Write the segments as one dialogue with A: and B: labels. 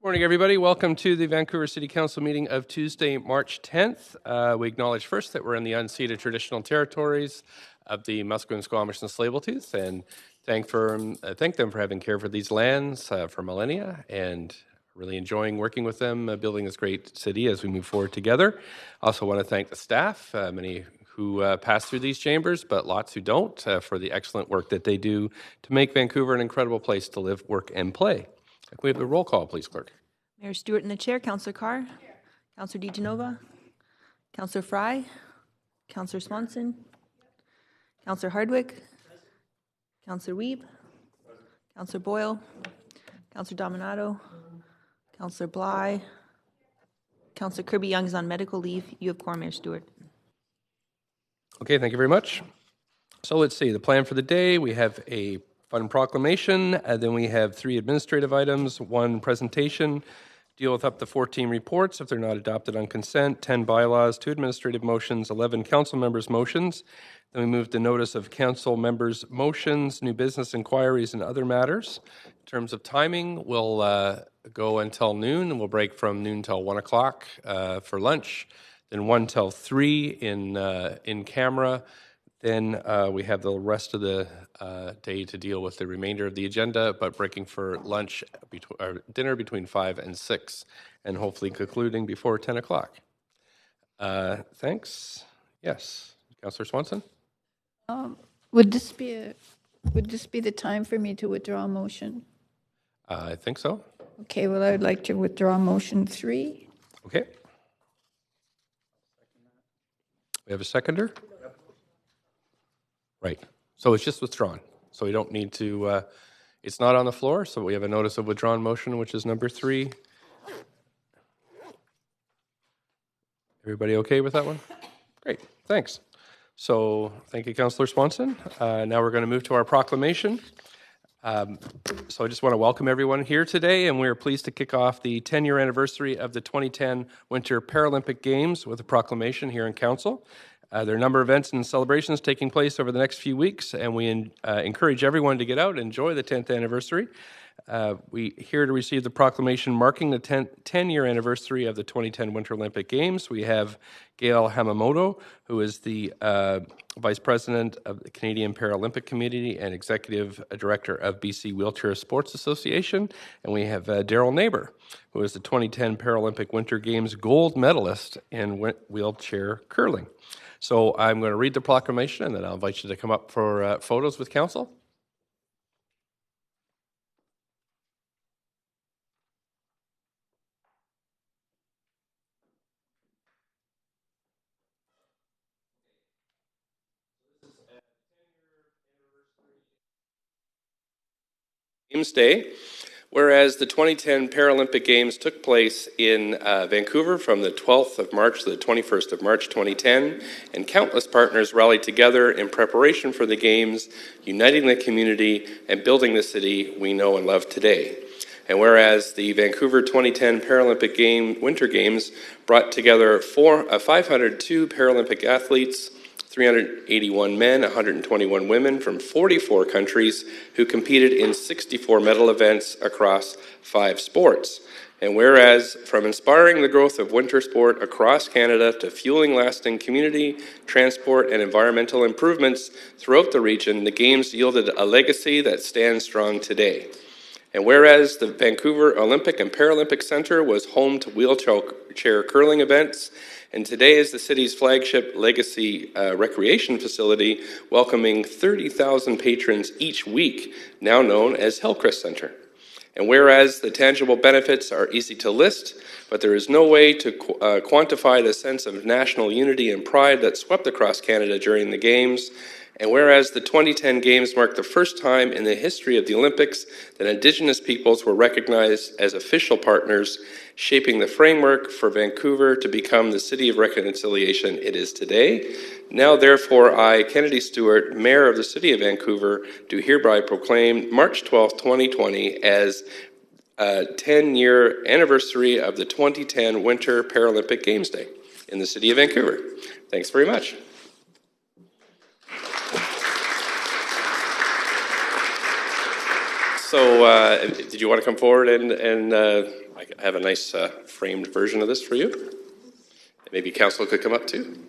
A: Morning, everybody. Welcome to the Vancouver City Council meeting of Tuesday, March 10th. We acknowledge first that we're in the unceded traditional territories of the Musqueam, Squamish, and Tsleil-Waututh, and thank them for having care for these lands for millennia, and really enjoying working with them, building this great city as we move forward together. Also want to thank the staff, many who pass through these chambers, but lots who don't, for the excellent work that they do to make Vancouver an incredible place to live, work, and play. Can we have the roll call, please, Clerk?
B: Mayor Stewart in the chair, Councillor Carr, Councillor DiGenova, Councillor Fry, Councillor Swanson, Councillor Hardwick, Councillor Wiebe, Councillor Boyle, Councillor Dominato, Councillor Bly, Councillor Kirby-Young is on medical leave. You have quorum, Mayor Stewart.
A: Okay, thank you very much. So let's see, the plan for the day, we have a fund proclamation, and then we have 3 administrative items, 1 presentation, deal with up to 14 reports if they're not adopted on consent, 10 bylaws, 2 administrative motions, 11 council members' motions. Then we move to notice of council members' motions, new business inquiries, and other matters. In terms of timing, we'll go until noon, and we'll break from noon till 1 o'clock for lunch, then 1 till 3 in camera. Then we have the rest of the day to deal with the remainder of the agenda, but breaking for lunch, dinner between 5 and 6, and hopefully concluding before 10 o'clock. Thanks. Yes, Councillor Swanson?
C: Would this be the time for me to withdraw a motion?
A: I think so.
C: Okay, well, I would like to withdraw motion 3.
A: Okay. We have a seconder? Right. So it's just withdrawn. So we don't need to, it's not on the floor, so we have a notice of withdrawn motion, which is number 3. Everybody okay with that one? Great, thanks. So thank you, Councillor Swanson. Now we're going to move to our proclamation. So I just want to welcome everyone here today, and we're pleased to kick off the 10-year anniversary of the 2010 Winter Paralympic Games with a proclamation here in Council. There are a number of events and celebrations taking place over the next few weeks, and we encourage everyone to get out and enjoy the 10th anniversary. We're here to receive the proclamation marking the 10-year anniversary of the 2010 Winter Olympic Games. We have Gail Hamamoto, who is the Vice President of the Canadian Paralympic Committee and Executive Director of BC Wheelchair Sports Association. And we have Daryl Neighbor, who is the 2010 Paralympic Winter Games gold medalist in wheelchair curling. So I'm going to read the proclamation, and then I'll invite you to come up for photos with council. Games Day. Whereas the 2010 Paralympic Games took place in Vancouver from the 12th of March to the 21st of March 2010, and countless partners rallied together in preparation for the Games, uniting the community and building the city we know and love today. And whereas the Vancouver 2010 Paralympic Winter Games brought together 502 Paralympic athletes, 381 men, 121 women from 44 countries who competed in 64 medal events across 5 sports. And whereas from inspiring the growth of winter sport across Canada to fueling lasting community, transport, and environmental improvements throughout the region, the Games yielded a legacy that stands strong today. And whereas the Vancouver Olympic and Paralympic Centre was home to wheelchair curling events, and today is the city's flagship legacy recreation facility, welcoming 30,000 patrons each week, now known as Hillcrest Centre. And whereas the tangible benefits are easy to list, but there is no way to quantify the sense of national unity and pride that swept across Canada during the Games. And whereas the 2010 Games marked the first time in the history of the Olympics that Indigenous peoples were recognized as official partners, shaping the framework for Vancouver to become the city of reconciliation it is today. Now, therefore, I, Kennedy Stewart, Mayor of the City of Vancouver, do hereby proclaim March 12, 2020 as a 10-year anniversary of the 2010 Winter Paralympic Games Day in the City of Vancouver. Thanks very much. So did you want to come forward and I have a nice framed version of this for you? Maybe council could come up too.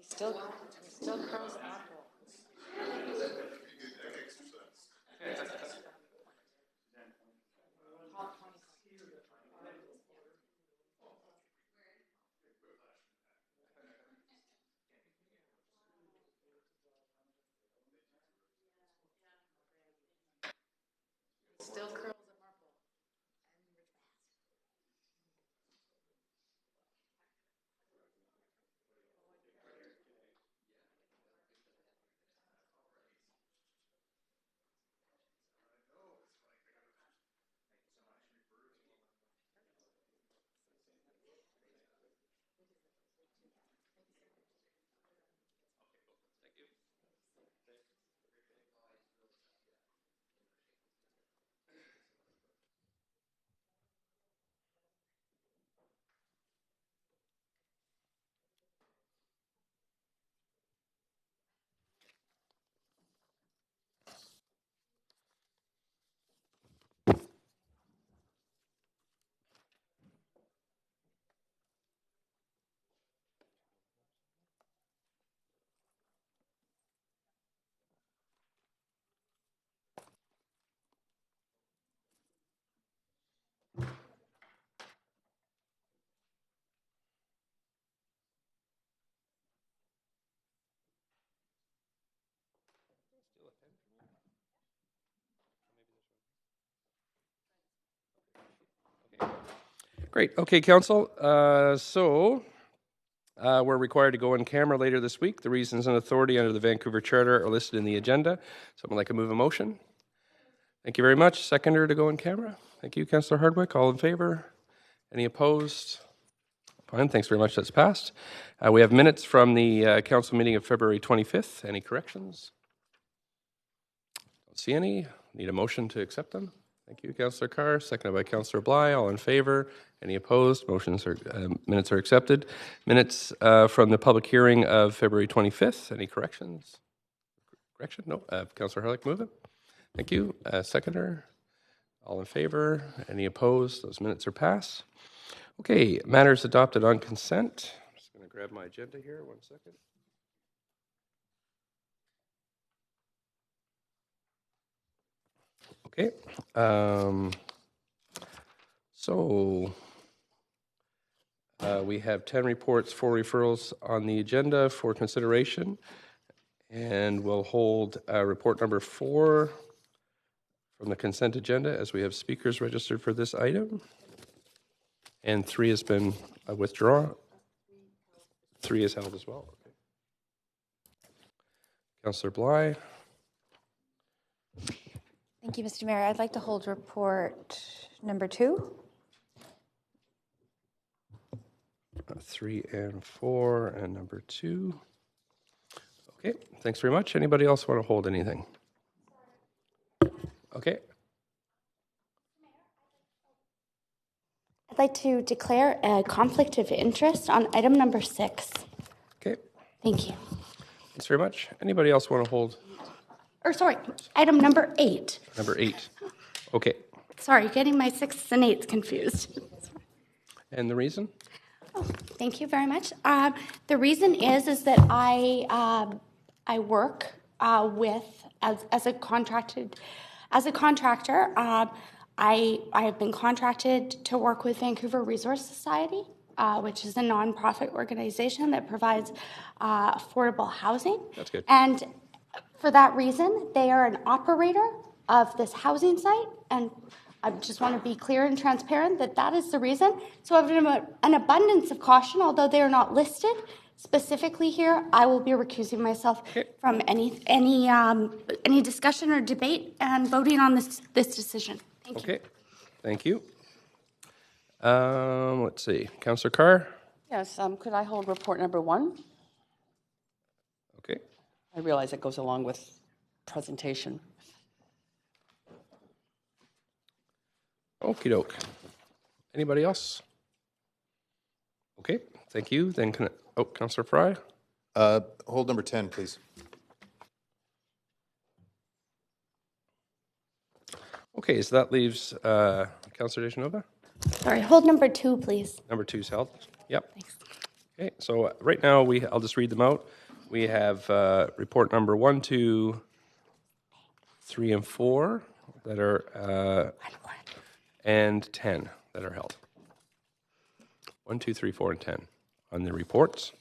D: Still curls apple. Still curls at Marple.
A: Great. Okay, council. We're required to go on camera later this week. The reasons and authority under the Vancouver Charter are listed in the agenda. Someone like to move a motion? Thank you very much. Seconder to go on camera. Thank you, Councillor Hardwick. All in favor? Any opposed? Fine. Thanks very much. That's passed. We have minutes from the council meeting of February 25th. Any corrections? Don't see any. Need a motion to accept them. Thank you, Councillor Carr. Seconded by Councillor Bly. All in favor? Any opposed? Minutes are accepted. Minutes from the public hearing of February 25th. Any corrections? Correction? No. Councillor Harlick, move it. Thank you. Seconder. All in favor? Any opposed? Those minutes are passed. Okay. Matters adopted on consent. I'm just going to grab my agenda here. 1 second. Okay. We have 10 reports, 4 referrals on the agenda for consideration, and we'll hold report number 4 from the consent agenda as we have speakers registered for this item, and 3 has been withdrawn. 3 is held as well. Okay. Councillor Bly.
E: Thank you, Mr. Mayor. I'd like to hold report number 2.
A: 3 and 4 and number 2. Okay, thanks very much. Anybody else want to hold anything? Okay.
E: I'd like to declare a conflict of interest on item number 6.
A: Okay,
E: Thank you.
A: thanks very much. Anybody else want to hold
E: Item number 8.
A: number 8? Okay.
E: Sorry, getting my 6s and 8s confused.
A: And the reason?
E: Thank you very much. The reason is that I work as a contractor. I have been contracted to work with Vancouver Resource Society which is a nonprofit organization that provides affordable housing.
A: That's good.
E: And for that reason, they are an operator of this housing site, and I just want to be clear and transparent that that is the reason. So out of an abundance of caution, although they are not listed specifically here, I will be recusing myself from any discussion or debate and voting on this decision. Thank you.
A: Okay, thank you. Let's see, Councillor Carr?
F: Yes, could I hold report number 1?
A: Okay.
F: I realize it goes along with presentation.
A: Okie doke. Anybody else? Okay, thank you. Then Councillor Fry?
G: Hold number 10, please.
A: Okay, so that leaves Councillor Dejanova?
E: Sorry, hold number 2, please.
A: Number 2 is held. Yep. Okay, so right now I'll just read them out. We have report number 1, 2, 3, and 4 that are and 10 that are held. 1, 2, 3, 4, and 10 on the reports.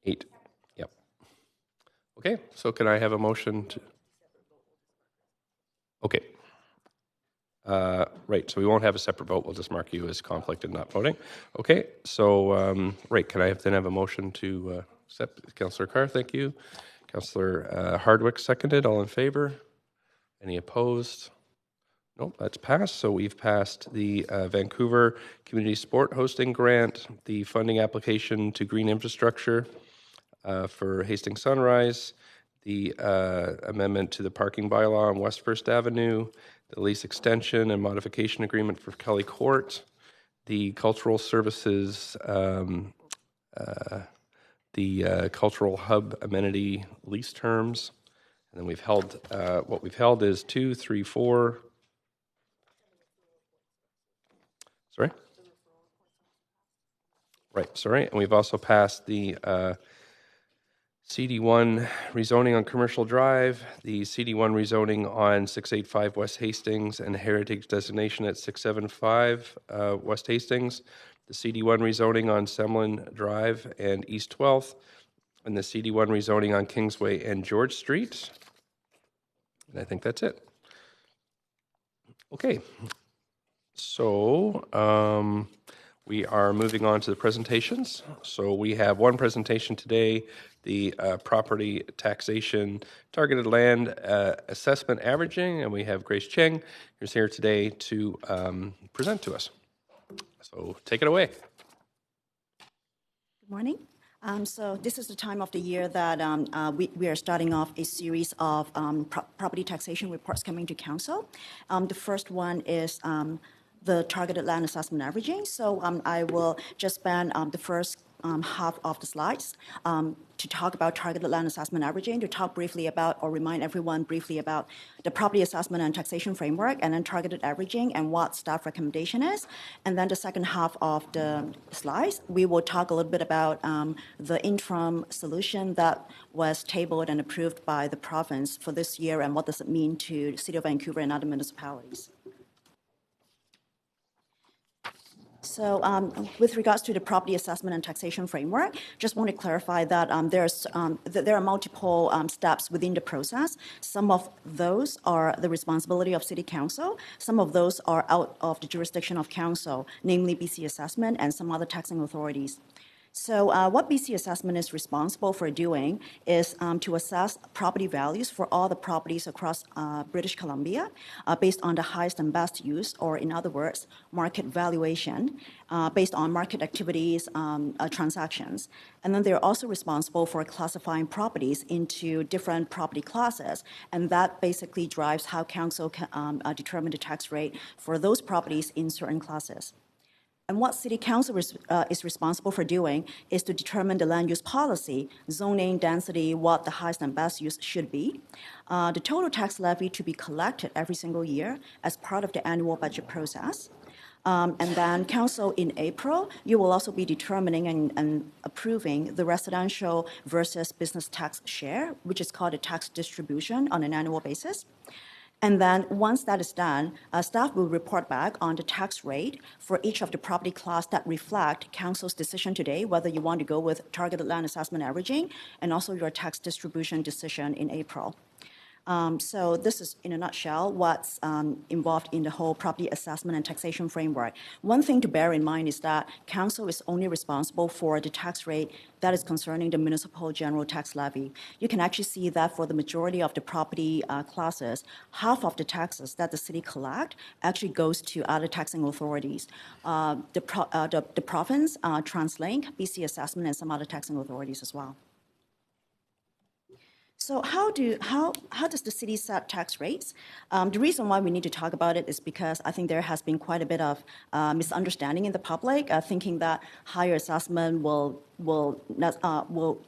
A: Eight. Yep. Okay, so can I have a motion to? Okay. Right, so we won't have a separate vote. We'll just mark you as conflict and not voting. Okay, so, right, can I then have a motion to accept? Councillor Carr, thank you. Councillor Hardwick seconded. All in favor? Any opposed? Nope, that's passed. So we've passed the Vancouver Community Sport Hosting Grant, the funding application to green infrastructure for Hastings Sunrise, the amendment to the parking bylaw on West First Avenue, the lease extension and modification agreement for Kelly Court, the cultural services, the cultural hub amenity lease terms, and then we've held, what we've held is 2, 3, 4. Sorry? Right, sorry, and we've also passed the CD1 rezoning on Commercial Drive, the CD1 rezoning on 685 West Hastings, and heritage designation at 675 West Hastings, the CD1 rezoning on Semlin Drive and East 12th, and the CD1 rezoning on Kingsway and George Street. And I think that's it. Okay, so we are moving on to the presentations. So we have one presentation today, the property taxation targeted land assessment averaging, and we have Grace Cheng, who's here today to present to us. So take it away.
H: Good morning. So this is the time of the year that we are starting off a series of property taxation reports coming to council. The first one is the targeted land assessment averaging. So I will just spend the first half of the slides to talk about targeted land assessment averaging, to talk briefly about or remind everyone briefly about the property assessment and taxation framework, and then targeted averaging and what staff recommendation is. And then the second half of the slides, we will talk a little bit about the interim solution that was tabled and approved by the province for this year, and what does it mean to the City of Vancouver and other municipalities. So with regards to the property assessment and taxation framework, just want to clarify that there are multiple steps within the process. Some of those are the responsibility of City Council. Some of those are out of the jurisdiction of Council, namely BC Assessment and some other taxing authorities. So what BC Assessment is responsible for doing is to assess property values for all the properties across British Columbia based on the highest and best use, or in other words, market valuation, based on market activities, transactions. And then they're also responsible for classifying properties into different property classes, and that basically drives how Council can determine the tax rate for those properties in certain classes. And what City Council is responsible for doing is to determine the land use policy, zoning, density, what the highest and best use should be, the total tax levy to be collected every single year as part of the annual budget process. And then Council in April, you will also be determining and approving the residential versus business tax share, which is called a tax distribution on an annual basis. And then once that is done, staff will report back on the tax rate for each of the property class that reflect council's decision today, whether you want to go with targeted land assessment averaging and also your tax distribution decision in April. So this is, in a nutshell, what's involved in the whole property assessment and taxation framework. One thing to bear in mind is that council is only responsible for the tax rate that is concerning the municipal general tax levy. You can actually see that for the majority of the property classes, half of the taxes that the city collect actually goes to other taxing authorities. The province, TransLink, BC Assessment, and some other taxing authorities as well. So how does the city set tax rates? The reason why we need to talk about it is because I think there has been quite a bit of misunderstanding in the public, thinking that higher assessment will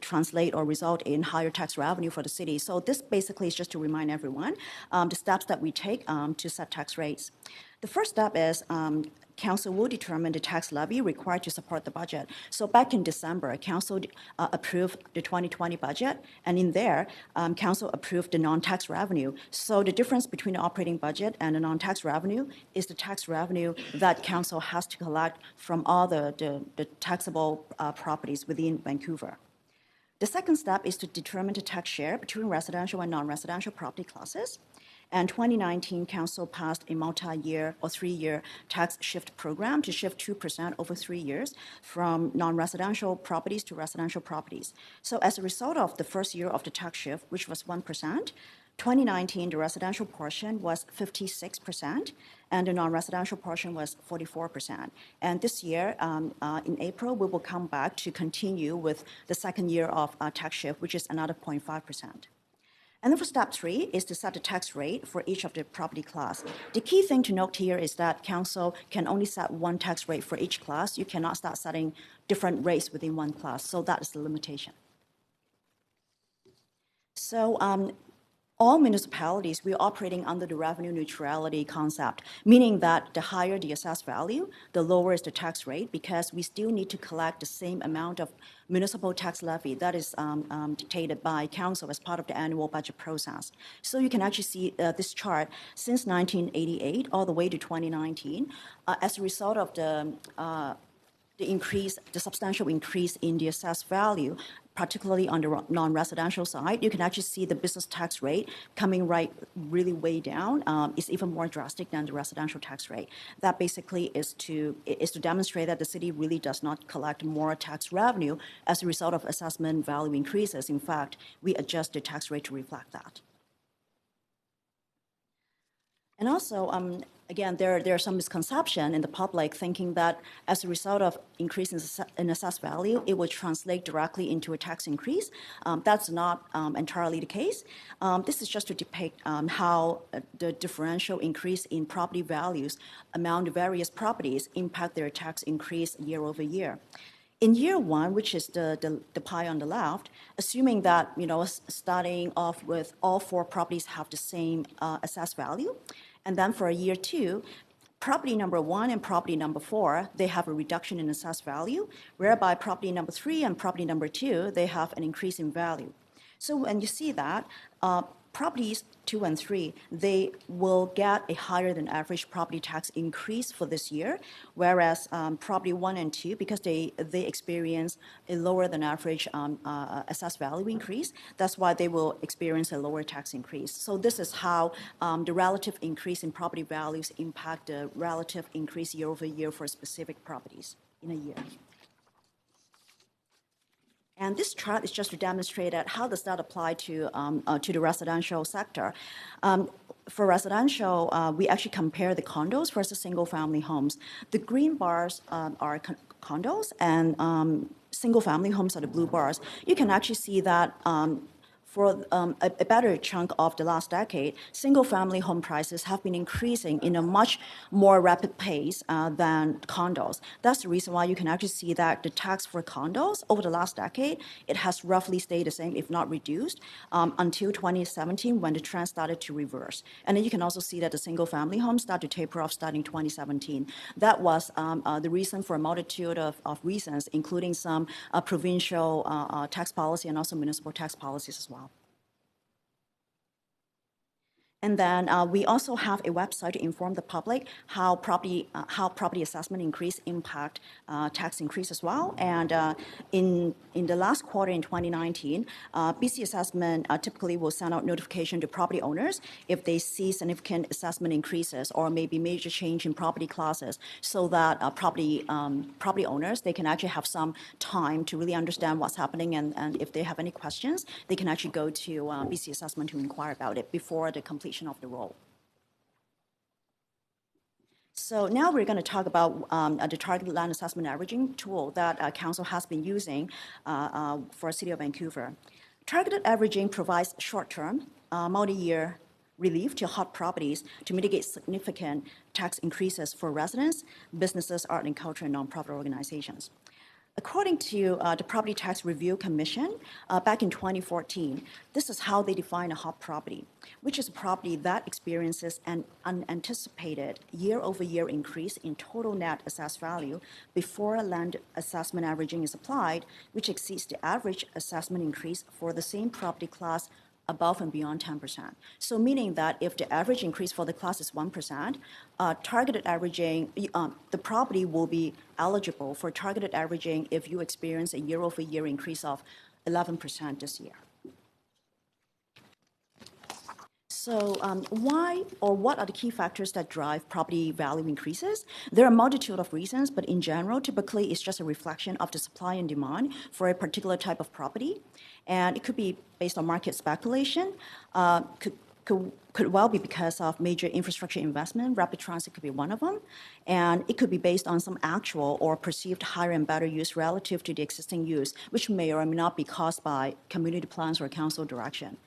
H: translate or result in higher tax revenue for the city. So this basically is just to remind everyone the steps that we take to set tax rates. The first step is council will determine the tax levy required to support the budget. So back in December, council approved the 2020 budget, and in there, council approved the non-tax revenue. So the difference between the operating budget and the non-tax revenue is the tax revenue that council has to collect from all the taxable properties within Vancouver. The second step is to determine the tax share between residential and non-residential property classes. And 2019, council passed a multi-year or 3-year tax shift program to shift 2% over 3 years from non-residential properties to residential properties. So as a result of the first year of the tax shift, which was 1%, 2019, the residential portion was 56%, and the non-residential portion was 44%. And this year, in April, we will come back to continue with the second year of tax shift, which is another 0.5%. And then for step 3 is to set the tax rate for each of the property class. The key thing to note here is that council can only set one tax rate for each class. You cannot start setting different rates within one class. So that is the limitation. So all municipalities, we're operating under the revenue neutrality concept, meaning that the higher the assessed value, the lower is the tax rate, because we still need to collect the same amount of municipal tax levy that is dictated by council as part of the annual budget process. So you can actually see this chart since 1988 all the way to 2019, as a result of the substantial increase in the assessed value, particularly on the non-residential side, you can actually see the business tax rate coming really way down. It's even more drastic than the residential tax rate. That basically is to demonstrate that the city really does not collect more tax revenue as a result of assessment value increases. In fact, we adjust the tax rate to reflect that. And also, again, there are some misconception in the public thinking that as a result of increase in assessed value, it would translate directly into a tax increase. That's not entirely the case. This is just to depict how the differential increase in property values among the various properties impact their tax increase year over year. In year 1, which is the pie on the left, assuming that, starting off with all 4 properties have the same assessed value, and then for year 2, property number 1 and property number 4, they have a reduction in assessed value, whereby property number 3 and property number 2, they have an increase in value. So when you see that, properties 2 and 3, they will get a higher than average property tax increase for this year, whereas property 1 and 2, because they experience a lower than average assessed value increase, that's why they will experience a lower tax increase. So this is how the relative increase in property values impact the relative increase year over year for specific properties in a year. And this chart is just to demonstrate that how does that apply to the residential sector. For residential, we actually compare the condos versus single-family homes. The green bars are condos, and single-family homes are the blue bars. You can actually see that for a better chunk of the last decade, single-family home prices have been increasing in a much more rapid pace than condos. That's the reason why you can actually see that the tax for condos over the last decade, it has roughly stayed the same, if not reduced, until 2017 when the trend started to reverse. And then you can also see that the single-family homes start to taper off starting 2017. That was the reason for a multitude of reasons, including some provincial tax policy and also municipal tax policies as well. And then we also have a website to inform the public how property assessment increase impact tax increase as well. And in the last quarter in 2019, BC Assessment typically will send out notification to property owners if they see significant assessment increases or maybe major change in property classes, so that property owners, they can actually have some time to really understand what's happening, and if they have any questions, they can actually go to BC Assessment to inquire about it before the completion of the roll. So now we're going to talk about the targeted land assessment averaging tool that Council has been using for City of Vancouver. Targeted averaging provides short-term, multi-year relief to hot properties to mitigate significant tax increases for residents, businesses, art and culture, and nonprofit organizations. According to the Property Tax Review Commission, back in 2014, this is how they define a hot property, which is a property that experiences an unanticipated year-over-year increase in total net assessed value before land assessment averaging is applied, which exceeds the average assessment increase for the same property class above and beyond 10%. So meaning that if the average increase for the class is 1%, targeted averaging, the property will be eligible for targeted averaging if you experience a year-over-year increase of 11% this year. So why or what are the key factors that drive property value increases? There are a multitude of reasons, but in general, typically it's just a reflection of the supply and demand for a particular type of property. And it could be based on market speculation, could well be because of major infrastructure investment. Rapid transit could be one of them. And it could be based on some actual or perceived higher and better use relative to the existing use, which may or may not be caused by community plans or council direction.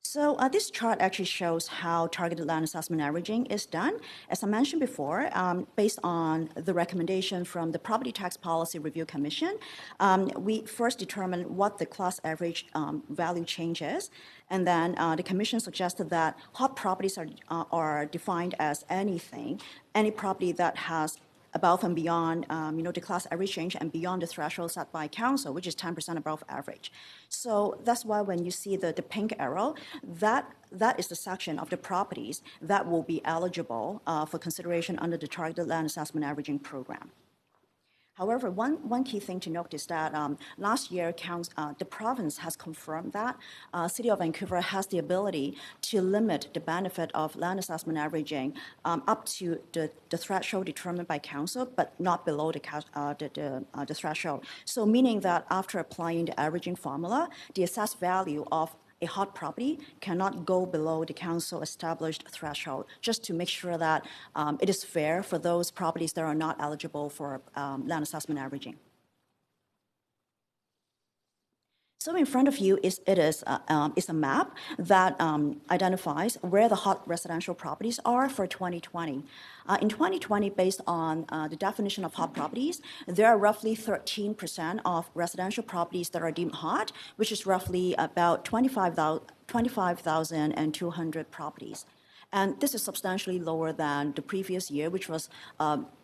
H: So this chart actually shows how targeted land assessment averaging is done. As I mentioned before, based on the recommendation from the Property Tax Policy Review Commission, we first determine what the class average value change is, and then the commission suggested that hot properties are defined as any property that has above and beyond, the class average change and beyond the threshold set by council, which is 10% above average. So that's why when you see the pink arrow, that is the section of the properties that will be eligible for consideration under the targeted land assessment averaging program. However, one key thing to note is that last year, the province has confirmed that City of Vancouver has the ability to limit the benefit of land assessment averaging up to the threshold determined by council, but not below the threshold. So meaning that after applying the averaging formula, the assessed value of a hot property cannot go below the council established threshold, just to make sure that it is fair for those properties that are not eligible for land assessment averaging. So in front of you is a map that identifies where the hot residential properties are for 2020. In 2020, based on the definition of hot properties, there are roughly 13% of residential properties that are deemed hot, which is roughly about 25,200 properties. And this is substantially lower than the previous year, which was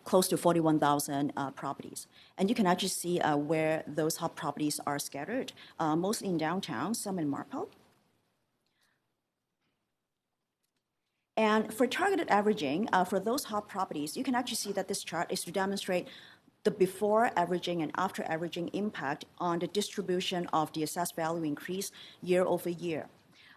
H: close to 41,000 properties. And you can actually see where those hot properties are scattered, mostly in downtown, some in Marpole. And for targeted averaging, for those hot properties, you can actually see that this chart is to demonstrate the before averaging and after averaging impact on the distribution of the assessed value increase year over year.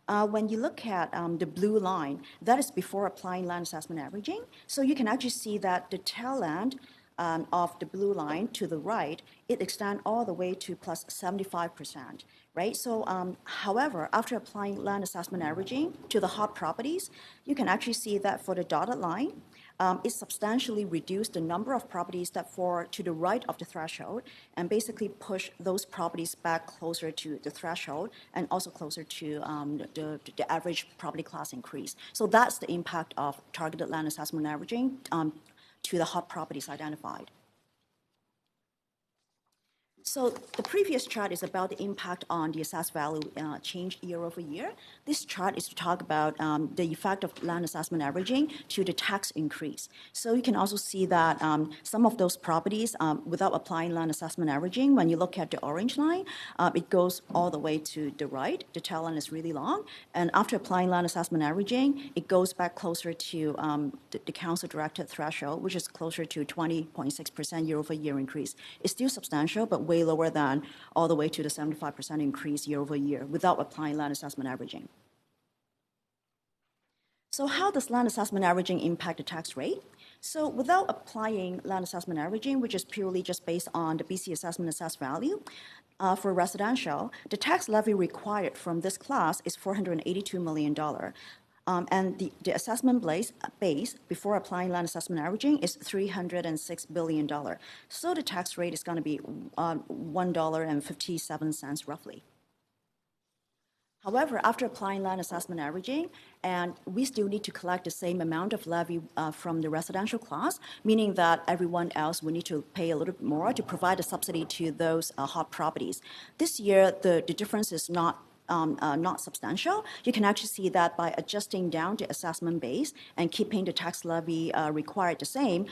H: When you look at the blue line, that is before applying land assessment averaging. So you can actually see that the tail end of the blue line to the right, it extends all the way to plus 75%, right? So, however, after applying land assessment averaging to the hot properties, you can actually see that for the dotted line, it substantially reduced the number of properties that fall to the right of the threshold and basically push those properties back closer to the threshold and also closer to the average property class increase. So that's the impact of targeted land assessment averaging to the hot properties identified. So the previous chart is about the impact on the assessed value change year over year. This chart is to talk about the effect of land assessment averaging to the tax increase. So you can also see that some of those properties, without applying land assessment averaging, when you look at the orange line, it goes all the way to the right. The tail line is really long. And after applying land assessment averaging, it goes back closer to the council-directed threshold, which is closer to 20.6% year-over-year increase. It's still substantial, but way lower than all the way to the 75% increase year-over-year without applying land assessment averaging. So how does land assessment averaging impact the tax rate? So without applying land assessment averaging, which is purely just based on the BC assessment assessed value, for residential, the tax levy required from this class is $482 million. And the assessment base before applying land assessment averaging is $306 billion. So the tax rate is going to be $1.57 roughly. However, after applying land assessment averaging, and we still need to collect the same amount of levy from the residential class, meaning that everyone else will need to pay a little bit more to provide a subsidy to those hot properties. This year, the difference is not substantial. You can actually see that by adjusting down the assessment base and keeping the tax levy required the same,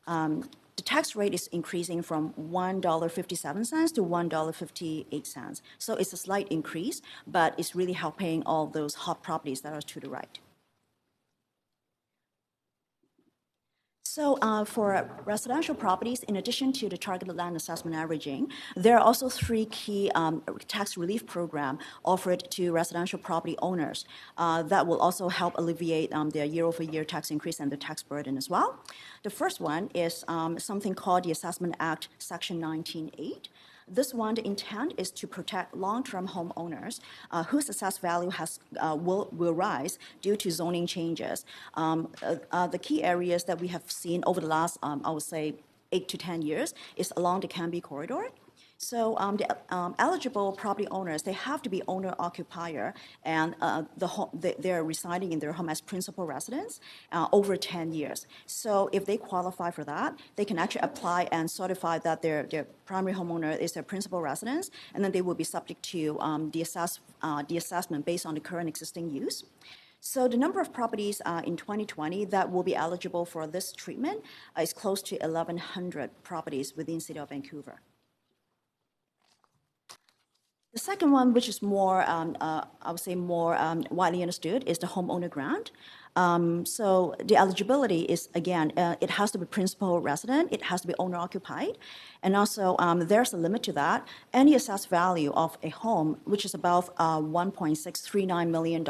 H: the tax rate is increasing from $1.57 to $1.58. So it's a slight increase, but it's really helping all those hot properties that are to the right. So for residential properties, in addition to the targeted land assessment averaging, there are also three key tax relief programs offered to residential property owners that will also help alleviate their year-over-year tax increase and the tax burden as well. The first one is something called the Assessment Act Section 19(8). This one, the intent is to protect long-term homeowners whose assessed value will rise due to zoning changes. The key areas that we have seen over the last, I would say, 8 to 10 years is along the Canby corridor. So the eligible property owners, they have to be owner-occupier, and they're residing in their home as principal residents over 10 years. So if they qualify for that, they can actually apply and certify that their primary homeowner is their principal residence, and then they will be subject to the assessment based on the current existing use. So the number of properties in 2020 that will be eligible for this treatment is close to 1,100 properties within the city of Vancouver. The second one, which is more, I would say more widely understood, is the homeowner grant. So the eligibility is, again, it has to be principal resident, it has to be owner occupied, and also there's a limit to that. Any assessed value of a home, which is about $1.639 million,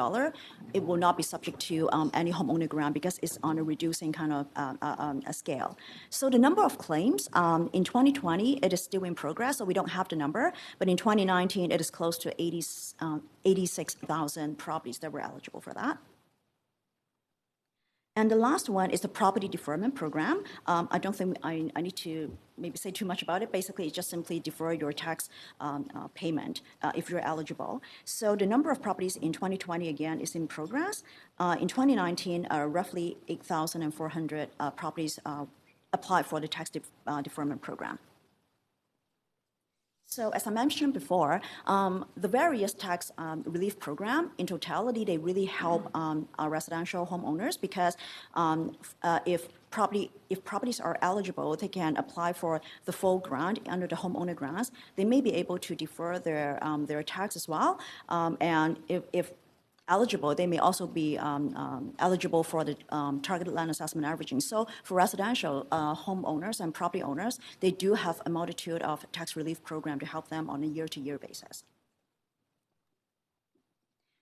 H: it will not be subject to any homeowner grant because it's on a reducing kind of a scale. So the number of claims in 2020, it is still in progress, so we don't have the number, but in 2019, it is close to 86,000 properties that were eligible for that. And the last one is the property deferment program. I don't think I need to maybe say too much about it. Basically, it's just simply defer your tax payment if you're eligible. So the number of properties in 2020, again, is in progress. In 2019, roughly 8,400 properties applied for the tax deferment program. So as I mentioned before, the various tax relief program, in totality, they really help our residential homeowners because if properties are eligible, they can apply for the full grant under the homeowner grants. They may be able to defer their tax as well. And if eligible, they may also be eligible for the targeted land assessment averaging. So for residential homeowners and property owners, they do have a multitude of tax relief programs to help them on a year-to-year basis.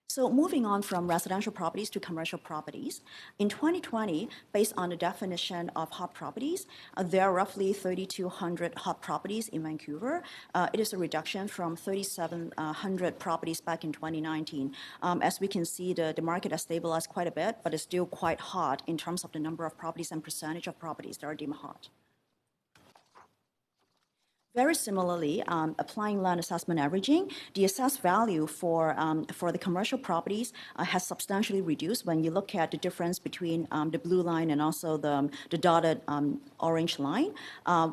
H: So moving on from residential properties to commercial properties, in 2020, based on the definition of hot properties, there are roughly 3,200 hot properties in Vancouver. It is a reduction from 3,700 properties back in 2019. As we can see, the market has stabilized quite a bit, but it's still quite hot in terms of the number of properties and percentage of properties that are deemed hot. Very similarly, applying land assessment averaging, the assessed value for the commercial properties has substantially reduced when you look at the difference between the blue line and also the dotted orange line.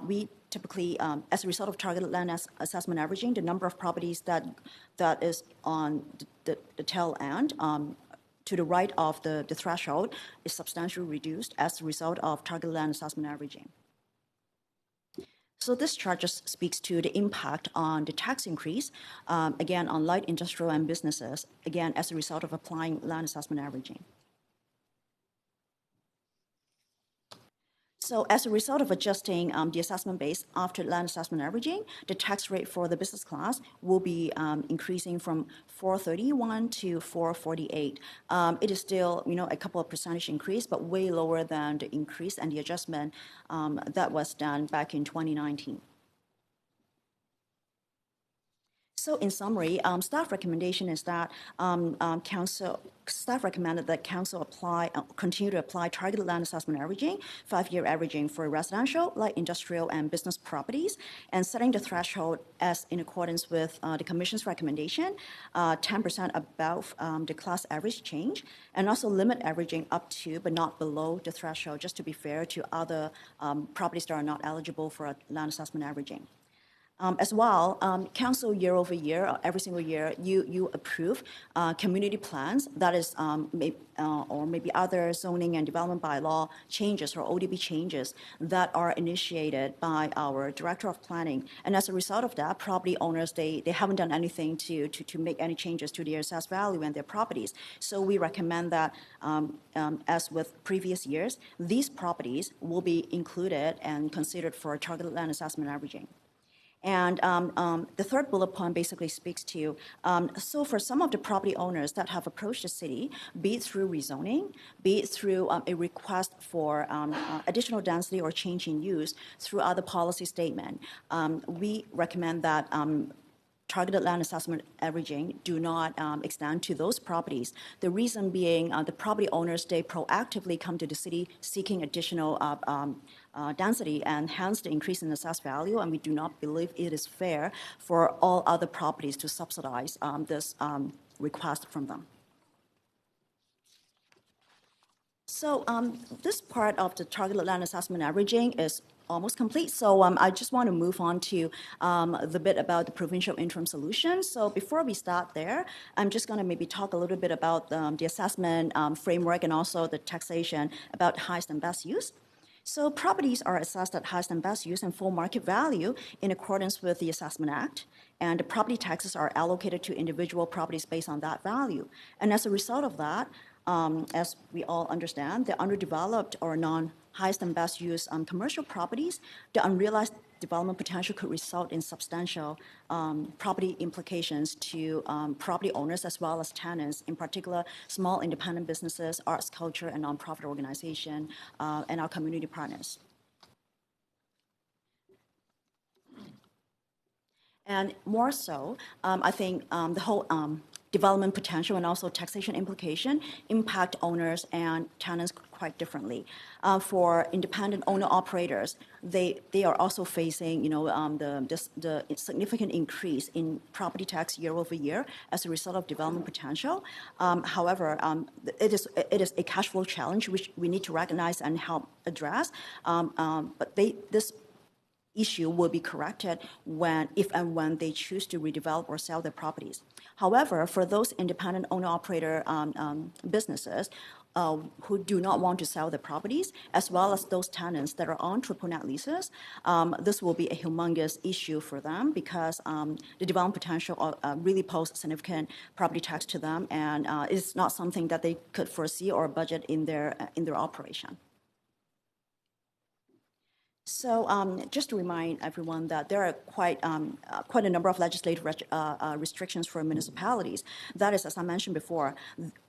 H: We typically, as a result of targeted land assessment averaging, the number of properties that is on the tail end to the right of the threshold is substantially reduced as a result of targeted land assessment averaging. So this chart just speaks to the impact on the tax increase, again, on light industrial and businesses, again, as a result of applying land assessment averaging. So as a result of adjusting the assessment base after land assessment averaging, the tax rate for the business class will be increasing from 431 to 448. It is still, a couple of percentage increase, but way lower than the increase and the adjustment that was done back in 2019. So in summary, staff recommendation is that staff recommended that council continue to apply targeted land assessment averaging, 5-year averaging for residential, light industrial, and business properties, and setting the threshold as in accordance with the commission's recommendation, 10% above the class average change, and also limit averaging up to but not below the threshold, just to be fair to other properties that are not eligible for land assessment averaging. As well, council year over year, every single year, you approve community plans, that is, or maybe other zoning and development bylaw changes or ODB changes that are initiated by our director of planning. And as a result of that, property owners, they haven't done anything to make any changes to their assessed value and their properties. So we recommend that, as with previous years, these properties will be included and considered for targeted land assessment averaging. And the third bullet point basically speaks to, so for some of the property owners that have approached the city, be it through rezoning, be it through a request for additional density or change in use through other policy statement, we recommend that targeted land assessment averaging do not extend to those properties. The reason being the property owners, they proactively come to the city seeking additional density and hence the increase in assessed value, and we do not believe it is fair for all other properties to subsidize this request from them. So this part of the targeted land assessment averaging is almost complete. So I just want to move on to the bit about the provincial interim solution. So before we start there, I'm just going to maybe talk a little bit about the assessment framework and also the taxation about highest and best use. So properties are assessed at highest and best use and full market value in accordance with the Assessment Act, and the property taxes are allocated to individual properties based on that value. And as a result of that, as we all understand, the underdeveloped or non-highest and best use commercial properties, the unrealized development potential could result in substantial property implications to property owners as well as tenants, in particular small independent businesses, arts, culture, and nonprofit organization, and our community partners. And more so, I think the whole development potential and also taxation implication impact owners and tenants quite differently. For independent owner-operators, they are also facing, the significant increase in property tax year over year as a result of development potential. However, it is a cash flow challenge which we need to recognize and help address. But this issue will be corrected if and when they choose to redevelop or sell their properties. However, for those independent owner-operator businesses who do not want to sell their properties, as well as those tenants that are on triple net leases, this will be a humongous issue for them because the development potential really poses significant property tax to them, and it's not something that they could foresee or budget in their operation. So just to remind everyone that there are quite a number of legislative restrictions for municipalities. That is, as I mentioned before,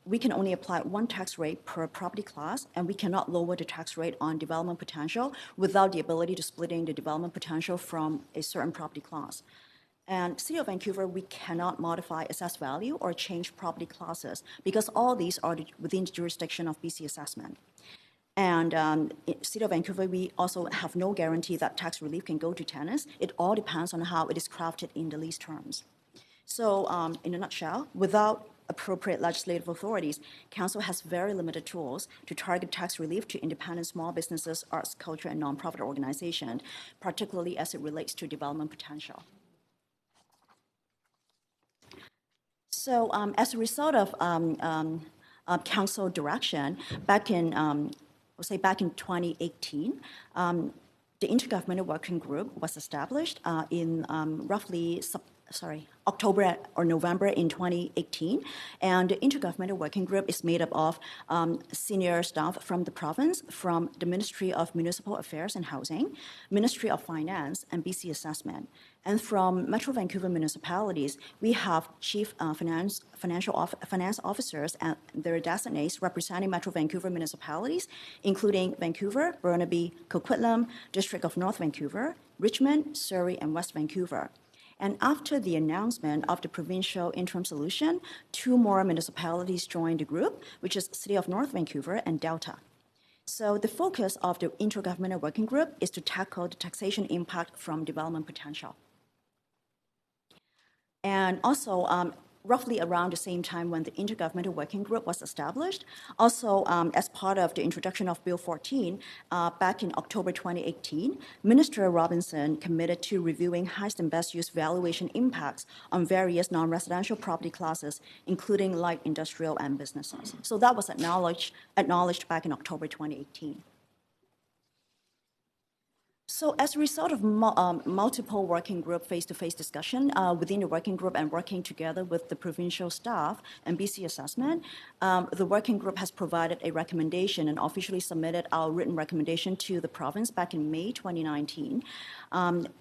H: we can only apply one tax rate per property class, and we cannot lower the tax rate on development potential without the ability to split in the development potential from a certain property class. And City of Vancouver, we cannot modify assessed value or change property classes because all these are within the jurisdiction of BC assessment. And City of Vancouver, we also have no guarantee that tax relief can go to tenants. It all depends on how it is crafted in the lease terms. So in a nutshell, without appropriate legislative authorities, council has very limited tools to target tax relief to independent small businesses, arts, culture, and nonprofit organizations, particularly as it relates to development potential. So as a result of council direction, back in 2018, the Intergovernmental Working Group was established in October or November in 2018. And the Intergovernmental Working Group is made up of senior staff from the province, from the Ministry of Municipal Affairs and Housing, Ministry of Finance, and BC Assessment. And from Metro Vancouver municipalities, we have chief finance officers and their designates representing Metro Vancouver municipalities, including Vancouver, Burnaby, Coquitlam, District of North Vancouver, Richmond, Surrey, and West Vancouver. And after the announcement of the provincial interim solution, 2 more municipalities joined the group, which is City of North Vancouver and Delta. So the focus of the Intergovernmental Working Group is to tackle the taxation impact from development potential. And also, roughly around the same time when the Intergovernmental Working Group was established, also as part of the introduction of Bill 14, back in October 2018, Minister Robinson committed to reviewing highest and best use valuation impacts on various non-residential property classes, including light industrial and businesses. So that was acknowledged back in October 2018. So as a result of multiple working group face-to-face discussion within the working group and working together with the provincial staff and BC Assessment, the working group has provided a recommendation and officially submitted our written recommendation to the province back in May 2019.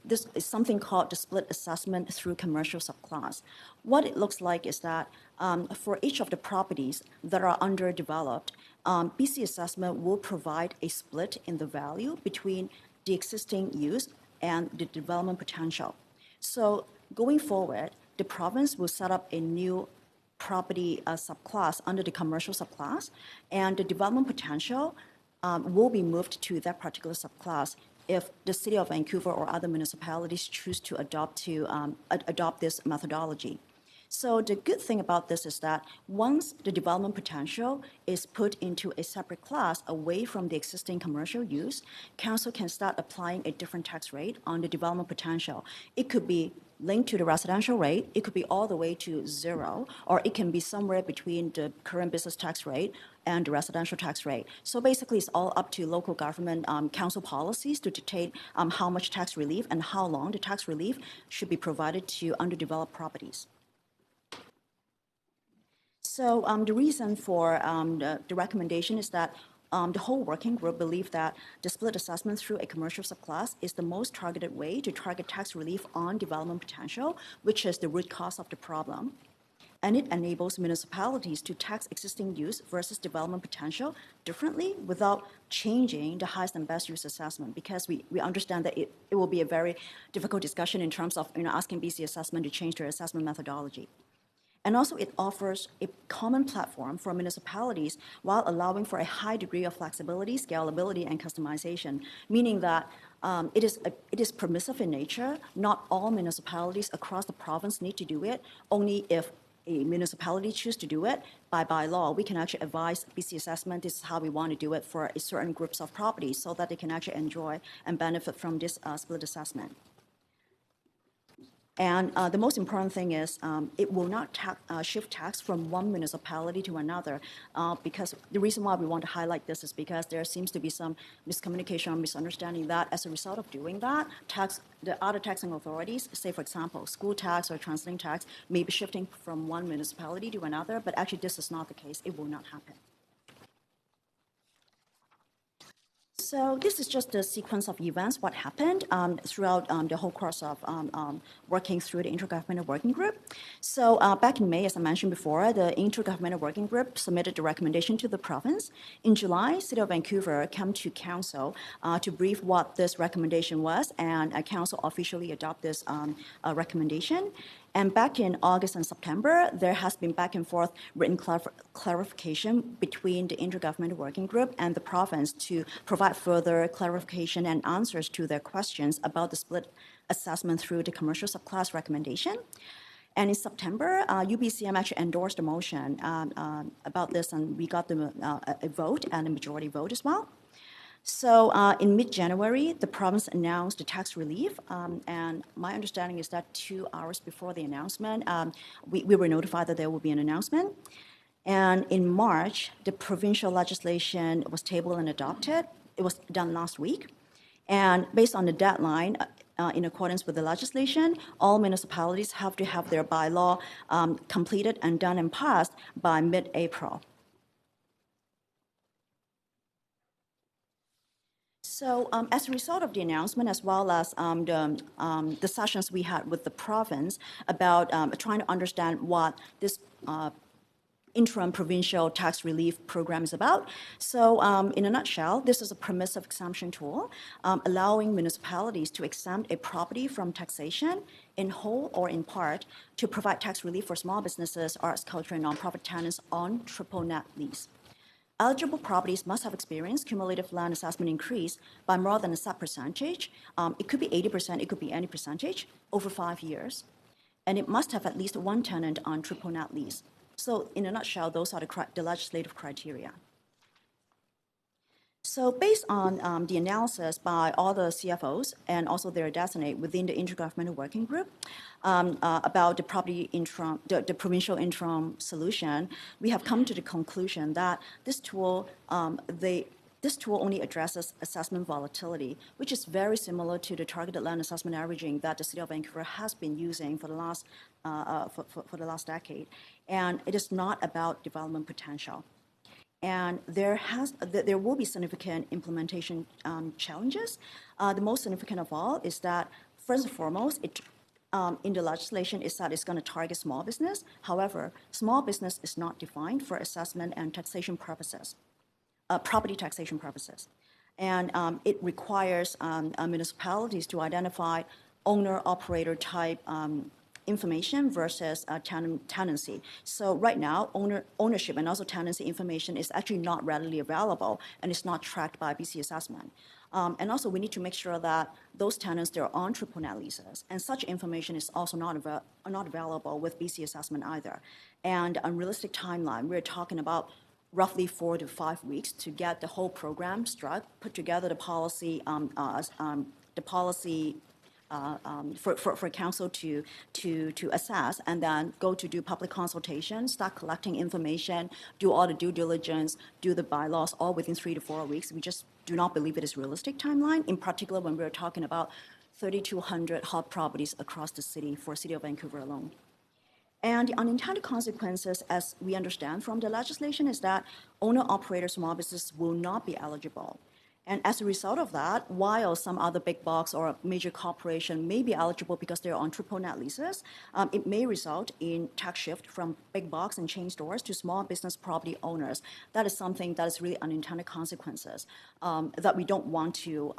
H: This is something called the split assessment through commercial subclass. What it looks like is that for each of the properties that are underdeveloped, BC Assessment will provide a split in the value between the existing use and the development potential. So going forward, the province will set up a new property subclass under the commercial subclass, and the development potential will be moved to that particular subclass if the City of Vancouver or other municipalities choose to adopt this methodology. So the good thing about this is that once the development potential is put into a separate class away from the existing commercial use, council can start applying a different tax rate on the development potential. It could be linked to the residential rate, it could be all the way to 0, or it can be somewhere between the current business tax rate and the residential tax rate. So basically, it's all up to local government council policies to dictate how much tax relief and how long the tax relief should be provided to underdeveloped properties. So the reason for the recommendation is that the whole working group believe that the split assessment through a commercial subclass is the most targeted way to target tax relief on development potential, which is the root cause of the problem. And it enables municipalities to tax existing use versus development potential differently without changing the highest and best use assessment, because we understand that it will be a very difficult discussion in terms of asking BC Assessment to change their assessment methodology. And also, it offers a common platform for municipalities while allowing for a high degree of flexibility, scalability, and customization, meaning that it is permissive in nature. Not all municipalities across the province need to do it. Only if a municipality chooses to do it, by law, we can actually advise BC Assessment, this is how we want to do it for a certain groups of properties so that they can actually enjoy and benefit from this split assessment. And the most important thing is it will not shift tax from one municipality to another, because the reason why we want to highlight this is because there seems to be some miscommunication or misunderstanding that as a result of doing that, the other taxing authorities, say for example, school tax or translating tax, may be shifting from one municipality to another, but actually this is not the case. It will not happen. So this is just a sequence of events, what happened throughout the whole course of working through the Intergovernmental Working Group. So back in May, as I mentioned before, the Intergovernmental Working Group submitted the recommendation to the province. In July, City of Vancouver came to council to brief what this recommendation was, and council officially adopted this recommendation. And back in August and September, there has been back and forth written clarification between the Intergovernmental Working Group and the province to provide further clarification and answers to their questions about the split assessment through the commercial subclass recommendation. And in September, UBCM actually endorsed a motion about this, and we got a vote and a majority vote as well. So in mid-January, the province announced the tax relief, and my understanding is that 2 hours before the announcement, we were notified that there will be an announcement. And in March, the provincial legislation was tabled and adopted. It was done last week. And based on the deadline, in accordance with the legislation, all municipalities have to have their bylaw completed and done and passed by mid-April. So as a result of the announcement, as well as the sessions we had with the province about trying to understand what this interim provincial tax relief program is about. So in a nutshell, this is a permissive exemption tool allowing municipalities to exempt a property from taxation in whole or in part to provide tax relief for small businesses, arts, culture, and nonprofit tenants on triple net lease. Eligible properties must have experienced cumulative land assessment increase by more than a set percentage. It could be 80%, it could be any percentage over 5 years. And it must have at least one tenant on triple net lease. So in a nutshell, those are the legislative criteria. So based on the analysis by all the CFOs and also their designate within the Intergovernmental Working Group about the the provincial interim solution, we have come to the conclusion that this tool, this tool only addresses assessment volatility, which is very similar to the targeted land assessment averaging that the City of Vancouver has been using for the last decade, and it is not about development potential. And there will be significant implementation challenges. The most significant of all is that, first and foremost, in the legislation is that it's going to target small business. However, small business is not defined for assessment and taxation purposes, property taxation purposes. And it requires municipalities to identify owner-operator type information versus tenancy. So right now, ownership and also tenancy information is actually not readily available, and it's not tracked by BC Assessment. And also, we need to make sure that those tenants, they're on triple net leases, and such information is also not available with BC Assessment either. And a realistic timeline, we're talking about roughly 4 to 5 weeks to get the whole program struck, put together the policy, for council to assess, and then go to do public consultation, start collecting information, do all the due diligence, do the bylaws, all within 3 to 4 weeks. We just do not believe it is a realistic timeline, in particular when we're talking about 3,200 hot properties across the city for City of Vancouver alone. And the unintended consequences, as we understand from the legislation, is that owner-operator small businesses will not be eligible. And as a result of that, while some other big box or major corporation may be eligible because they're on triple net leases, it may result in tax shift from big box and chain stores to small business property owners. That is something that is really unintended consequences that we don't want to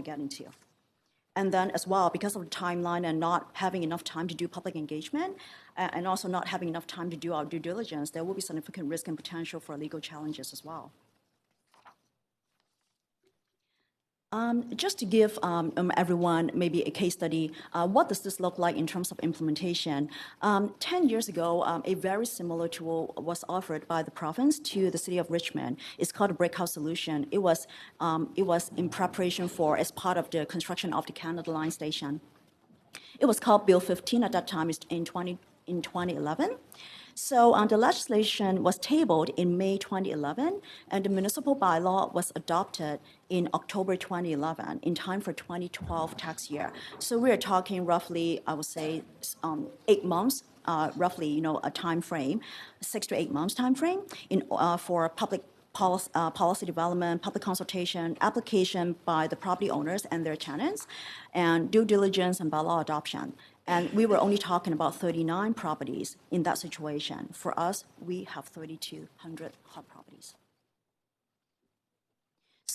H: get into. And then as well, because of the timeline and not having enough time to do public engagement, and also not having enough time to do our due diligence, there will be significant risk and potential for legal challenges as well. Just to give everyone maybe a case study, what does this look like in terms of implementation? 10 years ago, a very similar tool was offered by the province to the City of Richmond. It's called a breakout solution. It was in preparation for, as part of the construction of the Canada Line station. It was called Bill 15 at that time, in 2011. So the legislation was tabled in May 2011, and the municipal bylaw was adopted in October 2011, in time for 2012 tax year. So we're talking roughly, I would say, 8 months, roughly, a time frame, 6 to 8 months time frame for public policy development, public consultation, application by the property owners and their tenants, and due diligence and bylaw adoption. And we were only talking about 39 properties in that situation. For us, we have 3,200 hot properties.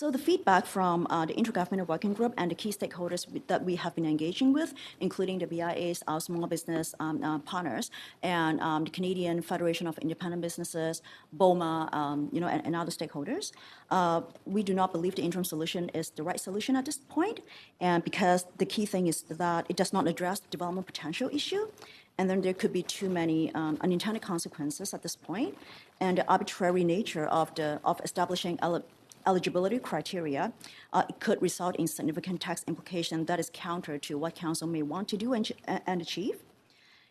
H: So the feedback from the Intergovernmental Working Group and the key stakeholders that we have been engaging with, including the BIAs, our small business partners, and the Canadian Federation of Independent Businesses, BOMA, and other stakeholders, we do not believe the interim solution is the right solution at this point, and because the key thing is that it does not address the development potential issue, and then there could be too many unintended consequences at this point, and the arbitrary nature of establishing eligibility criteria, it could result in significant tax implication that is counter to what council may want to do and achieve.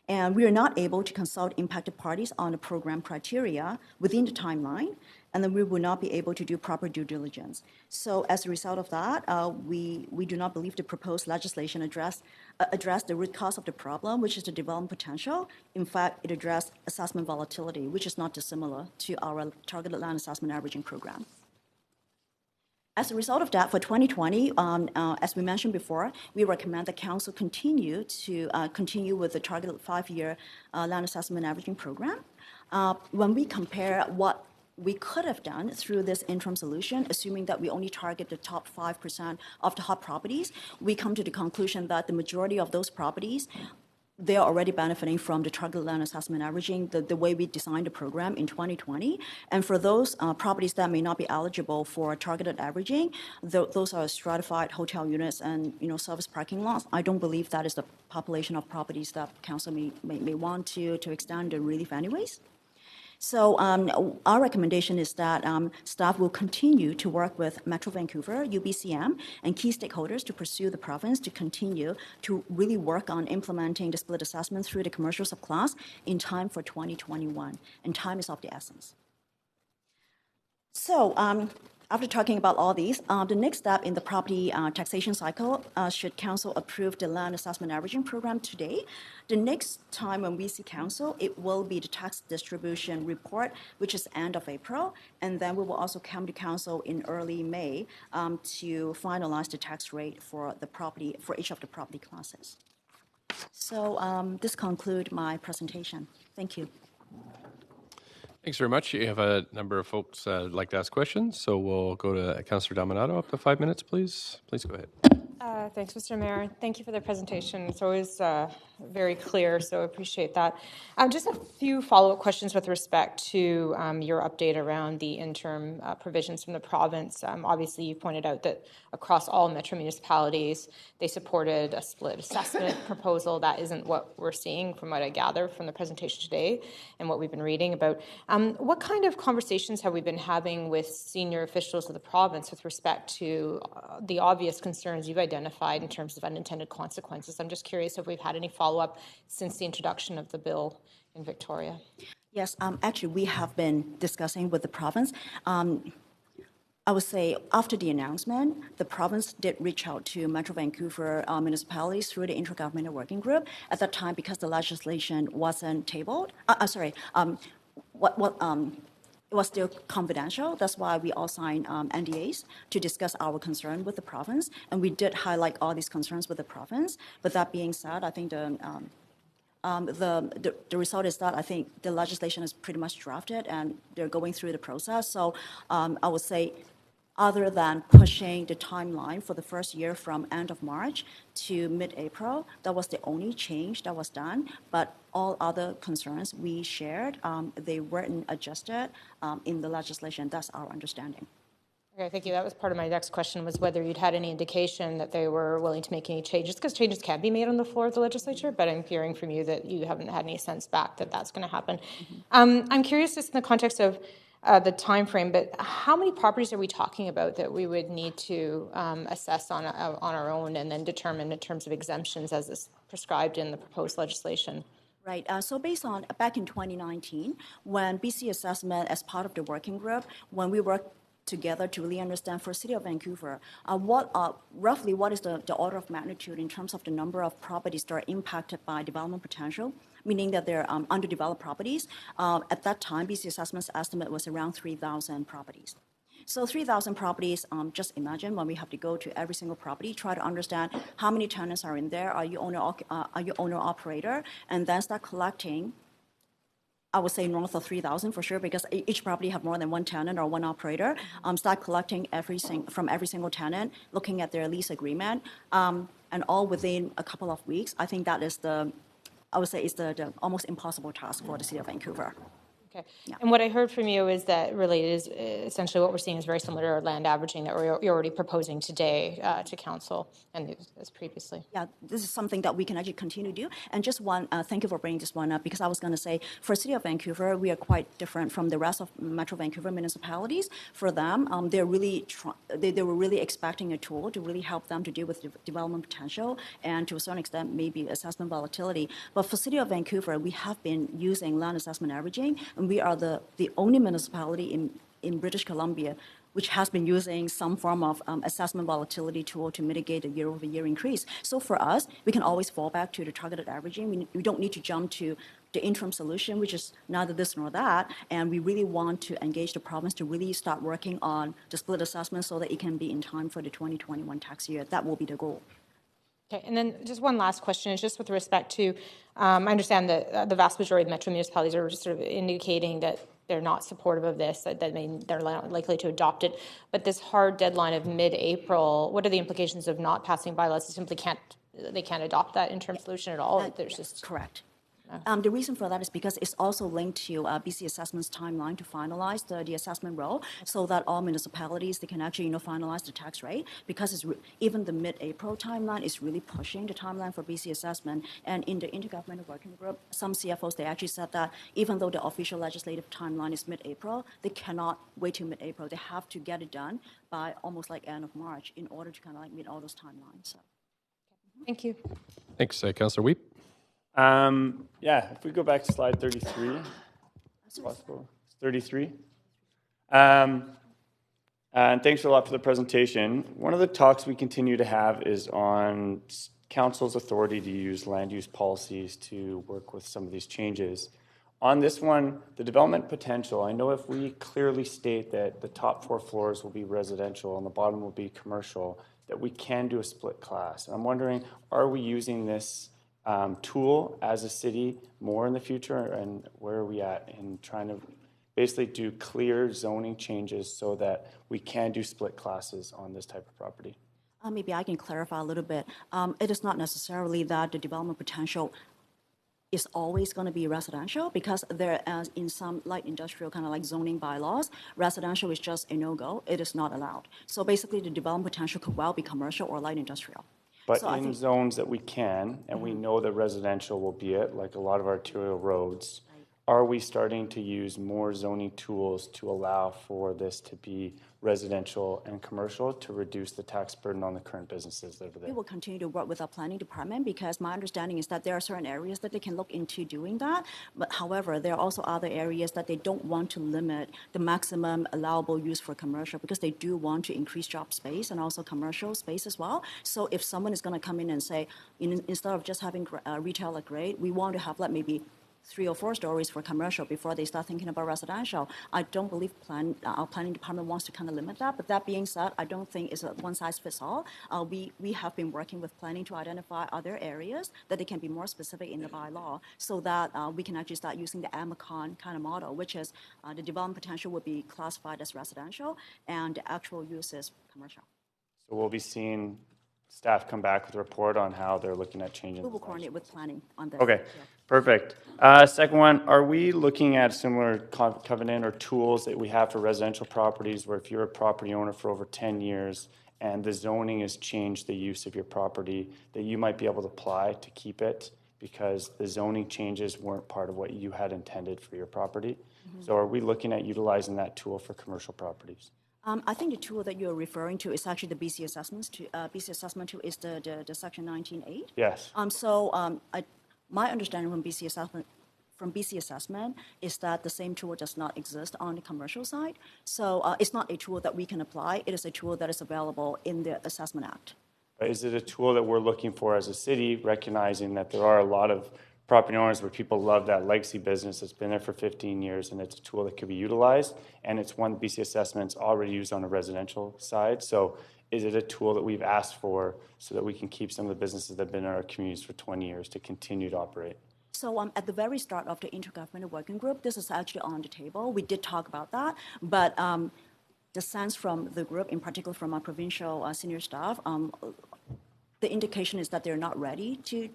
H: And we are not able to consult impacted parties on the program criteria within the timeline, and then we will not be able to do proper due diligence. So as a result of that, we do not believe the proposed legislation address the root cause of the problem, which is the development potential. In fact, it addressed assessment volatility, which is not dissimilar to our targeted land assessment averaging program. As a result of that, for 2020, as we mentioned before, we recommend the council continue with the targeted 5-year land assessment averaging program. When we compare what we could have done through this interim solution, assuming that we only target the top 5% of the hot properties, we come to the conclusion that the majority of those properties, they are already benefiting from the targeted land assessment averaging, the way we designed the program in 2020. And for those properties that may not be eligible for targeted averaging, those are stratified hotel units and service parking lots. I don't believe that is the population of properties that council may want to extend the relief anyways. So our recommendation is that staff will continue to work with Metro Vancouver, UBCM, and key stakeholders to pursue the province to continue to really work on implementing the split assessment through the commercial subclass in time for 2021. And time is of the essence. So after talking about all these, the next step in the property taxation cycle, should council approve the land assessment averaging program today, the next time when we see council, it will be the tax distribution report, which is end of April, and then we will also come to council in early May to finalize the tax rate for each of the property classes. So this concludes my presentation. Thank you.
A: Thanks very much. You have a number of folks who'd like to ask questions, so we'll go to Councillor Dominato. Up to 5 minutes, please. Please go ahead.
I: Thanks, Mr. Mayor. Thank you for the presentation. It's always very clear, so I appreciate that. Just a few follow-up questions with respect to your update around the interim provisions from the province. Obviously, you pointed out that across all metro municipalities, they supported a split assessment proposal. That isn't what we're seeing from what I gather from the presentation today and what we've been reading about. What kind of conversations have we been having with senior officials of the province with respect to the obvious concerns you've identified in terms of unintended consequences? I'm just curious if we've had any follow-up since the introduction of the bill in Victoria.
H: Yes, actually, we have been discussing with the province. I would say after the announcement, the province did reach out to Metro Vancouver municipalities through the Intergovernmental Working Group. At that time, because the legislation wasn't tabled, it was still confidential. That's why we all signed NDAs to discuss our concern with the province. And we did highlight all these concerns with the province. But that being said, I think the result is that I think the legislation is pretty much drafted and they're going through the process. So I would say, other than pushing the timeline for the first year from end of March to mid-April, that was the only change that was done. But all other concerns we shared, they weren't adjusted in the legislation. That's our understanding.
I: Okay, thank you. That was part of my next question, was whether you'd had any indication that they were willing to make any changes, because changes can be made on the floor of the legislature, but I'm hearing from you that you haven't had any sense back that that's going to happen. Mm-hmm. I'm curious, just in the context of the time frame, but how many properties are we talking about that we would need to assess on our own and then determine in terms of exemptions as is prescribed in the proposed legislation?
H: Right. So based on back in 2019, when BC Assessment, as part of the working group, when we worked together to really understand for City of Vancouver, roughly what is the order of magnitude in terms of the number of properties that are impacted by development potential, meaning that they're underdeveloped properties. At that time, BC Assessment's estimate was around 3,000 properties. So 3,000 properties, just imagine when we have to go to every single property, try to understand how many tenants are in there, are you owner-operator, and then start collecting I would say north of 3,000 for sure, because each property have more than one tenant or one operator. Start collecting from every single tenant, looking at their lease agreement, and all within a couple of weeks. I think that is I would say, is the almost impossible task for the city of Vancouver.
I: Okay. And what I heard from you is that really is essentially what we're seeing is very similar to our land averaging that you're already proposing today to council and as previously.
H: Yeah, this is something that we can actually continue to do. And just one, thank you for bringing this one up, because I was going to say, for City of Vancouver, we are quite different from the rest of Metro Vancouver municipalities. For them, they were really expecting a tool to really help them to deal with development potential and to a certain extent maybe assessment volatility. But for City of Vancouver, we have been using land assessment averaging, and we are the only municipality in British Columbia which has been using some form of assessment volatility tool to mitigate the year-over-year increase. So for us, we can always fall back to the targeted averaging. We don't need to jump to the interim solution, which is neither this nor that. And we really want to engage the province to really start working on the split assessment so that it can be in time for the 2021 tax year. That will be the goal.
I: Okay, and then just one last question is just with respect to, I understand that the vast majority of metro municipalities are just sort of indicating that they're not supportive of this, that they're likely to adopt it. But this hard deadline of mid-April, what are the implications of not passing bylaws? They simply can't adopt that interim solution at all? There's just
H: correct. The reason for that is because it's also linked to BC Assessment's timeline to finalize the assessment roll, so that all municipalities, they can actually finalize the tax rate, because even the mid-April timeline is really pushing the timeline for BC Assessment. And in the Intergovernmental Working Group, some CFOs, they actually said that even though the official legislative timeline is mid-April, they cannot wait till mid-April. They have to get it done by almost like end of March in order to kind of like meet all those timelines. So.
I: Thank you.
A: Thanks, Councillor Weep.
J: Yeah, if we go back to slide 33, possible. 33. And thanks a lot for the presentation. One of the talks we continue to have is on council's authority to use land use policies to work with some of these changes. On this one, the development potential, I know if we clearly state that the top 4 floors will be residential and the bottom will be commercial, that we can do a split class. And I'm wondering, are we using this tool as a city more in the future, and where are we at in trying to basically do clear zoning changes so that we can do split classes on this type of property?
H: Maybe I can clarify a little bit. It is not necessarily that the development potential is always going to be residential, because there, as in some light industrial kind of like zoning bylaws, residential is just a no-go. It is not allowed. So basically, the development potential could well be commercial or light industrial.
J: But so in zones that we can, and we know that residential will be it, like a lot of arterial roads, are we starting to use more zoning tools to allow for this to be residential and commercial to reduce the tax burden on the current businesses that are there?
H: We will continue to work with our planning department, because my understanding is that there are certain areas that they can look into doing that. But however, there are also other areas that they don't want to limit the maximum allowable use for commercial, because they do want to increase job space and also commercial space as well. So if someone is going to come in and say, instead of just having retail at grade, we want to have like maybe 3 or 4 stories for commercial before they start thinking about residential. I don't believe our planning department wants to kind of limit that. But that being said, I don't think it's a one-size-fits-all. We have been working with planning to identify other areas that they can be more specific in the bylaw, so that we can actually start using the AMACON kind of model, which is the development potential would be classified as residential and the actual use is commercial.
J: So we'll be seeing staff come back with a report on how they're looking at changing.
H: We will coordinate with planning on this.
J: Okay, perfect. Second one, are we looking at similar covenant or tools that we have for residential properties, where if you're a property owner for over 10 years and the zoning has changed the use of your property, that you might be able to apply to keep it because the zoning changes weren't part of what you had intended for your property? Mm-hmm. So are we looking at utilizing that tool for commercial properties?
H: I think the tool that you're referring to is actually the BC Assessments. BC Assessment tool is the Section 19.8.
J: Yes.
H: My understanding from BC Assessment is that the same tool does not exist on the commercial side. So it's not a tool that we can apply. It is a tool that is available in the Assessment Act.
J: Is it a tool that we're looking for as a city, recognizing that there are a lot of property owners where people love that legacy business that's been there for 15 years, and it's a tool that could be utilized, and it's one BC Assessment's already used on a residential side? So is it a tool that we've asked for so that we can keep some of the businesses that have been in our communities for 20 years to continue to operate?
H: So at the very start of the intergovernmental working group, this is actually on the table. We did talk about that, but the sense from the group, in particular from our provincial senior staff, the indication is that they're not ready to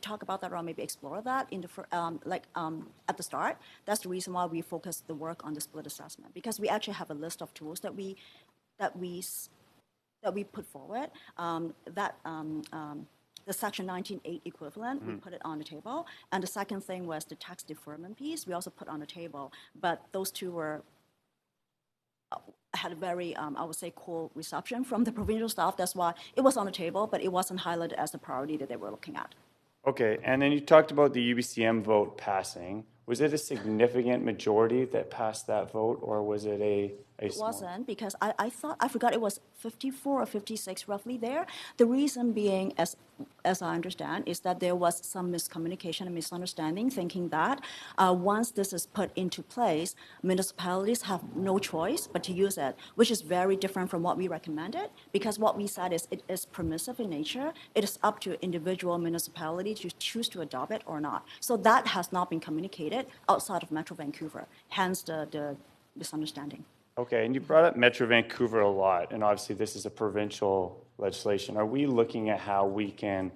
H: talk about that or maybe explore that in the at the start. That's the reason why we focus the work on the split assessment, because we actually have a list of tools that we put forward. The Section 19.8 equivalent, we put it on the table. And the second thing was the tax deferment piece, we also put on the table. But those two had a very, I would say, cool reception from the provincial staff. That's why it was on the table, but it wasn't highlighted as the priority that they were looking at.
J: Okay, and then you talked about the UBCM vote passing. Was it a significant majority that passed that vote, or was it a
H: It
J: small?
H: wasn't, because I forgot it was 54 or 56 roughly there. The reason being, as I understand, is that there was some miscommunication and misunderstanding, thinking that once this is put into place, municipalities have no choice but to use it, which is very different from what we recommended, because what we said is it is permissive in nature. It is up to individual municipality to choose to adopt it or not. So that has not been communicated outside of Metro Vancouver, hence the misunderstanding.
J: Okay, and you brought up Metro Vancouver a lot, and obviously this is a provincial legislation. Are we looking at how we can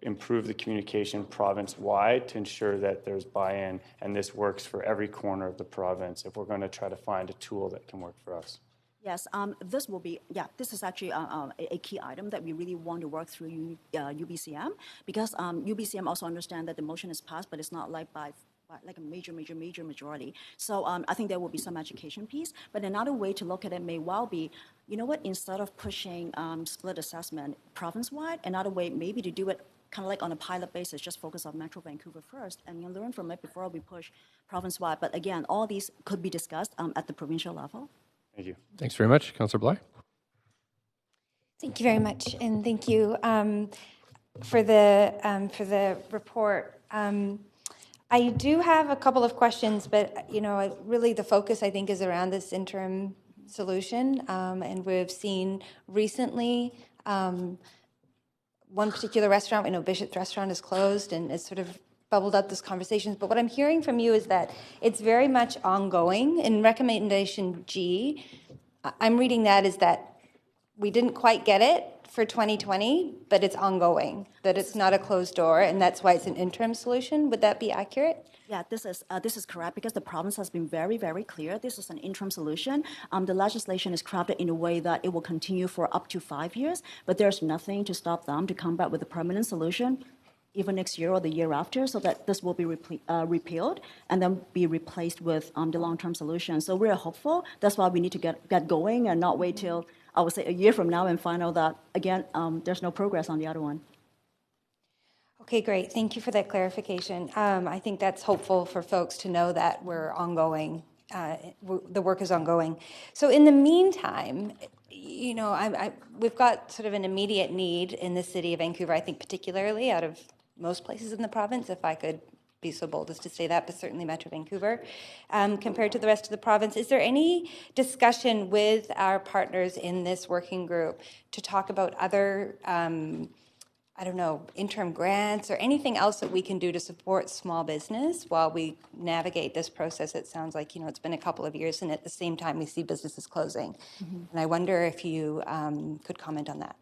J: improve the communication province-wide to ensure that there's buy-in and this works for every corner of the province if we're going to try to find a tool that can work for us?
H: Yes, this is actually a key item that we really want to work through UBCM, because UBCM also understand that the motion is passed, but it's not like by like a major majority. So I think there will be some education piece. But another way to look at it may well be, you know what, instead of pushing split assessment province-wide, another way maybe to do it kind of like on a pilot basis, just focus on Metro Vancouver first and you learn from it before we push province-wide. But again, all these could be discussed at the provincial level.
J: Thank you.
K: Thanks very much. Councillor Bly.
I: Thank you very much, and thank you for the report. I do have a couple of questions, but really the focus I think is around this interim solution, and we've seen recently one particular restaurant. We know Bishop's Restaurant is closed, and it's sort of bubbled up this conversation. But what I'm hearing from you is that it's very much ongoing. In recommendation G, I'm reading that as that we didn't quite get it for 2020, but it's ongoing, that it's not a closed door, and that's why it's an interim solution. Would that be accurate?
H: Yeah, this is correct, because the province has been very, very clear. This is an interim solution. The legislation is crafted in a way that it will continue for up to 5 years, but there's nothing to stop them to come back with a permanent solution even next year or the year after, so that this will be repealed and then be replaced with the long-term solution. So we're hopeful. That's why we need to get going and not wait till, I would say, a year from now and find out that, again, there's no progress on the other one.
I: Okay, great. Thank you for that clarification. I think that's hopeful for folks to know that we're ongoing. The work is ongoing. So in the meantime, we've got sort of an immediate need in the city of Vancouver, I think particularly out of most places in the province, if I could be so bold as to say that, but certainly Metro Vancouver, compared to the rest of the province. Is there any discussion with our partners in this working group to talk about other interim grants or anything else that we can do to support small business while we navigate this process? It sounds like, it's been a couple of years, and at the same time we see businesses closing. Mm-hmm. And I wonder if you could comment on that.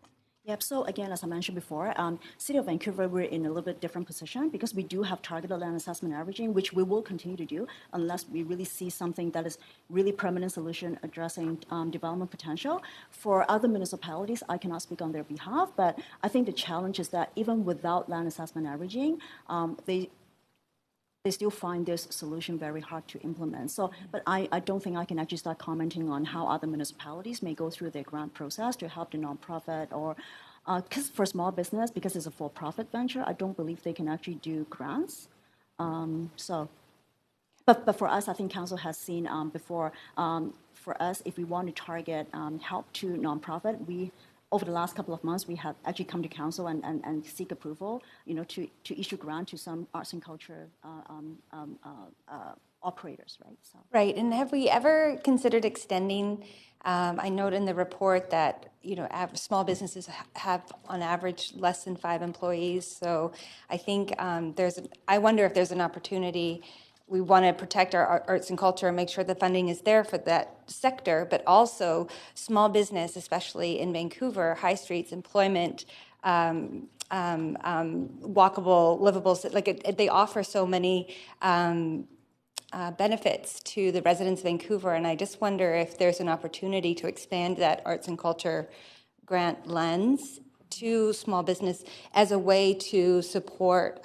H: Yep, so again, as I mentioned before, City of Vancouver, we're in a little bit different position because we do have targeted land assessment averaging, which we will continue to do unless we really see something that is really permanent solution addressing development potential. For other municipalities, I cannot speak on their behalf, but I think the challenge is that even without land assessment averaging, they still find this solution very hard to implement. So, but I don't think I can actually start commenting on how other municipalities may go through their grant process to help the nonprofit or, because for small business, because it's a for-profit venture, I don't believe they can actually do grants. But for us, I think council has seen before, for us, if we want to target help to nonprofit, over the last couple of months, we have actually come to council and seek approval, to issue grant to some arts and culture operators, right? So.
I: Right, and have we ever considered extending
K: I note in the report that, small businesses have on average less than 5 employees. So I think I wonder if there's an opportunity. We want to protect our arts and culture and make sure the funding is there for that sector, but also small business, especially in Vancouver, high streets, employment, walkable, livable, they offer so many benefits to the residents of Vancouver, and I just wonder if there's an opportunity to expand that arts and culture grant lens to small business as a way to support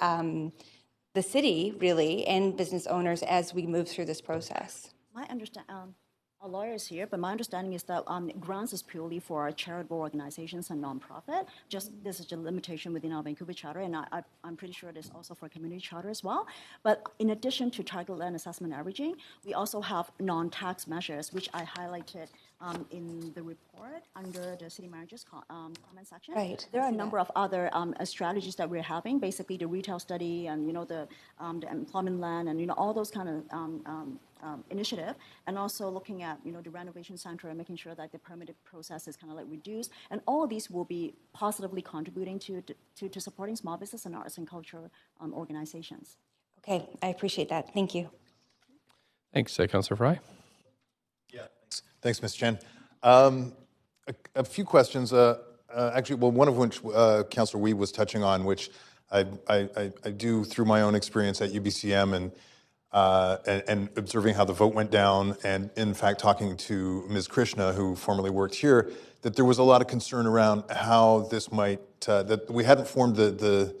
K: the city, really, and business owners as we move through this process.
H: My understanding, our lawyer is here, but my understanding is that grants is purely for charitable organizations and nonprofit. Just this is a limitation within our Vancouver charter, and I'm pretty sure it is also for community charter as well. But in addition to target land assessment averaging, we also have non-tax measures, which I highlighted in the report under the city manager's comment section.
K: Right.
H: There are a number of other strategies that we're having, basically the retail study and the employment land and all those kind of initiative, and also looking at the renovation center and making sure that the permitted process is kind of reduced, and all of these will be positively contributing to supporting small business and arts and culture organizations.
K: Okay, I appreciate that. Thank you.
A: Thanks, Councillor Fry.
G: Yeah, thanks, Ms. Chen. A few questions. Actually, well, one of which Councillor Wiebe was touching on, which I do through my own experience at UBCM and observing how the vote went down, and in fact talking to Ms. Krishna, who formerly worked here, that there was a lot of concern around how this might, that we hadn't formed the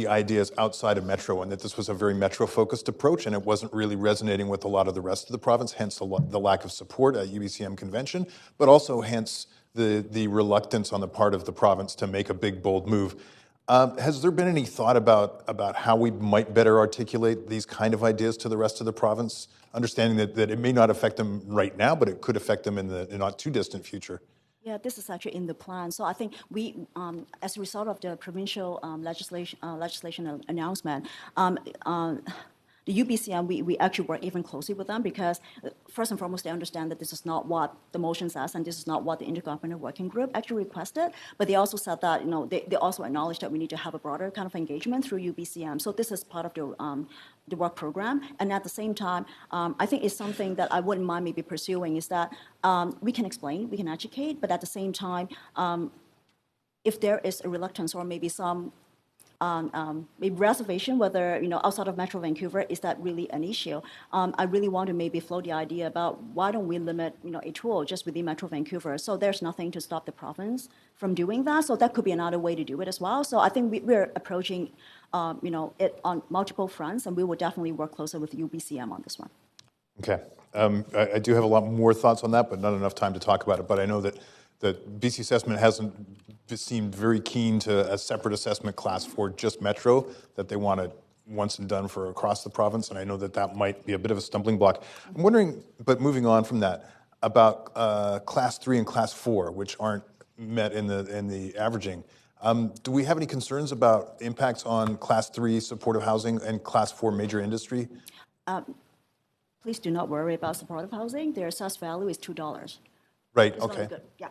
G: ideas outside of Metro, and that this was a very Metro-focused approach, and it wasn't really resonating with a lot of the rest of the province, hence the lack of support at UBCM convention, but also hence the reluctance on the part of the province to make a big, bold move. Has there been any thought about how we might better articulate these kind of ideas to the rest of the province, understanding that it may not affect them right now, but it could affect them in the not too distant future?
H: Yeah, this is actually in the plan. So I think we, as a result of the provincial legislation announcement, the UBCM, we actually work even closely with them because, first and foremost, they understand that this is not what the motion says and this is not what the Intergovernmental Working Group actually requested. But they also said that, they also acknowledge that we need to have a broader kind of engagement through UBCM. So this is part of the work program. And at the same time, I think it's something that I wouldn't mind maybe pursuing is that we can explain, we can educate, but at the same time, if there is a reluctance or maybe some maybe reservation whether outside of Metro Vancouver is that really an issue. I really want to maybe float the idea about why don't we limit a tool just within Metro Vancouver, so there's nothing to stop the province from doing that. So that could be another way to do it as well. So I think we're approaching it on multiple fronts, and we will definitely work closer with UBCM on this one.
G: Okay. I do have a lot more thoughts on that, but not enough time to talk about it. But I know that BC Assessment hasn't seemed very keen to a separate assessment class for just Metro, that they want it once and done for across the province, and I know that might be a bit of a stumbling block. I'm wondering, but moving on from that, about Class 3 and Class 4, which aren't met in the averaging. Do we have any concerns about impacts on Class 3 supportive housing and Class 4 major industry?
H: Please do not worry about supportive housing. Their assessed value is $2.
G: Right,
H: it's
G: okay.
H: Good. Yeah,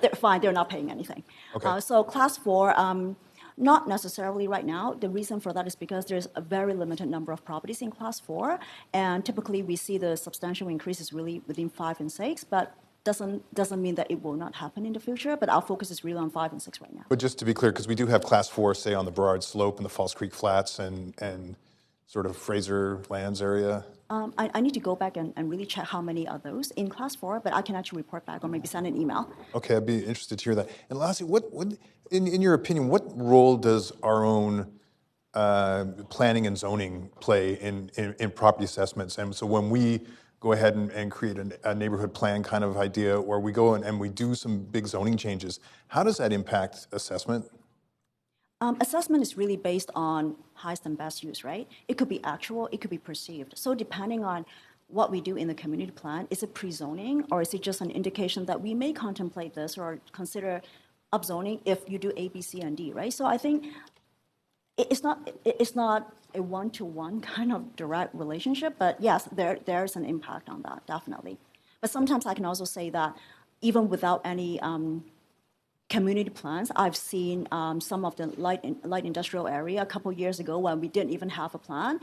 H: they're fine, they're not paying anything.
G: Okay.
H: So Class 4, not necessarily right now. The reason for that is because there's a very limited number of properties in Class 4, and typically we see the substantial increases really within 5 and 6, but doesn't mean that it will not happen in the future, but our focus is really on 5 and 6 right now.
G: But just to be clear, because we do have Class 4, say, on the Burrard Slope and the False Creek Flats and sort of Fraser Lands area.
H: I need to go back and really check how many are those in Class 4, but I can actually report back or maybe send an email.
G: Okay, I'd be interested to hear that. And lastly, what in your opinion, what role does our own planning and zoning play in property assessments? And so when we go ahead and create a neighborhood plan kind of idea, or we go and we do some big zoning changes, how does that impact assessment?
H: Assessment is really based on highest and best use, right? It could be actual, it could be perceived. So depending on what we do in the community plan, is it pre-zoning or is it just an indication that we may contemplate this or consider upzoning if you do A, B, C, and D, right? So I think it's not a one-to-one kind of direct relationship, but yes, there's an impact on that, definitely. But sometimes I can also say that even without any community plans, I've seen some of the light industrial area a couple years ago when we didn't even have a plan.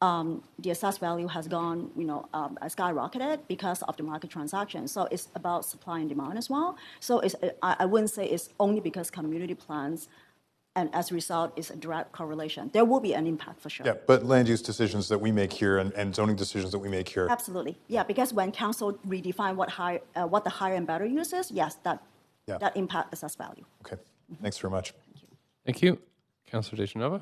H: The assessed value has gone, skyrocketed because of the market transaction. So it's about supply and demand as well. So I wouldn't say it's only because community plans, and as a result, it's a direct correlation. There will be an impact for sure.
G: Yeah, but land use decisions that we make here and zoning decisions that we make here.
H: Absolutely, yeah, because when council redefine what the higher and better use is, yes, that impact assessed value.
G: Okay, thanks very much.
A: Thank you. Councillor DeGenova.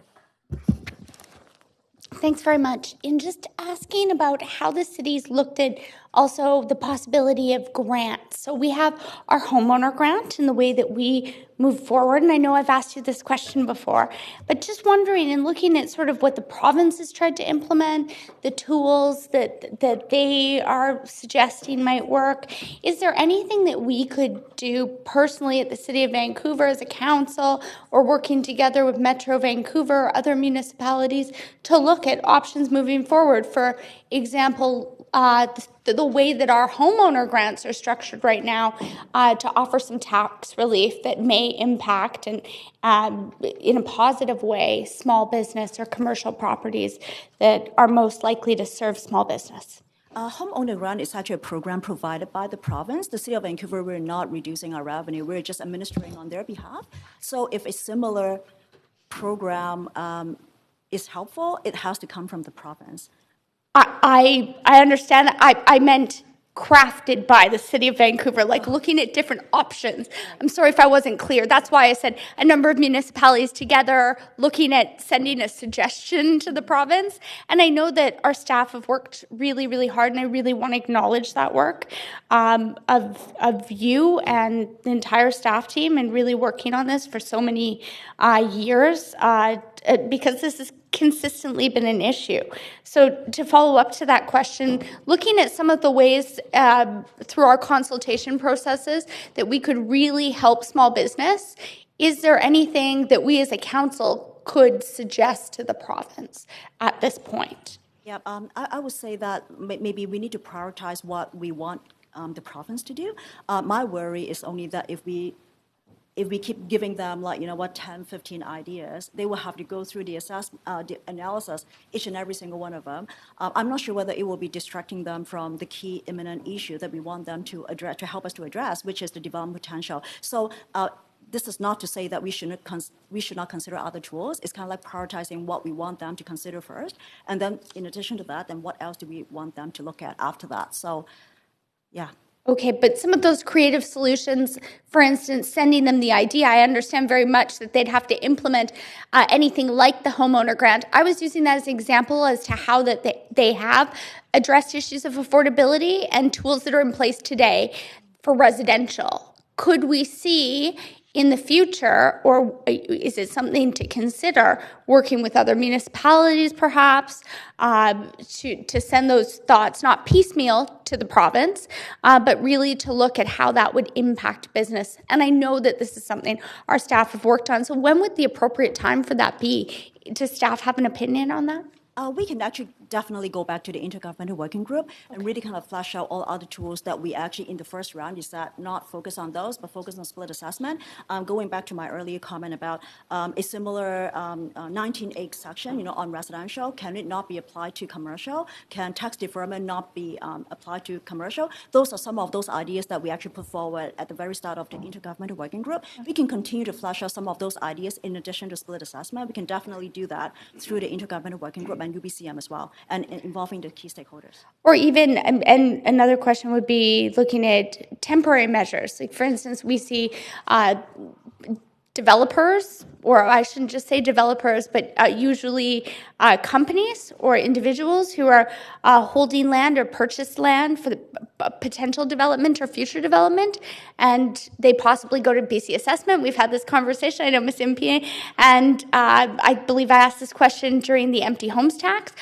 E: Thanks very much. In just asking about how the city's looked at also the possibility of grants. So we have our homeowner grant and the way that we move forward. And I know I've asked you this question before, but just wondering and looking at sort of what the province has tried to implement, the tools that they are suggesting might work. Is there anything that we could do personally at the City of Vancouver as a council or working together with Metro Vancouver or other municipalities to look at options moving forward? For example, the way that our homeowner grants are structured right now to offer some tax relief that may impact and in a positive way small business or commercial properties that are most likely to serve small business.
H: Homeowner grant is actually a program provided by the province. The City of Vancouver, we're not reducing our revenue. We're just administering on their behalf. So if a similar program is helpful, it has to come from the province.
E: I understand that. I meant crafted by the City of Vancouver, like looking at different options. I'm sorry if I wasn't clear. That's why I said a number of municipalities together looking at sending a suggestion to the province. And I know that our staff have worked really, really hard, and I really want to acknowledge that work of you and the entire staff team and really working on this for so many years because this is consistently been an issue. So to follow up to that question, looking at some of the ways through our consultation processes that we could really help small business, is there anything that we as a council could suggest to the province at this point?
H: Yeah, I would say that maybe we need to prioritize what we want the province to do. My worry is only that if we keep giving them 10, 15 ideas, they will have to go through the analysis, each and every single one of them. I'm not sure whether it will be distracting them from the key imminent issue that we want them to address, to help us to address, which is the development potential. So this is not to say that we should not consider other tools. It's kind of like prioritizing what we want them to consider first. And then in addition to that, then what else do we want them to look at after that? So, yeah.
E: Okay, but some of those creative solutions, for instance, sending them the idea, I understand very much that they'd have to implement anything like the homeowner grant. I was using that as an example as to how that they have addressed issues of affordability and tools that are in place today for residential. Could we see in the future, or is it something to consider working with other municipalities perhaps to send those thoughts, not piecemeal to the province, but really to look at how that would impact business? And I know that this is something our staff have worked on. So when would the appropriate time for that be? Does staff have an opinion on that?
H: We can actually definitely go back to the Intergovernmental Working Group and really kind of flesh out all other tools that we actually, in the first round, is that not focus on those, but focus on split assessment. Going back to my earlier comment about a similar 19(8) section, on residential, can it not be applied to commercial? Can tax deferment not be applied to commercial? Those are some of those ideas that we actually put forward at the very start of the Intergovernmental Working Group. We can continue to flesh out some of those ideas in addition to split assessment. We can definitely do that through the Intergovernmental Working Group and UBCM as well, and involving the key stakeholders.
E: Or even, and another question would be looking at temporary measures. Like, for instance, we see developers, or I shouldn't just say developers, but usually companies or individuals who are holding land or purchased land for the potential development or future development, and they possibly go to BC Assessment. We've had this conversation, I know, Ms. Impey, and I believe I asked this question during the empty homes tax.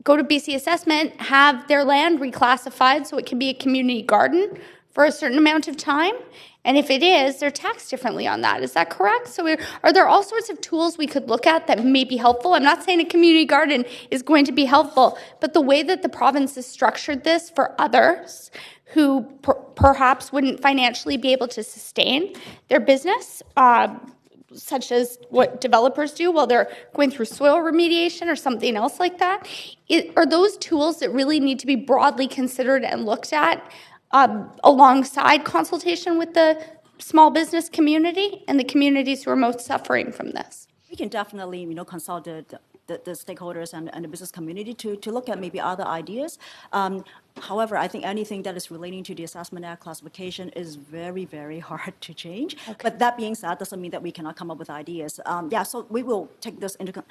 E: Go to BC Assessment, have their land reclassified so it can be a community garden for a certain amount of time, And if it is, they're taxed differently on that. Is that correct? So are there all sorts of tools we could look at that may be helpful? I'm not saying a community garden is going to be helpful, but the way that the province has structured this for others who perhaps wouldn't financially be able to sustain their business, such as what developers do while they're going through soil remediation or something else like that, are those tools that really need to be broadly considered and looked at alongside consultation with the small business community and the communities who are most suffering from this?
H: We can definitely, consult the stakeholders and the business community to look at maybe other ideas. However, I think anything that is relating to the Assessment Act classification is very, very hard to change. Okay. But that being said, doesn't mean that we cannot come up with ideas. So we will take this into,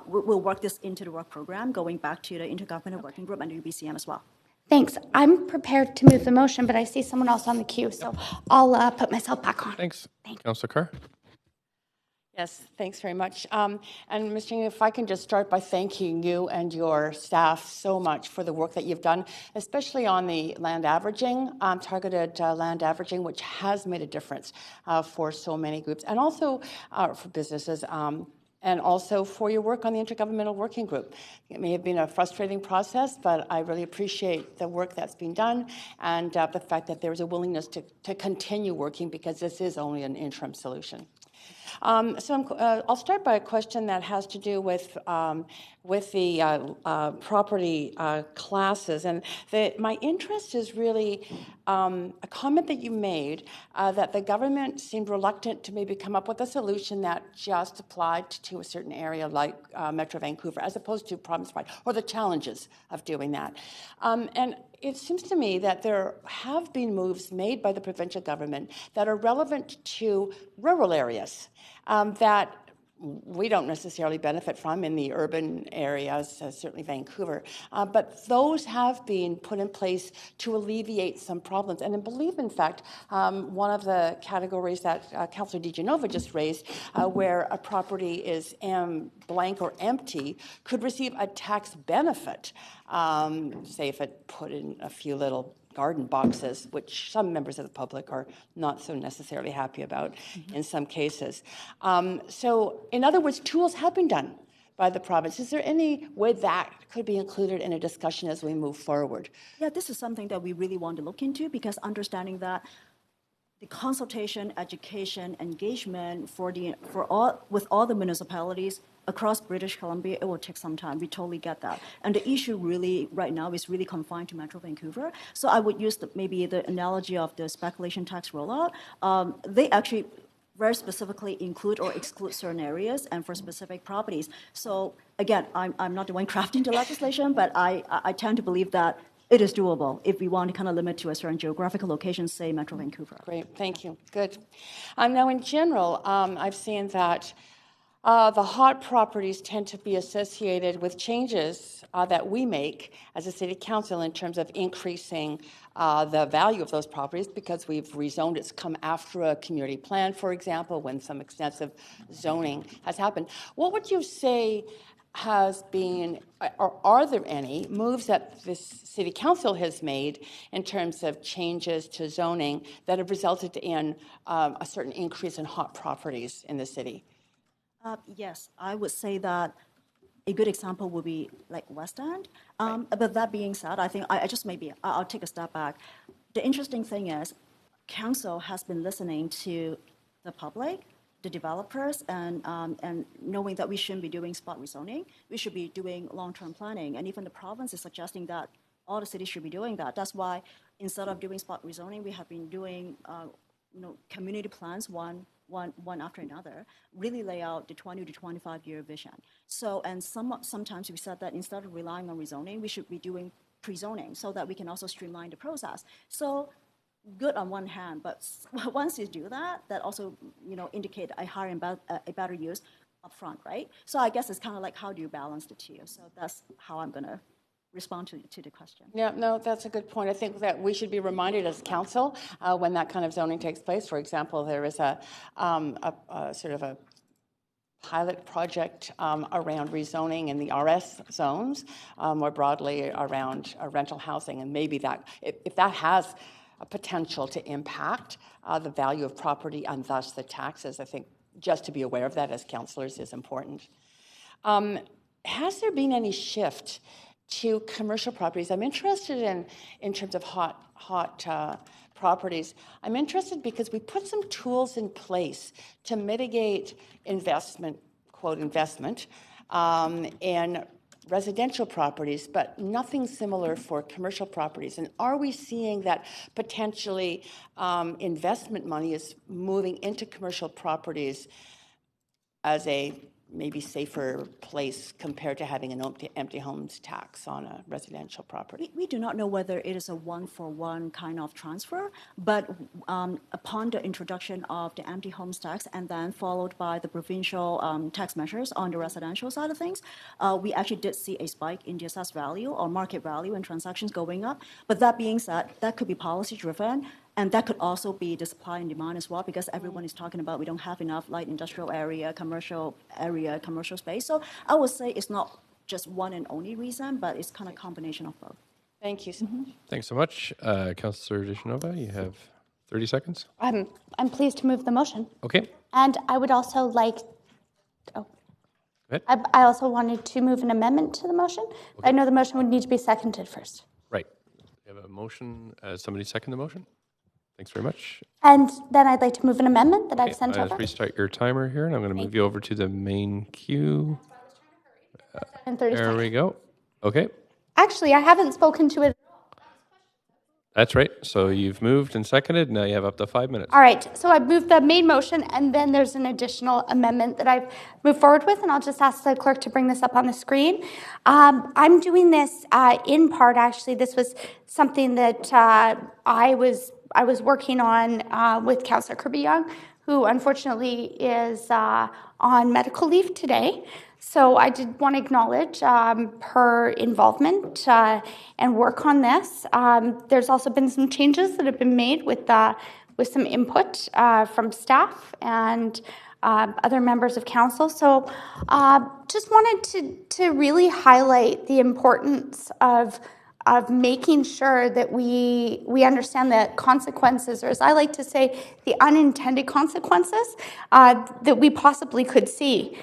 H: we'll work this into the work program, going back to the Intergovernmental Working Group and the UBCM as well.
E: Thanks. I'm prepared to move the motion, but I see someone else on the queue, so I'll put myself back on.
A: Thanks.
E: Thank you.
A: Councillor Carr.
F: Yes, thanks very much. And Mr. Ng, if I can just start by thanking you and your staff so much for the work that you've done, especially on the land averaging, targeted land averaging, which has made a difference for so many groups, and also for businesses. And also for your work on the Intergovernmental Working Group. It may have been a frustrating process, but I really appreciate the work that's been done and the fact that there's a willingness to continue working, because this is only an interim solution. I'll start by a question that has to do with the property classes. And my interest is really a comment that you made that the government seemed reluctant to maybe come up with a solution that just applied to a certain area like Metro Vancouver, as opposed to province-wide, or the challenges of doing that. And it seems to me that there have been moves made by the provincial government that are relevant to rural areas that we don't necessarily benefit from in the urban areas, certainly Vancouver, but those have been put in place to alleviate some problems. And I believe, in fact, one of the categories that Councillor DiGenova just raised, where a property is blank or empty, could receive a tax benefit, say if it put in a few little garden boxes, which some members of the public are not so necessarily happy about in some cases. So, in other words, tools have been done by the province. Is there any way that could be included in a discussion as we move forward?
H: Yeah, this is something that we really want to look into, because understanding that the consultation, education, engagement with all the municipalities across British Columbia, it will take some time. We totally get that. And the issue really right now is really confined to Metro Vancouver. So I would use maybe the analogy of the speculation tax rollout. They actually very specifically include or exclude certain areas and for specific properties. So again, I'm not the one crafting the legislation, but I tend to believe that it is doable if we want to kind of limit to a certain geographical location, say Metro Vancouver.
F: Great, thank you. Good. Now, in general, I've seen that the hot properties tend to be associated with changes that we make as a city council in terms of increasing the value of those properties, because we've rezoned. It's come after a community plan, for example, when some extensive zoning has happened. What would you say has been, or are there any moves that this city council has made in terms of changes to zoning that have resulted in a certain increase in hot properties in the city?
H: Yes, I would say that a good example would be like West End. But that being said, I think I'll take a step back. The interesting thing is, council has been listening to the public, the developers, and knowing that we shouldn't be doing spot rezoning, we should be doing long-term planning, and even the province is suggesting that all the cities should be doing that. That's why instead of doing spot rezoning, we have been doing community plans one after another, really lay out the 20 to 25-year vision. So, and sometimes we said that instead of relying on rezoning, we should be doing pre-zoning so that we can also streamline the process. So, good on one hand, but once you do that, that also indicate a higher and a better use upfront, right? So I guess it's kind of like, how do you balance the two? So that's how I'm going to respond to the question.
F: Yeah, no, that's a good point. I think that we should be reminded as council when that kind of zoning takes place. For example, there is a sort of a pilot project around rezoning in the RS zones, more broadly around rental housing, and maybe that, if that has a potential to impact the value of property and thus the taxes. I think just to be aware of that as councillors is important. Has there been any shift to commercial properties? I'm interested in terms of hot properties. I'm interested because we put some tools in place to mitigate investment, quote, investment, in residential properties, but nothing similar for commercial properties. And are we seeing that potentially investment money is moving into commercial properties as a maybe safer place compared to having an empty homes tax on a residential property?
H: We do not know whether it is a one-for-one kind of transfer, but upon the introduction of the empty homes tax and then followed by the provincial tax measures on the residential side of things, we actually did see a spike in the assessed value or market value and transactions going up. But that being said, that could be policy-driven. And that could also be the supply and demand as well, because everyone is talking about we don't have enough light industrial area, commercial space. So I would say it's not just one and only reason, but it's kind of a combination of both.
F: Thank you so much.
A: Thanks so much. Councillor DeGenova, you have 30 seconds.
E: I'm pleased to move the motion.
A: Okay.
E: And I would also like,
A: Go ahead.
E: I also wanted to move an amendment to the motion. Okay. I know the motion would need to be seconded first.
A: Right. We have a motion. Somebody second the motion? Thanks very much.
E: And then I'd like to move an amendment that I've sent over.
A: Let's restart your timer here, and I'm going to move you over to the main queue.
E: In 30
A: There
E: seconds.
A: we go. Okay.
E: Actually, I haven't spoken to it.
A: That's right. So you've moved and seconded. Now you have up to 5 minutes.
E: All right. So I've moved the main motion, and then there's an additional amendment that I've moved forward with, and I'll just ask the clerk to bring this up on the screen. I'm doing this in part, actually. This was something that I was working on with Councillor Kirby-Yung, who unfortunately is on medical leave today. So I did want to acknowledge her involvement and work on this. There's also been some changes that have been made with some input from staff and other members of council. So just wanted to really highlight the importance of making sure that we understand the consequences, or as I like to say, the unintended consequences that we possibly could see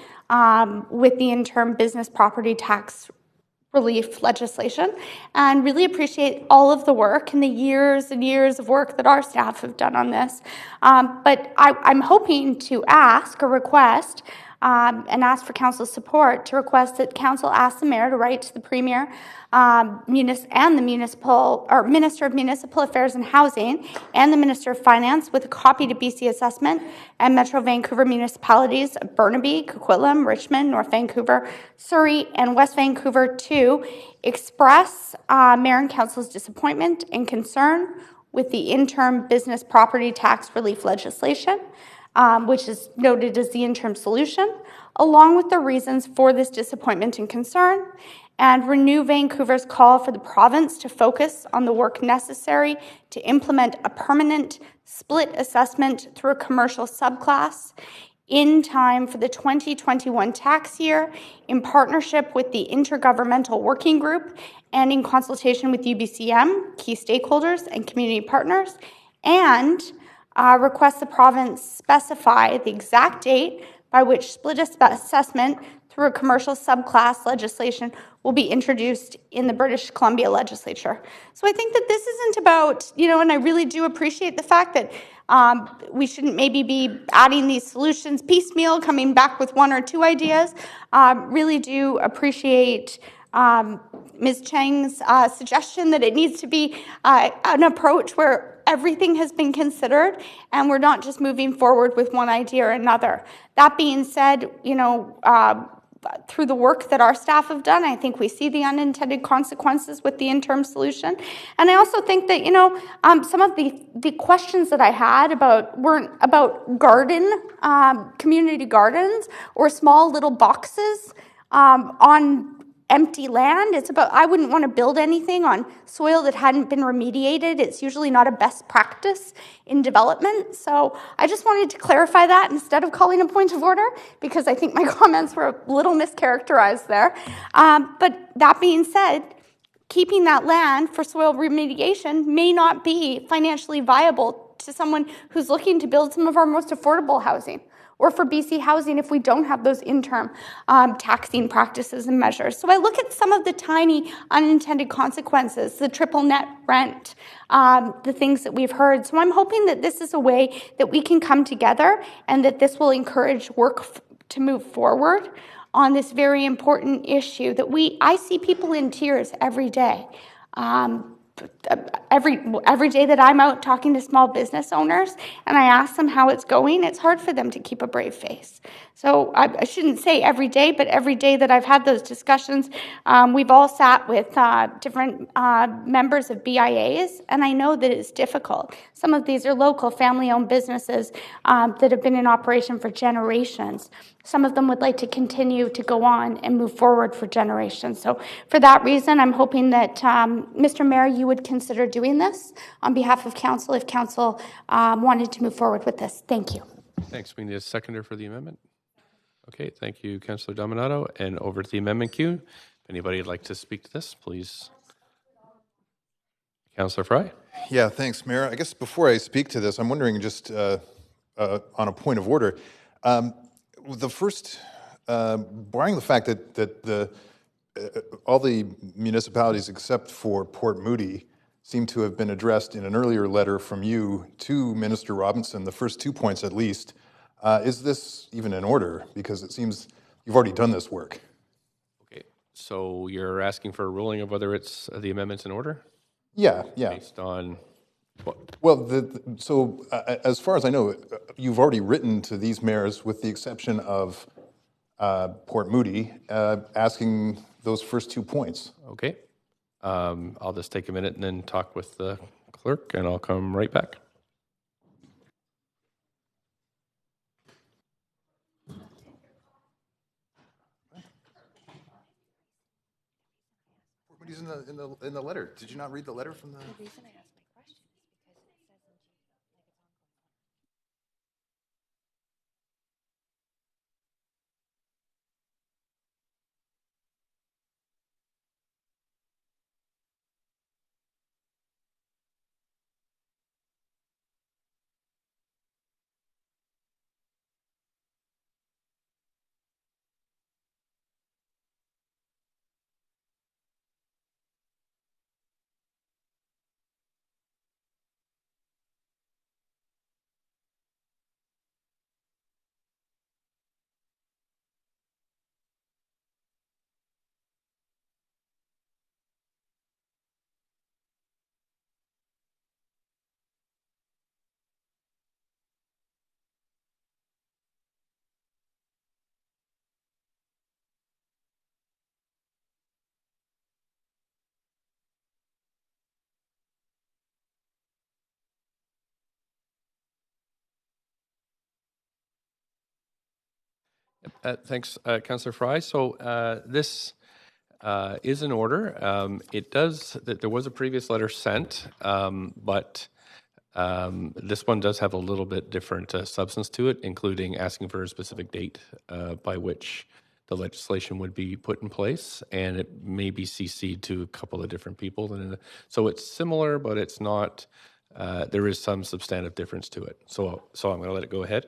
E: with the interim business property tax relief legislation, and really appreciate all of the work and the years and years of work that our staff have done on this. But I'm hoping to ask or request and ask for council's support to request that council ask the mayor to write to the premier and the Minister of Municipal Affairs and Housing and the Minister of Finance with a copy to BC Assessment and Metro Vancouver municipalities of Burnaby, Coquitlam, Richmond, North Vancouver, Surrey, and West Vancouver to express mayor and council's disappointment and concern with the interim business property tax relief legislation, which is noted as the interim solution, along with the reasons for this disappointment and concern, and renew Vancouver's call for the province to focus on the work necessary to implement a permanent split assessment through a commercial subclass in time for the 2021 tax year, in partnership with the Intergovernmental Working Group and in consultation with UBCM, key stakeholders, and community partners, and request the province specify the exact date by which split assessment through a commercial subclass legislation will be introduced in the British Columbia legislature. So I think that this isn't about, and I really do appreciate the fact that we shouldn't maybe be adding these solutions piecemeal, coming back with one or two ideas. Really do appreciate Ms. Cheng's suggestion that it needs to be an approach where everything has been considered and we're not just moving forward with one idea or another. That being said, through the work that our staff have done, I think we see the unintended consequences with the interim solution. And I also think that, some of the questions that I had weren't about community gardens or small little boxes on empty land. It's about, I wouldn't want to build anything on soil that hadn't been remediated. It's usually not a best practice in development. So I just wanted to clarify that instead of calling a point of order, because I think my comments were a little mischaracterized there. But that being said, keeping that land for soil remediation may not be financially viable to someone who's looking to build some of our most affordable housing, or for BC Housing if we don't have those interim taxing practices and measures. So I look at some of the tiny unintended consequences, the triple net rent, the things that we've heard. So I'm hoping that this is a way that we can come together and that this will encourage work to move forward on this very important issue that I see people in tears every day. Every day that I'm out talking to small business owners and I ask them how it's going, it's hard for them to keep a brave face. So I shouldn't say every day, but every day that I've had those discussions, we've all sat with different members of BIAs, and I know that it's difficult. Some of these are local family-owned businesses that have been in operation for generations. Some of them would like to continue to go on and move forward for generations. So for that reason, I'm hoping that, Mr. Mayor, you would consider doing this on behalf of council if council wanted to move forward with this. Thank you.
A: Thanks. We need a seconder for the amendment. Okay, thank you, Councillor Dominato. And over to the amendment queue. If anybody would like to speak to this, please. Councillor Fry.
G: Yeah, thanks, Mayor. I guess before I speak to this, I'm wondering just on a point of order. The first, barring the fact that all the municipalities except for Port Moody seem to have been addressed in an earlier letter from you to Minister Robinson, the first 2 points at least, is this even in order? Because it seems you've already done this work.
A: Okay, so you're asking for a ruling of whether it's the amendment's in order?
G: Yeah.
A: Based on what?
G: Well, so as far as I know, you've already written to these mayors, with the exception of Port Moody, asking those first 2 points.
A: Okay. I'll just take a minute and then talk with the clerk, and I'll come right back.
G: Port Moody's in the letter. Did you not read the letter from the?
K: The reason I asked my question is because it says in
A: Thanks, Councillor Fry. So this is in order. There was a previous letter sent, but this one does have a little bit different substance to it, including asking for a specific date by which the legislation would be put in place, and it may be CC'd to a couple of different people. So it's similar, but it's not. There is some substantive difference to it. So I'm going to let it go ahead.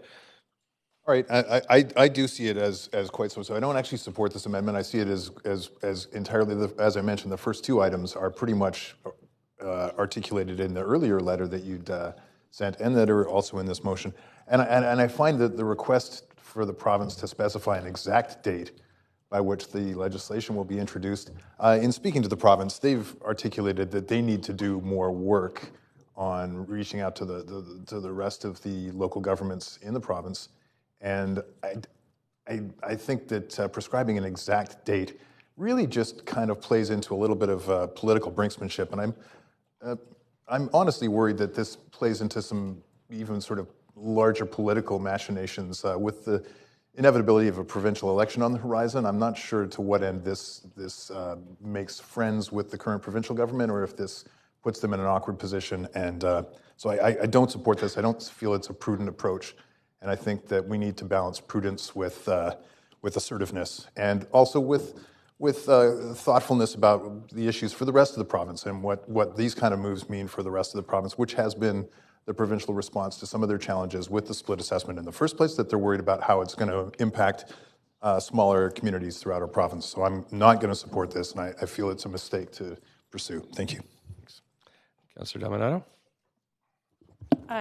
G: All right, I do see it as quite so. So I don't actually support this amendment. I see it as entirely, as I mentioned, the first 2 items are pretty much articulated in the earlier letter that you'd sent, and that are also in this motion. And I find that the request for the province to specify an exact date by which the legislation will be introduced. In speaking to the province, they've articulated that they need to do more work on reaching out to the rest of the local governments in the province. And I think that prescribing an exact date really just kind of plays into a little bit of political brinksmanship. And I'm honestly worried that this plays into some even sort of larger political machinations with the inevitability of a provincial election on the horizon. I'm not sure to what end this makes friends with the current provincial government, or if this puts them in an awkward position. And so I don't support this. I don't feel it's a prudent approach. And I think that we need to balance prudence with assertiveness, and also with with thoughtfulness about the issues for the rest of the province and what these kind of moves mean for the rest of the province, which has been the provincial response to some of their challenges with the split assessment in the first place, that they're worried about how it's going to impact smaller communities throughout our province. So I'm not going to support this, and I feel it's a mistake to pursue. Thank you.
A: Thanks. Councillor Dominato?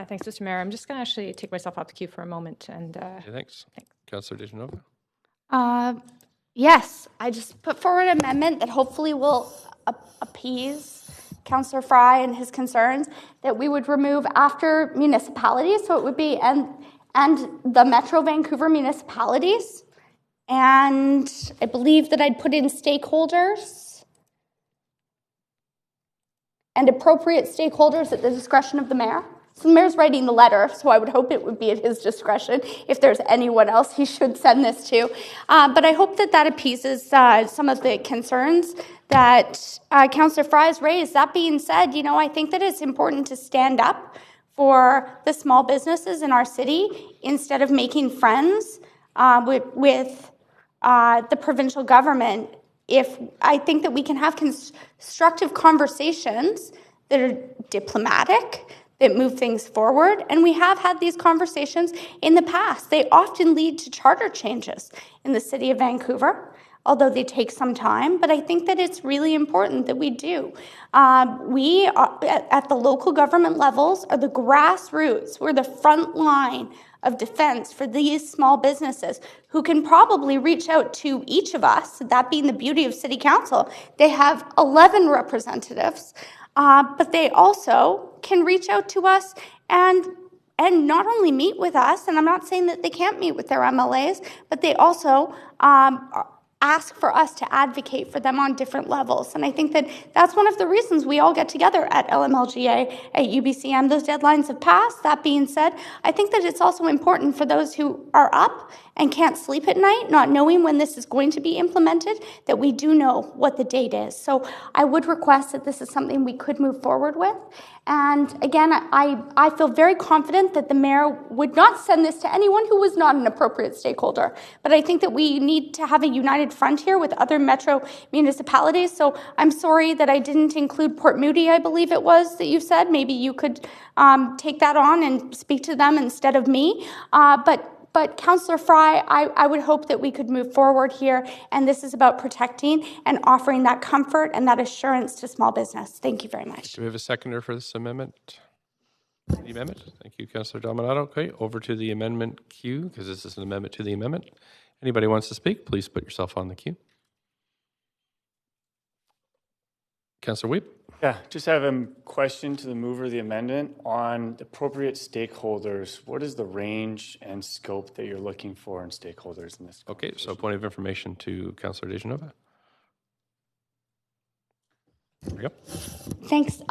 I: Thanks, Mr. Mayor. I'm just going to actually take myself off the queue for a moment. And
A: Okay, thanks. Councillor Dejanova?
E: Yes, I just put forward an amendment that hopefully will appease Councillor Fry and his concerns, that we would remove after municipalities, so it would be and the Metro Vancouver municipalities. And I believe that I'd put in stakeholders and appropriate stakeholders at the discretion of the mayor. So the mayor's writing the letter, so I would hope it would be at his discretion. If there's anyone else he should send this to. But I hope that appeases some of the concerns that Councillor Fry has raised. That being said, I think that it's important to stand up for the small businesses in our city instead of making friends with the provincial government. I think that we can have constructive conversations that are diplomatic, that move things forward. And we have had these conversations in the past. They often lead to charter changes in the city of Vancouver, although they take some time. But I think that it's really important that we do. We are, at the local government levels, are the grassroots. We're the front line of defense for these small businesses who can probably reach out to each of us, that being the beauty of City Council. They have 11 representatives, but they also can reach out to us and not only meet with us, and I'm not saying that they can't meet with their MLAs, but they also ask for us to advocate for them on different levels. And I think that that's one of the reasons we all get together at LMLGA, at UBCM. Those deadlines have passed. That being said, I think that it's also important for those who are up and can't sleep at night, not knowing when this is going to be implemented, that we do know what the date is. So I would request that this is something we could move forward with. And again, I feel very confident that the mayor would not send this to anyone who was not an appropriate stakeholder. But I think that we need to have a united front here with other metro municipalities. So I'm sorry that I didn't include Port Moody, I believe it was that you said. Maybe you could take that on and speak to them instead of me. But Councillor Fry, I would hope that we could move forward here, and this is about protecting and offering that comfort and that assurance to small business. Thank you very much.
A: Do we have a seconder for this amendment? The amendment? Thank you, Councillor Dominato. Okay, over to the amendment queue, because this is an amendment to the amendment. Anybody wants to speak, please put yourself on the queue. Councillor Wiebe?
J: Yeah, just have a question to the mover of the amendment on the appropriate stakeholders. What is the range and scope that you're looking for in stakeholders in this?
A: Okay, so point of information to Councillor Dejanova. There we go.
E: Thanks.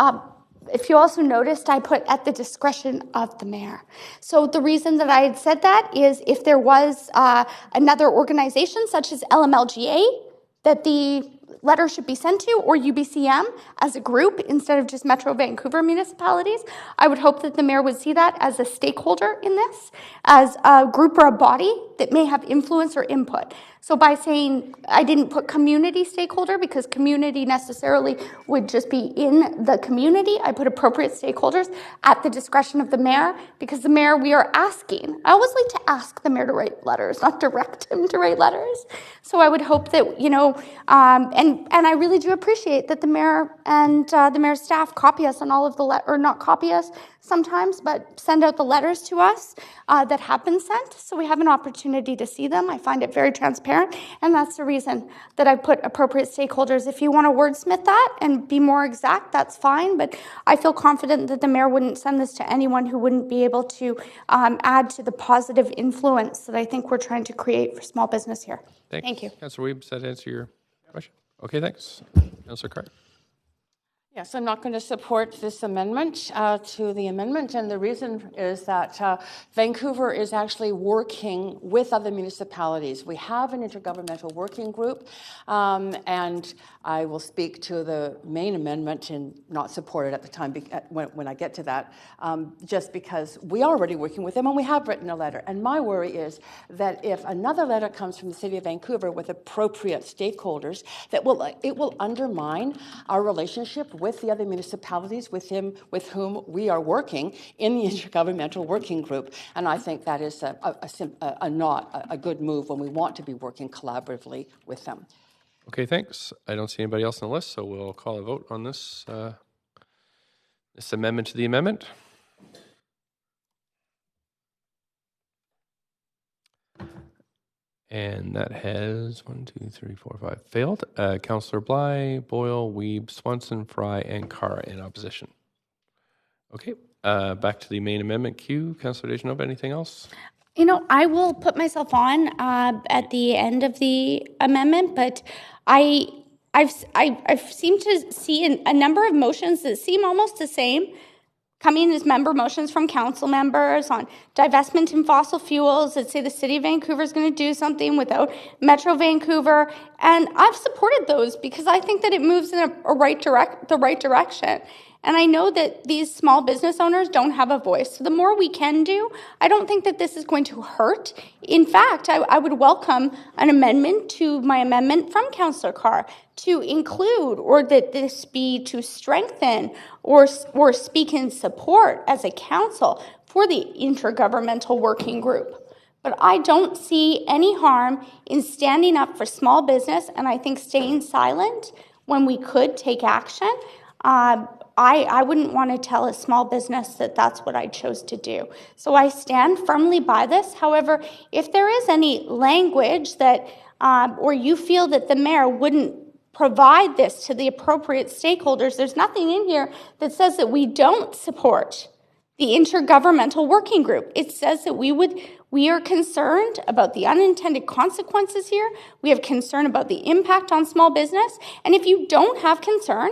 E: If you also noticed, I put at the discretion of the mayor. So the reason that I had said that is if there was another organization such as LMLGA that the letter should be sent to, or UBCM as a group instead of just Metro Vancouver municipalities, I would hope that the mayor would see that as a stakeholder in this, as a group or a body that may have influence or input. So by saying I didn't put community stakeholder because community necessarily would just be in the community, I put appropriate stakeholders at the discretion of the mayor, because the mayor, we are asking. I always like to ask the mayor to write letters, not direct him to write letters. So I would hope that, and I really do appreciate that the mayor and the mayor's staff copy us on all of the or not copy us sometimes, but send out the letters to us that have been sent, so we have an opportunity to see them. I find it very transparent, and that's the reason that I put appropriate stakeholders. If you want to wordsmith that and be more exact, that's fine, but I feel confident that the mayor wouldn't send this to anyone who wouldn't be able to add to the positive influence that I think we're trying to create for small business here.
A: Thanks.
E: Thank you.
A: Councillor Wiebe, does that answer your question? Okay, thanks. Councillor Carr.
F: Yes, I'm not going to support this amendment to the amendment, and the reason is that Vancouver is actually working with other municipalities. We have an intergovernmental working group, and I will speak to the main amendment and not support it at the time when I get to that, just because we are already working with them and we have written a letter. And my worry is that if another letter comes from the City of Vancouver with appropriate stakeholders, that it will undermine our relationship with the other municipalities with whom we are working in the intergovernmental working group. And I think that is not a good move when we want to be working collaboratively with them.
A: Okay, thanks. I don't see anybody else on the list, so we'll call a vote on this this amendment to the amendment. And that has 5 failed. Councillor Bly, Boyle, Weeb, Swanson, Fry, and Carr in opposition. Okay, back to the main amendment queue. Councillor Deschanel, anything else?
E: You know, I will put myself on at the end of the amendment, but I've seemed to see a number of motions that seem almost the same coming as member motions from council members on divestment in fossil fuels that say the City of Vancouver is going to do something without Metro Vancouver. And I've supported those because I think that it moves in the right direction. And I know that these small business owners don't have a voice. So the more we can do, I don't think that this is going to hurt. In fact, I would welcome an amendment to my amendment from Councillor Carr to include, or that this be to strengthen or speak in support as a council for the intergovernmental working group. But I don't see any harm in standing up for small business, and I think staying silent when we could take action. I wouldn't want to tell a small business that that's what I chose to do. So I stand firmly by this. However, if there is any language that, or you feel that the mayor wouldn't provide this to the appropriate stakeholders, there's nothing in here that says that we don't support the intergovernmental working group. It says that we are concerned about the unintended consequences here. We have concern about the impact on small business. And if you don't have concern,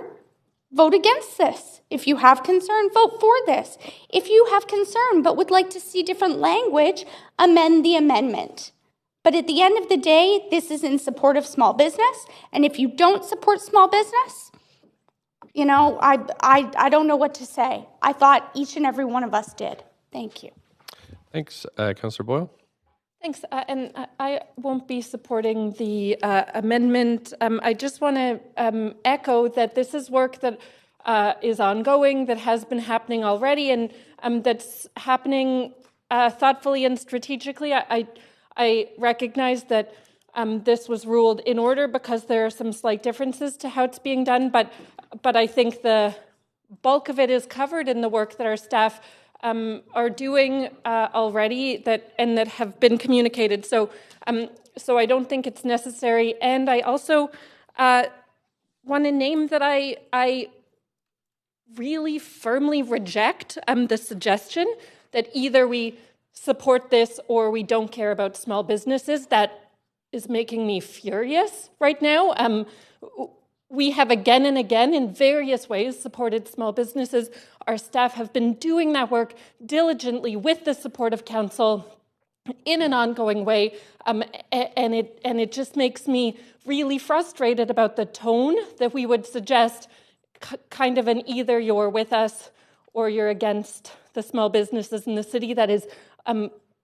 E: vote against this. If you have concern, vote for this. If you have concern but would like to see different language, amend the amendment. But at the end of the day, this is in support of small business. And if you don't support small business, you know, I don't know what to say. I thought each and every one of us did. Thank you.
A: Thanks. Councillor Boyle?
L: Thanks. And I won't be supporting the amendment. I just want to echo that this is work that is ongoing, that has been happening already, and that's happening thoughtfully and strategically. I recognize that this was ruled in order because there are some slight differences to how it's being done, but I think the bulk of it is covered in the work that our staff are doing already that have been communicated. So I don't think it's necessary. And I also want to name that I really firmly reject the suggestion that either we support this or we don't care about small businesses. That is making me furious right now. We have again and again in various ways supported small businesses. Our staff have been doing that work diligently with the support of council in an ongoing way, and it just makes me really frustrated about the tone that we would suggest kind of an either you're with us or you're against the small businesses in the city. That is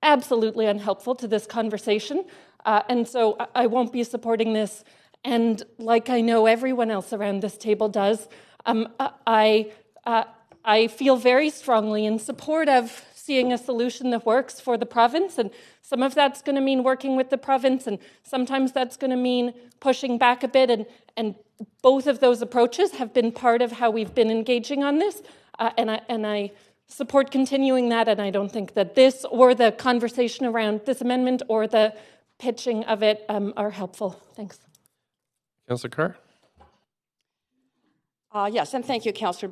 L: absolutely unhelpful to this conversation, and so I won't be supporting this. And like I know everyone else around this table does, I feel very strongly in support of seeing a solution that works for the province. And some of that's going to mean working with the province, and sometimes that's going to mean pushing back a bit. And both of those approaches have been part of how we've been engaging on this. And I support continuing that. And I don't think that this or the conversation around this amendment or the pitching of it are helpful. Thanks.
A: Councillor Carr?
F: Yes, and thank you, Councillor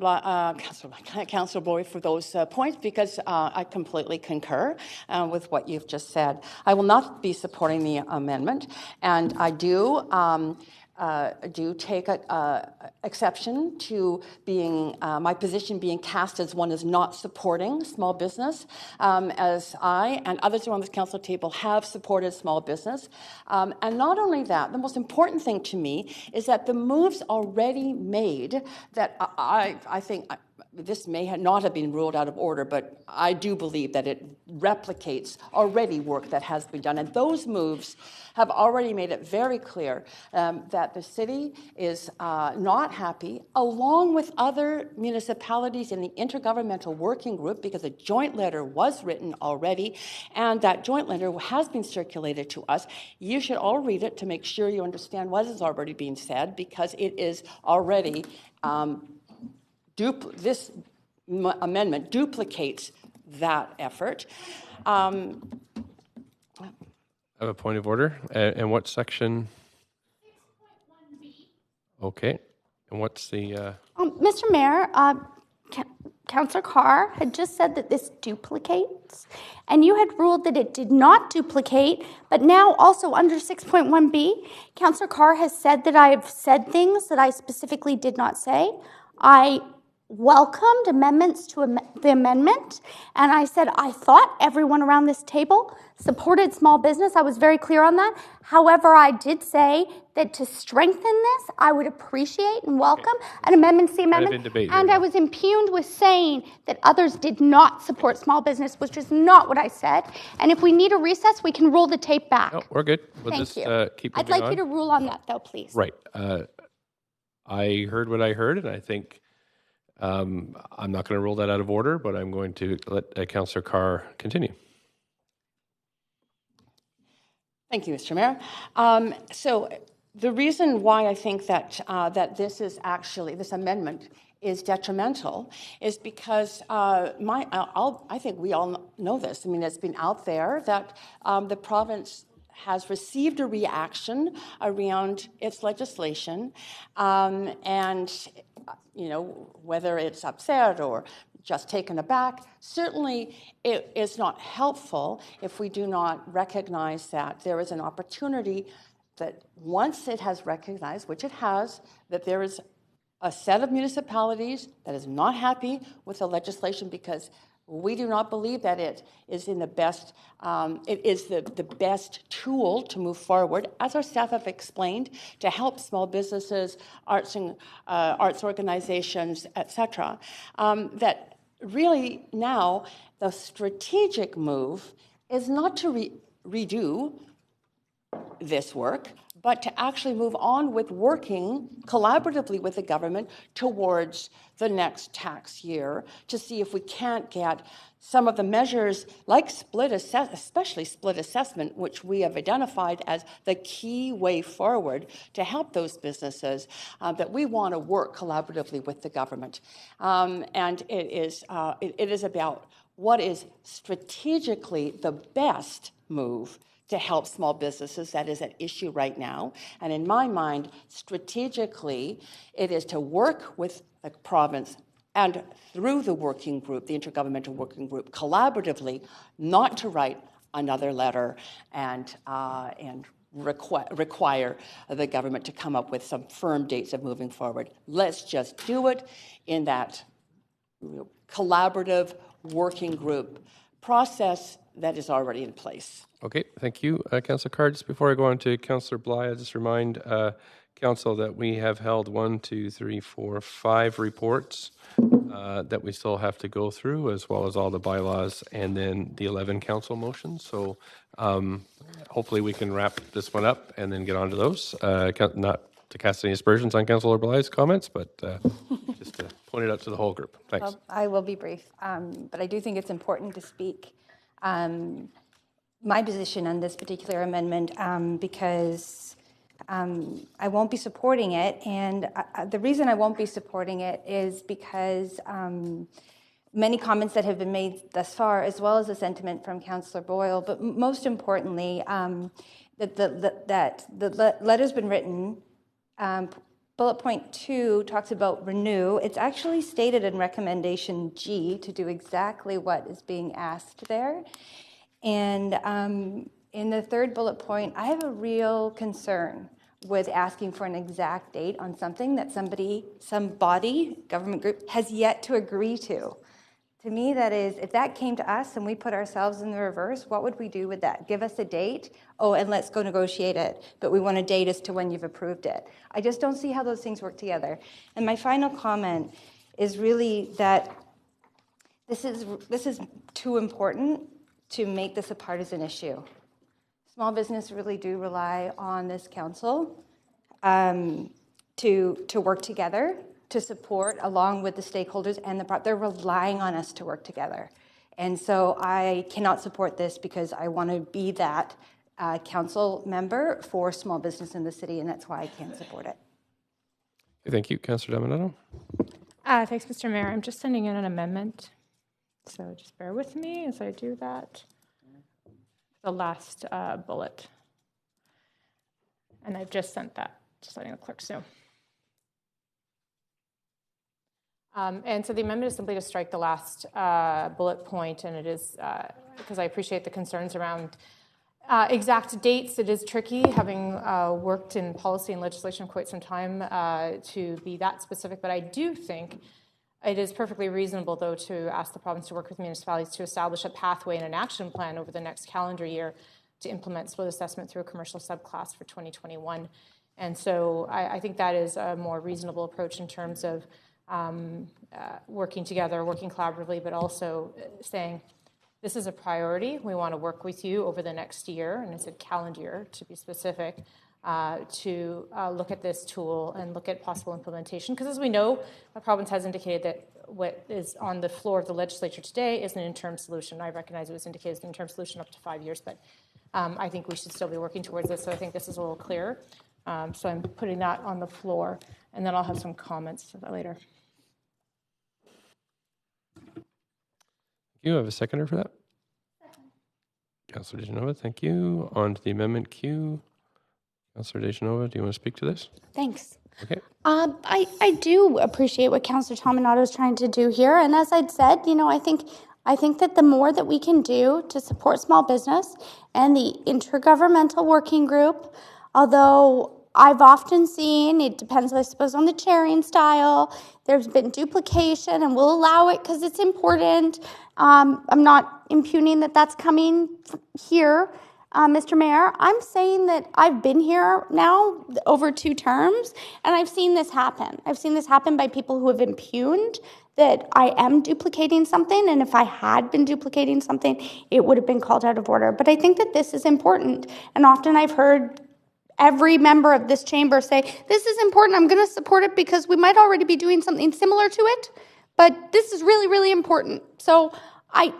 F: Boyd, for those points, because I completely concur with what you've just said. I will not be supporting the amendment, and I do do take exception to being my position being cast as one is not supporting small business, as I and others around this council table have supported small business. And not only that, the most important thing to me is that the moves already made that I think this may not have been ruled out of order, but I do believe that it replicates already work that has been done. And those moves have already made it very clear that the city is not happy, along with other municipalities in the Intergovernmental Working Group, because a joint letter was written already, and that joint letter has been circulated to us. You should all read it to make sure you understand what is already being said, because it is already this amendment duplicates that effort.
A: I have a point of order. And what section? Okay. And what's the...
E: Mr. Mayor, Councillor Carr had just said that this duplicates, and you had ruled that it did not duplicate, but now also under 6.1B, Councillor Carr has said that I have said things that I specifically did not say. I welcomed amendments to the amendment, and I said I thought everyone around this table supported small business. I was very clear on that. However, I did say that to strengthen this, I would appreciate and welcome an amendment to the amendment. And I was impugned with saying that others did not support small business, which is not what I said. And if we need a recess, we can roll the tape back.
A: No, we're good. We'll
E: Thank
A: just
E: you.
A: keep
E: I'd
A: moving
E: like you to rule on that, though, please.
A: Right. I heard what I heard, and I think I'm not going to rule that out of order, but I'm going to let Councillor Carr continue.
F: Thank you, Mr. Mayor. So the reason why I think that this is actually, this amendment is detrimental is because I think we all know this. I mean, it's been out there that the province has received a reaction around its legislation, and you know, whether it's upset or just taken aback, certainly it is not helpful if we do not recognize that there is an opportunity that once it has recognized, which it has, that there is a set of municipalities that is not happy with the legislation because we do not believe that it is in the best, it is the best tool to move forward, as our staff have explained, to help small businesses, arts organizations, etc. That really now the strategic move is not to redo this work, but to actually move on with working collaboratively with the government towards the next tax year to see if we can't get some of the measures like especially split assessment, which we have identified as the key way forward to help those businesses, that we want to work collaboratively with the government. And it is about what is strategically the best move to help small businesses that is at issue right now. And in my mind, strategically, it is to work with the province and through the working group, the Intergovernmental Working Group, collaboratively, not to write another letter and require the government to come up with some firm dates of moving forward. Let's just do it in that collaborative working group process that is already in place.
A: Okay, thank you, Councillor Carr. Just before I go on to Councillor Bly, I'll just remind Council that we have held 5 reports that we still have to go through, as well as all the bylaws and then the 11 council motions. So hopefully we can wrap this one up and then get on to those. Not to cast any aspersions on Councillor Bly's comments, but just to point it out to the whole group. Thanks.
K: Well, I will be brief, but I do think it's important to speak my position on this particular amendment because I won't be supporting it. And the reason I won't be supporting it is because many comments that have been made thus far, as well as the sentiment from Councillor Boyle, but most importantly, that the letter's been written. Bullet point 2 talks about renew. It's actually stated in recommendation G to do exactly what is being asked there. And in the third bullet point, I have a real concern with asking for an exact date on something that some body, government group, has yet to agree to. To me, that is, if that came to us and we put ourselves in the reverse, what would we do with that? Give us a date? Oh, and let's go negotiate it. But we want a date as to when you've approved it. I just don't see how those things work together. And my final comment is really that this is too important to make this a partisan issue. Small business really do rely on this council to work together, to support along with the stakeholders and they're relying on us to work together. And so I cannot support this because I want to be that council member for small business in the city, and that's why I can't support it.
A: Thank you, Councillor Dominato.
I: Thanks, Mr. Mayor. I'm just sending in an amendment, so just bear with me as I do that. The last bullet. And I've just sent that, just letting the clerks know. And so the amendment is simply to strike the last bullet point, and it is, because I appreciate the concerns around exact dates. It is tricky, having worked in policy and legislation quite some time, to be that specific, but I do think it is perfectly reasonable, though, to ask the province to work with municipalities to establish a pathway and an action plan over the next calendar year to implement split assessment through a commercial subclass for 2021. And so I think that is a more reasonable approach in terms of working together, working collaboratively, but also saying, this is a priority. We want to work with you over the next year, and it's a calendar year to be specific, to look at this tool and look at possible implementation. Because as we know, the province has indicated that what is on the floor of the legislature today is an interim solution. I recognize it was indicated as an interim solution up to 5 years, but I think we should still be working towards this. So I think this is a little clearer. So I'm putting that on the floor, and then I'll have some comments later.
A: You have a seconder for that? Councillor Dejanova, thank you. On to the amendment queue. Councillor Dejanova, do you want to speak to this?
E: Thanks.
A: Okay.
E: I do appreciate what Councillor Tominato is trying to do here. And as I'd said, I think that the more that we can do to support small business and the intergovernmental working group, although I've often seen, it depends, I suppose, on the chairing style, there's been duplication, and we'll allow it because it's important. I'm not impugning that that's coming here, Mr. Mayor. I'm saying that I've been here now over 2 terms, and I've seen this happen. I've seen this happen by people who have impugned that I am duplicating something, and if I had been duplicating something, it would have been called out of order. But I think that this is important, and often I've heard every member of this chamber say, this is important, I'm going to support it because we might already be doing something similar to it, but this is really, really important. So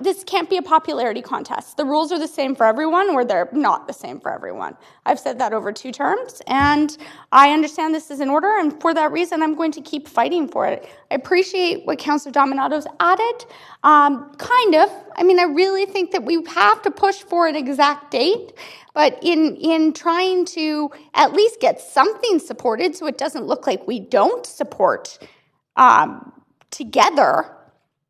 E: this can't be a popularity contest. The rules are the same for everyone, or they're not the same for everyone. I've said that over 2 terms, and I understand this is in order, and for that reason, I'm going to keep fighting for it. I appreciate what Councillor Dominato's added, kind of. I mean, I really think that we have to push for an exact date, but in trying to at least get something supported so it doesn't look like we don't support together,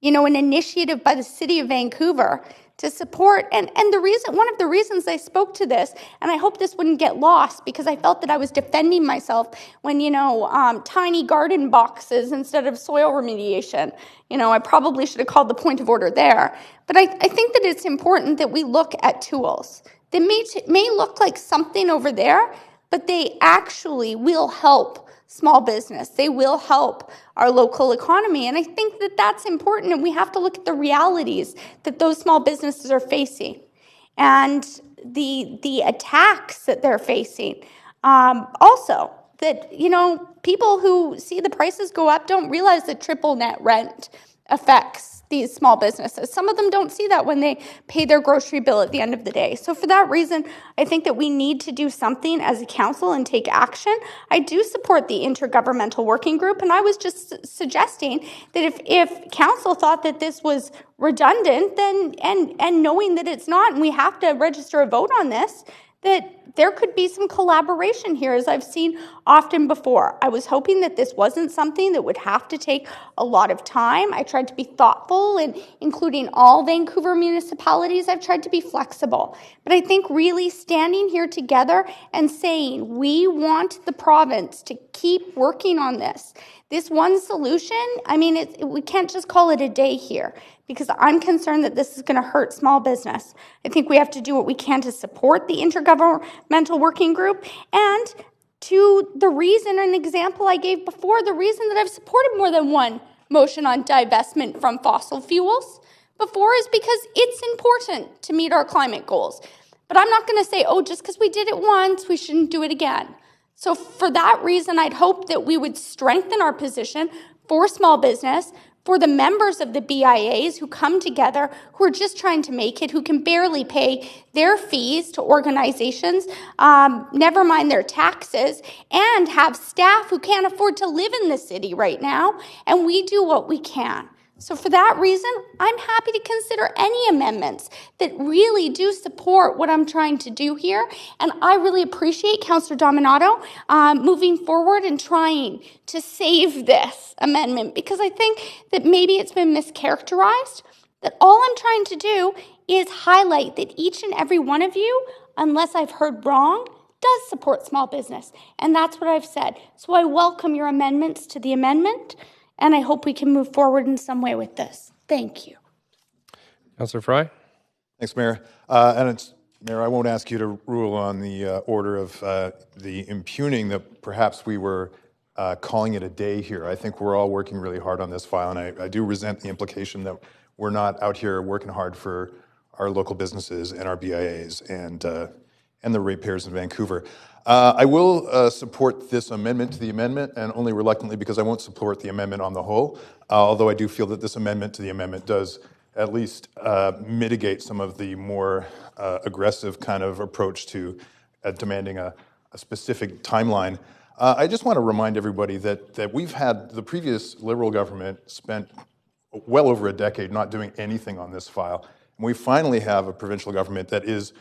E: an initiative by the City of Vancouver to support, and one of the reasons I spoke to this, and I hope this wouldn't get lost because I felt that I was defending myself when, tiny garden boxes instead of soil remediation. I probably should have called the point of order there. But I think that it's important that we look at tools. They may look like something over there, but they actually will help small business. They will help our local economy. And I think that that's important, and we have to look at the realities that those small businesses are facing and the attacks that they're facing. Also, that, people who see the prices go up don't realize that triple net rent affects these small businesses. Some of them don't see that when they pay their grocery bill at the end of the day. So for that reason, I think that we need to do something as a council and take action. I do support the intergovernmental working group, and I was just suggesting that if council thought that this was redundant, then and knowing that it's not, and we have to register a vote on this, that there could be some collaboration here, as I've seen often before. I was hoping that this wasn't something that would have to take a lot of time. I tried to be thoughtful in including all Vancouver municipalities. I've tried to be flexible. But I think really standing here together and saying we want the province to keep working on this. This one solution, I mean, we can't just call it a day here, because I'm concerned that this is going to hurt small business. I think we have to do what we can to support the intergovernmental working group. And to the reason, an example I gave before, the reason that I've supported more than one motion on divestment from fossil fuels before is because it's important to meet our climate goals. But I'm not going to say, oh, just because we did it once, we shouldn't do it again. So for that reason, I'd hope that we would strengthen our position for small business, for the members of the BIAs who come together, who are just trying to make it, who can barely pay their fees to organizations, never mind their taxes, and have staff who can't afford to live in the city right now, and we do what we can. So for that reason, I'm happy to consider any amendments that really do support what I'm trying to do here. And I really appreciate Councillor Dominato moving forward and trying to save this amendment, because I think that maybe it's been mischaracterized, that all I'm trying to do is highlight that each and every one of you, unless I've heard wrong, does support small business. And that's what I've said. So I welcome your amendments to the amendment, and I hope we can move forward in some way with this. Thank you.
A: Councillor Fry?
G: Thanks, Mayor. Mayor, I won't ask you to rule on the order of the impugning that perhaps we were calling it a day here. I think we're all working really hard on this file, and I do resent the implication that we're not out here working hard for our local businesses and our BIAs and the ratepayers in Vancouver. I will support this amendment to the amendment, and only reluctantly, because I won't support the amendment on the whole, although I do feel that this amendment to the amendment does at least mitigate some of the more aggressive kind of approach to demanding a specific timeline. I just want to remind everybody that we've had, the previous Liberal government spent well over a decade not doing anything on this file. And we finally have a provincial government that is,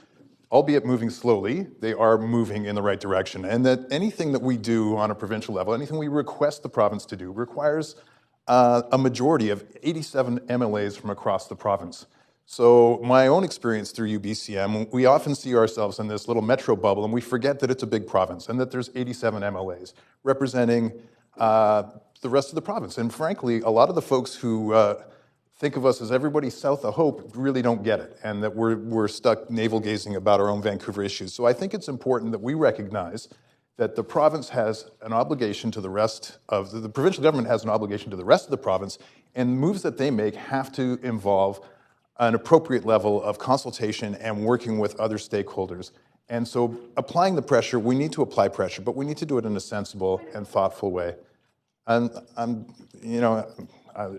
G: albeit moving slowly, they are moving in the right direction. And that anything that we do on a provincial level, anything we request the province to do, requires a majority of 87 MLAs from across the province. So my own experience through UBCM, we often see ourselves in this little metro bubble, and we forget that it's a big province and that there's 87 MLAs representing the rest of the province. And frankly, a lot of the folks who think of us as everybody south of Hope really don't get it, and that we're stuck navel-gazing about our own Vancouver issues. So I think it's important that we recognize that the province has an obligation to the rest of, the provincial government has an obligation to the rest of the province, and moves that they make have to involve an appropriate level of consultation and working with other stakeholders. And so applying the pressure, we need to apply pressure, but we need to do it in a sensible and thoughtful way. And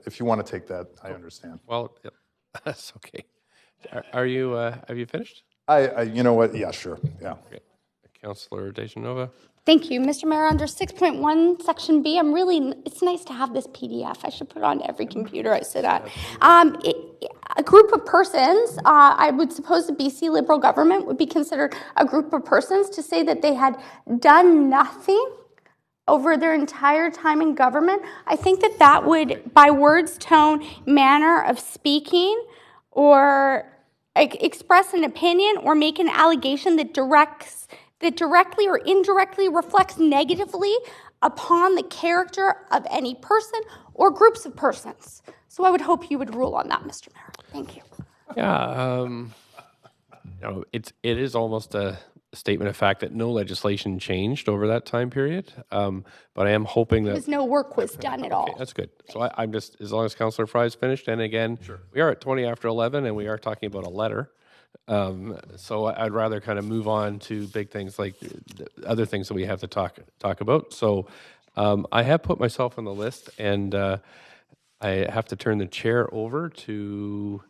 G: if you want to take that, I understand.
A: Well, that's okay. Are you, have you finished?
G: You know what? Yeah, sure. Yeah.
A: Okay. Councillor Dejanova.
E: Thank you, Mr. Mayor. Under 6.1, Section B, it's nice to have this PDF. I should put it on every computer I sit at. A group of persons, I would suppose the BC Liberal government would be considered a group of persons to say that they had done nothing over their entire time in government. I think that would, by words, tone, manner of speaking, or express an opinion or make an allegation that directly or indirectly reflects negatively upon the character of any person or groups of persons. So I would hope you would rule on that, Mr. Mayor. Thank you.
A: Yeah, it is almost a statement of fact that no legislation changed over that time period, but I am hoping that...
E: Because no work was done at all.
A: Okay, that's good. So I'm just, as long as Councillor Fry is finished, and again, we are at 20 after 11, and we are talking about a letter. So I'd rather kind of move on to big things like the other things that we have to talk about. So I have put myself on the list, and I have to turn the chair over to,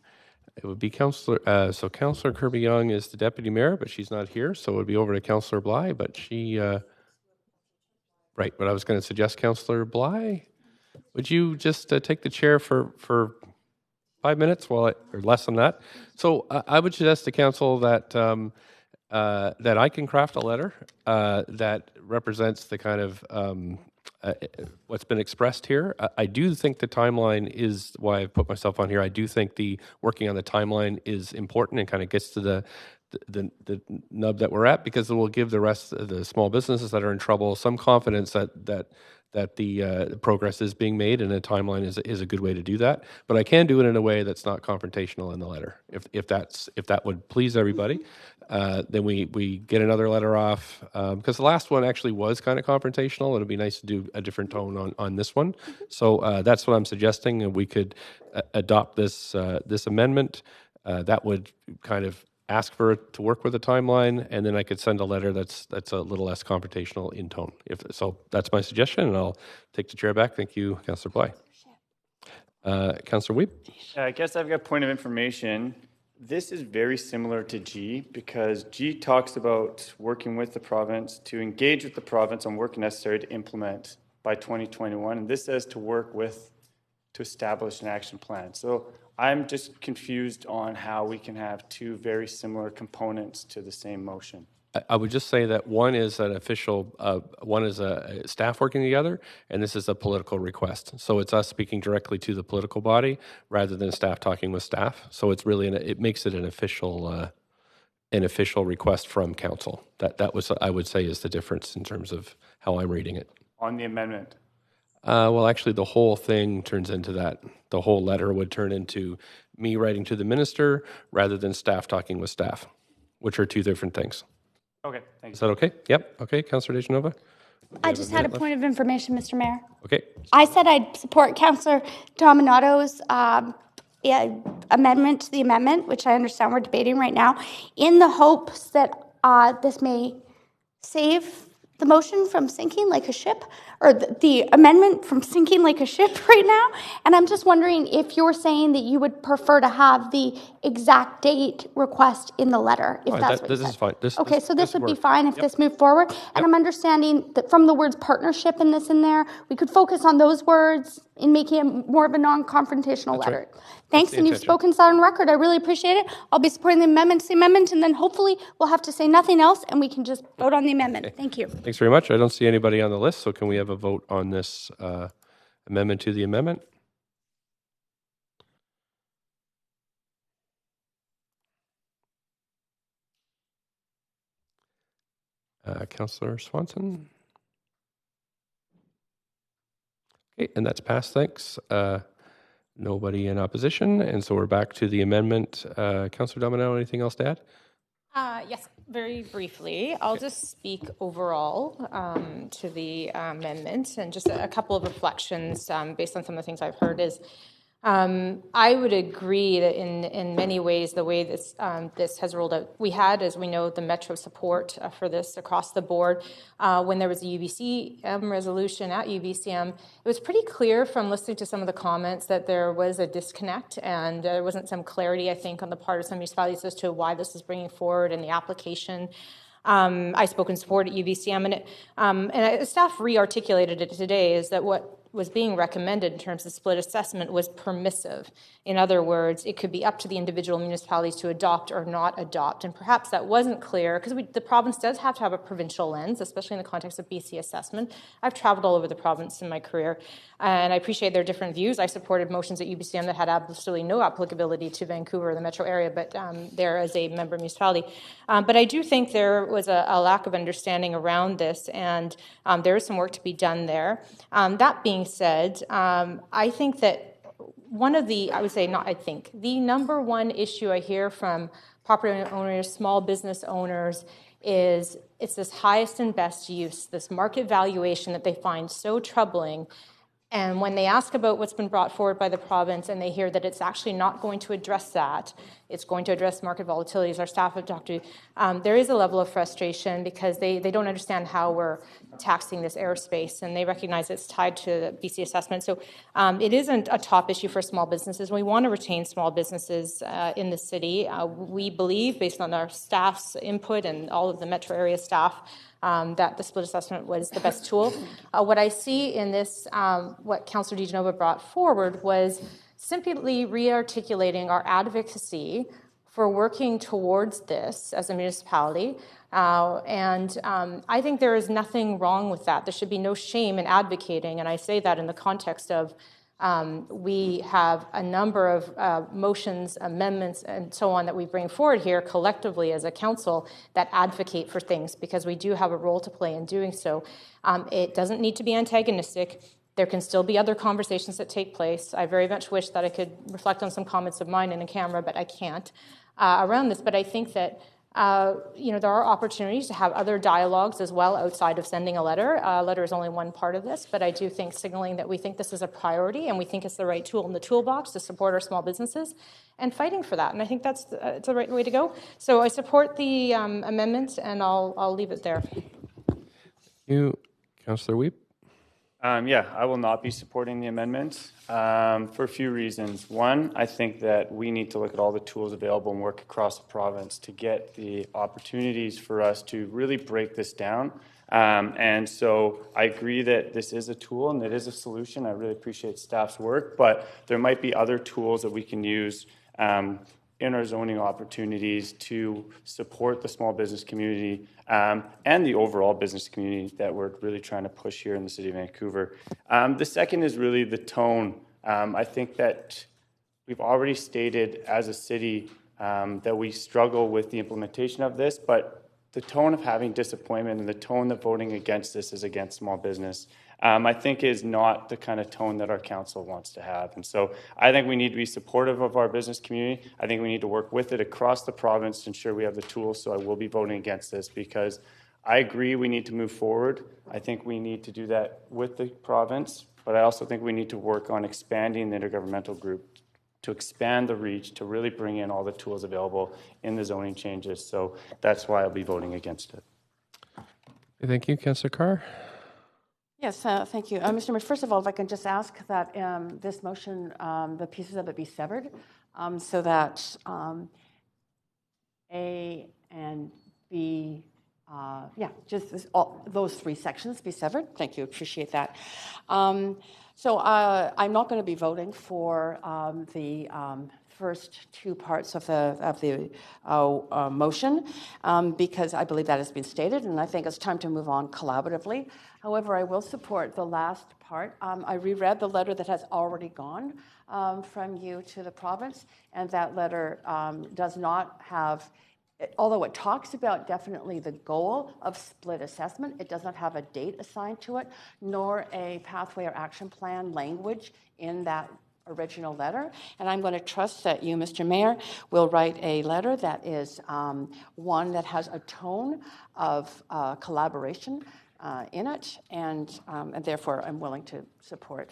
A: it would be Councillor, so Councillor Kirby-Yung is the Deputy Mayor, but she's not here, so it would be over to Councillor Bly, but she, right, but I was going to suggest Councillor Bly. Would you just take the chair for 5 minutes, or less than that? So I would suggest to council that that I can craft a letter that represents the kind of what's been expressed here. I do think the timeline is why I've put myself on here. I do think the working on the timeline is important and kind of gets to the nub that we're at, because it will give the rest of the small businesses that are in trouble some confidence that the progress is being made, and a timeline is a good way to do that. But I can do it in a way that's not confrontational in the letter. If that would please everybody, then we get another letter off, because the last one actually was kind of confrontational. It'd be nice to do a different tone on this one. So that's what I'm suggesting, and we could adopt this amendment. That would kind of ask for it to work with a timeline, and then I could send a letter that's a little less confrontational in tone. So that's my suggestion, and I'll take the chair back. Thank you, Councillor Bly. Councillor Wiebe?
J: I guess I've got a point of information. This is very similar to G, because G talks about working with the province to engage with the province on work necessary to implement by 2021, and this says to work with to establish an action plan. So I'm just confused on how we can have two very similar components to the same motion.
A: I would just say that one is an official, one is a staff working together, and this is a political request. So it's us speaking directly to the political body rather than staff talking with staff. So it's really, it makes it an official request from council. That was, I would say, is the difference in terms of how I'm reading it.
J: On the amendment?
A: Well, actually, the whole thing turns into that. The whole letter would turn into me writing to the minister rather than staff talking with staff, which are two different things.
J: Okay, thanks.
A: Is that okay? Yep. Okay, Councillor Dejanova?
E: I just had a point of information, Mr. Mayor.
A: Okay.
E: I said I'd support Councillor Dominato's amendment to the amendment, which I understand we're debating right now, in the hopes that this may save the motion from sinking like a ship, or the amendment from sinking like a ship right now. And I'm just wondering if you're saying that you would prefer to have the exact date request in the letter, if that's what you said.
A: This is fine.
E: Okay, so this would be fine if this moved forward. And I'm understanding that from the words partnership and this in there, we could focus on those words in making it more of a non-confrontational letter.
A: Right.
E: Thanks, and you've spoken so on record. I really appreciate it. I'll be supporting the amendment, and then hopefully we'll have to say nothing else, and we can just vote on the amendment. Okay. Thank you.
A: Thanks very much. I don't see anybody on the list, so can we have a vote on this amendment to the amendment? Councillor Swanson? Okay, and that's passed, thanks. Nobody in opposition, and so we're back to the amendment. Councillor Dominado, anything else to add?
I: Yes, very briefly. I'll just speak overall to the amendment, and just a couple of reflections based on some of the things I've heard is I would agree that in many ways the way this has rolled out, we had, as we know, the Metro support for this across the board. When there was a UBCM resolution at UBCM, it was pretty clear from listening to some of the comments that there was a disconnect, and there wasn't some clarity, I think, on the part of some municipalities as to why this is bringing forward and the application. I spoke in support at UBCM, and staff re-articulated it today, is that what was being recommended in terms of split assessment was permissive. In other words, it could be up to the individual municipalities to adopt or not adopt. And perhaps that wasn't clear, because the province does have to have a provincial lens, especially in the context of BC assessment. I've traveled all over the province in my career, and I appreciate their different views. I supported motions at UBCM that had absolutely no applicability to Vancouver or the metro area, but there as a member municipality. But I do think there was a lack of understanding around this, and there is some work to be done there. That being said, I think that the number one issue I hear from property owners, small business owners, is it's this highest and best use, this market valuation that they find so troubling. And when they ask about what's been brought forward by the province and they hear that it's actually not going to address that, it's going to address market volatility, as our staff have talked to, there is a level of frustration because they don't understand how we're taxing this airspace, and they recognize it's tied to the BC assessment. So it isn't a top issue for small businesses. We want to retain small businesses in the city. We believe, based on our staff's input and all of the metro area staff, that the split assessment was the best tool. What I see in this, what Councillor Dejanova brought forward, was simply re-articulating our advocacy for working towards this as a municipality. I think there is nothing wrong with that. There should be no shame in advocating, and I say that in the context of we have a number of motions, amendments, and so on that we bring forward here collectively as a council that advocate for things, because we do have a role to play in doing so. It doesn't need to be antagonistic. There can still be other conversations that take place. I very much wish that I could reflect on some comments of mine in a camera, but I can't around this. But I think that there are opportunities to have other dialogues as well outside of sending a letter. A letter is only one part of this, but I do think signaling that we think this is a priority and we think it's the right tool in the toolbox to support our small businesses and fighting for that. And I think that's it's the right way to go. So I support the amendments, and I'll leave it there.
A: You, Councillor Wiebe?
J: Yeah, I will not be supporting the amendment for a few reasons. One, I think that we need to look at all the tools available and work across the province to get the opportunities for us to really break this down. And so I agree that this is a tool and it is a solution. I really appreciate staff's work, but there might be other tools that we can use in our zoning opportunities to support the small business community and the overall business community that we're really trying to push here in the city of Vancouver. The second is really the tone. I think that we've already stated as a city that we struggle with the implementation of this, but the tone of having disappointment and the tone that voting against this is against small business, I think is not the kind of tone that our council wants to have. And so I think we need to be supportive of our business community. I think we need to work with it across the province to ensure we have the tools. So I will be voting against this because I agree we need to move forward. I think we need to do that with the province, but I also think we need to work on expanding the intergovernmental group to expand the reach, to really bring in all the tools available in the zoning changes. So that's why I'll be voting against it.
A: Thank you, Councillor Carr.
F: Yes, thank you. Mr. Mayor, first of all, if I can just ask that this motion, the pieces of it be severed so that A and B, just those three sections be severed. Thank you, appreciate that. So I'm not going to be voting for the first two parts of the motion because I believe that has been stated, and I think it's time to move on collaboratively. However, I will support the last part. I reread the letter that has already gone from you to the province, and that letter does not have, although it talks about definitely the goal of split assessment, it does not have a date assigned to it, nor a pathway or action plan language in that original letter. And I'm going to trust that you, Mr. Mayor, will write a letter that is one that has a tone of collaboration in it, and therefore I'm willing to support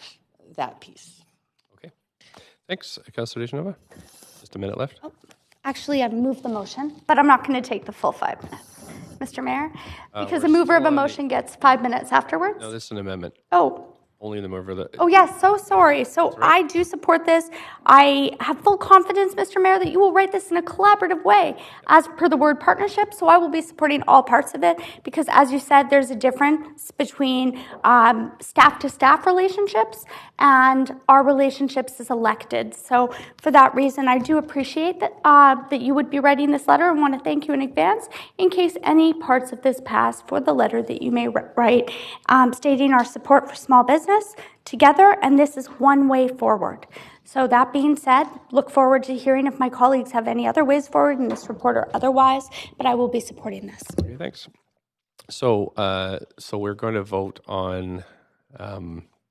F: that piece.
A: Okay. Thanks, Councillor Dejanova. Just a minute left.
E: Actually, I've moved the motion, but I'm not going to take the full 5 minutes, Mr. Mayor, because the mover of a motion gets 5 minutes afterwards.
A: No, this is an amendment.
E: Oh.
A: Only the mover of the...
E: Oh, yes, so sorry. So I do support this. I have full confidence, Mr. Mayor, that you will write this in a collaborative way as per the word partnership. So I will be supporting all parts of it because, as you said, there's a difference between staff-to-staff relationships and our relationships as elected. So for that reason, I do appreciate that, that you would be writing this letter and want to thank you in advance in case any parts of this pass for the letter that you may write stating our support for small business together, and this is one way forward. So that being said, look forward to hearing if my colleagues have any other ways forward in this report or otherwise, but I will be supporting this.
A: Okay, thanks. So, so we're going to vote on,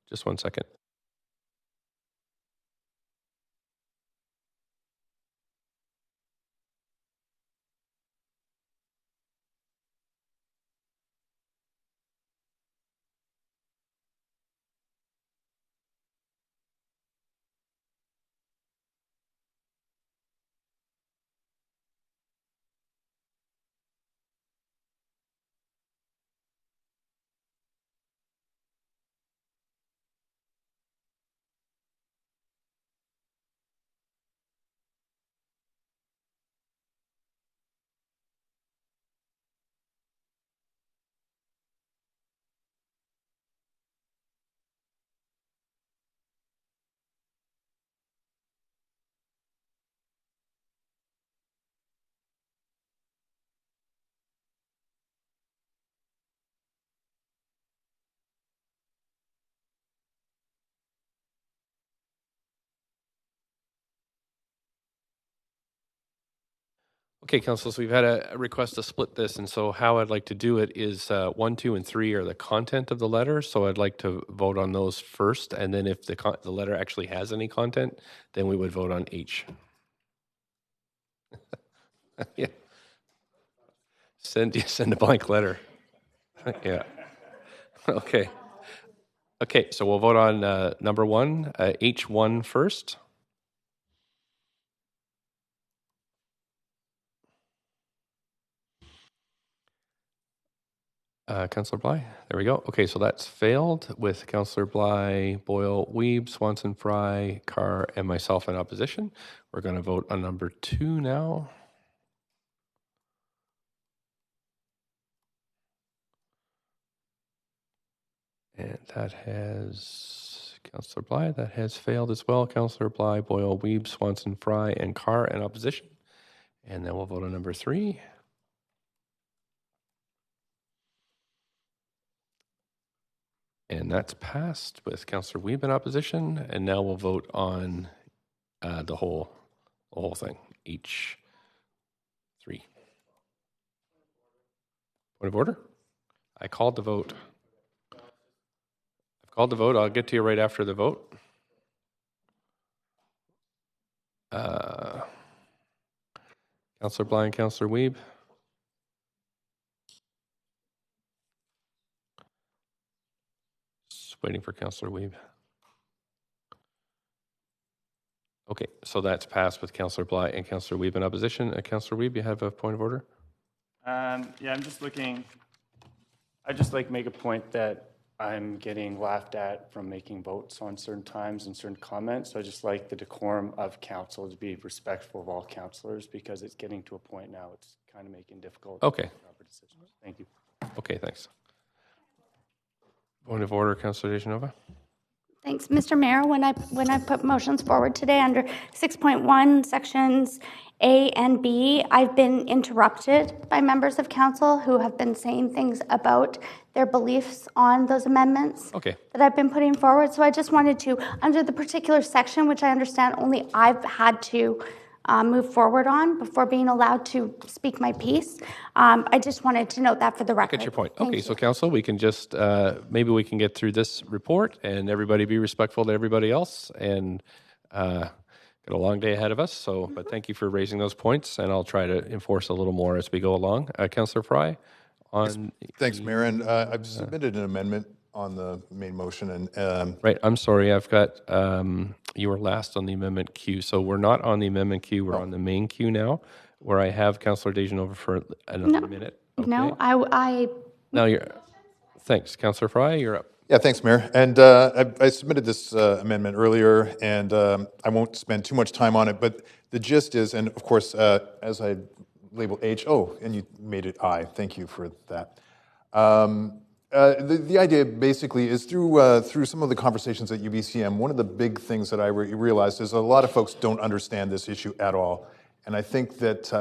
A: just one second. Okay, councilors, we've had a request to split this, and so how I'd like to do it is 1, 2, and 3 are the content of the letter, so I'd like to vote on those first, and then if the letter actually has any content, then we would vote on H. Yeah. Send a blank letter. Yeah. Okay. Okay, so we'll vote on number 1, H1 first. Councillor Bly, there we go. Okay, so that's failed with Councillor Bly, Boyle, Weeb, Swanson, Fry, Carr, and myself in opposition. We're going to vote on number 2 now. And that has Councillor Bly, that has failed as well. Councillor Bly, Boyle, Weeb, Swanson, Fry, and Carr in opposition. And then we'll vote on number 3. And that's passed with Councillor Weeb in opposition. And now we'll vote on the whole thing, H3. Point of order? I called the vote. I've called the vote. I'll get to you right after the vote. Councillor Bly and Councillor Weeb. Waiting for Councillor Weeb. Okay, so that's passed with Councillor Bly and Councillor Weeb in opposition. Councillor Weeb, you have a point of order?
J: Yeah, I'm just looking. I just like make a point that I'm getting laughed at from making votes on certain times and certain comments. So I just like the decorum of council to be respectful of all councillors, because it's getting to a point now it's kind of making difficult proper decisions. Thank you.
A: Okay, thanks. Point of order, Councillor Dejanova.
E: Thanks, Mr. Mayor. When I put motions forward today under 6.1 sections A and B, I've been interrupted by members of council who have been saying things about their beliefs on those amendments that I've been putting forward. So I just wanted to, under the particular section, which I understand only I've had to move forward on before being allowed to speak my piece, I just wanted to note that for the record.
A: Get your point.
E: Thank
A: Okay,
E: you.
A: so council, we can just, maybe we can get through this report and everybody be respectful to everybody else and got a long day ahead of us. So, but thank you for raising those points, and I'll try to enforce a little more as we go along. Councillor Fry?
G: Thanks, Mayor. And I've submitted an amendment on the main motion. And
A: right, I'm sorry, I've got, you were last on the amendment queue. So we're not on the amendment queue, we're on the main queue now, where I have Councillor Dejanova for another minute. Okay.
E: No, I
A: Now thanks. Councillor Fry, you're up.
G: Yeah, thanks, Mayor. And I submitted this amendment earlier, and I won't spend too much time on it, but the gist is, and of course, as I labeled H, and you made it I. Thank you for that. The idea basically is through some of the conversations at UBCM, one of the big things that I realized is a lot of folks don't understand this issue at all. And I think that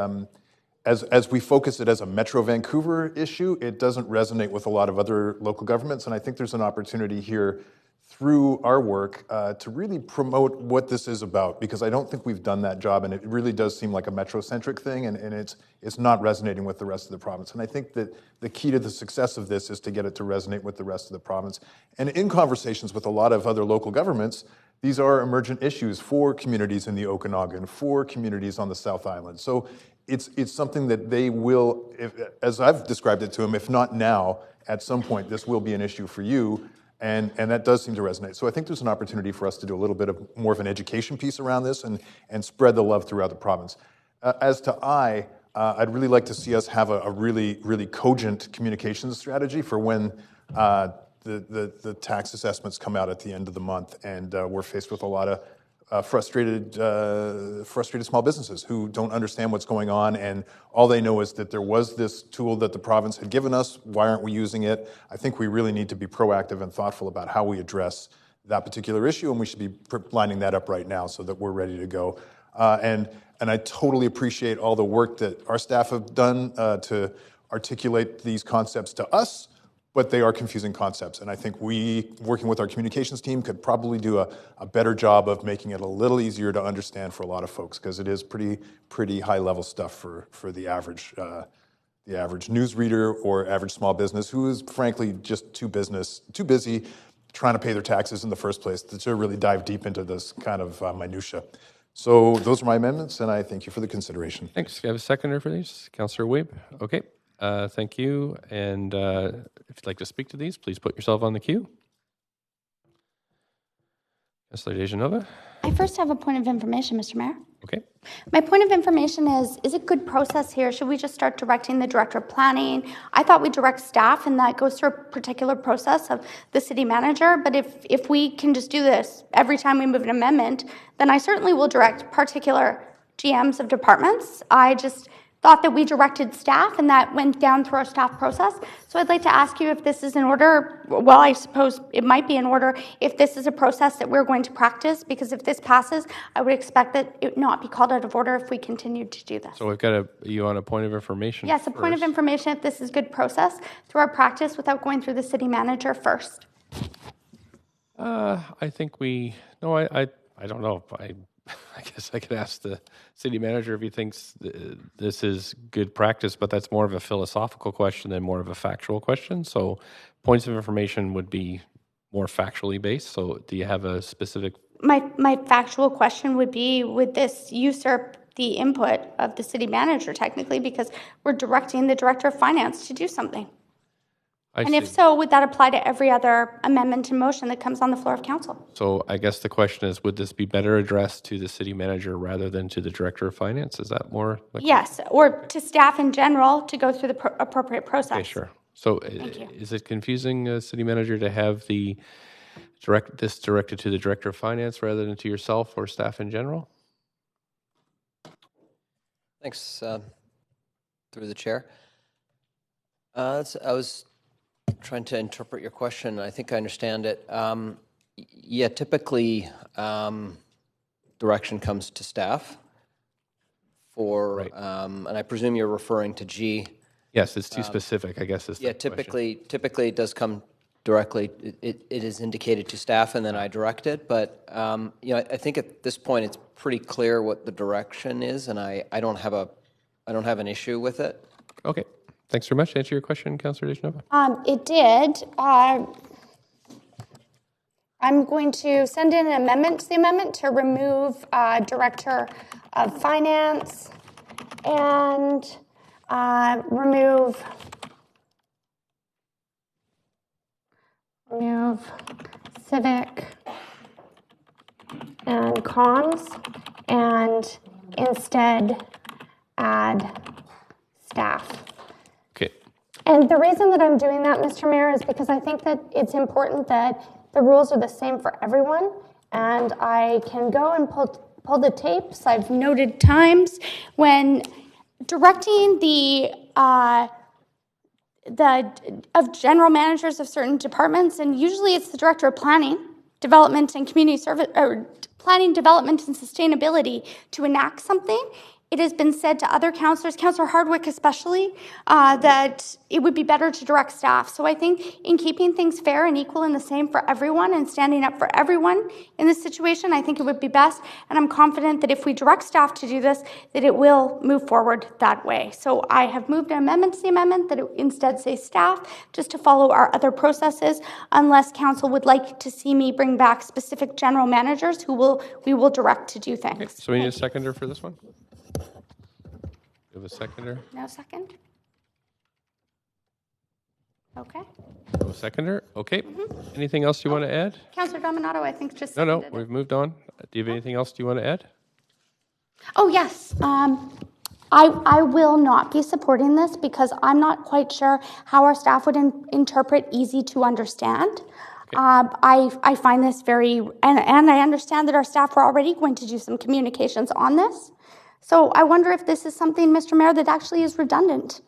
G: as we focus it as a Metro Vancouver issue, it doesn't resonate with a lot of other local governments. And I think there's an opportunity here through our work to really promote what this is about, because I don't think we've done that job, and it really does seem like a Metro-centric thing, and it's not resonating with the rest of the province. And I think that the key to the success of this is to get it to resonate with the rest of the province. And in conversations with a lot of other local governments, these are emergent issues for communities in the Okanagan, for communities on the South Island. So it's something that they will, as I've described it to them, if not now, at some point, this will be an issue for you. And that does seem to resonate. So I think there's an opportunity for us to do a little bit of more of an education piece around this and spread the love throughout the province. As to I'd really like to see us have a really, really cogent communications strategy for when the tax assessments come out at the end of the month, and we're faced with a lot of frustrated small businesses who don't understand what's going on, and all they know is that there was this tool that the province had given us. Why aren't we using it? I think we really need to be proactive and thoughtful about how we address that particular issue, and we should be lining that up right now so that we're ready to go. And I totally appreciate all the work that our staff have done to articulate these concepts to us, but they are confusing concepts. And I think we, working with our communications team, could probably do a better job of making it a little easier to understand for a lot of folks, because it is pretty high-level stuff for the average newsreader or average small business who is frankly just too busy trying to pay their taxes in the first place to really dive deep into this kind of minutia. So those are my amendments, and I thank you for the consideration.
A: Thanks. Do you have a seconder for these? Councillor Weeb? Okay. Thank you. And if you'd like to speak to these, please put yourself on the queue. Councillor Dejanova?
E: I first have a point of information, Mr. Mayor.
A: Okay.
E: My point of information is it good process here? Should we just start directing the Director of Planning? I thought we direct staff and that goes through a particular process of the city manager, but if we can just do this every time we move an amendment, then I certainly will direct particular GMs of departments. I just thought that we directed staff and that went down through our staff process. So I'd like to ask you if this is in order. Well, I suppose it might be in order if this is a process that we're going to practice, because if this passes, I would expect that it not be called out of order if we continued to do this.
A: So we've got you on a point of information.
E: Yes, a point of information if this is good process through our practice without going through the city manager first.
A: I think I don't know. I guess I could ask the city manager if he thinks this is good practice, but that's more of a philosophical question than more of a factual question. So points of information would be more factually based. So do you have a specific?
E: My factual question would be, would this usurp the input of the city manager technically, because we're directing the Director of Finance to do something? And if so, would that apply to every other amendment and motion that comes on the floor of council?
A: So I guess the question is, would this be better addressed to the city manager rather than to the Director of Finance? Is that more? Yes,
E: or to staff in general to go through the appropriate process.
A: Okay, sure. So is it confusing, city manager, to have this directed to the Director of Finance rather than to yourself or staff in general?
M: Thanks, through the chair. I was trying to interpret your question. I think I understand it. Yeah, typically direction comes to staff for,
A: right.
M: And I presume you're referring to G.
A: Yes, it's too specific, I guess.
M: Yeah, typically it does come directly. It is indicated to staff, and then I direct it. But I think at this point it's pretty clear what the direction is, and I don't have an issue with it.
A: Okay. Thanks very much. To answer your question, Councillor Dejanova.
E: It did. I'm going to send in an amendment to the amendment to remove Director of Finance and remove Civic and Comms, and instead add staff.
A: Okay.
E: And the reason that I'm doing that, Mr. Mayor, is because I think that it's important that the rules are the same for everyone, and I can go and pull the tapes. I've noted times when directing of general managers of certain departments, and usually it's the Director of Planning, Development and Community Service, or Planning, Development and Sustainability, to enact something. It has been said to other councillors, Councillor Hardwick especially, that it would be better to direct staff. So I think in keeping things fair and equal and the same for everyone and standing up for everyone in this situation, I think it would be best. And I'm confident that if we direct staff to do this, that it will move forward that way. So I have moved an amendment to the amendment that it instead says staff, just to follow our other processes, unless council would like to see me bring back specific general managers who we will direct to do things.
A: Okay. So we need a seconder for this one? You have a seconder?
E: No second? Okay.
A: No seconder? Okay. Anything else you want to add?
E: Councillor Dominato, I think just
A: No,
E: seconded it.
A: we've moved on. Do you have anything else you want to add?
E: Oh, yes. I will not be supporting this because I'm not quite sure how our staff would interpret easy to understand. Okay. I find this very, and I understand that our staff were already going to do some communications on this. So I wonder if this is something, Mr. Mayor, that actually is redundant.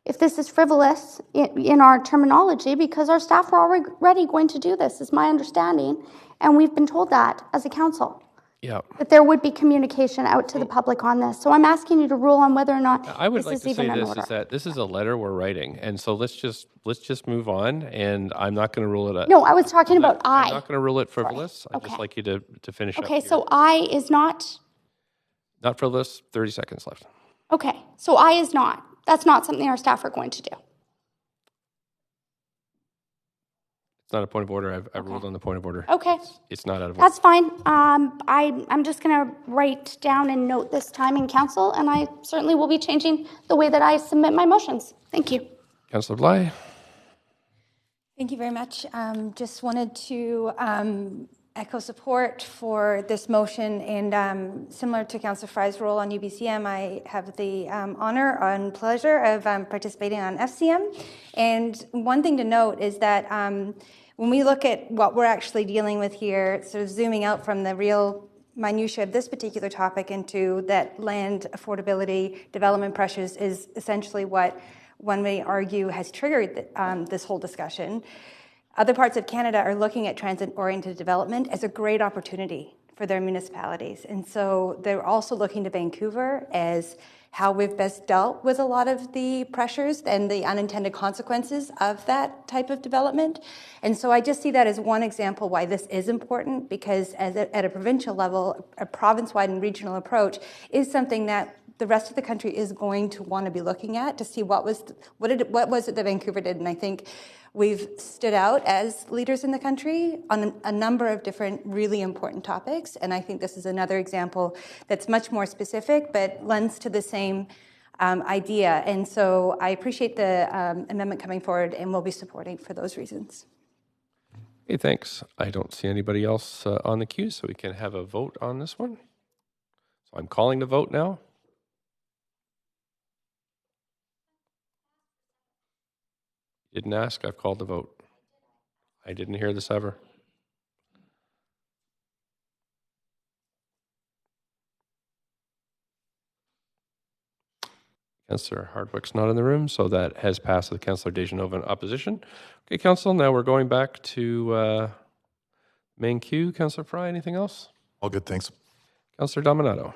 E: If this is frivolous in our terminology, because our staff were already going to do this, is my understanding, and we've been told that as a council.
A: Yeah.
E: that there would be communication out to the public on this. So I'm asking you to rule on whether or not
A: I would
E: this
A: like
E: is
A: to
E: even
A: say
E: in
A: this
E: order.
A: is that this is a letter we're writing, and so let's just move on. And I'm not going to rule it out.
E: No, I was talking about
A: I'm
E: I.
A: not going to rule it frivolous. I'd
E: Okay.
A: just like you to finish up.
E: Okay,
A: Here.
E: so I is not.
A: Not frivolous. 30 seconds left.
E: Okay, so I is not. That's not something our staff are going to do.
A: It's not a point of order. I've ruled on the point of order.
E: Okay.
A: It's not out of order.
E: That's fine. I'm just going to write down and note this time in council, and I certainly will be changing the way that I submit my motions. Thank you.
A: Councillor Bly.
K: Thank you very much. Just wanted to echo support for this motion, and similar to Councillor Fry's role on UBCM, I have the honor and pleasure of participating on FCM. And one thing to note is that when we look at what we're actually dealing with here, sort of zooming out from the real minutiae of this particular topic into that land affordability development pressures is essentially what one may argue has triggered this whole discussion. Other parts of Canada are looking at transit-oriented development as a great opportunity for their municipalities. And so they're also looking to Vancouver as how we've best dealt with a lot of the pressures and the unintended consequences of that type of development. And so I just see that as one example why this is important, because at a provincial level, a province-wide and regional approach is something that the rest of the country is going to want to be looking at to see what was it that Vancouver did. And I think we've stood out as leaders in the country on a number of different really important topics. And I think this is another example that's much more specific, but lends to the same idea. And so I appreciate the amendment coming forward, and we'll be supporting for those reasons.
A: Okay, thanks. I don't see anybody else on the queue, so we can have a vote on this one. So I'm calling the vote now. Didn't ask, I've called the vote. I didn't hear this ever. Councillor Hardwick's not in the room, so that has passed with Councillor Dejanova in opposition. Okay, Council, now we're going back to main queue. Councillor Fry, anything else?
G: All good, thanks.
A: Councillor Dominato.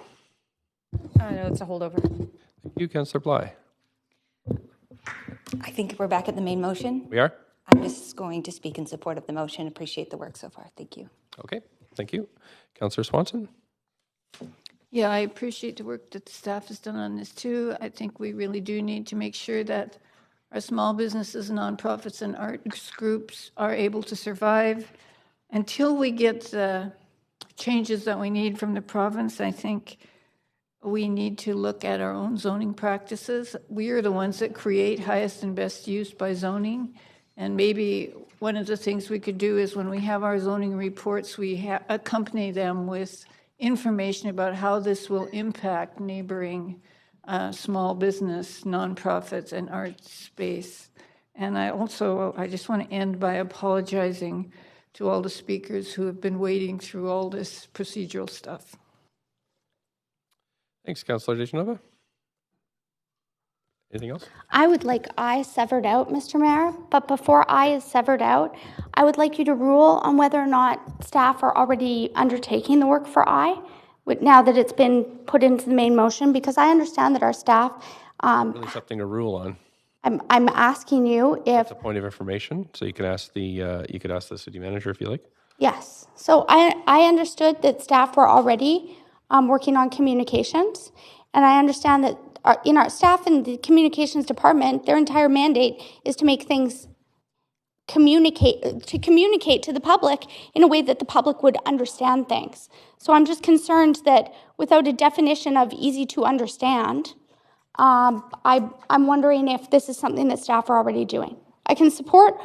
I: No, it's a holdover.
A: Thank you, Councillor Bly.
K: I think we're back at the main motion.
A: We are?
K: I'm just going to speak in support of the motion. Appreciate the work so far. Thank you.
A: Okay, thank you. Councillor Swanson?
C: Yeah, I appreciate the work that the staff has done on this too. I think we really do need to make sure that our small businesses, nonprofits, and arts groups are able to survive. Until we get the changes that we need from the province, I think we need to look at our own zoning practices. We are the ones that create highest and best use by zoning. And maybe one of the things we could do is when we have our zoning reports, we accompany them with information about how this will impact neighboring small business, nonprofits, and art space. And I just want to end by apologizing to all the speakers who have been wading through all this procedural stuff.
A: Thanks, Councillor Dejanova. Anything else?
E: I would like I severed out, Mr. Mayor, but before I is severed out, I would like you to rule on whether or not staff are already undertaking the work for I, now that it's been put into the main motion, because I understand that our staff...
A: really something to rule on.
E: I'm asking you if...
A: It's a point of information, so you can ask you could ask the city manager if you like.
E: Yes. So I understood that staff were already working on communications, and I understand that our staff in the communications department, their entire mandate is to make things communicate to the public in a way that the public would understand things. So I'm just concerned that without a definition of easy to understand, I'm wondering if this is something that staff are already doing. I can support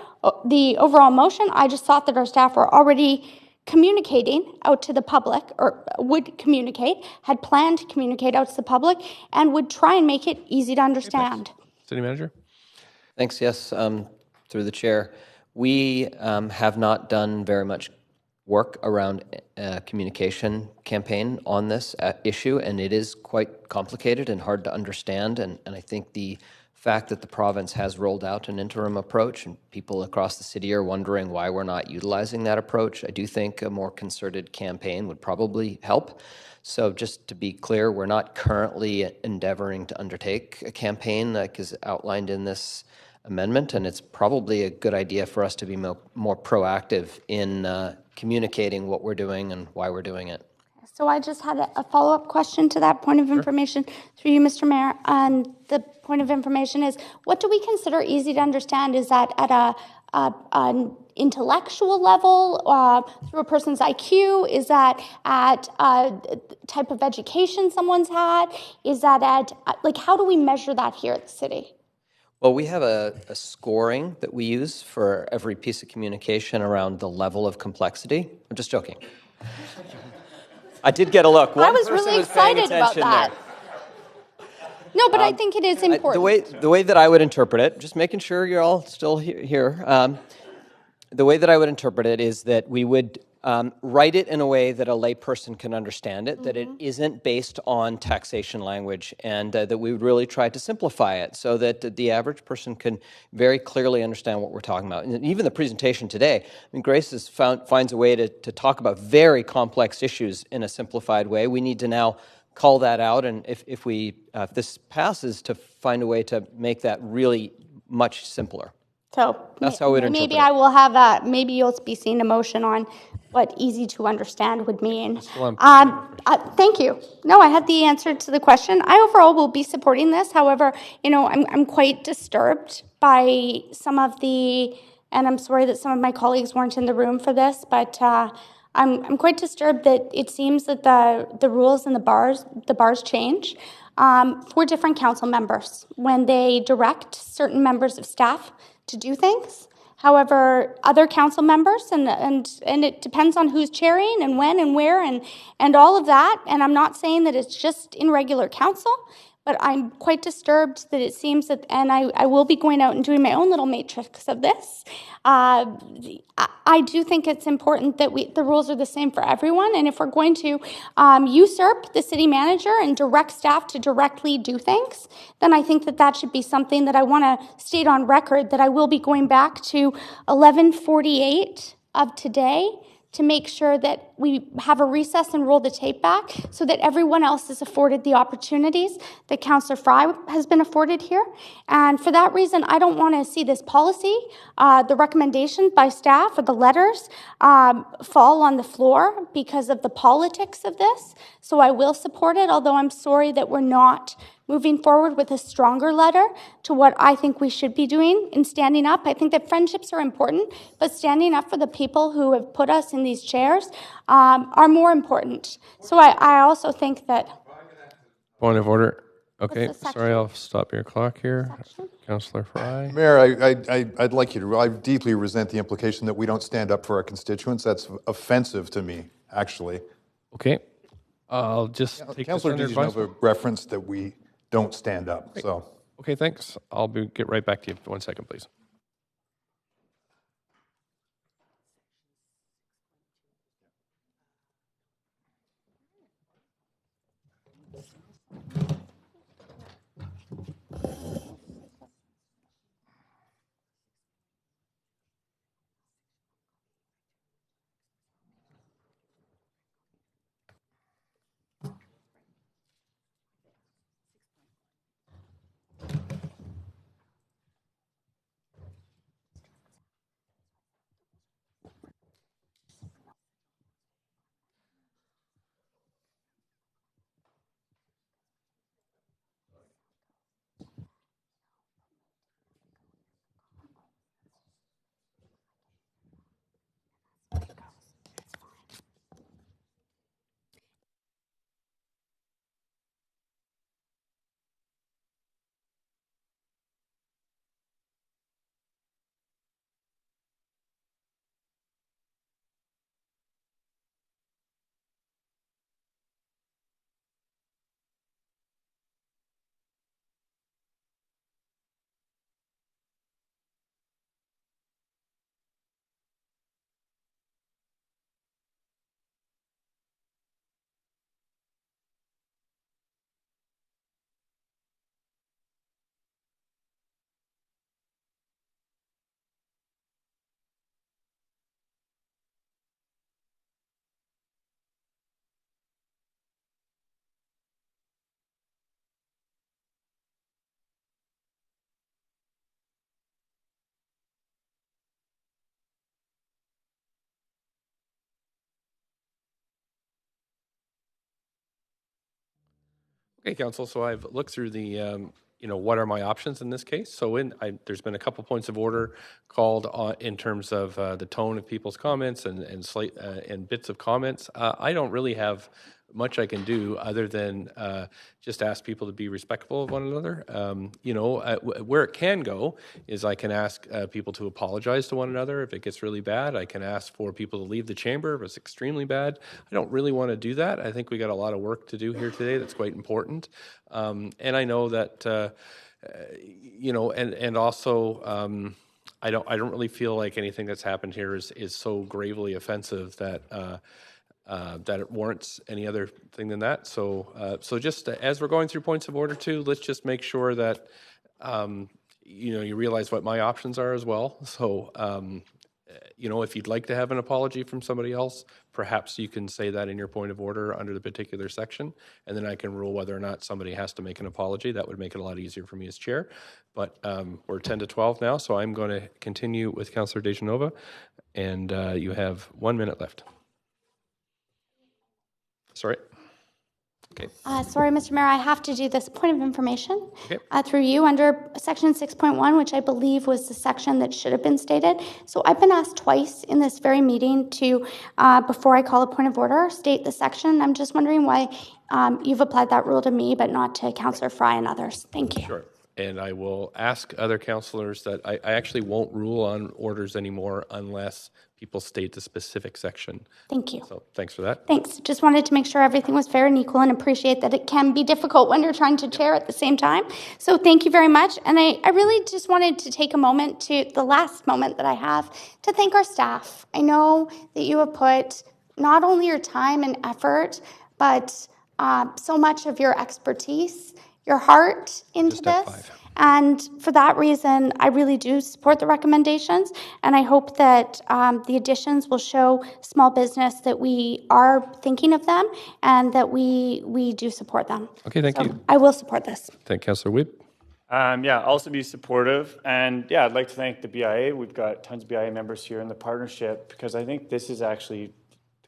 E: the overall motion. I just thought that our staff were already communicating out to the public, or would communicate, had planned to communicate out to the public, and would try and make it easy to understand.
A: City manager?
M: Thanks, yes, through the chair. We have not done very much work around a communication campaign on this issue, and it is quite complicated and hard to understand, and I think the fact that the province has rolled out an interim approach and people across the city are wondering why we're not utilizing that approach. I do think a more concerted campaign would probably help. So just to be clear, we're not currently endeavoring to undertake a campaign like is outlined in this amendment, and it's probably a good idea for us to be more proactive in communicating what we're doing and why we're doing it.
E: So I just had a follow-up question to that point of information through you, Mr. Mayor. And the point of information is, what do we consider easy to understand? Is that at an intellectual level, through a person's IQ? Is that at a type of education someone's had? Is that at, like, how do we measure that here at the city?
M: Well, we have a scoring that we use for every piece of communication around the level of complexity. I'm just joking. I did get a look.
E: I was really excited about that. No, but I think it is important.
M: The way that I would interpret it, just making sure you're all still here, the way that I would interpret it is that we would write it in a way that a layperson can understand it, that it isn't based on taxation language, and that we would really try to simplify it so that the average person can very clearly understand what we're talking about. And even the presentation today, I mean, Grace finds a way to talk about very complex issues in a simplified way. We need to now call that out, and if this passes, to find a way to make that really much simpler.
E: So
M: that's how we'd interpret
E: maybe
M: it.
E: I will have maybe you'll be seeing a motion on what easy to understand would mean. Thank you. No, I had the answer to the question. I overall will be supporting this. However, I'm quite disturbed by some of the, and I'm sorry that some of my colleagues weren't in the room for this, but I'm quite disturbed that it seems that the rules and the bars change for different council members when they direct certain members of staff to do things. However, other council members, and it depends on who's chairing and when and where and all of that, and I'm not saying that it's just in regular council, but I'm quite disturbed that it seems that, and I will be going out and doing my own little matrix of this. I do think it's important that the rules are the same for everyone, and if we're going to usurp the city manager and direct staff to directly do things, then I think that should be something that I want to state on record, that I will be going back to 11:48 of today to make sure that we have a recess and roll the tape back so that everyone else is afforded the opportunities that Councillor Fry has been afforded here. And for that reason, I don't want to see this policy, the recommendation by staff or the letters fall on the floor because of the politics of this. So I will support it, although I'm sorry that we're not moving forward with a stronger letter to what I think we should be doing in standing up. I think that friendships are important, but standing up for the people who have put us in these chairs are more important. So I also think that...
A: Point of order. Okay, sorry, I'll stop your clock here. Councillor Fry.
G: Mayor, I'd like you to, I deeply resent the implication that we don't stand up for our constituents. That's offensive to me, actually.
A: Okay, I'll just take
G: Councillor
A: this under advisement.
G: DiGenova referenced that we don't stand up, so.
A: Okay, thanks. I'll get right back to you. 1 second, please. Okay, Council, so I've looked through the, what are my options in this case? So there's been a couple points of order called in terms of the tone of people's comments and bits of comments. I don't really have much I can do other than just ask people to be respectful of one another. Where it can go is I can ask people to apologize to one another if it gets really bad. I can ask for people to leave the chamber if it's extremely bad. I don't really want to do that. I think we got a lot of work to do here today that's quite important. And I know that, and also, I don't really feel like anything that's happened here is so gravely offensive that it warrants any other thing than that. So just as we're going through points of order too, let's just make sure that you realize what my options are as well. So if you'd like to have an apology from somebody else, perhaps you can say that in your point of order under the particular section, and then I can rule whether or not somebody has to make an apology. That would make it a lot easier for me as chair. But we're 10 to 12 now, so I'm going to continue with Councillor DeGenova, and you have 1 minute left. Sorry. Okay.
E: Sorry, Mr. Mayor, I have to do this point of information
A: Okay.
E: Through you under section 6.1, which I believe was the section that should have been stated. So I've been asked twice in this very meeting to, before I call a point of order, state the section. I'm just wondering why you've applied that rule to me, but not to Councillor Fry and others. Thank you.
A: Sure. And I will ask other councillors that I actually won't rule on orders anymore unless people state the specific section.
E: Thank you.
A: So thanks for that.
E: Thanks. Just wanted to make sure everything was fair and equal, and appreciate that it can be difficult when you're trying to chair at the same time. So thank you very much. And I really just wanted to take a moment, the last moment that I have, to thank our staff. I know that you have put not only your time and effort, but so much of your expertise, your heart into this. And for that reason, I really do support the recommendations, and I hope that the additions will show small business that we are thinking of them and that we do support them.
A: Okay, thank you.
E: I will support this.
A: Thank Councillor Wiebe.
J: Also be supportive. And I'd like to thank the BIA. We've got tons of BIA members here in the partnership, because I think this is actually,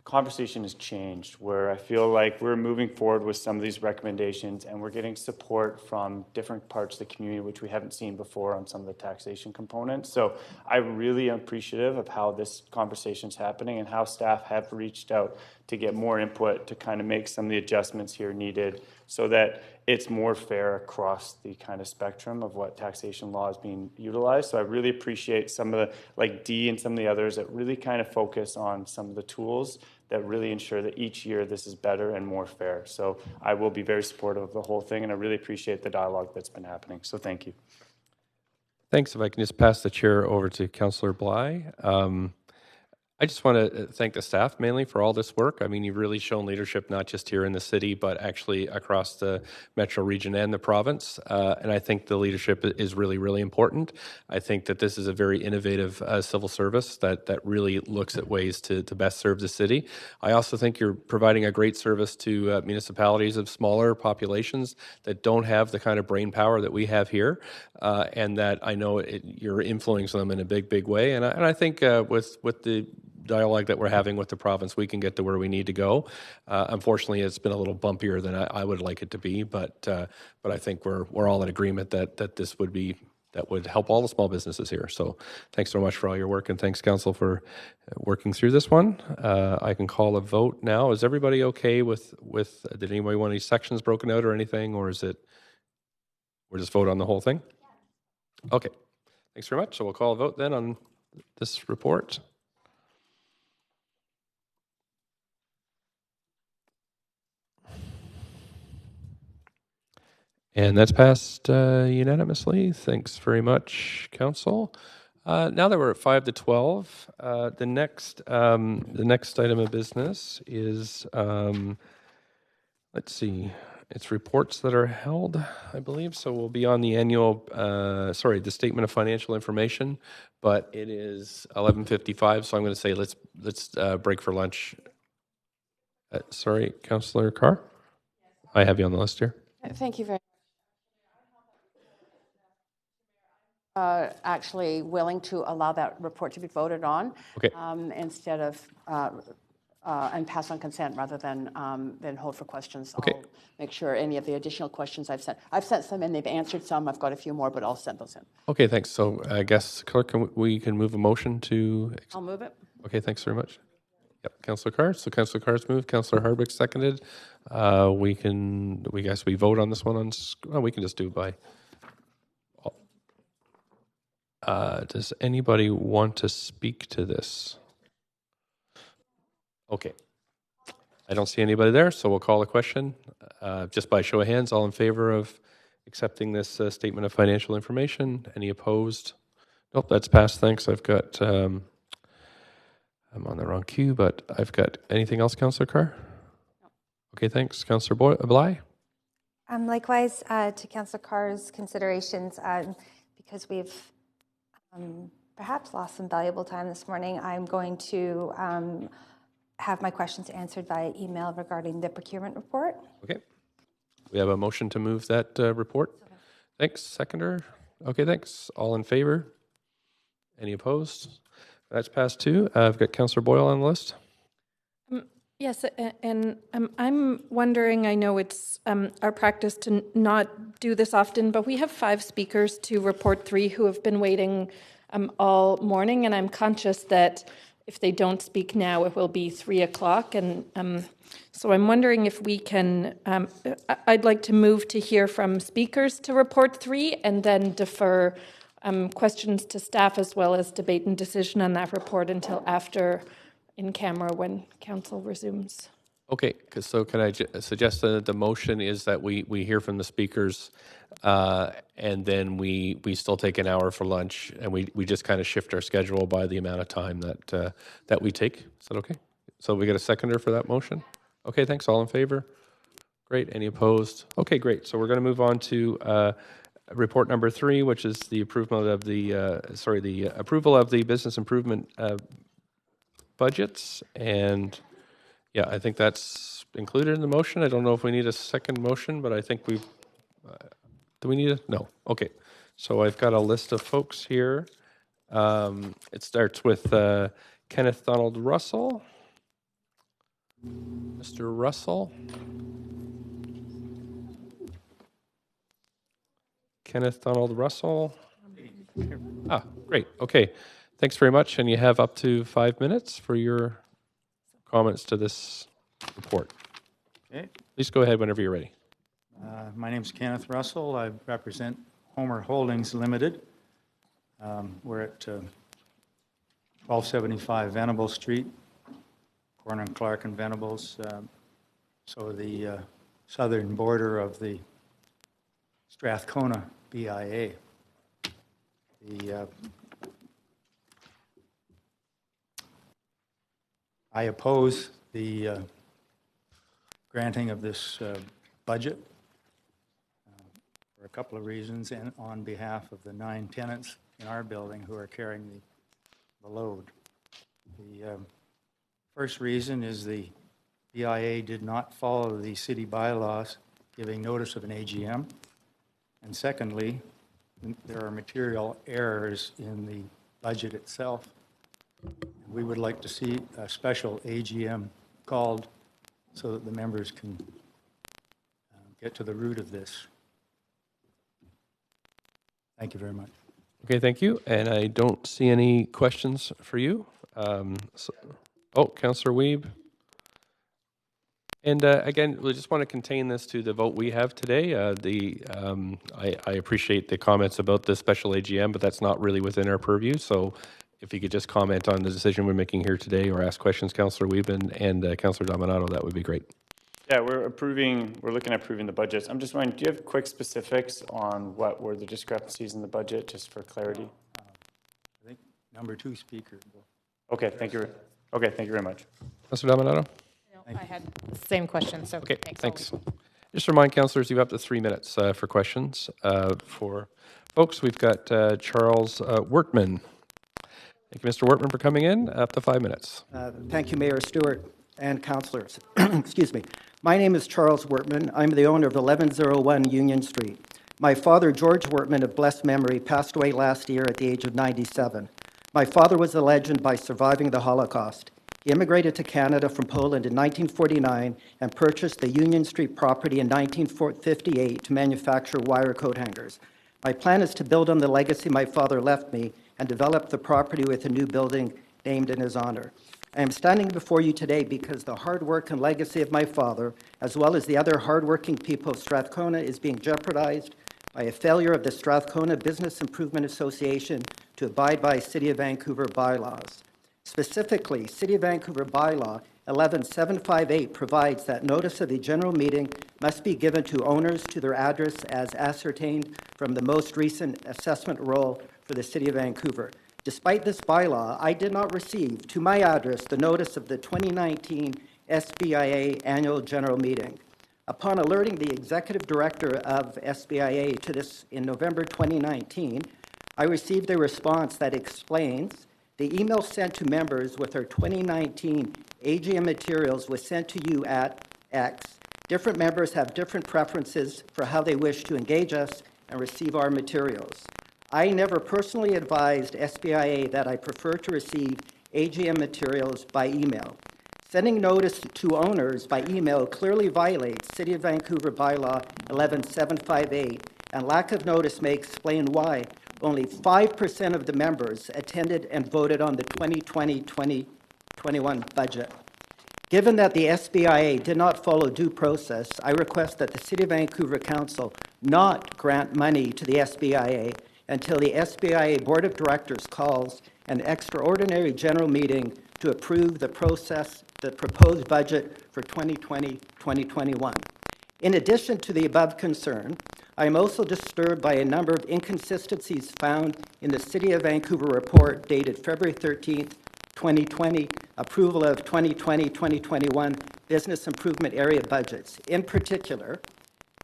J: conversation has changed, where I feel like we're moving forward with some of these recommendations and we're getting support from different parts of the community, which we haven't seen before on some of the taxation components. So I really am appreciative of how this conversation is happening and how staff have reached out to get more input to kind of make some of the adjustments here needed so that it's more fair across the kind of spectrum of what taxation law is being utilized. So I really appreciate some of the, like D and some of the others, that really kind of focus on some of the tools that really ensure that each year this is better and more fair. So I will be very supportive of the whole thing, and I really appreciate the dialogue that's been happening. So thank you.
A: Thanks. If I can just pass the chair over to Councillor Bly. I just want to thank the staff mainly for all this work. I mean, you've really shown leadership not just here in the city, but actually across the metro region and the province. And I think the leadership is really, really important. I think that this is a very innovative civil service that really looks at ways to best serve the city. I also think you're providing a great service to municipalities of smaller populations that don't have the kind of brain power that we have here, and that I know you're influencing them in a big, big way. And I think with the dialogue that we're having with the province, we can get to where we need to go. Unfortunately, it's been a little bumpier than I would like it to be, but I think we're all in agreement that this would help all the small businesses here. So thanks so much for all your work, and thanks, Council, for working through this one. I can call a vote now. Is everybody okay with did anybody want any sections broken out or anything, or is it we're just vote on the whole thing? Okay. Thanks very much. So we'll call a vote then on this report. And that's passed unanimously. Thanks very much, Council. Now that we're at 5 to 12, the next item of business is, let's see, it's reports that are held, I believe. So we'll be on the annual, the statement of financial information, but it is 11:55. So I'm going to say let's break for lunch. Sorry, Councillor Carr, I have you on the list here.
F: Thank you very much. Actually willing to allow that report to be voted on,
A: okay.
F: Instead of and pass on consent rather than hold for questions.
A: Okay.
F: I'll make sure any of the additional questions I've sent some in, they've answered some, I've got a few more, but I'll send those in.
A: Okay, thanks. So I guess, Clerk, we can move a motion to...
F: I'll move it.
A: Okay, thanks very much. Yep, Councillor Carr. So Councillor Carr's moved, Councillor Hardwick seconded. We vote on this one we can just do it by... does anybody want to speak to this? Okay. I don't see anybody there, so we'll call a question. Just by show of hands, all in favor of accepting this statement of financial information? Any opposed? Nope, that's passed. Thanks. I've got, I'm on the wrong queue, but I've got anything else, Councillor Carr? No. Okay, thanks. Councillor Bly?
K: Likewise, to Councillor Carr's considerations, because we've perhaps lost some valuable time this morning, I'm going to have my questions answered via email regarding the procurement report.
A: Okay. We have a motion to move that report. Okay. Thanks. Seconder? Okay, thanks. All in favor? Any opposed? That's passed too. I've got Councillor Boyle on the list.
L: Yes, and I'm wondering, I know it's our practice to not do this often, but we have 5 speakers to report 3 who have been waiting all morning, and I'm conscious that if they don't speak now, it will be 3 o'clock, and so I'm wondering if we can, I'd like to move to hear from speakers to report 3, and then defer questions to staff as well as debate and decision on that report until after in camera when council resumes.
A: Okay, so can I suggest that the motion is that we hear from the speakers and then we still take an hour for lunch, and we just kind of shift our schedule by the amount of time that we take. Is that okay? So we get a seconder for that motion? Okay, thanks. All in favor? Great. Any opposed? Okay, great. So we're going to move on to report number 3, which is the approval of the approval of the business improvement budgets. And yeah, I think that's included in the motion. I don't know if we need a second motion, but I think we've... do we need a... No. Okay. So I've got a list of folks here. It starts with Kenneth Donald Russell. Mr. Russell. Kenneth Donald Russell. Great. Okay. Thanks very much. And you have up to 5 minutes for your comments to this report.
N: Okay.
A: Please go ahead whenever you're ready.
N: My name is Kenneth Russell. I represent Homer Holdings Limited. We're at 1275 Venables Street, corner of Clark and Venables. So the southern border of the Strathcona BIA. I oppose the granting of this budget for a couple of reasons, and on behalf of the 9 tenants in our building who are carrying the load. The first reason is the BIA did not follow the city bylaws giving notice of an AGM. And secondly, there are material errors in the budget itself. We would like to see a special AGM called so that the members can get to the root of this. Thank you very much.
A: Okay, thank you. And I don't see any questions for you. Councillor Wiebe. And again, we just want to contain this to the vote we have today. I appreciate the comments about the special AGM, but that's not really within our purview. So if you could just comment on the decision we're making here today or ask questions, Councillor Wiebe and Councillor Dominato, that would be great.
J: Yeah, we're looking at approving the budgets. I'm just wondering, do you have quick specifics on what were the discrepancies in the budget, just for clarity?
N: I think number 2 speaker.
J: Okay, thank you. Okay, thank you very much.
A: Councillor Dominato?
I: I had the same question, so
A: okay, thanks. Just remind councillors you have up to 3 minutes for questions. For folks, we've got Charles Wortman. Thank you, Mr. Wortman, for coming in. Up to 5 minutes.
O: Thank you, Mayor Stewart and councillors. Excuse me. My name is Charles Wortman. I'm the owner of 1101 Union Street. My father, George Wortman, of blessed memory, passed away last year at the age of 97. My father was a legend by surviving the Holocaust. He immigrated to Canada from Poland in 1949 and purchased the Union Street property in 1958 to manufacture wire coat hangers. My plan is to build on the legacy my father left me and develop the property with a new building named in his honor. I am standing before you today because the hard work and legacy of my father, as well as the other hardworking people of Strathcona, is being jeopardized by a failure of the Strathcona Business Improvement Association to abide by City of Vancouver bylaws. Specifically, City of Vancouver bylaw 11758 provides that notice of the general meeting must be given to owners to their address as ascertained from the most recent assessment roll for the City of Vancouver. Despite this bylaw, I did not receive to my address the notice of the 2019 SBIA annual general meeting. Upon alerting the executive director of SBIA to this in November 2019, I received a response that explains the email sent to members with our 2019 AGM materials was sent to you at X. Different members have different preferences for how they wish to engage us and receive our materials. I never personally advised SBIA that I prefer to receive AGM materials by email. Sending notice to owners by email clearly violates City of Vancouver bylaw 11758, and lack of notice may explain why only 5% of the members attended and voted on the 2020-2021 budget. Given that the SBIA did not follow due process, I request that the City of Vancouver Council not grant money to the SBIA until the SBIA Board of Directors calls an extraordinary general meeting to approve the proposed budget for 2020-2021. In addition to the above concern, I am also disturbed by a number of inconsistencies found in the City of Vancouver report dated February 13th, 2020, approval of 2020-2021 business improvement area budgets. In particular,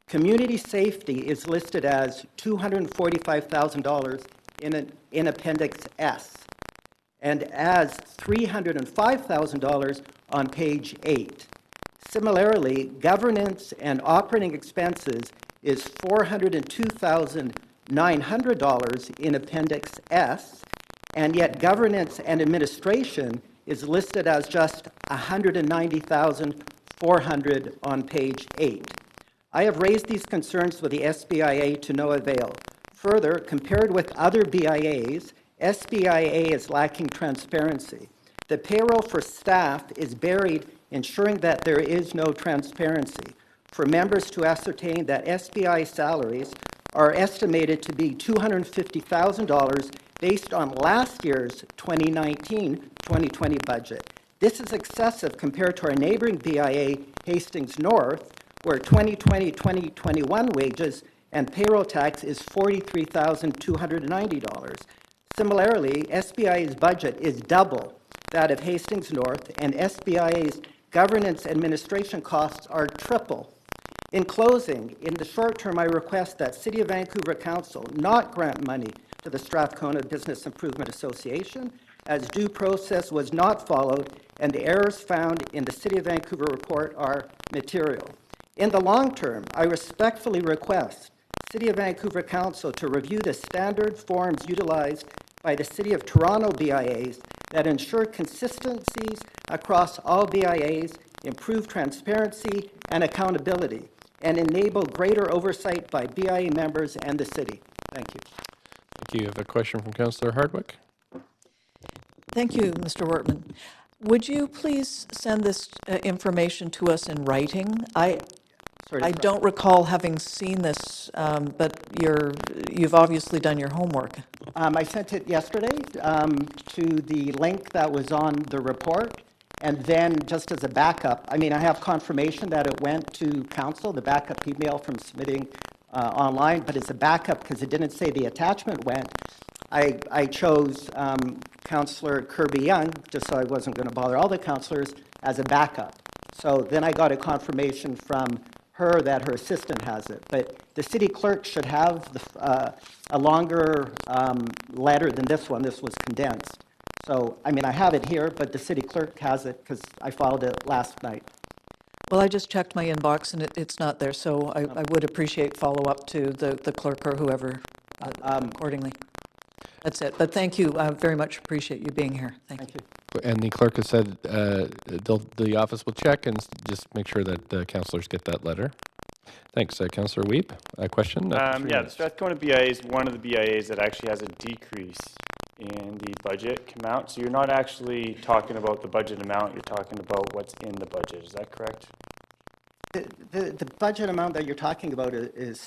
O: community safety is listed as $245,000 in Appendix S and as $305,000 on page 8. Similarly, governance and operating expenses is $402,900 in Appendix S, and yet governance and administration is listed as just $190,400 on page 8. I have raised these concerns with the SBIA to no avail. Further, compared with other BIAs, SBIA is lacking transparency. The payroll for staff is buried, ensuring that there is no transparency. For members to ascertain that SBI salaries are estimated to be $250,000 based on last year's 2019-2020 budget. This is excessive compared to our neighboring BIA, Hastings North, where 2020-2021 wages and payroll tax is $43,290. Similarly, SBIA's budget is double that of Hastings North, and SBIA's governance administration costs are triple. In closing, in the short term, I request that City of Vancouver Council not grant money to the Strathcona Business Improvement Association, as due process was not followed and the errors found in the City of Vancouver report are material. In the long term, I respectfully request City of Vancouver Council to review the standard forms utilized by the City of Toronto BIAs that ensure consistencies across all BIAs, improve transparency and accountability, and enable greater oversight by BIA members and the city. Thank you.
P: Thank you. I have a question from Councillor Hardwick.
Q: Thank you, Mr. Wortman. Would you please send this information to us in writing? I don't recall having seen this, but you've obviously done your homework.
O: I sent it yesterday to the link that was on the report, and then just as a backup, I mean, I have confirmation that it went to council, the backup email from submitting online, but as a backup, because it didn't say the attachment went, I chose Councillor Kirby Young, just so I wasn't going to bother all the councillors, as a backup. So then I got a confirmation from her that her assistant has it. But the city clerk should have a longer letter than this one. This was condensed. So, I mean, I have it here, but the city clerk has it because I filed it last night.
Q: Well, I just checked my inbox and it's not there, so I would appreciate follow-up to the clerk or whoever accordingly. That's it. But thank you. I very much appreciate you being here. Thank you.
P: And the clerk has said the office will check and just make sure that the councillors get that letter. Thanks. Councillor Weep, a question?
J: Yeah, the Strathcona BIA is one of the BIAs that actually has a decrease in the budget amount. So you're not actually talking about the budget amount, you're talking about what's in the budget. Is that correct?
O: The budget amount that you're talking about is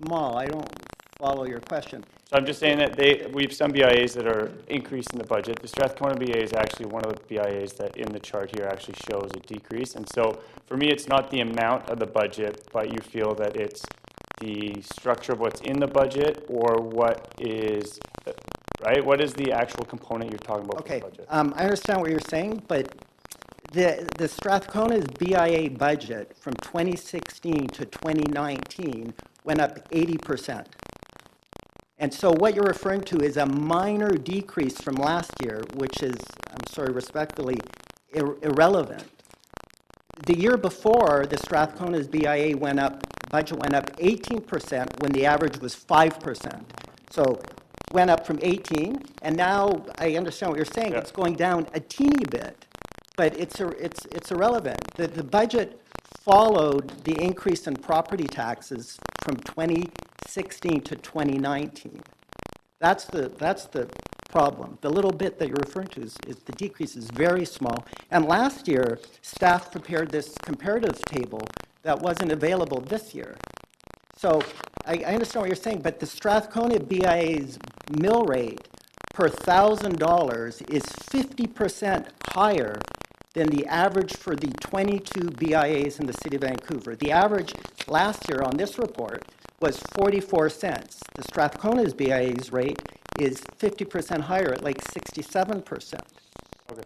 O: small. I don't follow your question.
J: So I'm just saying that we have some BIAs that are increasing the budget. The Strathcona BIA is actually one of the BIAs that in the chart here actually shows a decrease. And so for me, it's not the amount of the budget, but you feel that it's the structure of what's in the budget, or what is, right? What is the actual component you're talking about
O: Okay,
J: for the budget?
O: I understand what you're saying, but the Strathcona's BIA budget from 2016 to 2019 went up 80%. And so what you're referring to is a minor decrease from last year, which is, I'm sorry, respectfully, irrelevant. The year before, the Strathcona's BIA budget went up 18% when the average was 5%. So went up from 18, and now I understand what you're saying. Yeah. It's going down a teeny bit, but it's irrelevant. The budget followed the increase in property taxes from 2016 to 2019. That's the problem. The little bit that you're referring to is the decrease is very small. And last year, staff prepared this comparative table that wasn't available this year. So I understand what you're saying, but the Strathcona BIA's mill rate per $1,000 is 50% higher than the average for the 22 BIAs in the City of Vancouver. The average last year on this report was 44 cents. The Strathcona's BIA's rate is 50% higher at like 67%.
J: Okay,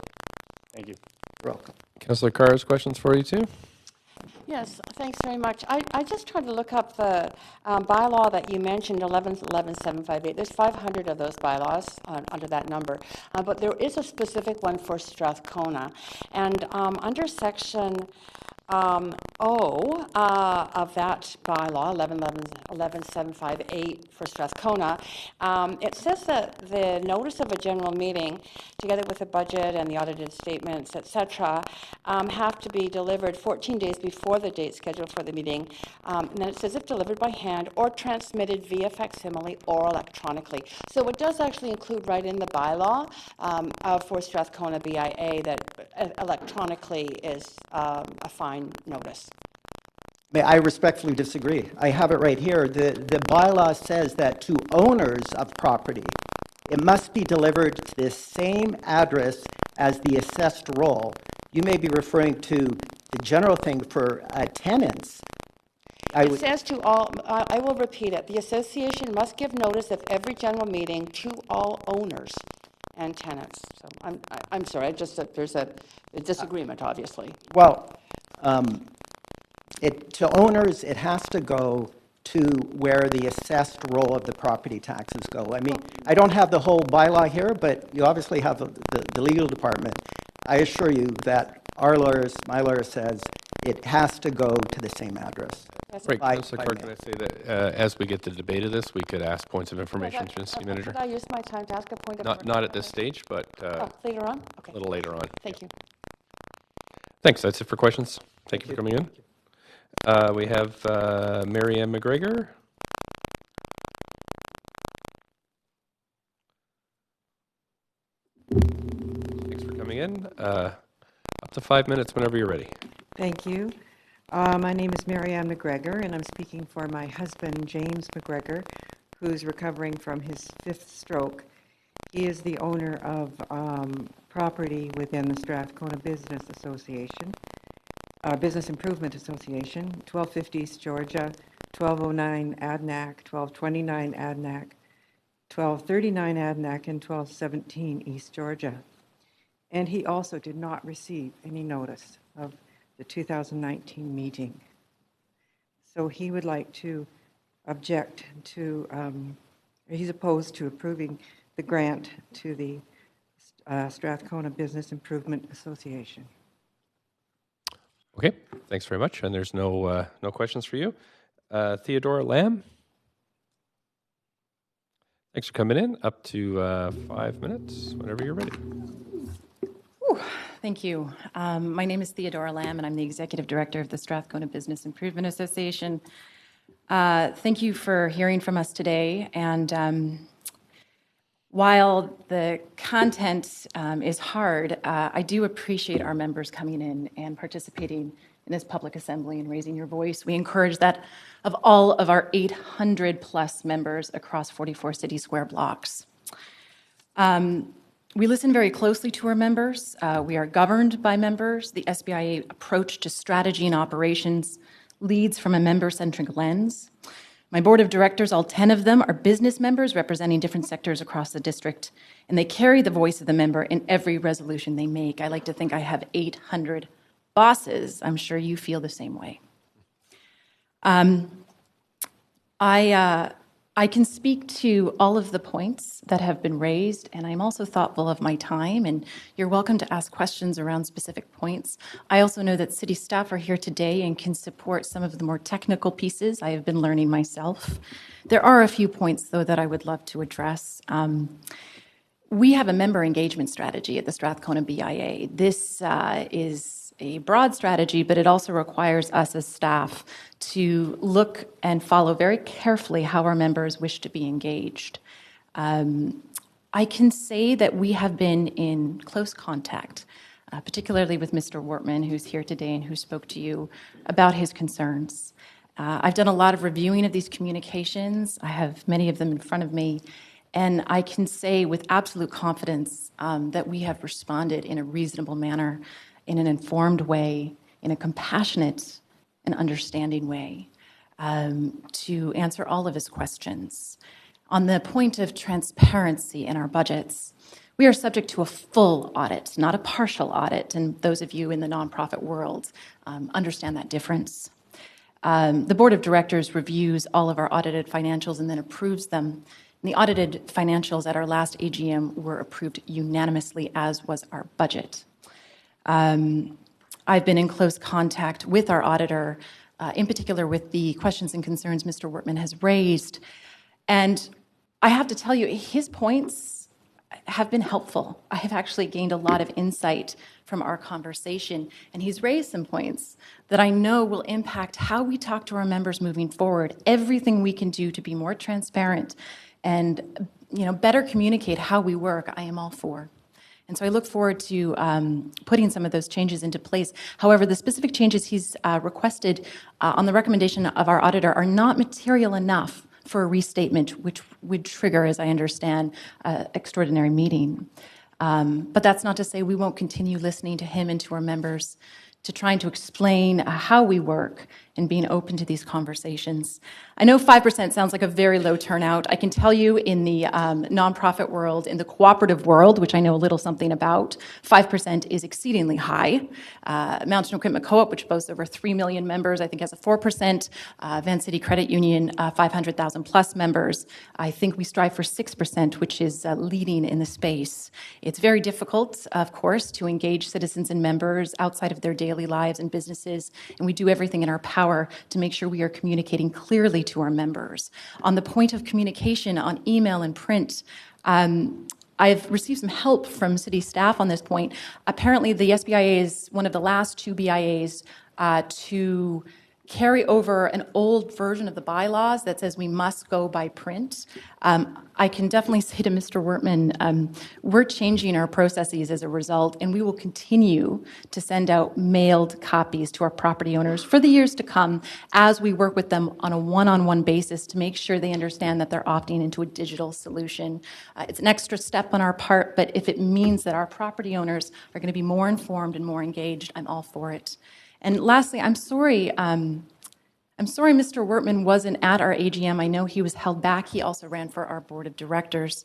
J: thank you.
O: You're welcome.
P: Councillor Carr has questions for you too.
F: Yes, thanks very much. I just tried to look up the bylaw that you mentioned, 11-758. There's 500 of those bylaws under that number, but there is a specific one for Strathcona. And under section O of that bylaw, 11-758 for Strathcona, it says that the notice of a general meeting, together with the budget and the audited statements, etc., have to be delivered 14 days before the date scheduled for the meeting. And then it says if delivered by hand or transmitted via facsimile or electronically. So it does actually include right in the bylaw for Strathcona BIA that electronically is a fine notice.
O: I respectfully disagree. I have it right here. The bylaw says that to owners of property, it must be delivered to the same address as the assessed roll. You may be referring to the general thing for tenants.
F: It says to all, I will repeat it, the association must give notice of every general meeting to all owners and tenants. So I'm sorry, there's a disagreement, obviously.
O: Well, to owners, it has to go to where the assessed roll of the property taxes go. I mean, I don't have the whole bylaw here, but you obviously have the legal department. I assure you that my lawyer says it has to go to the same address.
P: Right, Councillor Clark, can I say that as we get the debate of this, we could ask points of information to the City Manager?
F: Could I use my time to ask a point of information?
P: Not at this stage, but
F: later on? Okay.
P: A little later on.
F: Thank you.
P: Thanks, that's it for questions. Thank you for coming in. We have Mary Ann McGregor. Thanks for coming in. Up to 5 minutes whenever you're ready.
R: Thank you. My name is Mary Ann McGregor, and I'm speaking for my husband, James McGregor, who's recovering from his 5th stroke. He is the owner of property within the Strathcona Business Association, Business Improvement Association, 1250 East Georgia, 1209 Adnac, 1229 Adnac, 1239 Adnac, and 1217 East Georgia. And he also did not receive any notice of the 2019 meeting. So he would like to object to, he's opposed to approving the grant to the Strathcona Business Improvement Association.
P: Okay, thanks very much. And there's no questions for you. Theodora Lamb? Thanks for coming in. Up to 5 minutes, whenever you're ready.
S: Thank you. My name is Theodora Lamb, and I'm the Executive Director of the Strathcona Business Improvement Association. Thank you for hearing from us today. And while the content is hard, I do appreciate our members coming in and participating in this public assembly and raising your voice. We encourage that of all of our 800 plus members across 44 city square blocks. We listen very closely to our members. We are governed by members. The SBIA approach to strategy and operations leads from a member-centric lens. My board of directors, all 10 of them, are business members representing different sectors across the district, and they carry the voice of the member in every resolution they make. I like to think I have 800 bosses. I'm sure you feel the same way. I can speak to all of the points that have been raised, and I'm also thoughtful of my time, and you're welcome to ask questions around specific points. I also know that city staff are here today and can support some of the more technical pieces I have been learning myself. There are a few points, though, that I would love to address. We have a member engagement strategy at the Strathcona BIA. This is a broad strategy, but it also requires us as staff to look and follow very carefully how our members wish to be engaged. I can say that we have been in close contact, particularly with Mr. Wortman, who's here today and who spoke to you about his concerns. I've done a lot of reviewing of these communications. I have many of them in front of me, and I can say with absolute confidence that we have responded in a reasonable manner, in an informed way, in a compassionate and understanding way, to answer all of his questions. On the point of transparency in our budgets, we are subject to a full audit, not a partial audit, and those of you in the nonprofit world understand that difference. The board of directors reviews all of our audited financials and then approves them. And the audited financials at our last AGM were approved unanimously, as was our budget. I've been in close contact with our auditor, in particular with the questions and concerns Mr. Wortman has raised. And I have to tell you, his points have been helpful. I have actually gained a lot of insight from our conversation, and he's raised some points that I know will impact how we talk to our members moving forward. Everything we can do to be more transparent and better communicate how we work, I am all for. And so I look forward to putting some of those changes into place. However, the specific changes he's requested on the recommendation of our auditor are not material enough for a restatement, which would trigger, as I understand, an extraordinary meeting. But that's not to say we won't continue listening to him and to our members, to trying to explain how we work and being open to these conversations. I know 5% sounds like a very low turnout. I can tell you in the nonprofit world, in the cooperative world, which I know a little something about, 5% is exceedingly high. Mountain Equipment Co-op, which boasts over 3 million members, I think has a 4%. Van City Credit Union, 500,000 plus members. I think we strive for 6%, which is leading in the space. It's very difficult, of course, to engage citizens and members outside of their daily lives and businesses, and we do everything in our power to make sure we are communicating clearly to our members. On the point of communication on email and print, I've received some help from city staff on this point. Apparently, the SBIA is one of the last two BIAs to carry over an old version of the bylaws that says we must go by print. I can definitely say to Mr. Wortman, we're changing our processes as a result, and we will continue to send out mailed copies to our property owners for the years to come as we work with them on a one-on-one basis to make sure they understand that they're opting into a digital solution. It's an extra step on our part, but if it means that our property owners are going to be more informed and more engaged, I'm all for it. And lastly, I'm sorry Mr. Wortman wasn't at our AGM. I know he was held back. He also ran for our board of directors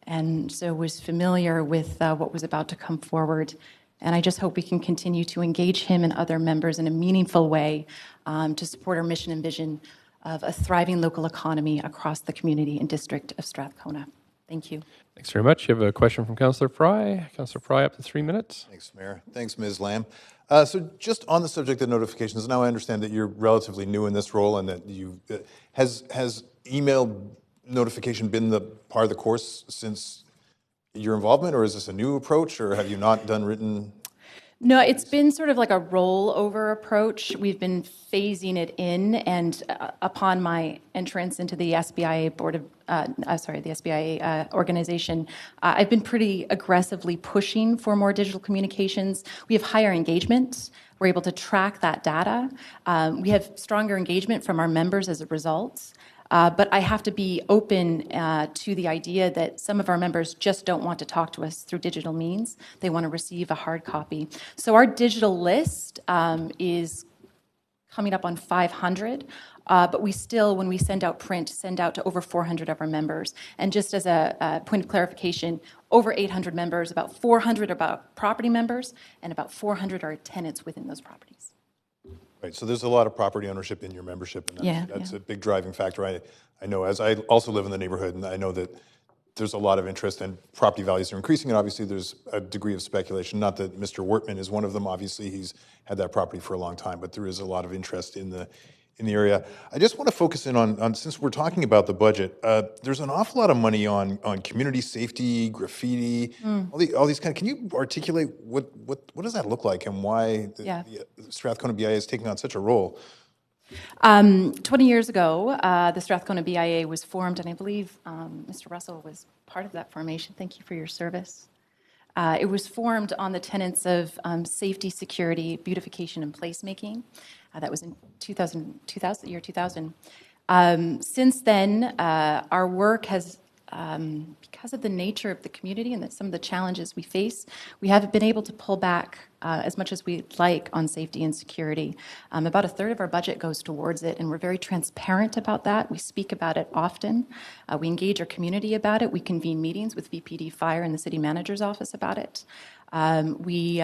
S: and so was familiar with what was about to come forward. And I just hope we can continue to engage him and other members in a meaningful way to support our mission and vision of a thriving local economy across the community and district of Strathcona. Thank you.
P: Thanks very much. You have a question from Councillor Fry. Councillor Fry, up to 3 minutes.
G: Thanks, Mayor. Thanks, Ms. Lamb. So just on the subject of notifications, now I understand that you're relatively new in this role and that you has email notification been the part of the course since your involvement, or is this a new approach, or have you not done written?
S: No, it's been sort of like a rollover approach. We've been phasing it in, and upon my entrance into the SBIA board of, the SBIA organization, I've been pretty aggressively pushing for more digital communications. We have higher engagement. We're able to track that data. We have stronger engagement from our members as a result. But I have to be open to the idea that some of our members just don't want to talk to us through digital means. They want to receive a hard copy. So our digital list is coming up on 500, but we still, when we send out print, send out to over 400 of our members. And just as a point of clarification, over 800 members, about 400 are about property members, and about 400 are tenants within those properties.
G: Right, so there's a lot of property ownership in your membership, and that's
S: Yeah.
G: a big driving factor. I know, as I also live in the neighborhood, and I know that there's a lot of interest, and property values are increasing, and obviously there's a degree of speculation. Not that Mr. Wortman is one of them. Obviously, he's had that property for a long time, but there is a lot of interest in the area. I just want to focus in on since we're talking about the budget, there's an awful lot of money on community safety, graffiti, all these kind of. Can you articulate what does that look like, and why the Strathcona BIA is taking on such a role?
S: 20 years ago, the Strathcona BIA was formed, and I believe Mr. Russell was part of that formation. Thank you for your service. It was formed on the tenets of safety, security, beautification, and placemaking. That was in the year 2000. Since then, our work has, because of the nature of the community and some of the challenges we face, we haven't been able to pull back as much as we'd like on safety and security. About a third of our budget goes towards it, and we're very transparent about that. We speak about it often. We engage our community about it. We convene meetings with VPD Fire and the city manager's office about it. We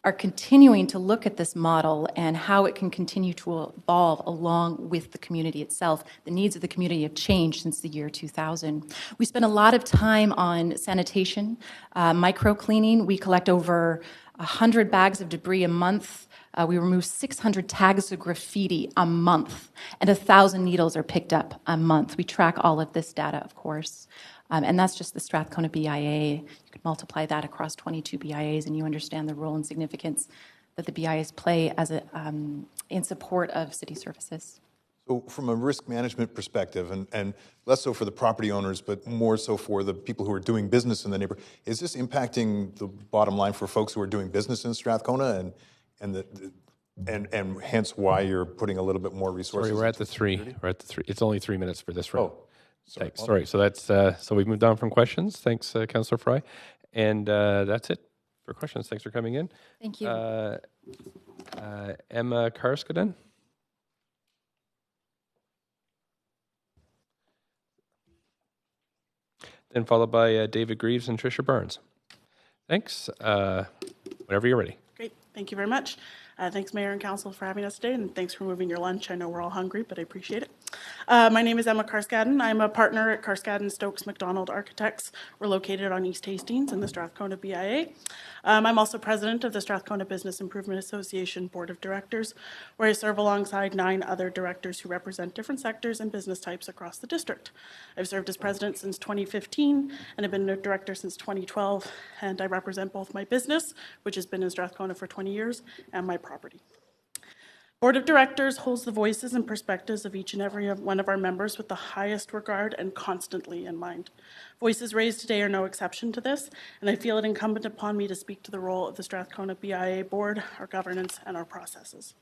S: are continuing to look at this model and how it can continue to evolve along with the community itself. The needs of the community have changed since the year 2000. We spend a lot of time on sanitation, micro-cleaning. We collect over 100 bags of debris a month. We remove 600 tags of graffiti a month, and 1,000 needles are picked up a month. We track all of this data, of course. And that's just the Strathcona BIA. You could multiply that across 22 BIAs, and you understand the role and significance that the BIAs play as in support of city services.
G: So from a risk management perspective, and less so for the property owners, but more so for the people who are doing business in the neighborhood, is this impacting the bottom line for folks who are doing business in Strathcona, and hence why you're putting a little bit more resources?
P: Sorry, we're at the three. It's only 3 minutes for this round.
G: Oh.
P: Sorry. So that's so we've moved on from questions. Thanks, Councillor Fry, and that's it for questions. Thanks for coming in.
S: Thank you.
P: Emma Karskaden. Then followed by David Greaves and Tricia Barnes. Thanks. Whenever you're ready.
T: Great. Thank you very much. Thanks, Mayor and Council, for having us today, and thanks for moving your lunch. I know we're all hungry, but I appreciate it. My name is Emma Karskaden. I'm a partner at Karskaden Stokes McDonald Architects. We're located on East Hastings in the Strathcona BIA. I'm also president of the Strathcona Business Improvement Association Board of Directors, where I serve alongside 9 other directors who represent different sectors and business types across the district. I've served as president since 2015 and have been a director since 2012, and I represent both my business, which has been in Strathcona for 20 years, and my property. Board of Directors holds the voices and perspectives of each and every one of our members with the highest regard and constantly in mind. Voices raised today are no exception to this, and I feel it incumbent upon me to speak to the role of the Strathcona BIA Board, our governance, and our processes.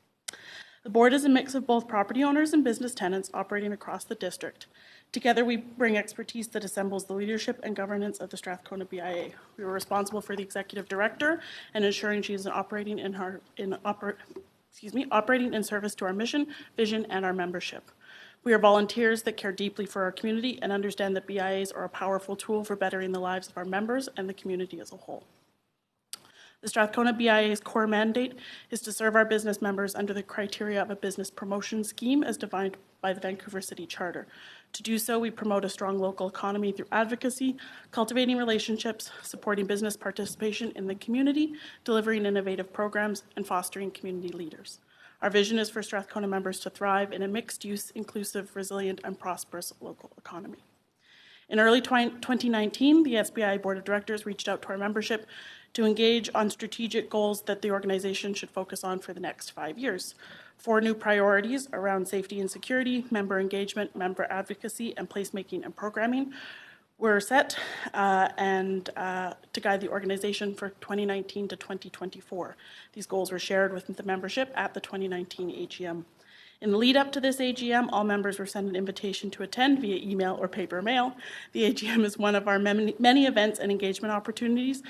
T: The board is a mix of both property owners and business tenants operating across the district. Together, we bring expertise that assembles the leadership and governance of the Strathcona BIA. We are responsible for the executive director and ensuring she is operating in service to our mission, vision, and our membership. We are volunteers that care deeply for our community and understand that BIAs are a powerful tool for bettering the lives of our members and the community as a whole. The Strathcona BIA's core mandate is to serve our business members under the criteria of a business promotion scheme as defined by the Vancouver City Charter. To do so, we promote a strong local economy through advocacy, cultivating relationships, supporting business participation in the community, delivering innovative programs, and fostering community leaders. Our vision is for Strathcona members to thrive in a mixed-use, inclusive, resilient, and prosperous local economy. In early 2019, the SBI Board of Directors reached out to our membership to engage on strategic goals that the organization should focus on for the next 5 years. 4 new priorities around safety and security, member engagement, member advocacy, and placemaking and programming were set to guide the organization for 2019 to 2024. These goals were shared with the membership at the 2019 AGM. In the lead up to this AGM, all members were sent an invitation to attend via email or paper mail. The AGM is one of our many events and engagement opportunities,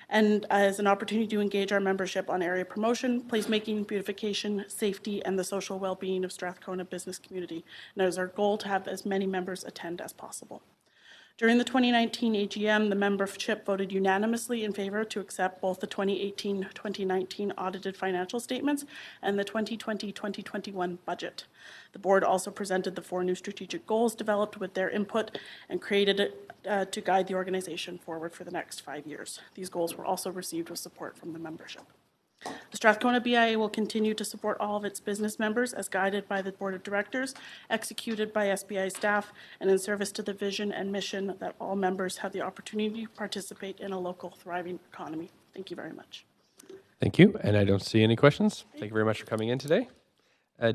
T: and as an opportunity to engage our membership on area promotion, placemaking, beautification, safety, and the social well-being of Strathcona business community. And it is our goal to have as many members attend as possible. During the 2019 AGM, the membership voted unanimously in favor to accept both the 2018-2019 audited financial statements and the 2020-2021 budget. The board also presented the 4 new strategic goals developed with their input and created it to guide the organization forward for the next 5 years. These goals were also received with support from the membership. The Strathcona BIA will continue to support all of its business members as guided by the Board of Directors, executed by SBI staff, and in service to the vision and mission that all members have the opportunity to participate in a local, thriving economy. Thank you very much.
P: Thank you. And I don't see any questions. Thank you very much for coming in today.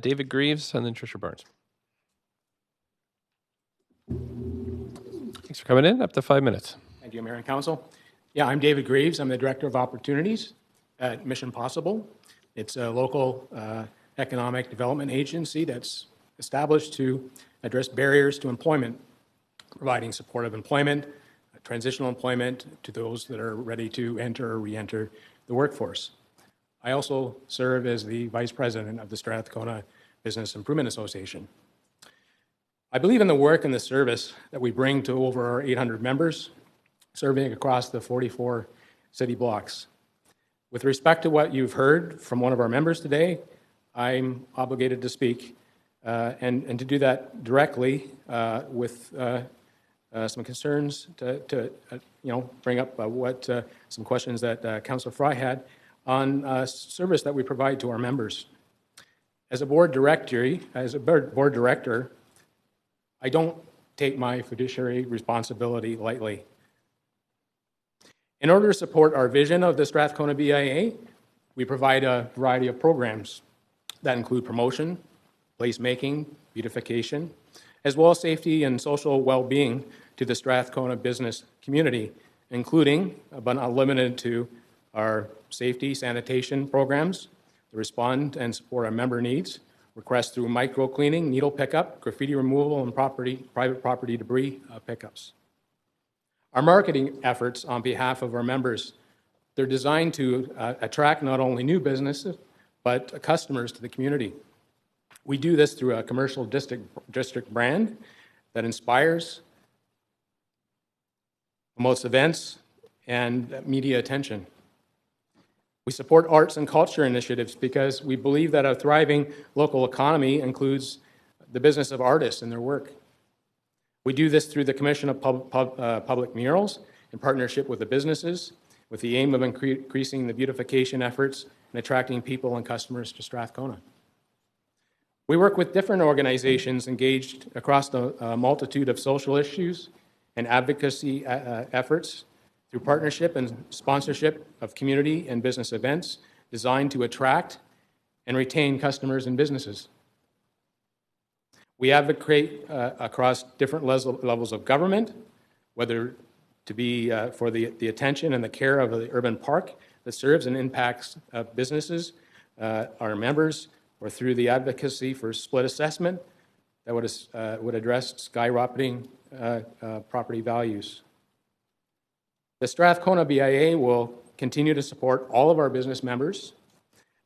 P: David Greaves and then Tricia Barnes. Thanks for coming in. Up to 5 minutes.
U: Thank you, Mayor and Council. Yeah, I'm David Greaves. I'm the Director of Opportunities at Mission Possible. It's a local economic development agency that's established to address barriers to employment, providing supportive employment, transitional employment to those that are ready to enter or re-enter the workforce. I also serve as the Vice President of the Strathcona Business Improvement Association. I believe in the work and the service that we bring to over our 800 members, serving across the 44 city blocks. With respect to what you've heard from one of our members today, I'm obligated to speak and to do that directly with some concerns to bring up some questions that Councillor Fry had on service that we provide to our members. As a board director, I don't take my fiduciary responsibility lightly. In order to support our vision of the Strathcona BIA, we provide a variety of programs that include promotion, placemaking, beautification, as well as safety and social well-being to the Strathcona business community, including, but not limited to, our safety sanitation programs that respond and support our member needs, requests through micro-cleaning, needle pickup, graffiti removal, and private property debris pickups. Our marketing efforts on behalf of our members, they're designed to attract not only new businesses, but customers to the community. We do this through a commercial district brand that inspires, promotes events, and media attention. We support arts and culture initiatives because we believe that a thriving local economy includes the business of artists and their work. We do this through the commission of public murals in partnership with the businesses, with the aim of increasing the beautification efforts and attracting people and customers to Strathcona. We work with different organizations engaged across the multitude of social issues and advocacy efforts through partnership and sponsorship of community and business events designed to attract and retain customers and businesses. We advocate across different levels of government, whether to be for the attention and the care of the urban park that serves and impacts businesses, our members, or through the advocacy for split assessment that would address skyrocketing property values. The Strathcona BIA will continue to support all of our business members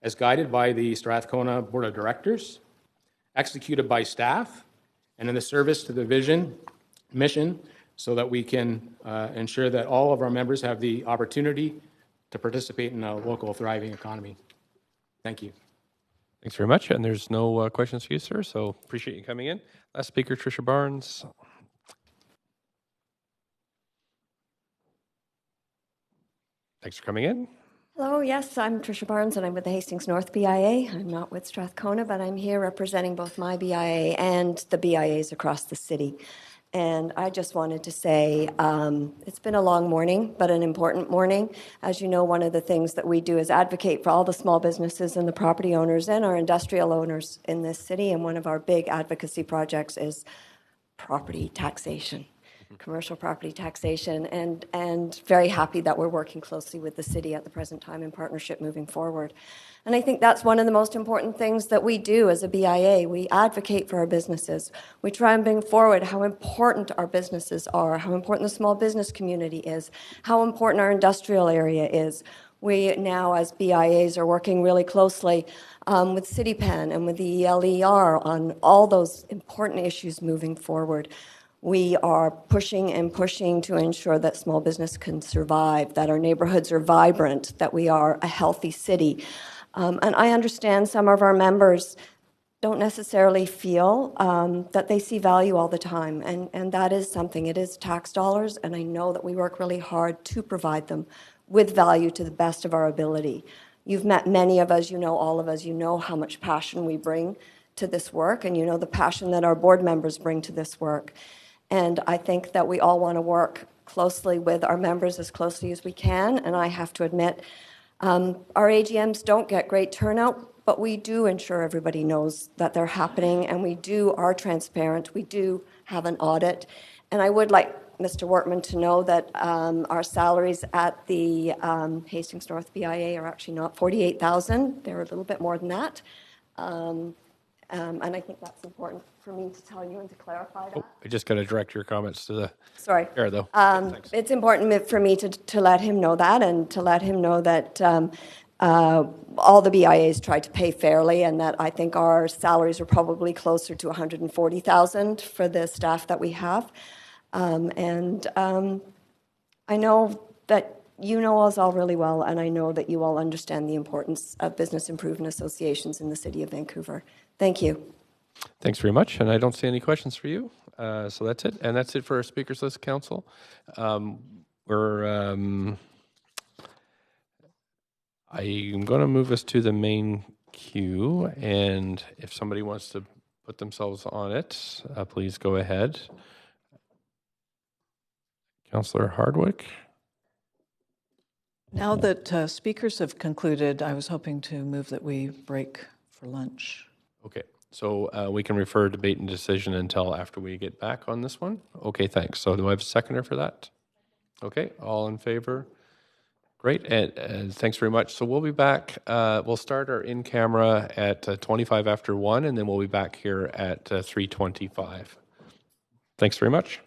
U: as guided by the Strathcona Board of Directors, executed by staff, and in the service to the vision, mission, so that we can ensure that all of our members have the opportunity to participate in a local thriving economy. Thank you.
P: Thanks very much. And there's no questions for you, sir, so appreciate you coming in. Last speaker, Tricia Barnes. Thanks for coming in.
B: Hello, yes, I'm Tricia Barnes, and I'm with the Hastings North BIA. I'm not with Strathcona, but I'm here representing both my BIA and the BIAs across the city. And I just wanted to say it's been a long morning, but an important morning. As you know, one of the things that we do is advocate for all the small businesses and the property owners and our industrial owners in this city. And one of our big advocacy projects is property taxation, commercial property taxation, and very happy that we're working closely with the city at the present time in partnership moving forward. And I think that's one of the most important things that we do as a BIA. We advocate for our businesses. We try and bring forward how important our businesses are, how important the small business community is, how important our industrial area is. We now, as BIAs, are working really closely with CityPen and with the ELER on all those important issues moving forward. We are pushing and pushing to ensure that small business can survive, that our neighborhoods are vibrant, that we are a healthy city. And I understand some of our members don't necessarily feel that they see value all the time, and that is something. It is tax dollars, and I know that we work really hard to provide them with value to the best of our ability. You've met many of us, you know all of us, you know how much passion we bring to this work, and you know the passion that our board members bring to this work. And I think that we all want to work closely with our members as closely as we can, and I have to admit, our AGMs don't get great turnout, but we do ensure everybody knows that they're happening, and we are transparent. We do have an audit. And I would like Mr. Wortman to know that our salaries at the Hastings North BIA are actually not $48,000. They're a little bit more than that. And I think that's important for me to tell you and to clarify that.
P: I just got to direct your comments to the
B: Sorry.
P: chair, though.
B: It's important for me to let him know that, and to let him know that all the BIAs try to pay fairly, and that I think our salaries are probably closer to $140,000 for the staff that we have. I know that you know us all really well, and I know that you all understand the importance of business improvement associations in the City of Vancouver. Thank you.
P: Thanks very much. And I don't see any questions for you. So that's it. And that's it for our speakers list, Council. I'm going to move us to the main queue. And if somebody wants to put themselves on it, please go ahead. Councillor Hardwick.
Q: Now that speakers have concluded, I was hoping to move that we break for lunch.
P: Okay, so we can refer debate and decision until after we get back on this one? Okay, thanks. So do I have a seconder for that? Okay, all in favor? Great, and thanks very much. So we'll be back. We'll start our in-camera at 25 after 1, and then we'll be back here at 3:25. Thanks very much.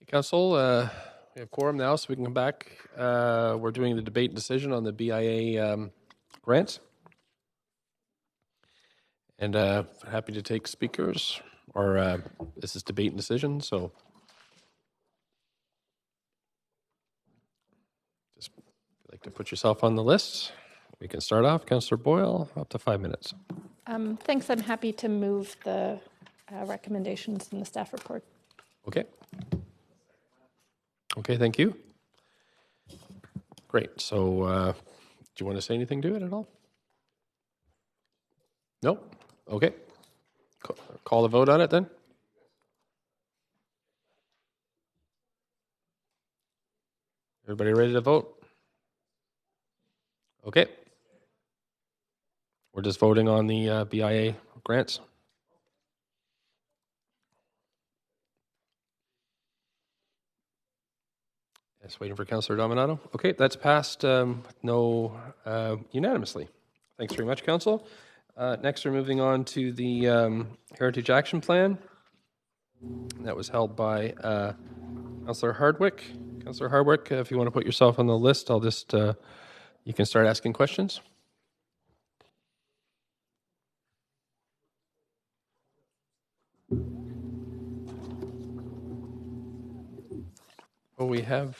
P: Council, we have quorum now, so we can come back. We're doing the debate and decision on the BIA grant. And happy to take speakers, or this is debate and decision, so just if you'd like to put yourself on the list. We can start off. Councillor Boyle, up to 5 minutes.
L: Thanks. I'm happy to move the recommendations in the staff report.
P: Okay. Okay, thank you. Great. So do you want to say anything to it at all? No? Okay. Call the vote on it then. Everybody ready to vote? Okay. We're just voting on the BIA grants. Just waiting for Councillor Dominato. Okay, that's passed unanimously. Thanks very much, Council. Next, we're moving on to the Heritage Action Plan. That was held by Councillor Hardwick. Councillor Hardwick, if you want to put yourself on the list, I'll just, you can start asking questions. Oh, we have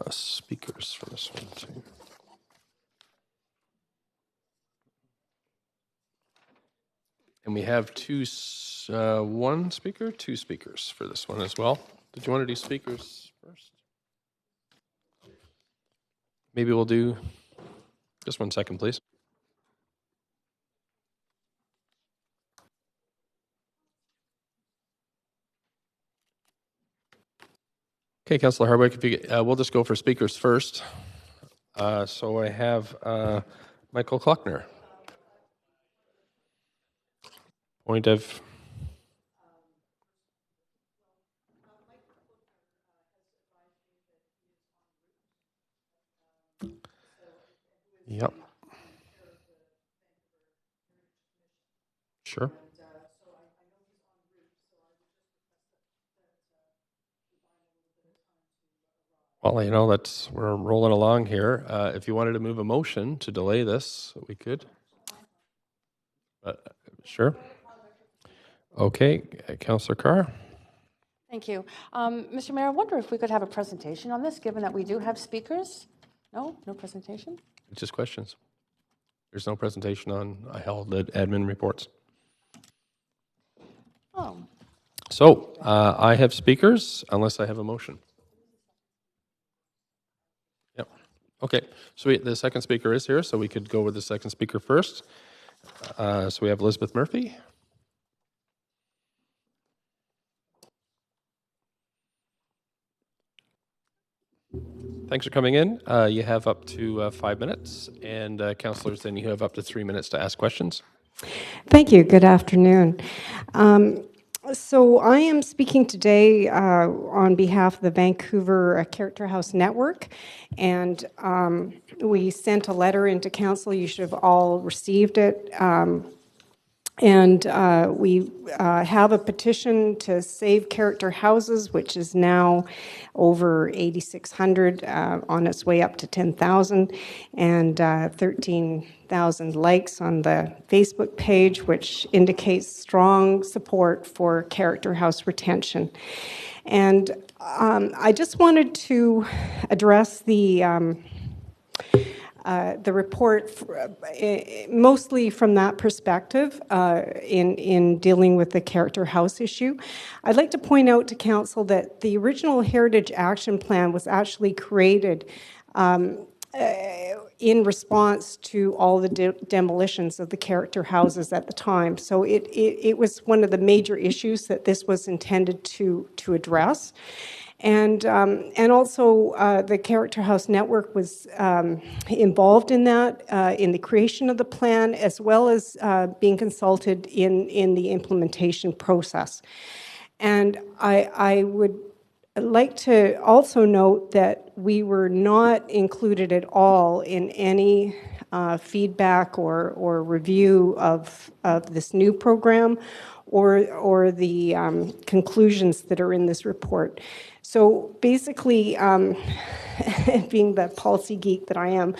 P: speakers for this one too. And we have two speakers for this one as well. Did you want to do speakers first? Maybe we'll do, just 1 second, please. Okay, Councillor Hardwick, if you, we'll just go for speakers first. So I have Michael Klockner. Point of... Yep. Sure. Well, you know, we're rolling along here. If you wanted to move a motion to delay this, we could. Sure. Okay, Councillor Carr.
F: Thank you. Mr. Mayor, I wonder if we could have a presentation on this, given that we do have speakers? No? No presentation?
P: It's just questions. There's no presentation on admin reports.
F: Oh.
P: So, I have speakers, unless I have a motion. Yep. Okay, so the second speaker is here, so we could go with the second speaker first. So we have Elizabeth Murphy. Thanks for coming in. You have up to 5 minutes, and councillors, then you have up to 3 minutes to ask questions.
D: Thank you. Good afternoon. So I am speaking today on behalf of the Vancouver Character House Network, and we sent a letter into council. You should have all received it. And we have a petition to save character houses, which is now over 8,600, on its way up to 10,000, and 13,000 likes on the Facebook page, which indicates strong support for character house retention. And I just wanted to address the report mostly from that perspective in dealing with the character house issue. I'd like to point out to council that the original Heritage Action Plan was actually created in response to all the demolitions of the character houses at the time. So it was one of the major issues that this was intended to address. And also the Character House Network was involved in that, in the creation of the plan, as well as being consulted in the implementation process. And I would like to also note that we were not included at all in any feedback or review of this new program or the conclusions that are in this report. So basically, being the policy geek that I am,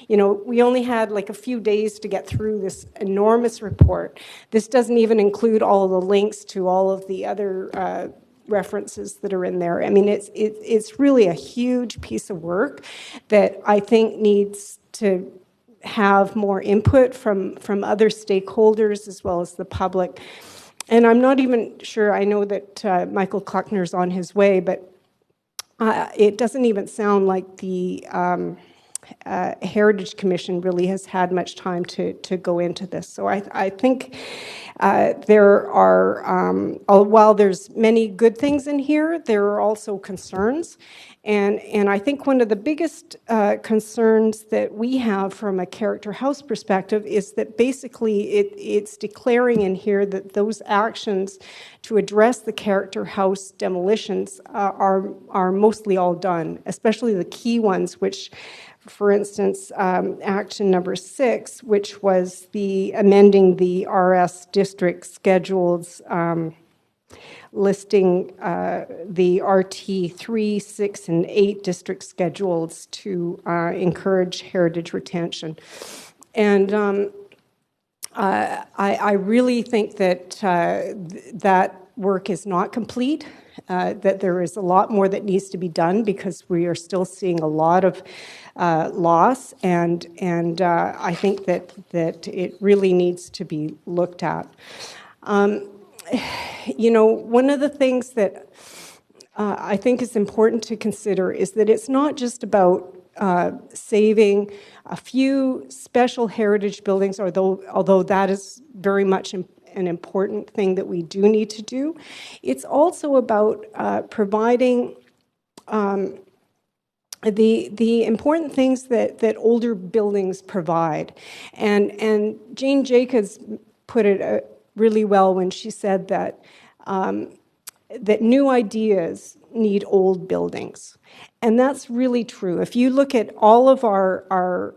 D: we only had like a few days to get through this enormous report. This doesn't even include all of the links to all of the other references that are in there. I mean, it's really a huge piece of work that I think needs to have more input from other stakeholders as well as the public. And I'm not even sure, I know that Michael Kluckner's on his way, but it doesn't even sound like the Heritage Commission really has had much time to go into this. So I think there are, while there's many good things in here, there are also concerns. And I think one of the biggest concerns that we have from a character house perspective is that basically it's declaring in here that those actions to address the character house demolitions are mostly all done, especially the key ones, which, for instance, action number 6, which was the amending the RS district schedules, listing the RT 3, 6, and 8 district schedules to encourage heritage retention. And I really think that that work is not complete, that there is a lot more that needs to be done because we are still seeing a lot of loss, and I think that it really needs to be looked at. One of the things that I think is important to consider is that it's not just about saving a few special heritage buildings, although that is very much an important thing that we do need to do. It's also about providing the important things that older buildings provide. And Jane Jacobs put it really well when she said that that new ideas need old buildings. And that's really true. If you look at all of our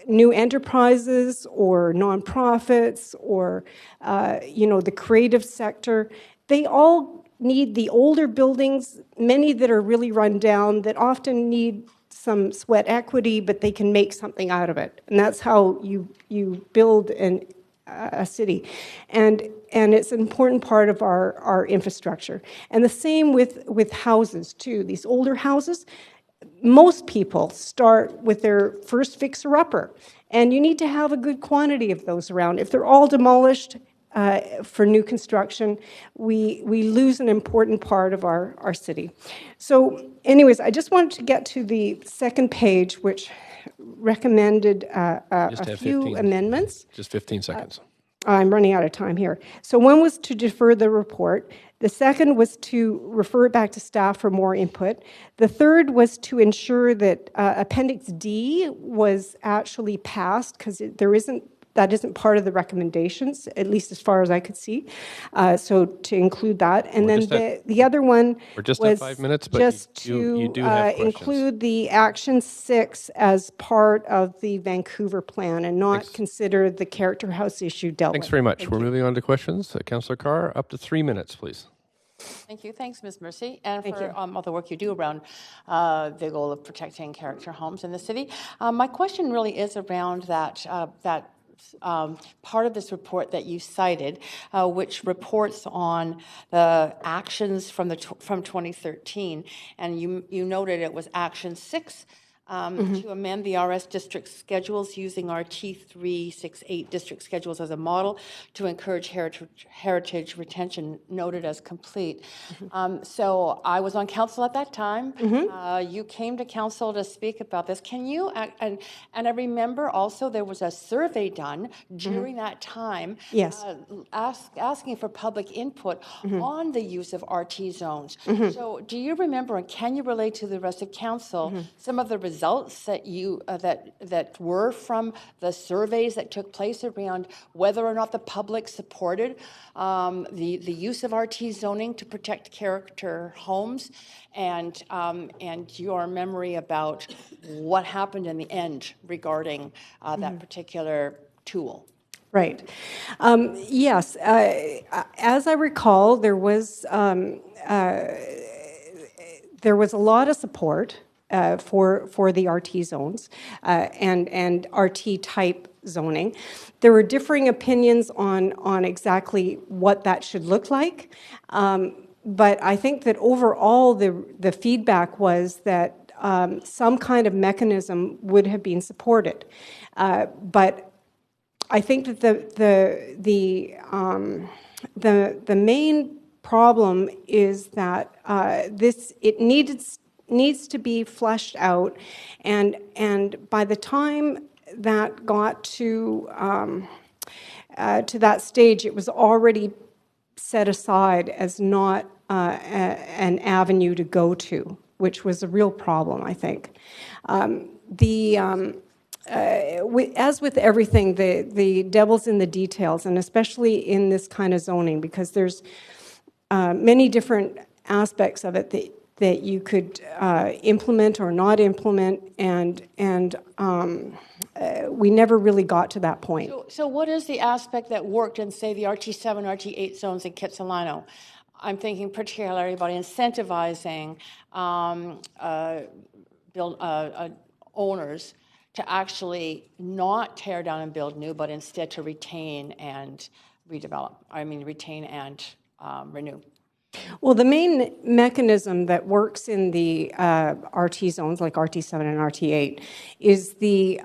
D: new enterprises or nonprofits or the creative sector, they all need the older buildings, many that are really run down, that often need some sweat equity, but they can make something out of it. And that's how you build a city. And it's an important part of our infrastructure. And the same with houses, too. These older houses, most people start with their first fixer-upper. And you need to have a good quantity of those around. If they're all demolished for new construction, we lose an important part of our city. So anyways, I just wanted to get to the second page, which recommended a few amendments.
P: Just 15 seconds.
D: I'm running out of time here. So one was to defer the report. The second was to refer it back to staff for more input. The third was to ensure that Appendix D was actually passed, because that isn't part of the recommendations, at least as far as I could see. So to include that. And then the other one
P: was
D: at
P: 5 minutes, but
D: just
P: you
D: to
P: do have
D: include the Action 6 as part of the Vancouver plan and not consider the character house issue dealt with.
P: Thanks very much. We're moving on to questions. Councillor Carr, up to 3 minutes, please.
F: Thank you. Thanks, Ms. Mercy, and for all the work you do around the goal of protecting character homes in the city. My question really is around that part of this report that you cited, which reports on the actions from 2013, and you noted it was Action 6. To amend the RS district schedules using our T368 district schedules as a model to encourage heritage retention, noted as complete. So I was on council at that time. You came to council to speak about this. Can you, and I remember also there was a survey done during that time,
D: yes,
F: asking for public input on the use of RT zones. So do you remember, and can you relate to the rest of council, some of the results that you that were from the surveys that took place around whether or not the public supported the use of RT zoning to protect character homes, and your memory about what happened in the end regarding that particular tool.
D: Right. Yes. As I recall, there was a lot of support for the RT zones and RT type zoning. There were differing opinions on exactly what that should look like, but I think that overall the feedback was that some kind of mechanism would have been supported, but I think that the main problem is that it needs to be fleshed out, and by the time that got to that stage, it was already set aside as not an avenue to go to, which was a real problem, I think. As with everything, the devil's in the details, and especially in this kind of zoning, because there's many different aspects of it that you could implement or not implement, and we never really got to that point.
F: So what is the aspect that worked in, say, the RT7, RT8 zones in Kitsilano? I'm thinking particularly about incentivizing owners to actually not tear down and build new, but instead to retain and redevelop. Retain and renew.
D: Well, the main mechanism that works in the RT zones, like RT7 and RT8, is the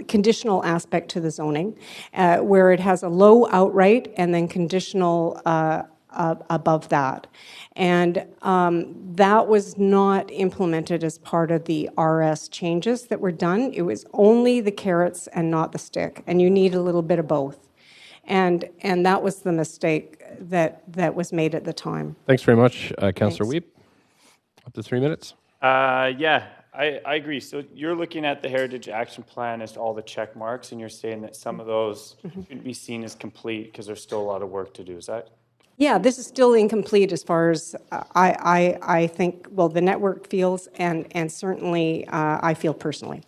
D: conditional aspect to the zoning, where it has a low outright and then conditional above that. And that was not implemented as part of the RS changes that were done. It was only the carrots and not the stick, and you need a little bit of both. And that was the mistake that was made at the time.
P: Thanks very much, Councillor Wiebe. Up to 3 minutes.
J: Yeah, I agree. So you're looking at the Heritage Action Plan as all the check marks, and you're saying that some of those shouldn't be seen as complete because there's still a lot of work to do. Is that?
D: Yeah, this is still incomplete as far as I think, well, the network feels, and certainly I feel personally.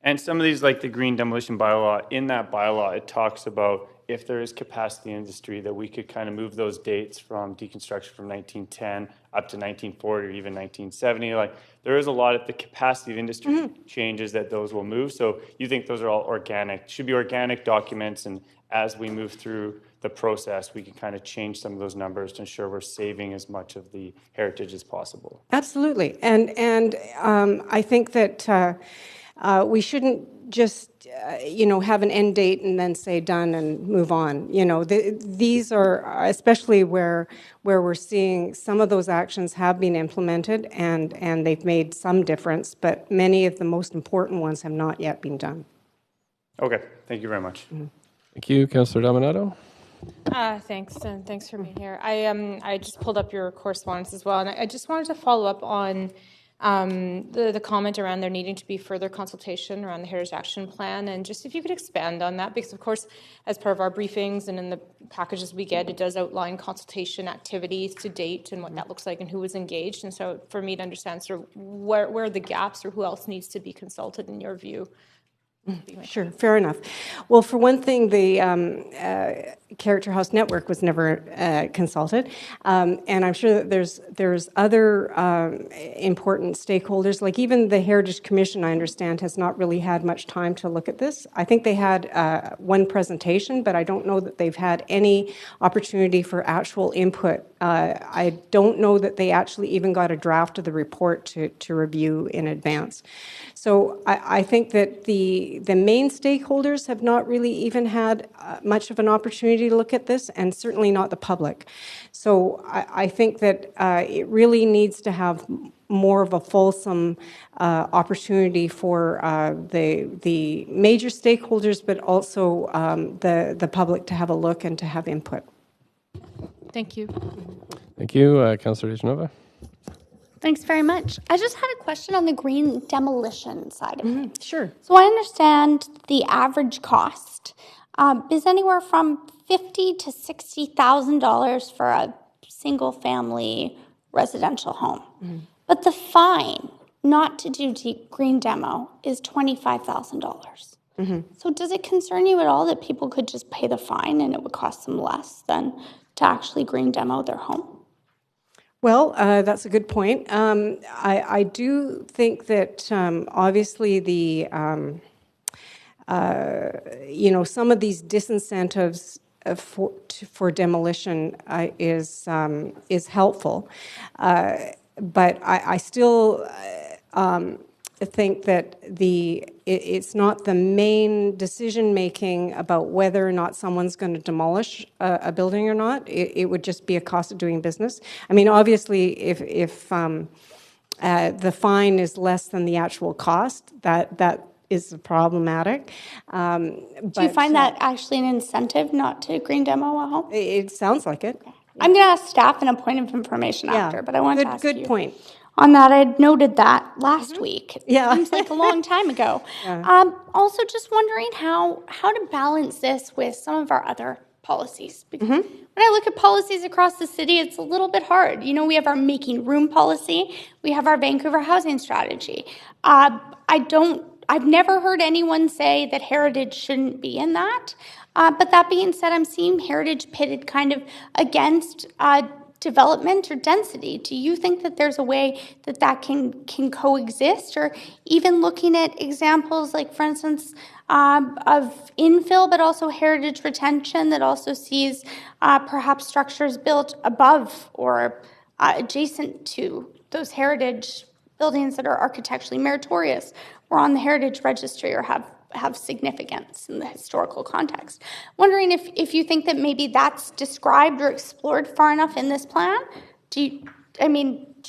J: And some of these, like the green demolition bylaw, in that bylaw, it talks about if there is capacity industry, that we could kind of move those dates from deconstruction from 1910 up to 1940 or even 1970. Like, there is a lot of the capacity of industry changes that those will move. So you think those are all organic, should be organic documents, and as we move through the process, we can kind of change some of those numbers to ensure we're saving as much of the heritage as possible.
D: Absolutely. And I think that we shouldn't just, have an end date and then say done and move on. These are, especially where we're seeing some of those actions have been implemented and they've made some difference, but many of the most important ones have not yet been done.
J: Okay, thank you very much.
P: Thank you, Councillor Dominato.
I: Thanks, and thanks for being here. I just pulled up your correspondence as well, and I just wanted to follow up on the comment around there needing to be further consultation around the Heritage Action Plan, and just if you could expand on that, because of course, as part of our briefings and in the packages we get, it does outline consultation activities to date and what that looks like and who was engaged, and so for me to understand sort of where are the gaps or who else needs to be consulted in your view.
D: Sure, fair enough. Well, for one thing, the Character House Network was never consulted, and I'm sure that there's other important stakeholders, like even the Heritage Commission, I understand, has not really had much time to look at this. I think they had one presentation, but I don't know that they've had any opportunity for actual input. I don't know that they actually even got a draft of the report to review in advance. So I think that the main stakeholders have not really even had much of an opportunity to look at this, and certainly not the public. So I think that it really needs to have more of a fulsome opportunity for the major stakeholders, but also the public to have a look and to have input.
I: Thank you.
P: Thank you, Councillor Genova.
E: Thanks very much. I just had a question on the green demolition side of it.
D: Sure.
E: So I understand the average cost is anywhere from $50,000 to $60,000 for a single-family residential home. But the fine not to do deep green demo is $25,000. So does it concern you at all that people could just pay the fine and it would cost them less than to actually green demo their home?
D: Well, that's a good point. I do think that obviously the some of these disincentives for demolition is helpful, but I still think that it's not the main decision making about whether or not someone's going to demolish a building or not. It would just be a cost of doing business. I mean, obviously, if the fine is less than the actual cost, that is problematic.
E: Do you find that actually an incentive not to green demo a home?
D: It sounds like it.
E: Okay. I'm going to ask staff in a point of information after, but I want to ask you.
D: Good point.
E: On that, I had noted that last week.
D: Yeah.
E: Seems like a long time ago.
D: Yeah.
E: Also, just wondering how to balance this with some of our other policies. Because when I look at policies across the city, it's a little bit hard. You know, we have our making room policy. We have our Vancouver housing strategy. I've never heard anyone say that heritage shouldn't be in that. But that being said, I'm seeing heritage pitted kind of against development or density. Do you think that there's a way that can coexist? Or even looking at examples like, for instance, of infill, but also heritage retention that also sees perhaps structures built above or adjacent to those heritage buildings that are architecturally meritorious or on the heritage registry or have significance in the historical context. Wondering if you think that maybe that's described or explored far enough in this plan. Do you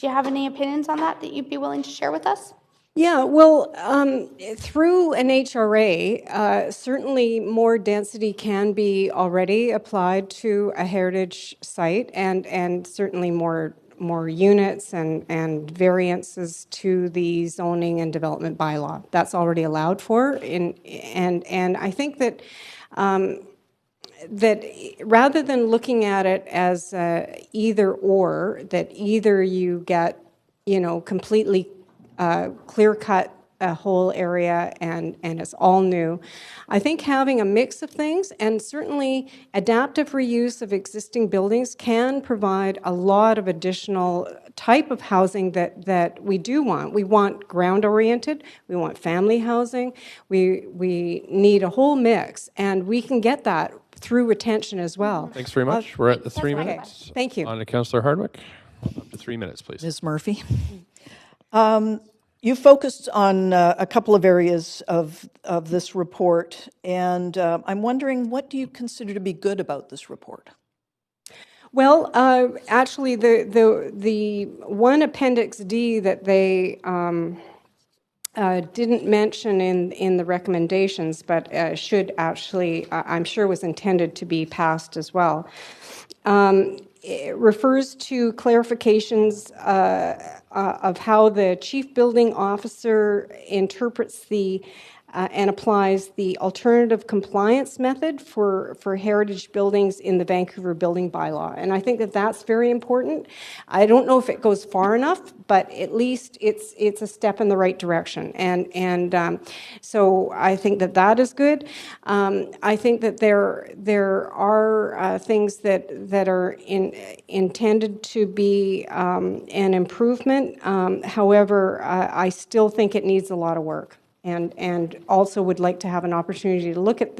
E: have any opinions on that you'd be willing to share with us?
D: Yeah, well, through an HRA, certainly more density can be already applied to a heritage site, and certainly more units and variances to the zoning and development bylaw. That's already allowed for, and I think that that rather than looking at it as either or, that either you get completely clear-cut a whole area and it's all new. I think having a mix of things, and certainly adaptive reuse of existing buildings, can provide a lot of additional type of housing that we do want. We want ground-oriented, we want family housing, we need a whole mix, and we can get that through retention as well.
P: Thanks very much. We're at the 3 minutes.
D: Okay. Thank you.
P: On to Councillor Hardwick. Up to 3 minutes, please.
Q: Ms. Murphy. You focused on a couple of areas of this report, and I'm wondering, what do you consider to be good about this report?
D: Well, actually, the one Appendix D that they didn't mention in the recommendations, but should actually, I'm sure, was intended to be passed as well. It refers to clarifications of how the chief building officer interprets and applies the alternative compliance method for heritage buildings in the Vancouver building bylaw. And I think that that's very important. I don't know if it goes far enough, but at least it's a step in the right direction. And so I think that is good. I think that there are things that are intended to be an improvement. However, I still think it needs a lot of work. And also would like to have an opportunity to look at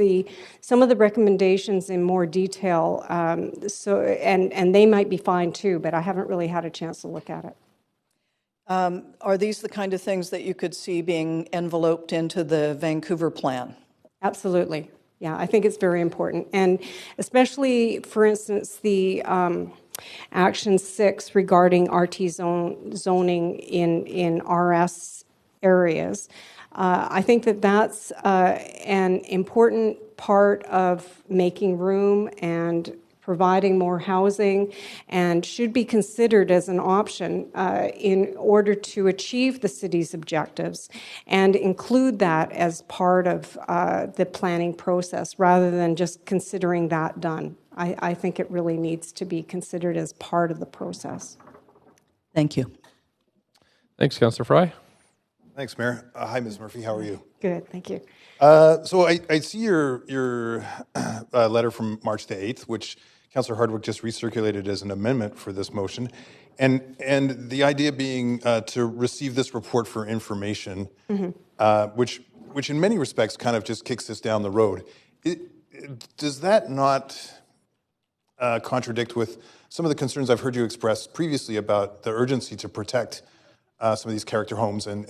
D: some of the recommendations in more detail. And they might be fine too, but I haven't really had a chance to look at it.
Q: Are these the kind of things that you could see being enveloped into the Vancouver plan?
D: Absolutely. Yeah, I think it's very important. And especially, for instance, the Action 6 regarding RT zoning in RS areas. I think that that's an important part of making room and providing more housing, and should be considered as an option in order to achieve the city's objectives and include that as part of the planning process rather than just considering that done. I think it really needs to be considered as part of the process.
Q: Thank you.
P: Thanks, Councillor Fry.
G: Thanks, Mayor. Hi, Ms. Murphy. How are you?
D: Good, thank you.
G: So I see your letter from March the 8th, which Councillor Hardwick just recirculated as an amendment for this motion, and the idea being to receive this report for information, which in many respects kind of just kicks us down the road. Does that not contradict with some of the concerns I've heard you express previously about the urgency to protect some of these character homes and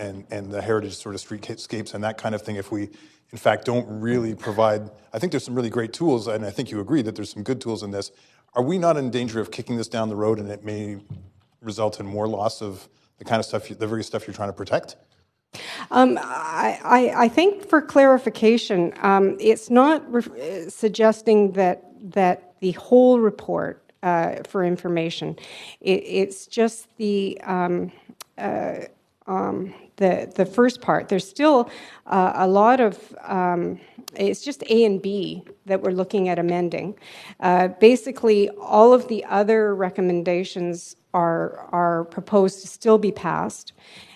G: the heritage sort of streetscapes and that kind of thing if we, in fact, don't really provide... I think there's some really great tools, and I think you agree that there's some good tools in this. Are we not in danger of kicking this down the road and it may result in more loss of the kind of stuff, the very stuff you're trying to protect?
D: I think for clarification, it's not suggesting that the whole report for information, it's just the first part. There's still a lot of, it's just A and B that we're looking at amending. Basically, all of the other recommendations are proposed to still be passed.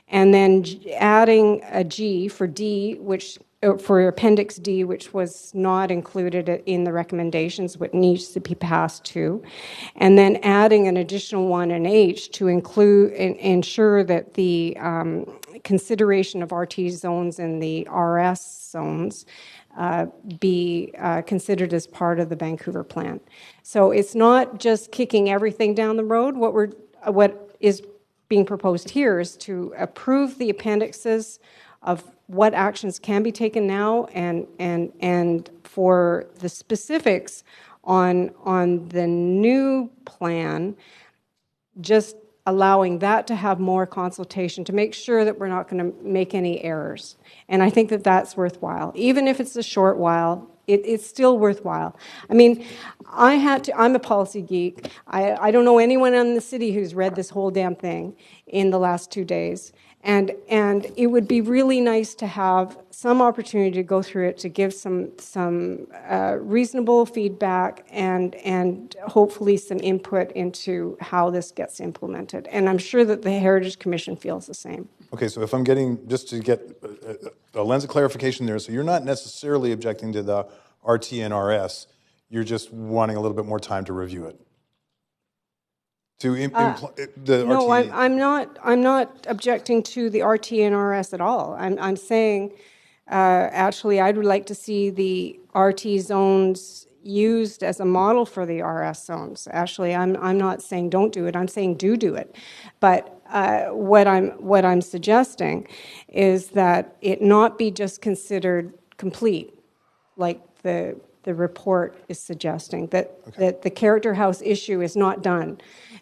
D: And then adding a G for D, which for Appendix D, which was not included in the recommendations, what needs to be passed too. And then adding an additional one in H to include and ensure that the consideration of RT zones and the RS zones be considered as part of the Vancouver plan. So it's not just kicking everything down the road. What is being proposed here is to approve the appendixes of what actions can be taken now and for the specifics on the new plan, just allowing that to have more consultation to make sure that we're not going to make any errors. And I think that that's worthwhile. Even if it's a short while, it's still worthwhile. I mean, I'm a policy geek. I don't know anyone in the city who's read this whole damn thing in the last 2 days. And it would be really nice to have some opportunity to go through it, to give some reasonable feedback and hopefully some input into how this gets implemented. And I'm sure that the Heritage Commission feels the same.
G: Okay, so if I'm getting, just to get a lens of clarification there, so you're not necessarily objecting to the RT and RS, you're just wanting a little bit more time to review it.
D: No, I'm not objecting to the RT and RS at all. I'm saying, actually, I'd like to see the RT zones used as a model for the RS zones. Actually, I'm not saying don't do it. I'm saying do it. But what I'm suggesting is that it not be just considered complete, like the report is suggesting, that the character house issue is not done,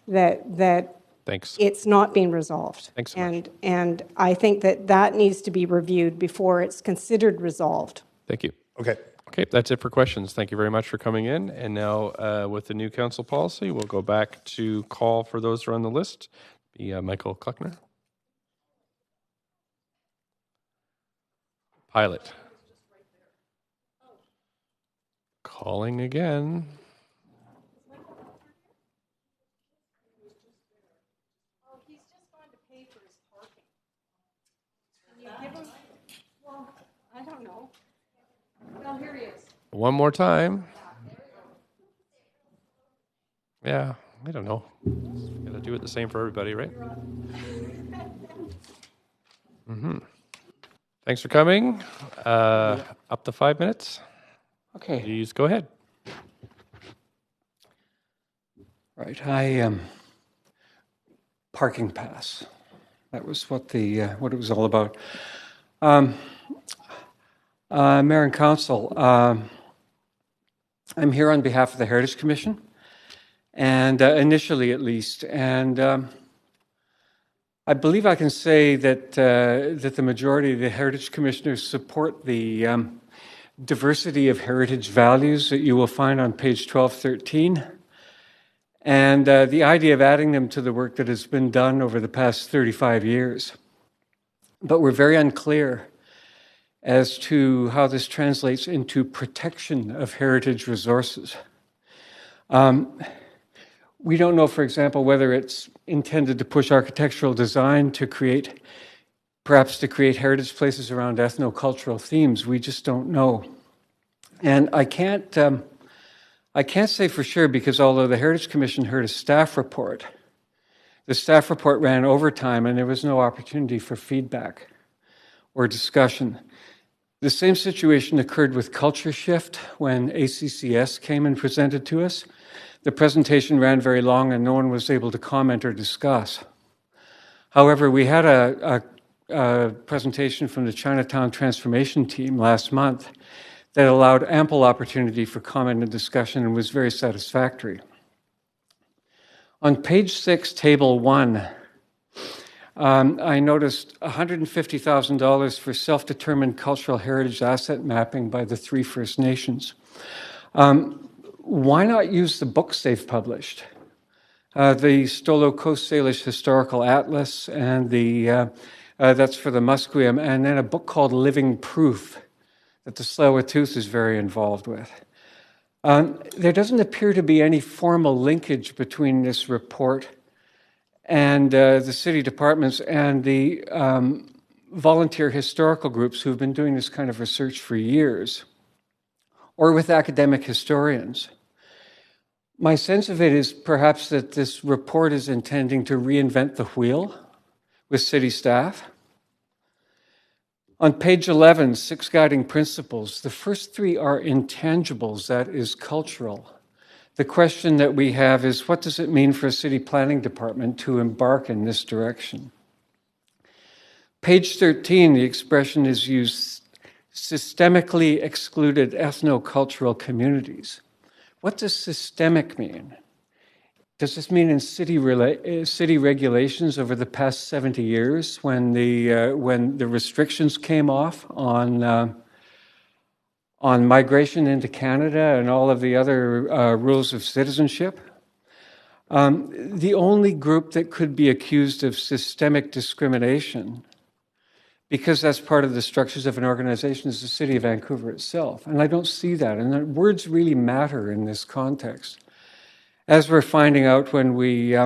D: that
P: Thanks.
D: It's not being resolved.
P: Thanks so much.
D: And I think that needs to be reviewed before it's considered resolved.
P: Thank you.
G: Okay.
P: Okay, that's it for questions. Thank you very much for coming in. And now with the new council policy, we'll go back to call for those who are on the list. Michael Kleckner. Pilot. Calling again.
D: I don't know. Well, here he is.
P: One more time. Yeah, I don't know. Got to do it the same for everybody, right? Thanks for coming. Up to 5 minutes.
H: Okay.
P: Please go ahead.
H: Right. Parking pass. That was what it was all about. Mayor and Council, I'm here on behalf of the Heritage Commission, and initially at least, and I believe I can say that the majority of the Heritage Commissioners support the diversity of heritage values that you will find on page 1213, and the idea of adding them to the work that has been done over the past 35 years. But we're very unclear as to how this translates into protection of heritage resources. We don't know, for example, whether it's intended to push architectural design to create perhaps to create heritage places around ethnocultural themes. We just don't know. And I can't say for sure, because although the Heritage Commission heard a staff report, the staff report ran overtime and there was no opportunity for feedback or discussion. The same situation occurred with Culture Shift when ACCS came and presented to us. The presentation ran very long and no one was able to comment or discuss. However, we had a presentation from the Chinatown Transformation Team last month that allowed ample opportunity for comment and discussion and was very satisfactory. On page 6, table 1, I noticed $150,000 for self-determined cultural heritage asset mapping by the 3 First Nations. Why not use the books they've published? The Stolo Coast Salish Historical Atlas, and that's for the Musqueam, and then a book called Living Proof that the Tsleil-Waututh is very involved with. There doesn't appear to be any formal linkage between this report and the city departments and the volunteer historical groups who've been doing this kind of research for years, or with academic historians. My sense of it is perhaps that this report is intending to reinvent the wheel with city staff. On page 11, 6 guiding principles, the first 3 are intangibles, that is cultural. The question that we have is, what does it mean for a city planning department to embark in this direction? Page 13, the expression is used, systemically excluded ethnocultural communities. What does systemic mean? Does this mean in city regulations over the past 70 years when the restrictions came off on migration into Canada and all of the other rules of citizenship? The only group that could be accused of systemic discrimination, because that's part of the structures of an organization, is the City of Vancouver itself. And I don't see that. And words really matter in this context. As we're finding out when we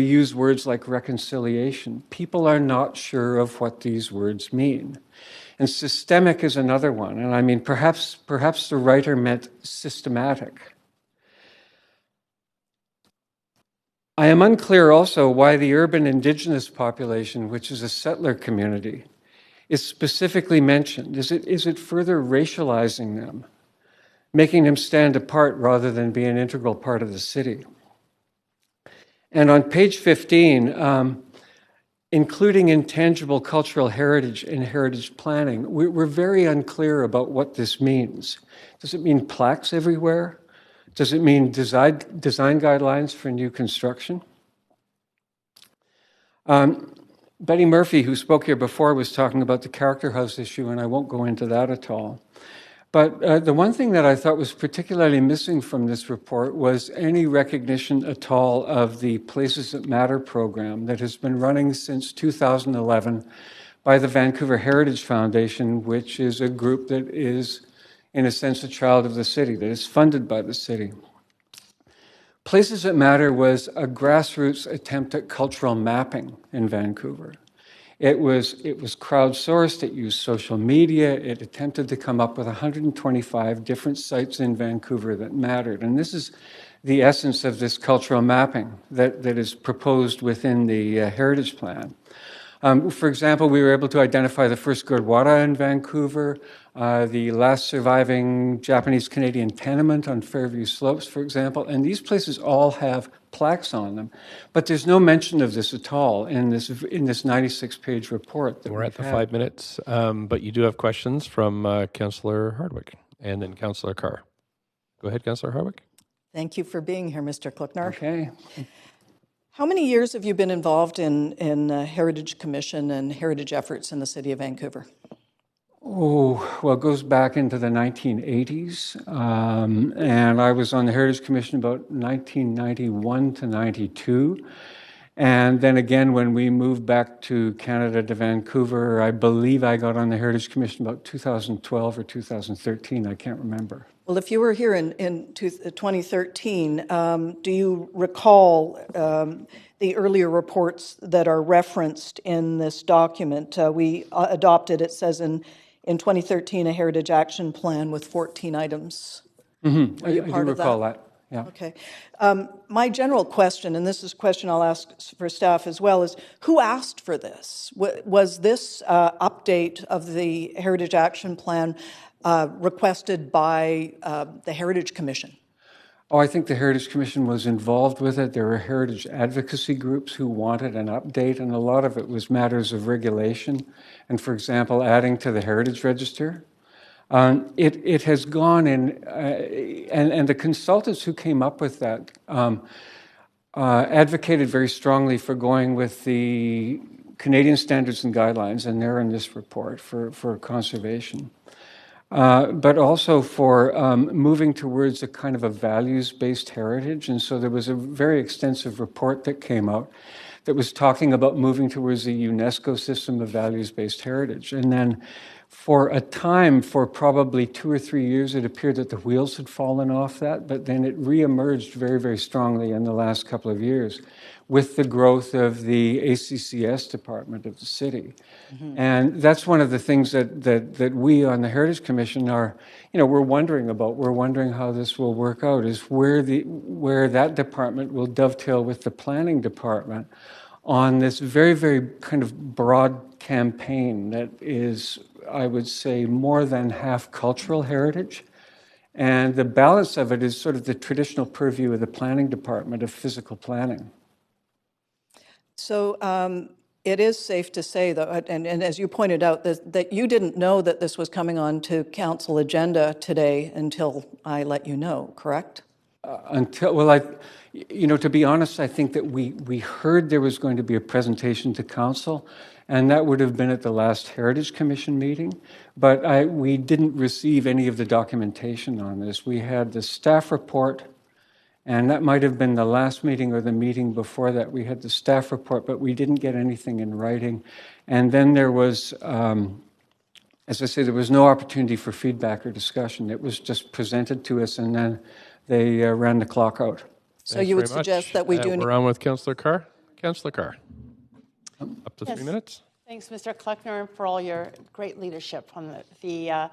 H: use words like reconciliation, people are not sure of what these words mean. And systemic is another one. And I mean, perhaps the writer meant systematic. I am unclear also why the urban indigenous population, which is a settler community, is specifically mentioned. Is it further racializing them, making them stand apart rather than be an integral part of the city? And on page 15, including intangible cultural heritage in heritage planning, we're very unclear about what this means. Does it mean plaques everywhere? Does it mean design guidelines for new construction? Betty Murphy, who spoke here before, was talking about the Character House issue, and I won't go into that at all. But the one thing that I thought was particularly missing from this report was any recognition at all of the Places That Matter program that has been running since 2011 by the Vancouver Heritage Foundation, which is a group that is, in a sense, a child of the city, that is funded by the city. Places That Matter was a grassroots attempt at cultural mapping in Vancouver. It was crowdsourced, it used social media, it attempted to come up with 125 different sites in Vancouver that mattered. And this is the essence of this cultural mapping that is proposed within the Heritage Plan. For example, we were able to identify the first Gurdwara in Vancouver, the last surviving Japanese-Canadian tenement on Fairview Slopes, for example, and these places all have plaques on them. But there's no mention of this at all in this 96-page report.
P: We're at the 5 minutes, but you do have questions from Councillor Hardwick and then Councillor Carr. Go ahead, Councillor Hardwick.
Q: Thank you for being here, Mr. Kluckner.
H: Okay.
Q: How many years have you been involved in Heritage Commission and heritage efforts in the City of Vancouver?
H: Oh, well, it goes back into the 1980s, and I was on the Heritage Commission about 1991 to 92. And then again, when we moved back to Canada, to Vancouver, I believe I got on the Heritage Commission about 2012 or 2013, I can't remember.
Q: Well, if you were here in 2013, do you recall the earlier reports that are referenced in this document? We adopted, it says in 2013, a Heritage Action Plan with 14 items.
H: Mm-hmm.
Q: Were you
H: I
Q: part
H: do
Q: of
H: recall that. Yeah.
Q: Okay. My general question, and this is a question I'll ask for staff as well, is who asked for this? Was this update of the Heritage Action Plan requested by the Heritage Commission?
H: Oh, I think the Heritage Commission was involved with it. There were heritage advocacy groups who wanted an update, and a lot of it was matters of regulation. And for example, adding to the Heritage Register. It has gone in, and the consultants who came up with that advocated very strongly for going with the Canadian standards and guidelines, and they're in this report for conservation. But also for moving towards a kind of a values-based heritage. And so there was a very extensive report that came out that was talking about moving towards a UNESCO system of values-based heritage. And then for a time, for probably 2 or 3 years, it appeared that the wheels had fallen off that, but then it reemerged very, very strongly in the last couple of years with the growth of the ACCS department of the city. Mm-hmm. And that's one of the things that we on the Heritage Commission are, we're wondering about. We're wondering how this will work out, is where that department will dovetail with the planning department on this very, very kind of broad campaign that is, I would say, more than half cultural heritage. And the balance of it is sort of the traditional purview of the planning department of physical planning.
Q: So it is safe to say, though, and as you pointed out, that you didn't know that this was coming on to council agenda today until I let you know, correct? To be honest, I think that we heard there was going to be a presentation to council, and that would have been at the last Heritage Commission meeting, but we didn't receive any of the documentation on this. We had the staff report, and that might have been the last meeting or the meeting before that. We had the staff report, but we didn't get anything in writing. And then there was, as I say, there was no opportunity for feedback or discussion. It was just presented to us, and then they ran the clock out. So you would suggest that we do...
P: We're on with Councillor Carr. Councillor Carr, up to 3 minutes.
F: Thanks, Mr. Kleckner, for all your great leadership on the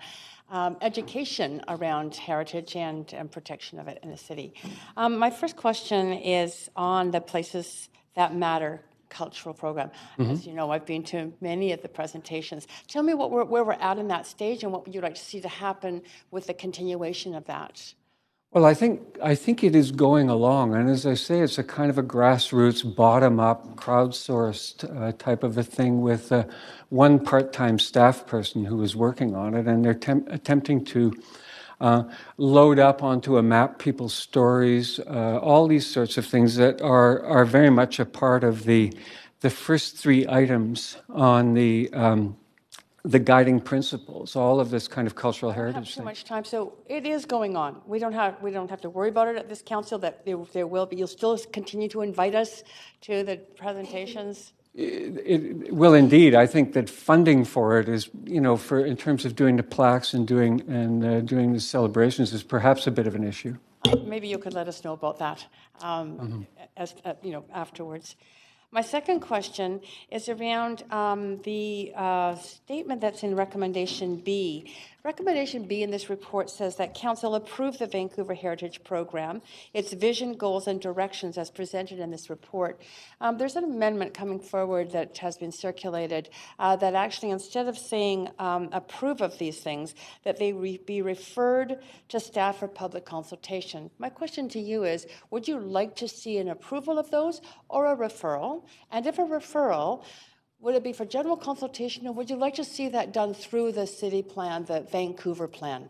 F: education around heritage and protection of it in the city. My first question is on the Places That Matter cultural program. Mm-hmm. As you know, I've been to many of the presentations. Tell me where we're at in that stage and what would you like to see to happen with the continuation of that?
H: Well, I think it is going along, and as I say, it's a kind of a grassroots, bottom-up, crowdsourced type of a thing with one part-time staff person who is working on it, and they're attempting to load up onto a map people's stories, all these sorts of things that are very much a part of the first 3 items on the guiding principles, all of this kind of cultural heritage.
F: I don't have too much time, so it is going on. We don't have to worry about it at this council. That there will be. You'll still continue to invite us to the presentations.
H: It will indeed. I think that funding for it is, in terms of doing the plaques and doing the celebrations, is perhaps a bit of an issue.
F: Maybe you could let us know about that afterwards. My second question is around the statement that's in Recommendation B. Recommendation B in this report says that Council approved the Vancouver Heritage Program, its vision, goals, and directions as presented in this report. There's an amendment coming forward that has been circulated that actually, instead of saying approve of these things, that they be referred to staff for public consultation. My question to you is, would you like to see an approval of those or a referral? And if a referral, would it be for general consultation, or would you like to see that done through the city plan, the Vancouver plan?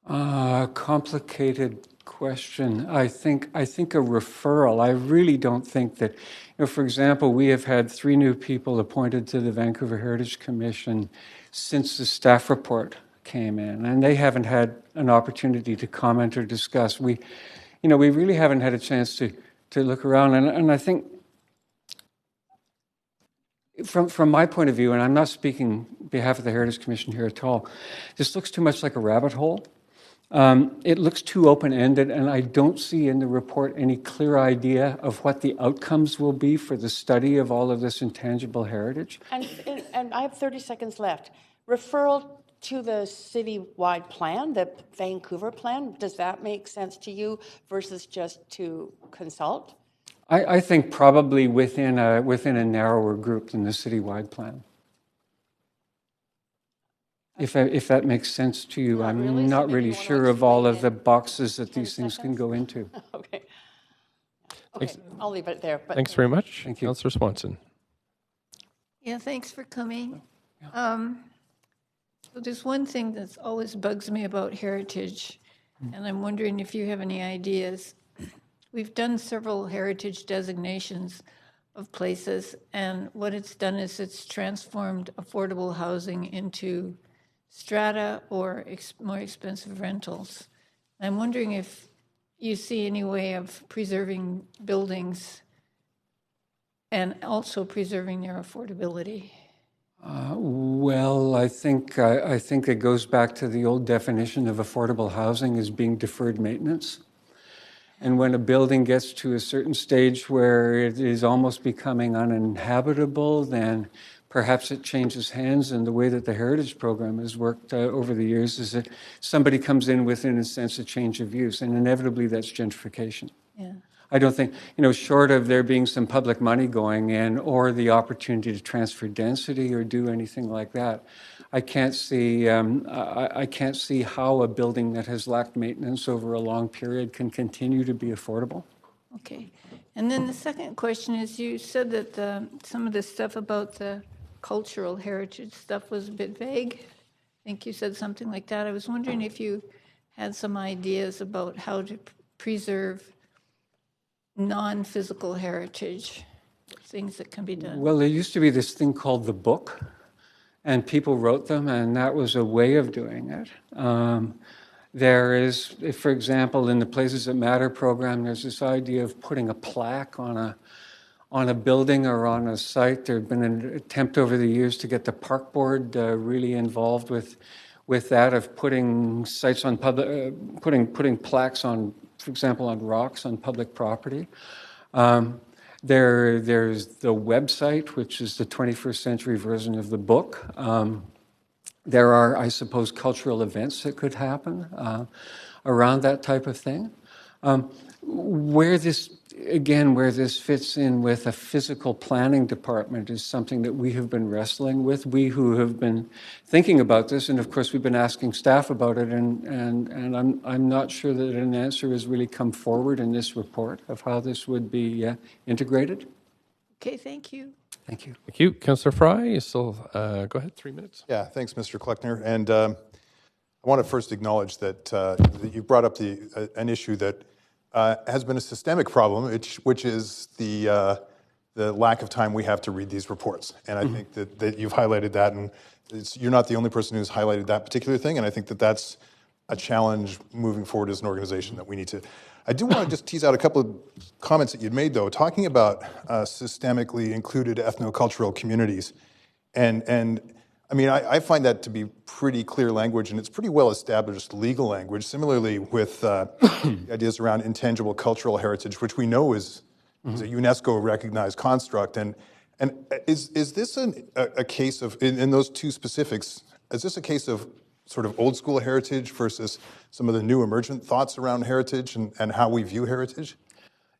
H: Complicated question. I think a referral. I really don't think that, for example, we have had 3 new people appointed to the Vancouver Heritage Commission since the staff report came in, and they haven't had an opportunity to comment or discuss. We really haven't had a chance to look around, and I think from my point of view, and I'm not speaking on behalf of the Heritage Commission here at all, this looks too much like a rabbit hole. It looks too open-ended, and I don't see in the report any clear idea of what the outcomes will be for the study of all of this intangible heritage.
F: And I have 30 seconds left. Referral to the city-wide plan, the Vancouver plan, does that make sense to you versus just to consult?
H: I think probably within a narrower group than the citywide plan. If that makes sense to you, I'm not really sure of all of the boxes that these things can go into.
F: Okay. Okay, I'll leave it there. But
P: Thanks very much.
H: Thank you.
P: Councillor Swanson.
C: Yeah, thanks for coming. So there's one thing that always bugs me about heritage, and I'm wondering if you have any ideas. We've done several heritage designations of places, and what it's done is it's transformed affordable housing into strata or more expensive rentals. I'm wondering if you see any way of preserving buildings and also preserving their affordability.
H: Well, I think it goes back to the old definition of affordable housing as being deferred maintenance. And when a building gets to a certain stage where it is almost becoming uninhabitable, then perhaps it changes hands. And the way that the Heritage Program has worked over the years is that somebody comes in with, in a sense, a change of use. And inevitably, that's gentrification.
C: Yeah.
H: I don't think, short of there being some public money going in or the opportunity to transfer density or do anything like that, I can't see how a building that has lacked maintenance over a long period can continue to be affordable.
C: Okay. And then the second question is, you said that some of the stuff about the cultural heritage stuff was a bit vague. I think you said something like that. I was wondering if you had some ideas about how to preserve non-physical heritage, things that can be done.
H: Well, there used to be this thing called the book, and people wrote them, and that was a way of doing it. There is, for example, in the Places That Matter program, there's this idea of putting a plaque on a building or on a site. There had been an attempt over the years to get the park board really involved with that, of putting sites on public, putting plaques on, for example, on rocks on public property. There's the website, which is the 21st century version of the book. There are, I suppose, cultural events that could happen around that type of thing. Where this fits in with a physical planning department is something that we have been wrestling with. We who have been thinking about this, and of course we've been asking staff about it, and I'm not sure that an answer has really come forward in this report of how this would be integrated.
C: Okay, thank you.
H: Thank you.
P: Thank you. Councillor Fry, you still, go ahead, 3 minutes.
G: Yeah, thanks, Mr. Kleckner. And I want to first acknowledge that you brought up an issue that has been a systemic problem, which is the lack of time we have to read these reports. And I think that you've highlighted that, and you're not the only person who's highlighted that particular thing, and I think that that's a challenge moving forward as an organization that we need to. I do want to just tease out a couple of comments that you'd made, though, talking about systemically included ethnocultural communities. And I mean, I find that to be pretty clear language, and it's pretty well established legal language. Similarly, with ideas around intangible cultural heritage, which we know is a UNESCO recognized construct. And is this a case of, in those two specifics, is this a case of sort of old school heritage versus some of the new emergent thoughts around heritage and how we view heritage?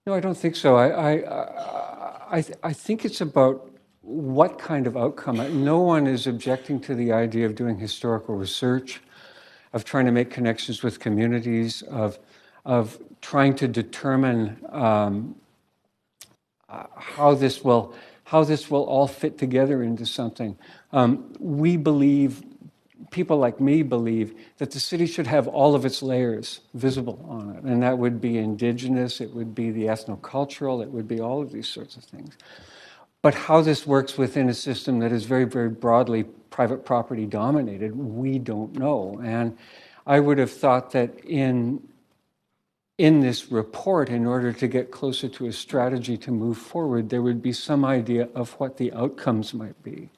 H: No, I don't think so. I think it's about what kind of outcome. No one is objecting to the idea of doing historical research, of trying to make connections with communities, of trying to determine how this will all fit together into something. We believe, people like me believe, that the city should have all of its layers visible on it, and that would be Indigenous, it would be the ethnocultural, it would be all of these sorts of things. But how this works within a system that is very, very broadly private property dominated, we don't know. And I would have thought that in this report, in order to get closer to a strategy to move forward, there would be some idea of what the outcomes might be.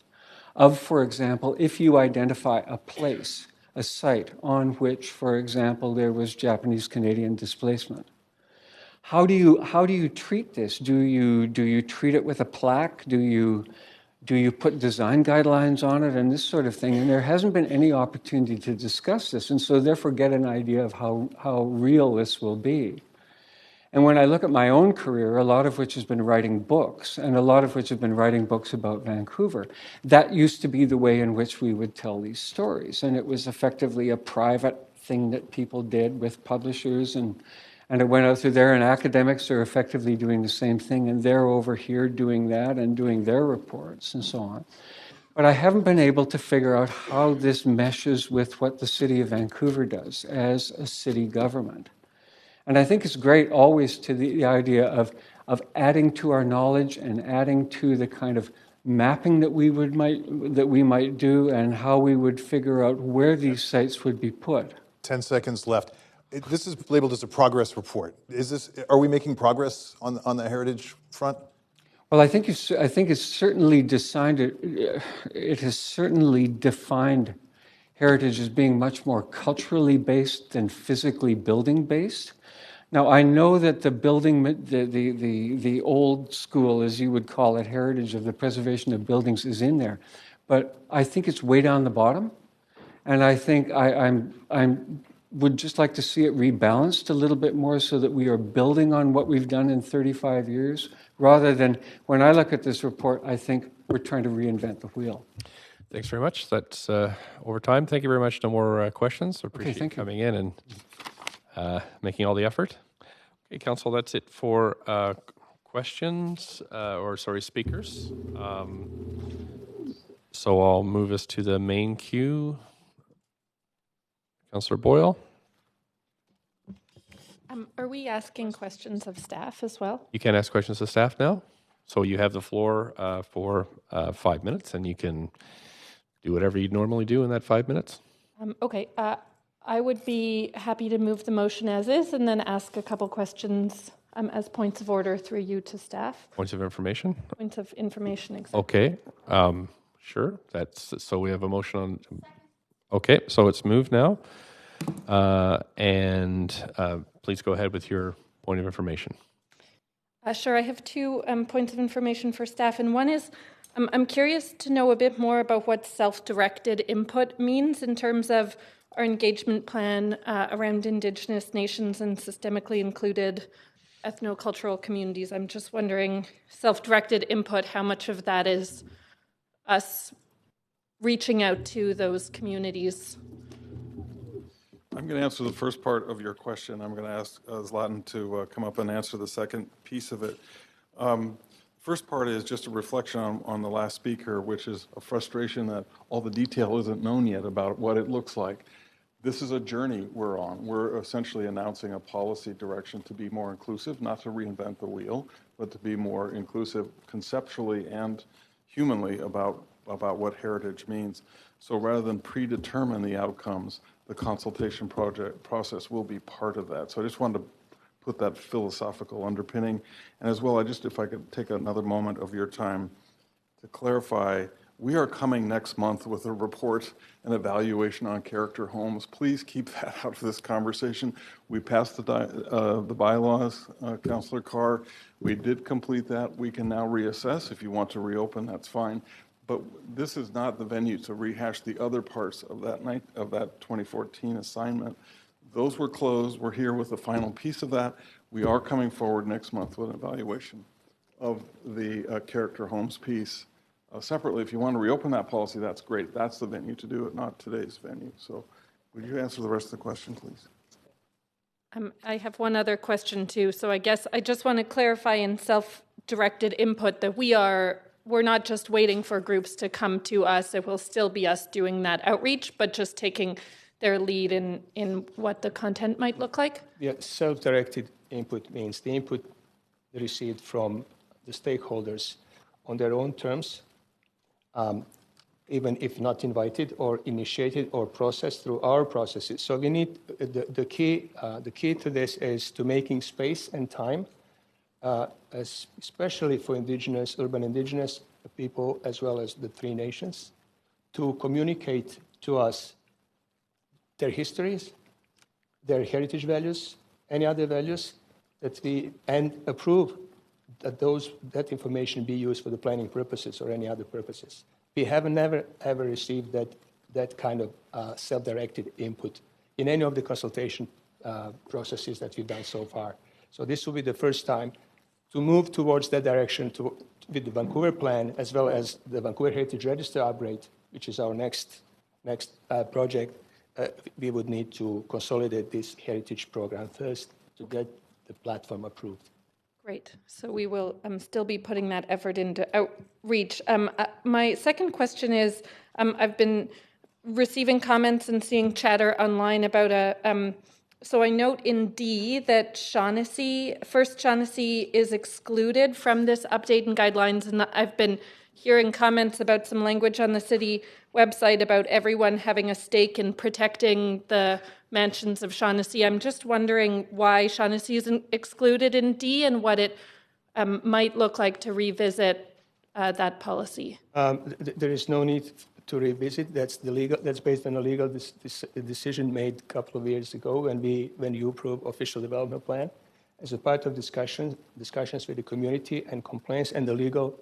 H: Of, for example, if you identify a place, a site on which, for example, there was Japanese-Canadian displacement. How do you treat this? Do you treat it with a plaque? Do you put design guidelines on it and this sort of thing? And there hasn't been any opportunity to discuss this, and so therefore get an idea of how real this will be. And when I look at my own career, a lot of which has been writing books, and a lot of which have been writing books about Vancouver, that used to be the way in which we would tell these stories. And it was effectively a private thing that people did with publishers, and it went out through there, and academics are effectively doing the same thing, and they're over here doing that and doing their reports and so on. But I haven't been able to figure out how this meshes with what the City of Vancouver does as a city government. And I think it's great always to the idea of adding to our knowledge and adding to the kind of mapping that we might do and how we would figure out where these sites would be put.
G: 10 seconds left. This is labeled as a progress report. Are we making progress on the heritage front?
H: Well, I think it's certainly designed. It has certainly defined heritage as being much more culturally based than physically building based. Now, I know that the old school, as you would call it, heritage of the preservation of buildings is in there, but I think it's way down the bottom, and I think I would just like to see it rebalanced a little bit more so that we are building on what we've done in 35 years, rather than, when I look at this report, I think we're trying to reinvent the wheel.
P: Thanks very much. That's over time. Thank you very much. No more questions. Appreciate you coming in and making all the effort. Okay, Council, that's it for questions, speakers. So I'll move us to the main queue. Councillor Boyle.
L: Are we asking questions of staff as well?
P: You can ask questions of staff now. So you have the floor for 5 minutes, and you can do whatever you'd normally do in that 5 minutes.
L: Okay. I would be happy to move the motion as is and then ask a couple questions as points of order through you to staff.
P: Points of information?
L: Points of information, exactly.
P: Okay. Sure. So we have a motion on. Okay, so it's moved now. Please go ahead with your point of information.
L: Sure. I have two points of information for staff, and one is I'm curious to know a bit more about what self-directed input means in terms of our engagement plan around Indigenous nations and systemically included ethnocultural communities. I'm just wondering, self-directed input, how much of that is us reaching out to those communities?
M: I'm going to answer the first part of your question. I'm going to ask Zlatan to come up and answer the second piece of it. First part is just a reflection on the last speaker, which is a frustration that all the detail isn't known yet about what it looks like. This is a journey we're on. We're essentially announcing a policy direction to be more inclusive, not to reinvent the wheel, but to be more inclusive conceptually and humanly about what heritage means. So rather than predetermine the outcomes, the consultation process will be part of that. So I just wanted to put that philosophical underpinning. And as well, if I could take another moment of your time to clarify, we are coming next month with a report and evaluation on character homes. Please keep that out of this conversation. We passed the bylaws, Councillor Carr. We did complete that. We can now reassess. If you want to reopen, that's fine. But this is not the venue to rehash the other parts of that 2014 assignment. Those were closed. We're here with the final piece of that. We are coming forward next month with an evaluation of the character homes piece. Separately, if you want to reopen that policy, that's great. That's the venue to do it, not today's venue. So would you answer the rest of the question, please?
L: I have one other question too. So I guess I just want to clarify in self-directed input that we're not just waiting for groups to come to us. It will still be us doing that outreach, but just taking their lead in what the content might look like?
V: Yeah, self-directed input means the input received from the stakeholders on their own terms, even if not invited or initiated or processed through our processes. So we need the key to this is to making space and time, especially for urban Indigenous people, as well as the Three Nations, to communicate to us their histories, their heritage values, any other values and approve that that information be used for the planning purposes or any other purposes. We have never ever received that kind of self-directed input in any of the consultation processes that we've done so far. So this will be the first time to move towards that direction with the Vancouver plan, as well as the Vancouver Heritage Register upgrade, which is our next project. We would need to consolidate this heritage program first to get the platform approved.
L: Great. So we will still be putting that effort into outreach. My second question is, I've been receiving comments and seeing chatter online about so I note in D that First Shaughnessy is excluded from this update and guidelines, and I've been hearing comments about some language on the city website about everyone having a stake in protecting the mansions of Shaughnessy. I'm just wondering why Shaughnessy isn't excluded in D and what it might look like to revisit that policy.
V: There is no need to revisit. That's based on a legal decision made a couple of years ago when you approved official development plan as a part of discussions with the community and complaints and the legal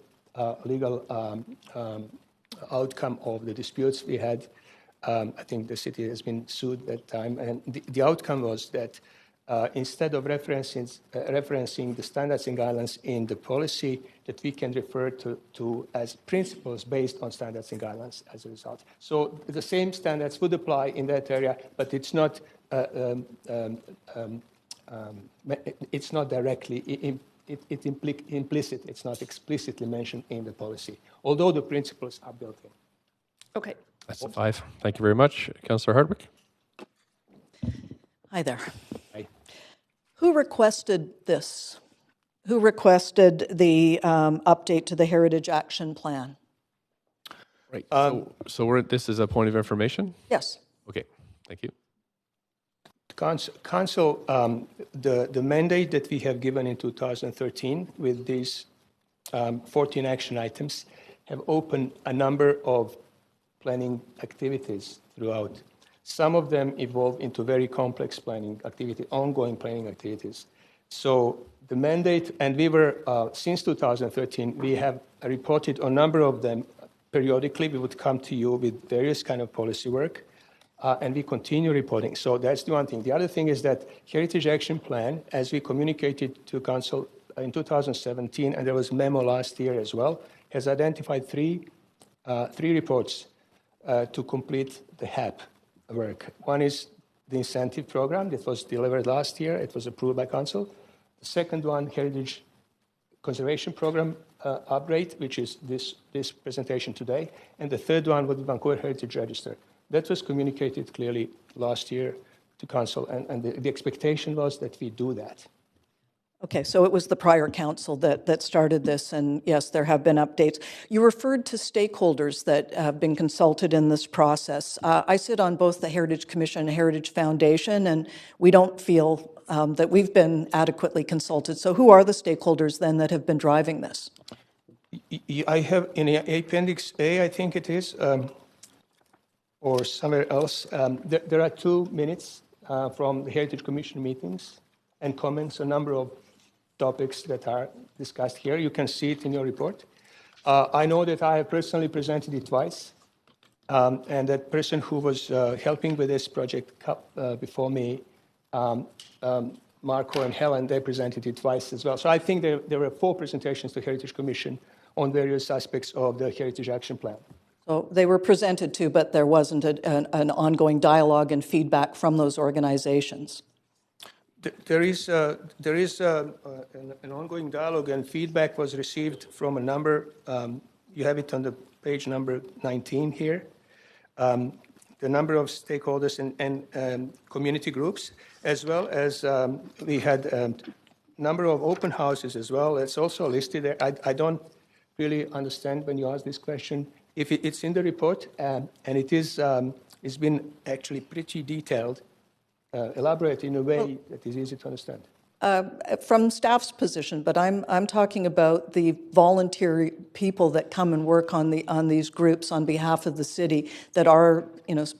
V: outcome of the disputes we had. I think the city has been sued that time, and the outcome was that instead of referencing the standards and guidelines in the policy, that we can refer to as principles based on standards and guidelines as a result. So the same standards would apply in that area, but it's not directly implicit. It's not explicitly mentioned in the policy, although the principles are built in.
L: Okay.
P: That's a 5. Thank you very much. Councillor Hardwick.
Q: Hi there.
V: Hi.
Q: Who requested this? Who requested the update to the Heritage Action Plan?
P: Right. So this is a point of information?
Q: Yes.
P: Okay. Thank you.
V: Council, the mandate that we have given in 2013 with these 14 action items have opened a number of planning activities throughout. Some of them evolve into very complex planning activity, ongoing planning activities. So the mandate, and we were, since 2013, we have reported on a number of them periodically. We would come to you with various kind of policy work, and we continue reporting. So that's the one thing. The other thing is that Heritage Action Plan, as we communicated to Council in 2017, and there was a memo last year as well, has identified three reports to complete the HAP work. One is the incentive program that was delivered last year. It was approved by Council. The second one, Heritage Conservation Program upgrade, which is this presentation today. And the third one was the Vancouver Heritage Register. That was communicated clearly last year to Council, and the expectation was that we do that.
Q: Okay, so it was the prior council that started this, and yes, there have been updates. You referred to stakeholders that have been consulted in this process. I sit on both the Heritage Commission and Heritage Foundation, and we don't feel that we've been adequately consulted. So who are the stakeholders then that have been driving this?
V: I have in Appendix A, I think it is, or somewhere else, there are 2 minutes from the Heritage Commission meetings and comments, a number of topics that are discussed here. You can see it in your report. I know that I have personally presented it twice, and that person who was helping with this project before me, Marco and Helen, they presented it twice as well. So I think there were 4 presentations to Heritage Commission on various aspects of the Heritage Action Plan.
Q: So they were presented to, but there wasn't an ongoing dialogue and feedback from those organizations.
V: There is an ongoing dialogue, and feedback was received from a number. You have it on the page number 19 here. The number of stakeholders and community groups, as well as we had a number of open houses as well. It's also listed there. I don't really understand when you ask this question. If it's in the report, and it is, it's been actually pretty detailed. Elaborate in a way that is easy to understand.
Q: From staff's position, but I'm talking about the people that come and work on these groups on behalf of the city that are,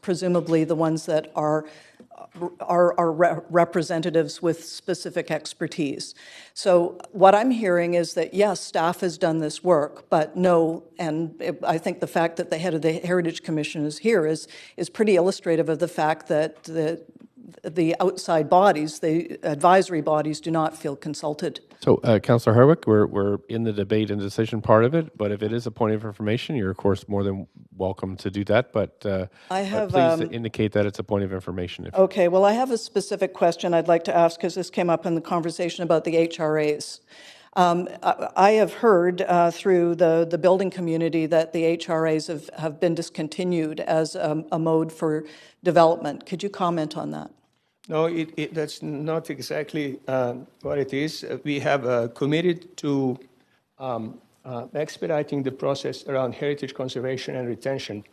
Q: presumably the ones that are representatives with specific expertise. So what I'm hearing is that, yes, staff has done this work, but no, and I think the fact that the head of the Heritage Commission is here is pretty illustrative of the fact that the outside bodies, the advisory bodies, do not feel consulted.
P: So, Councillor Hardwick, we're in the debate and decision part of it, but if it is a point of information, you're of course more than welcome to do that. But please indicate that it's a point of information.
Q: Okay. Well, I have a specific question I'd like to ask because this came up in the conversation about the HRAs. I have heard through the building community that the HRAs have been discontinued as a mode for development. Could you comment on that?
V: No, that's not exactly what it is. We have committed to expediting the process around heritage conservation and retention.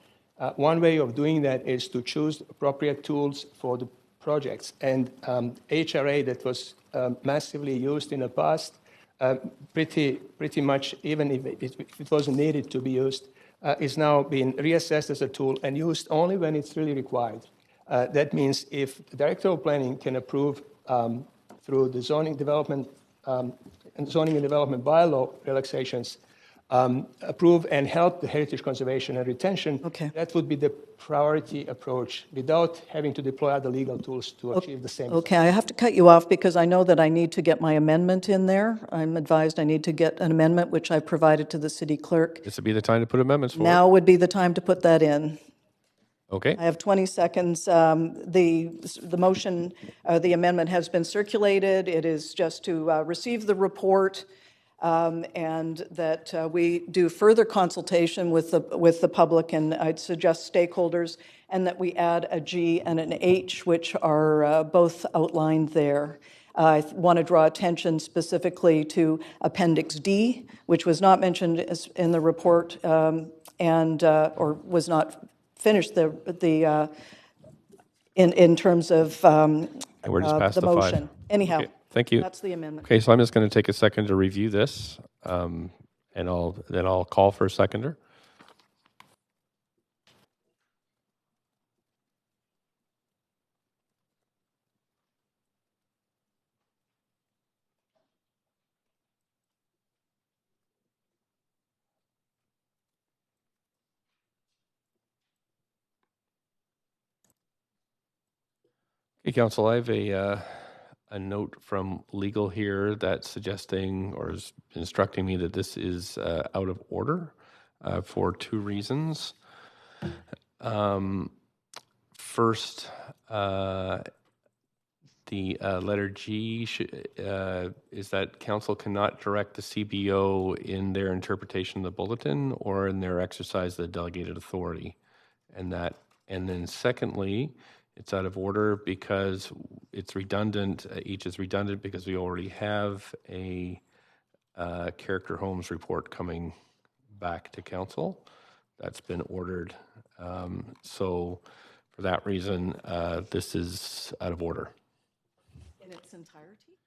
V: One way of doing that is to choose appropriate tools for the projects. And HRA that was massively used in the past, pretty much, even if it wasn't needed to be used, is now being reassessed as a tool and used only when it's really required. That means if the Director of Planning can approve through the zoning development and development bylaw relaxations, approve and help the heritage conservation and retention, that would be the priority approach without having to deploy other legal tools to achieve the same.
Q: Okay, I have to cut you off because I know that I need to get my amendment in there. I'm advised I need to get an amendment, which I provided to the city clerk.
P: This would be the time to put amendments forward.
Q: Now would be the time to put that in.
P: Okay.
Q: I have 20 seconds. The motion, the amendment has been circulated. It is just to receive the report and that we do further consultation with the public, and I'd suggest stakeholders, and that we add a G and an H, which are both outlined there. I want to draw attention specifically to Appendix D, which was not mentioned in the report or was not finished in terms of
P: we're just past
Q: the motion. Anyhow,
P: okay, thank you.
Q: That's the amendment.
P: Okay, so I'm just going to take a second to review this, and I'll call for a seconder. Okay, Council, I have a note from legal here that's suggesting or is instructing me that this is out of order for two reasons. First, the letter G is that Council cannot direct the CBO in their interpretation of the bulletin or in their exercise of the delegated authority. And then secondly, it's out of order because it's redundant. Each is redundant because we already have a character homes report coming back to Council that's been ordered. So for that reason, this is out of order.
Q: In its entirety?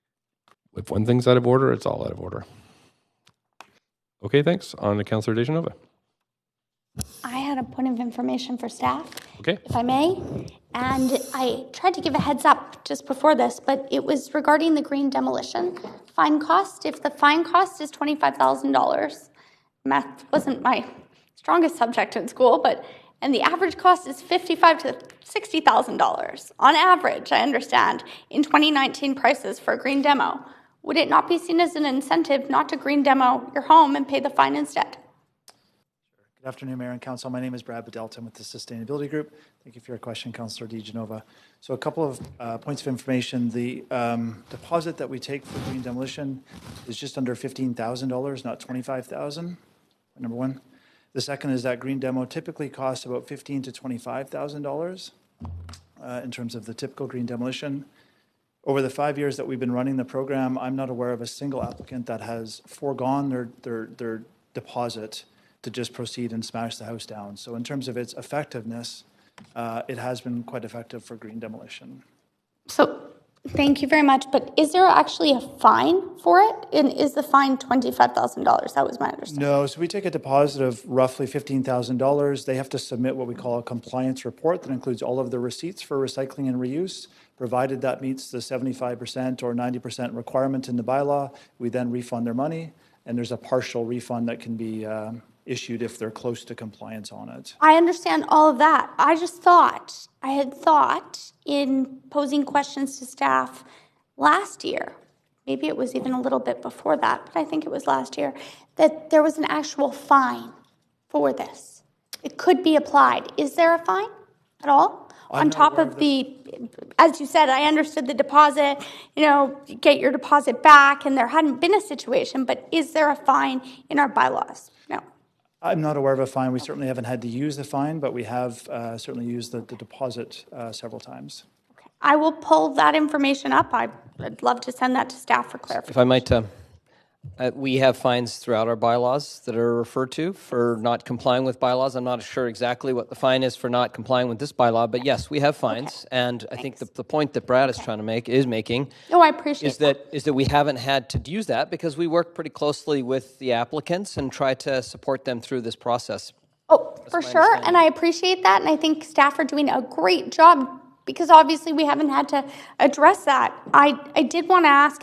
P: If one thing's out of order, it's all out of order. Okay, thanks. On to Councillor Dejanova.
E: I had a point of information for staff,
P: okay,
E: if I may. And I tried to give a heads up just before this, but it was regarding the green demolition fine cost. If the fine cost is $25,000, math wasn't my strongest subject in school, and the average cost is $55,000 to $60,000 on average, I understand, in 2019 prices for a green demo. Would it not be seen as an incentive not to green demo your home and pay the fine instead?
K: Good afternoon, Mayor and Council. My name is Brad Bedelton with the Sustainability Group. Thank you for your question, Councillor Dejanova. So a couple of points of information. The deposit that we take for green demolition is just under $15,000, not $25,000, number one. The second is that green demo typically costs about $15,000 to $25,000 in terms of the typical green demolition. Over the 5 years that we've been running the program, I'm not aware of a single applicant that has foregone their deposit to just proceed and smash the house down. So in terms of its effectiveness, it has been quite effective for green demolition.
E: So Thank you very much. But is there actually a fine for it? And is the fine $25,000? That was my understanding.
K: No, so we take a deposit of roughly $15,000. They have to submit what we call a compliance report that includes all of the receipts for recycling and reuse. Provided that meets the 75% or 90% requirement in the bylaw, we then refund their money, and there's a partial refund that can be issued if they're close to compliance on it.
E: I understand all of that. I had thought in posing questions to staff last year, maybe it was even a little bit before that, but I think it was last year, that there was an actual fine for this. It could be applied. Is there a fine at all? On top of the, as you said, I understood the deposit, get your deposit back, and there hadn't been a situation, but is there a fine in our bylaws? No.
K: I'm not aware of a fine. We certainly haven't had to use the fine, but we have certainly used the deposit several times.
E: Okay. I will pull that information up. I'd love to send that to staff for clarification.
A: If I might, we have fines throughout our bylaws that are referred to for not complying with bylaws. I'm not sure exactly what the fine is for not complying with this bylaw, but yes, we have fines. Okay. And I think the point that Brad is trying to make,
E: No, I appreciate
A: is that we haven't had to use that because we work pretty closely with the applicants and try to support them through this process.
E: Oh, for sure, and I appreciate that, and I think staff are doing a great job because obviously we haven't had to address that. I did want to ask,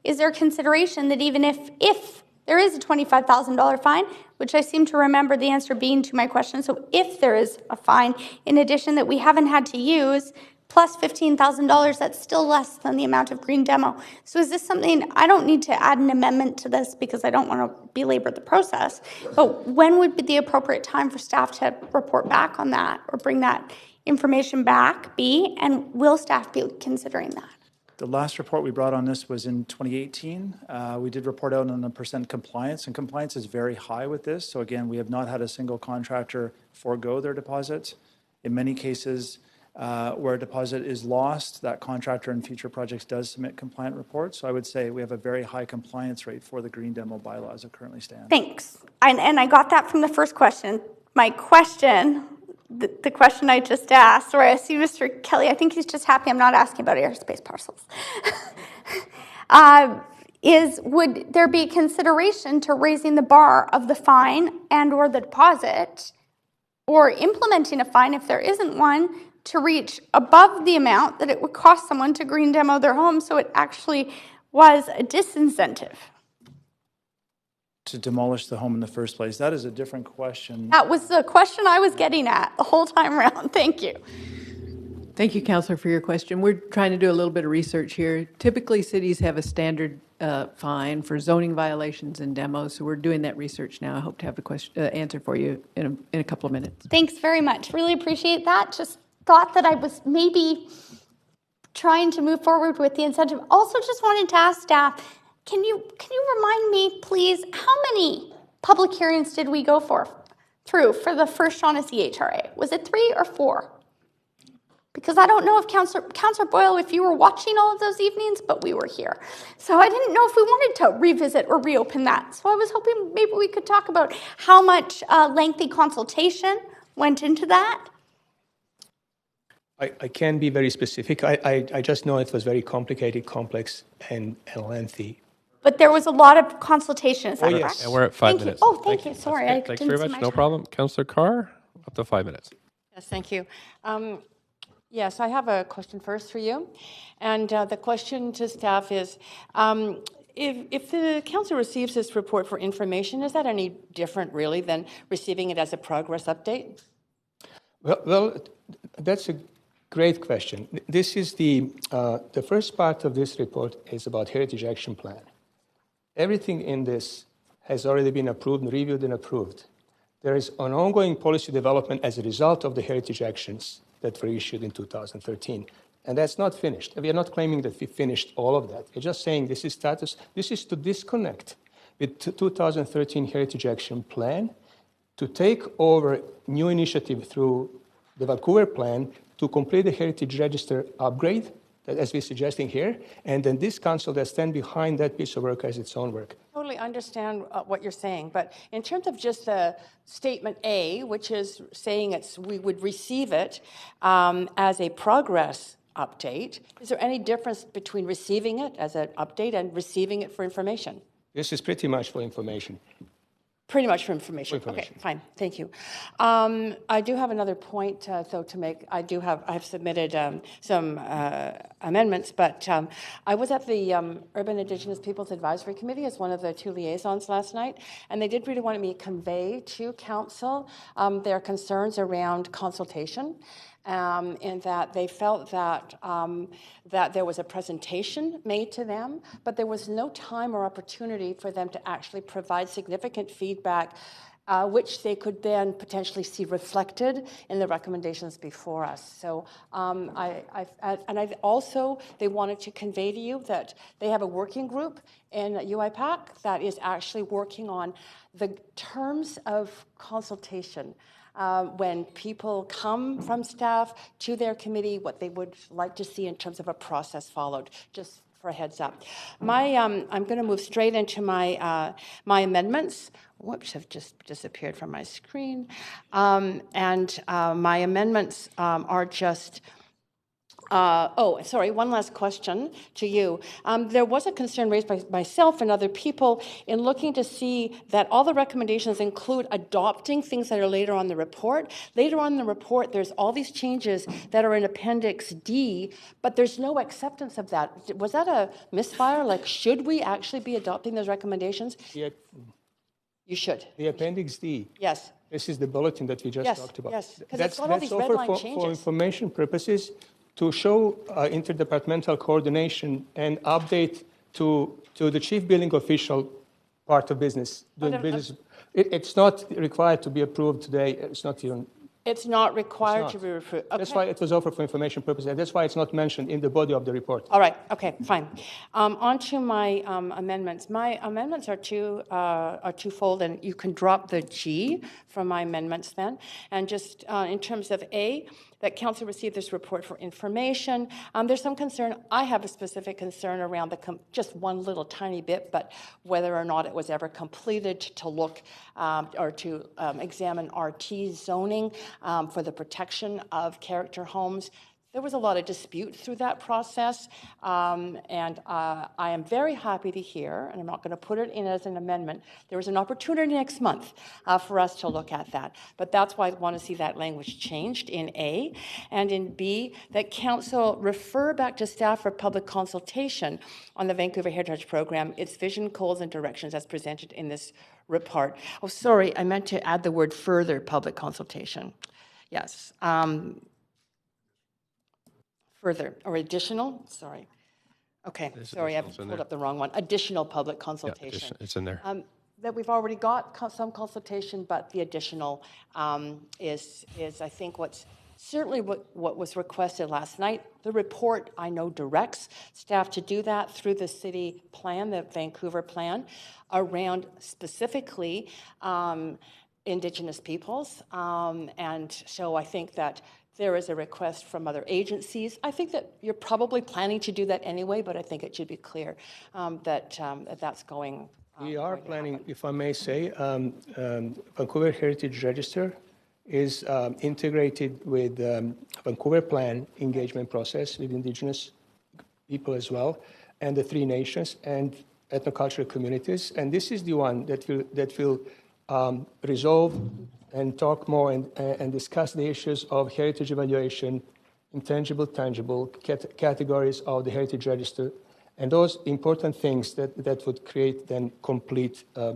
E: is there consideration that even if there is a $25,000 fine, which I seem to remember the answer being to my question, so if there is a fine, in addition that we haven't had to use, plus $15,000, that's still less than the amount of green demo. So is this something, I don't need to add an amendment to this because I don't want to belabor the process, but when would be the appropriate time for staff to report back on that or bring that information back, and will staff be considering that?
K: The last report we brought on this was in 2018. We did report out on the percent compliance, and compliance is very high with this. So again, we have not had a single contractor forego their deposit. In many cases, where a deposit is lost, that contractor in future projects does submit compliant reports. So I would say we have a very high compliance rate for the green demo bylaw as it currently stands.
E: Thanks. And I got that from the first question. My question, the question I just asked, or I see Mr. Kelly, I think he's just happy I'm not asking about airspace parcels, is would there be consideration to raising the bar of the fine and or the deposit, or implementing a fine if there isn't one, to reach above the amount that it would cost someone to green demo their home, so it actually was a disincentive?
K: To demolish the home in the first place? That is a different question.
E: That was the question I was getting at the whole time around. Thank you.
Q: Thank you, Councillor, for your question. We're trying to do a little bit of research here. Typically, cities have a standard fine for zoning violations and demos, so we're doing that research now. I hope to have the answer for you in a couple of minutes.
E: Thanks very much. Really appreciate that. Just thought that I was maybe trying to move forward with the incentive. Also, just wanted to ask staff, Can you remind me, please, how many public hearings did we go through for the first Shaughnessy HRA? Was it 3 or 4? Because I don't know if Councillor Boyle, if you were watching all of those evenings, but we were here. So I didn't know if we wanted to revisit or reopen that. So I was hoping maybe we could talk about how much lengthy consultation went into that.
V: I can't be very specific. I just know it was very complicated, complex, and lengthy.
E: But there was a lot of consultation, is that correct?
P: Yes. And we're at 5 minutes.
E: Oh, thank you. Sorry, I
P: Thanks
E: didn't
P: very
E: see
P: much.
E: my
P: No
E: time.
P: problem. Councillor Carr, up to 5 minutes.
F: Yes, thank you. Yes, I have a question first for you. And the question to staff is, if the council receives this report for information, is that any different really than receiving it as a progress update?
V: Well, that's a great question. This is the first part of this report is about Heritage Action Plan. Everything in this has already been approved and reviewed and approved. There is an ongoing policy development as a result of the Heritage Actions that were issued in 2013. And that's not finished. We are not claiming that we finished all of that. We're just saying this is status. This is to disconnect with 2013 Heritage Action Plan, to take over new initiative through the Vancouver Plan to complete the Heritage Register upgrade, as we're suggesting here, and then this council that stand behind that piece of work as its own work.
F: Totally understand what you're saying, but in terms of just the statement A, which is saying we would receive it as a progress update, is there any difference between receiving it as an update and receiving it for information?
V: This is pretty much for information.
F: Pretty much for information. Okay, fine. Thank you. I do have another point, though, to make. I have submitted some amendments, but I was at the Urban Indigenous Peoples Advisory Committee as one of the 2 liaisons last night, and they did really want me to convey to council their concerns around consultation. In that they felt that that there was a presentation made to them, but there was no time or opportunity for them to actually provide significant feedback, which they could then potentially see reflected in the recommendations before us. So they wanted to convey to you that they have a working group in UIPAC that is actually working on the terms of consultation. When people come from staff to their committee, what they would like to see in terms of a process followed, just for a heads up. I'm going to move straight into my amendments. Whoops, have just disappeared from my screen. My amendments are just... one last question to you. There was a concern raised by myself and other people in looking to see that all the recommendations include adopting things that are later on in the report. Later on in the report, there's all these changes that are in Appendix D, but there's no acceptance of that. Was that a misfire? Like, should we actually be adopting those recommendations?
V: Yeah.
F: You should.
V: The Appendix D.
F: Yes.
V: This is the bulletin that we just talked about.
F: Yes, because it's got all these red line changes.
V: For information purposes, to show interdepartmental coordination and update to the chief billing official part of business. It's not required to be approved today. It's not even.
F: It's not required to be approved. Okay.
V: That's why it was offered for information purposes, and that's why it's not mentioned in the body of the report.
F: All right. Okay. Fine. On to my amendments. My amendments are twofold, and you can drop the G from my amendments then. And just in terms of A, that council received this report for information. There's some concern. I have a specific concern around just one little tiny bit, but whether or not it was ever completed to look or to examine RT zoning for the protection of character homes. There was a lot of dispute through that process, and I am very happy to hear, and I'm not going to put it in as an amendment, there is an opportunity next month for us to look at that. But that's why I want to see that language changed in A. And in B, that council refer back to staff for public consultation on the Vancouver Heritage Program, its vision, goals, and directions as presented in this report. Oh, sorry, I meant to add the word further public consultation. Yes. Further, or additional, sorry. Okay, sorry, I've pulled up the wrong one. Additional public consultation.
P: Yeah, it's in there.
F: That we've already got some consultation, but the additional is I think what's certainly what was requested last night. The report, I know, directs staff to do that through the city plan, the Vancouver plan, around specifically Indigenous peoples. And so I think that there is a request from other agencies. I think that you're probably planning to do that anyway, but I think it should be clear that that's going.
V: We are planning, if I may say, Vancouver Heritage Register is integrated with Vancouver Plan engagement process with Indigenous people as well, and the 3 nations and ethnocultural communities. And this is the one that will resolve and talk more and discuss the issues of heritage evaluation, intangible, tangible, categories of the Heritage Register, and those important things that would create then complete a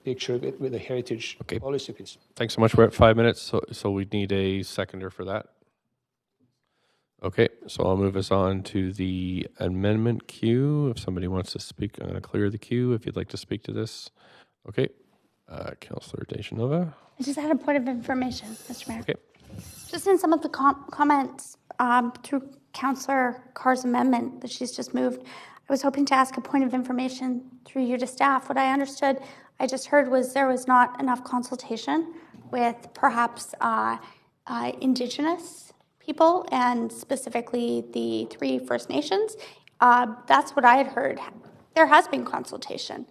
V: picture with a heritage policy piece.
P: Thanks so much. We're at 5 minutes, so we need a seconder for that. Okay, so I'll move us on to the amendment queue. If somebody wants to speak, I'm going to clear the queue if you'd like to speak to this. Okay, Councillor Dejanova.
E: I just had a point of information, Mr. Mayor.
P: Okay.
E: Just in some of the comments through Councillor Carr's amendment that she's just moved, I was hoping to ask a point of information through you to staff. What I just heard was there was not enough consultation with perhaps Indigenous people and specifically the 3 First Nations. That's what I had heard. There has been consultation,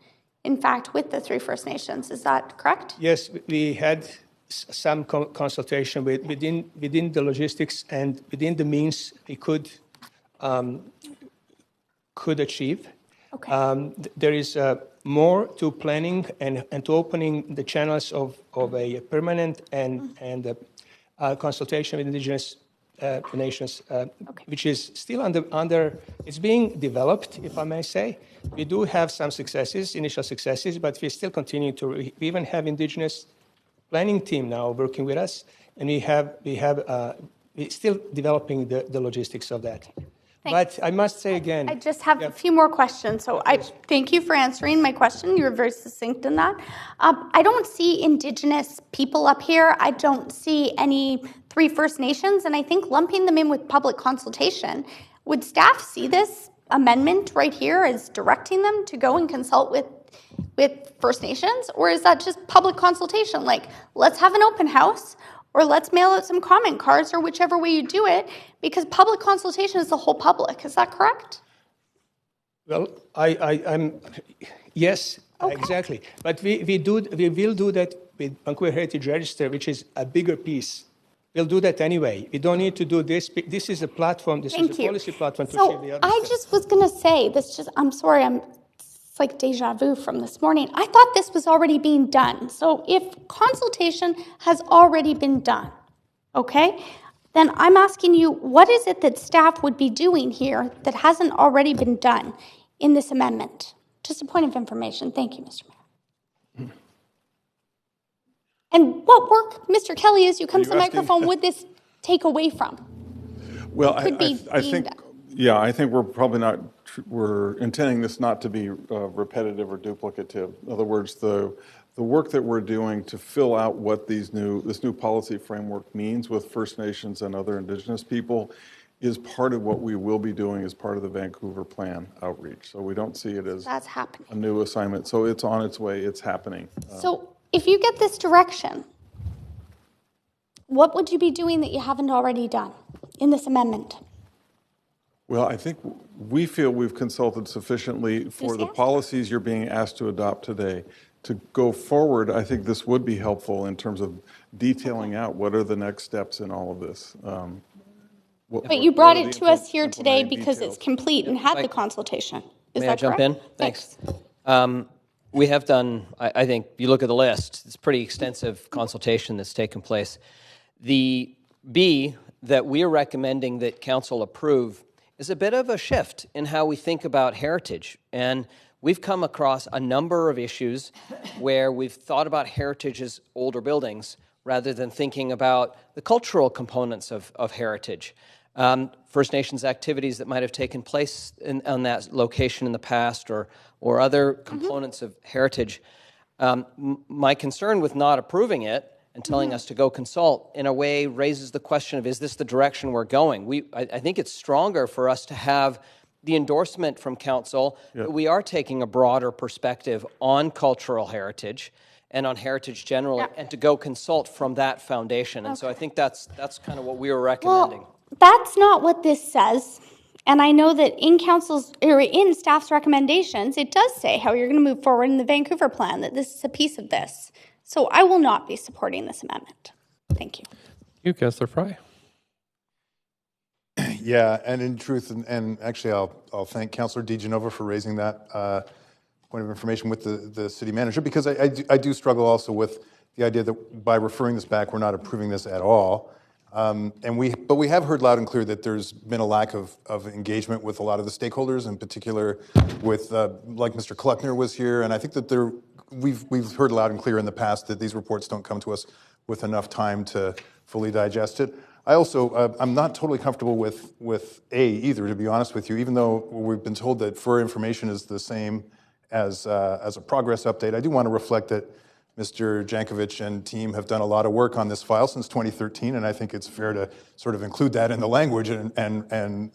E: in fact, with the 3 First Nations. Is that correct?
V: Yes, we had some consultation within the logistics and within the means we could could achieve.
E: Okay.
V: There is more to planning and to opening the channels of a permanent and consultation with indigenous nations, which is still under, it's being developed, if I may say. We do have some successes, initial successes, but we still continue to, we even have indigenous planning team now working with us, and we're still developing the logistics of that.
E: Thanks.
V: But I must say again,
E: I just have a few more questions. So I thank you for answering my question. You were very succinct in that. I don't see Indigenous people up here. I don't see any 3 First Nations, and I think lumping them in with public consultation. Would staff see this amendment right here as directing them to go and consult with First Nations, or is that just public consultation? Like, let's have an open house, or let's mail out some comment cards, or whichever way you do it, because public consultation is the whole public. Is that correct?
V: well, I'm yes, exactly. But we will do that with Vancouver Heritage Register, which is a bigger piece. We'll do that anyway. We don't need to do this. This is a platform. This is a policy platform to achieve the other
E: I
V: stuff.
E: just was going to say, I'm sorry, it's like deja vu from this morning. I thought this was already being done. So if consultation has already been done, okay, then I'm asking you, what is it that staff would be doing here that hasn't already been done in this amendment? Just a point of information. Thank you, Mr. Mayor. And what work, Mr. Kelly, as you come to the microphone, would this take away from?
M: Well,
E: Could be
M: I think, yeah, I think we're probably not, we're intending this not to be repetitive or duplicative. In other words, the work that we're doing to fill out what this new policy framework means with First Nations and other Indigenous people is part of what we will be doing as part of the Vancouver Plan outreach. So we don't see it as
E: That's happening.
M: a new assignment. So it's on its way, it's happening.
E: So if you get this direction, what would you be doing that you haven't already done in this amendment?
M: Well, I think we feel we've consulted sufficiently for the policies you're being asked to adopt today. To go forward, I think this would be helpful in terms of detailing out what are the next steps in all of this.
E: But you brought it to us here today because it's complete and had the consultation. Is
A: May
E: that
A: I jump
E: correct?
A: in? Thanks. We have done, I think, you look at the list, it's pretty extensive consultation that's taken place. The B that we are recommending that council approve is a bit of a shift in how we think about heritage. And we've come across a number of issues where we've thought about heritage as older buildings rather than thinking about the cultural components of heritage. First Nations activities that might have taken place on that location in the past or other components of heritage. My concern with not approving it and telling us to go consult in a way raises the question of, is this the direction we're going? I think it's stronger for us to have the endorsement from council that we are taking a broader perspective on cultural heritage and on heritage generally, and to go consult from that foundation. And so I think that's kind of what we were recommending.
E: Well, that's not what this says. And I know that in staff's recommendations, it does say how you're going to move forward in the Vancouver plan, that this is a piece of this. So I will not be supporting this amendment. Thank you.
P: You, Councillor Fry.
G: Yeah, and in truth, and actually I'll thank Councillor DiGenova for raising that point of information with the city manager, because I do struggle also with the idea that by referring this back, we're not approving this at all. But we have heard loud and clear that there's been a lack of engagement with a lot of the stakeholders, in particular with, like Mr. Kleckner was here, and I think that we've heard loud and clear in the past that these reports don't come to us with enough time to fully digest it. I also, I'm not totally comfortable with A either, to be honest with you, even though we've been told that FUR information is the same as a progress update. I do want to reflect that Mr. Jankovic and team have done a lot of work on this file since 2013, and I think it's fair to sort of include that in the language and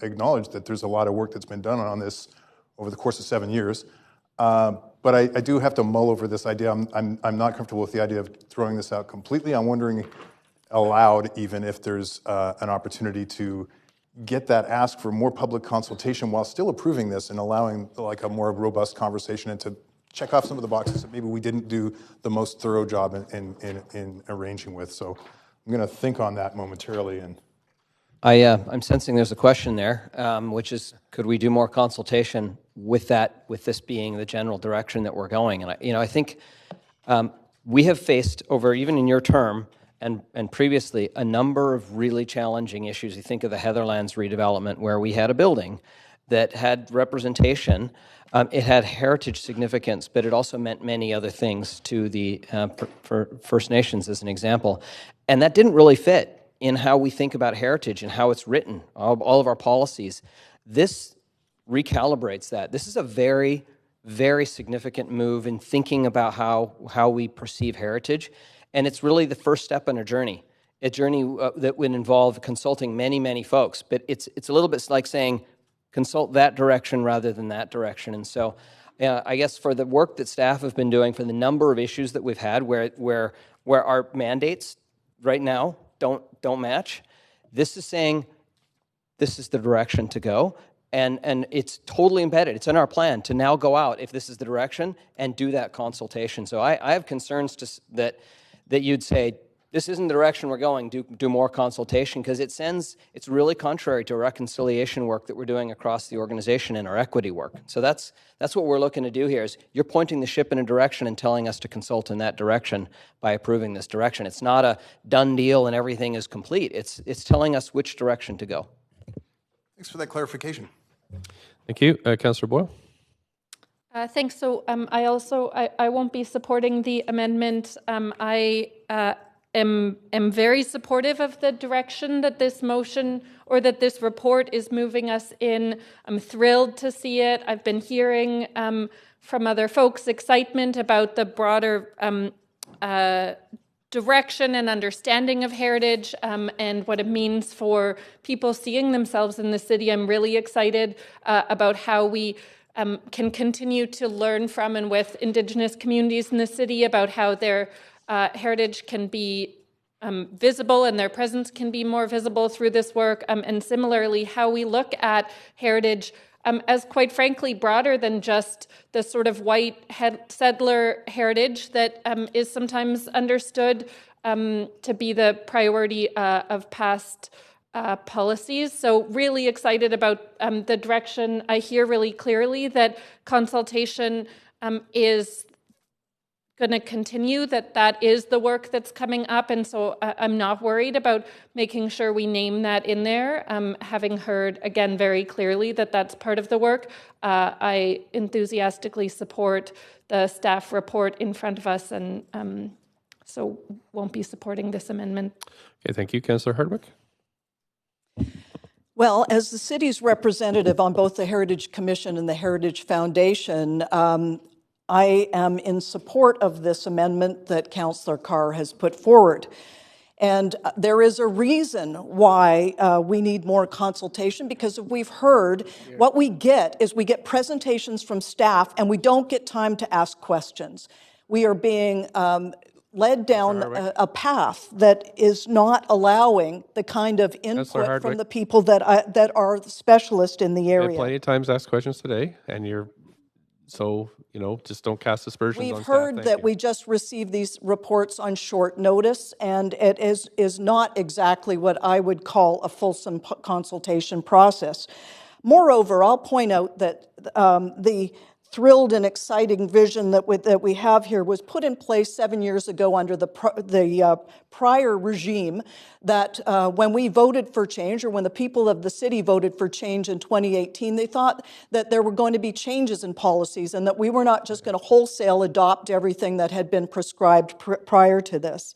G: acknowledge that there's a lot of work that's been done on this over the course of 7 years. But I do have to mull over this idea. I'm not comfortable with the idea of throwing this out completely. I'm wondering aloud even if there's an opportunity to get that ask for more public consultation while still approving this and allowing like a more robust conversation and to check off some of the boxes that maybe we didn't do the most thorough job in arranging with. So I'm going to think on that momentarily and
A: I'm sensing there's a question there, which is, could we do more consultation with this being the general direction that we're going? And I think we have faced over, even in your term and previously, a number of really challenging issues. You think of the Heatherlands redevelopment, where we had a building that had representation. It had heritage significance, but it also meant many other things to the for First Nations, as an example. And that didn't really fit in how we think about heritage and how it's written, all of our policies. This recalibrates that. This is a very, very significant move in thinking about how we perceive heritage, and it's really the first step in a journey that would involve consulting many, many folks. But it's a little bit like saying, consult that direction rather than that direction. And so I guess for the work that staff have been doing, for the number of issues that we've had where our mandates right now don't match, this is saying this is the direction to go, and it's totally embedded. It's in our plan to now go out, if this is the direction, and do that consultation. So I have concerns that you'd say, this isn't the direction we're going, do more consultation, because it's really contrary to reconciliation work that we're doing across the organization and our equity work. So that's what we're looking to do here, is you're pointing the ship in a direction and telling us to consult in that direction by approving this direction. It's not a done deal and everything is complete. It's telling us which direction to go.
G: Thanks for that clarification.
P: Thank you. Councillor Boyle?
L: Thanks. So I won't be supporting the amendment. I am very supportive of the direction that this motion or that this report is moving us in. I'm thrilled to see it. I've been hearing from other folks excitement about the broader direction and understanding of heritage and what it means for people seeing themselves in the city. I'm really excited about how we can continue to learn from and with Indigenous communities in the city about how their heritage can be visible and their presence can be more visible through this work, and similarly how we look at heritage as, quite frankly, broader than just the sort of white settler heritage that is sometimes understood to be the priority of past policies. So really excited about the direction. I hear really clearly that consultation is going to continue, that is the work that's coming up, and so I'm not worried about making sure we name that in there. Having heard, again, very clearly that that's part of the work, I enthusiastically support the staff report in front of us, and so won't be supporting this amendment.
P: Okay, thank you. Councillor Hardwick?
Q: Well, as the city's representative on both the Heritage Commission and the Heritage Foundation, I am in support of this amendment that Councillor Carr has put forward. And there is a reason why we need more consultation, because we've heard what we get is we get presentations from staff and we don't get time to ask questions. We are being led down a path that is not allowing the kind of input from the people that are the specialists in the area.
P: You had plenty of times to ask questions today, and so, just don't cast aspersions on
Q: We've
P: staff.
Q: heard that we just received these reports on short notice, and it is not exactly what I would call a fulsome consultation process. Moreover, I'll point out that the thrilled and exciting vision that we have here was put in place 7 years ago under the prior regime, that when we voted for change, or when the people of the city voted for change in 2018, they thought that there were going to be changes in policies and that we were not just going to wholesale adopt everything that had been prescribed prior to this.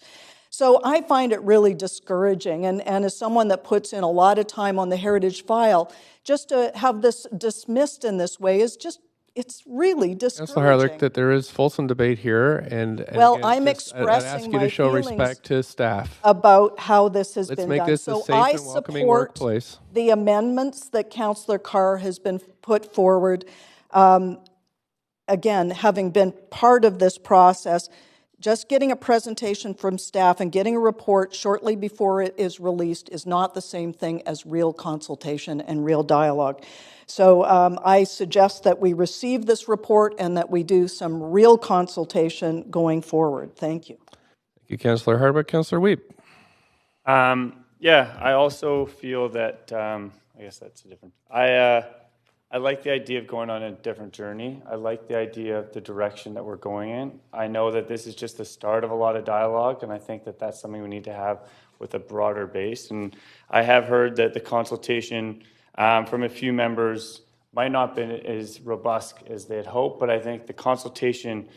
Q: So I find it really discouraging, and as someone that puts in a lot of time on the heritage file, just to have this dismissed in this way is just, it's really discouraging.
P: Councillor Hardwick, that there is fulsome debate here, and
Q: well,
P: again,
Q: I'm
P: just,
Q: expressing
P: I'd ask you
Q: my
P: to show
Q: feelings
P: respect to staff
Q: about how this has been done.
P: Let's make this a safe and welcoming workplace.
Q: The amendments that Councillor Carr has been put forward. Again, having been part of this process, just getting a presentation from staff and getting a report shortly before it is released is not the same thing as real consultation and real dialogue. So I suggest that we receive this report and that we do some real consultation going forward. Thank you.
P: Thank you, Councillor Hardwick. Councillor Wiebe.
J: Yeah, I also feel that, I guess that's a different, I like the idea of going on a different journey. I like the idea of the direction that we're going in. I know that this is just the start of a lot of dialogue, and I think that that's something we need to have with a broader base. And I have heard that the consultation from a few members might not have been as robust as they had hoped, but I think the consultation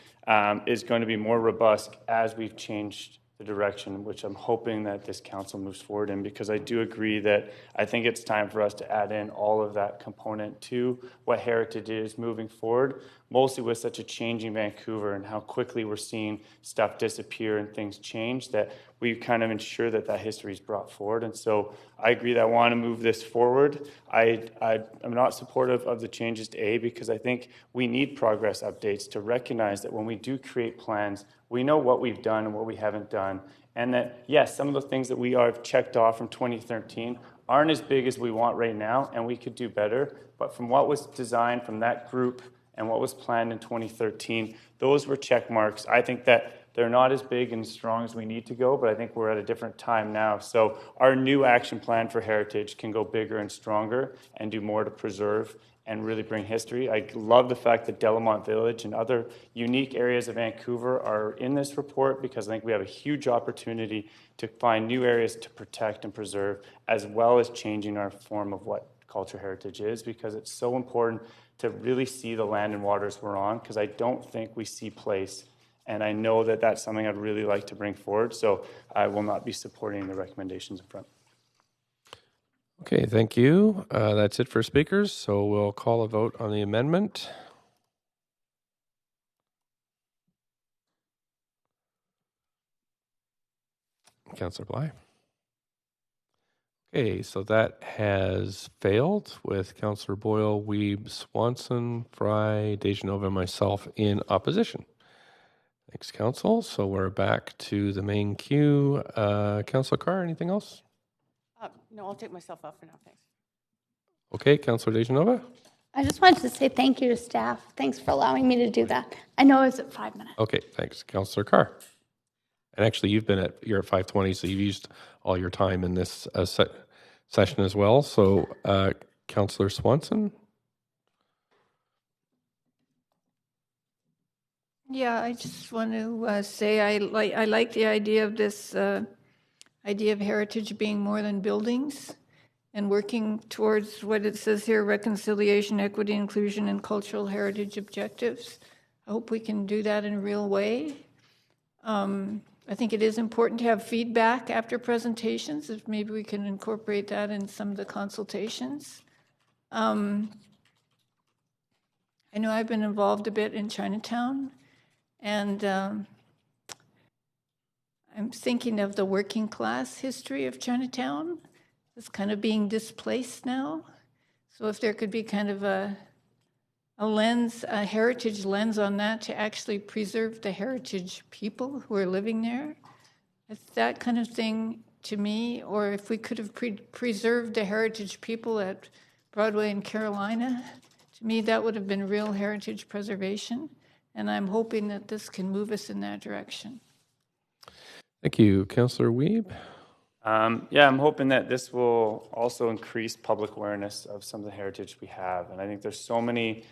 J: is going to be more robust as we've changed the direction, which I'm hoping that this council moves forward in, because I do agree that I think it's time for us to add in all of that component to what heritage is moving forward, mostly with such a changing Vancouver and how quickly we're seeing stuff disappear and things change, that we kind of ensure that that history is brought forward. And so I agree that I want to move this forward. I'm not supportive of the changes to A, because I think we need progress updates to recognize that when we do create plans, we know what we've done and what we haven't done. And that, yes, some of the things that we have checked off from 2013 aren't as big as we want right now, and we could do better. But from what was designed from that group and what was planned in 2013, those were check marks. I think that they're not as big and strong as we need to go, but I think we're at a different time now. So our new action plan for heritage can go bigger and stronger and do more to preserve and really bring history. I love the fact that Delamont Village and other unique areas of Vancouver are in this report, because I think we have a huge opportunity to find new areas to protect and preserve, as well as changing our form of what cultural heritage is, because it's so important to really see the land and waters we're on, because I don't think we see place. And I know that that's something I'd really like to bring forward. So I will not be supporting the recommendations in front.
P: Okay, thank you. That's it for speakers. So we'll call a vote on the amendment. Councillor Bly. Okay, so that has failed with Councillor Boyle, Wiebe, Swanson, Fry, Dejanova, and myself in opposition. Thanks, Council. So we're back to the main queue. Councillor Carr, anything else?
F: No, I'll take myself off for now, thanks.
P: Okay, Councillor Dejanova.
E: I just wanted to say thank you to staff. Thanks for allowing me to do that. I know it's at 5 minutes.
P: Okay, thanks, Councillor Carr. And actually, you're at 5:20, so you've used all your time in this session as well. So, Councillor Swanson.
C: Yeah, I just want to say I like the idea of this idea of heritage being more than buildings, and working towards what it says here: reconciliation, equity, inclusion, and cultural heritage objectives. I hope we can do that in a real way. I think it is important to have feedback after presentations, if maybe we can incorporate that in some of the consultations. I know I've been involved a bit in Chinatown, and I'm thinking of the working class history of Chinatown. It's kind of being displaced now. So if there could be kind of a lens, a heritage lens on that, to actually preserve the heritage people who are living there, it's that kind of thing to me. Or if we could have preserved the heritage people at Broadway and Carolina, to me that would have been real heritage preservation. And I'm hoping that this can move us in that direction.
P: Thank you. Councillor Wiebe.
J: Yeah, I'm hoping that this will also increase public awareness of some of the heritage we have. And I think there's so many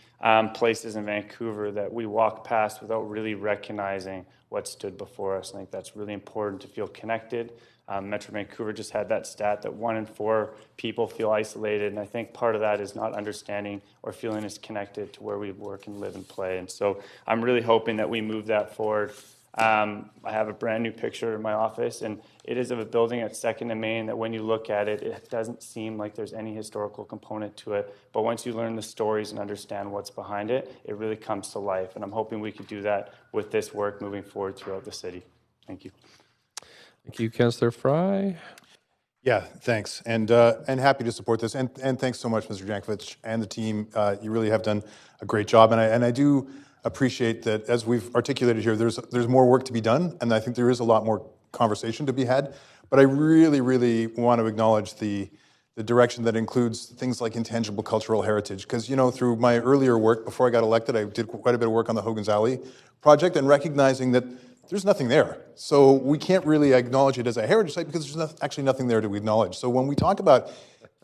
J: places in Vancouver that we walk past without really recognizing what stood before us. I think that's really important to feel connected. Metro Vancouver just had that stat that 1 in 4 people feel isolated. And I think part of that is not understanding or feeling as connected to where we work and live and play. And so I'm really hoping that we move that forward. I have a brand new picture in my office, and it is of a building at 2nd and Main that when you look at it, it doesn't seem like there's any historical component to it. But once you learn the stories and understand what's behind it, it really comes to life. And I'm hoping we could do that with this work moving forward throughout the city. Thank you.
P: Thank you, Councillor Fry.
G: Yeah, thanks, and happy to support this, and thanks so much, Mr. Jankovic and the team. You really have done a great job, and I do appreciate that, as we've articulated here, there's more work to be done, and I think there is a lot more conversation to be had. But I really, really want to acknowledge the direction that includes things like intangible cultural heritage, because through my earlier work before I got elected, I did quite a bit of work on the Hogan's Alley project, and recognizing that there's nothing there. So we can't really acknowledge it as a heritage site because there's actually nothing there to acknowledge. So when we talk about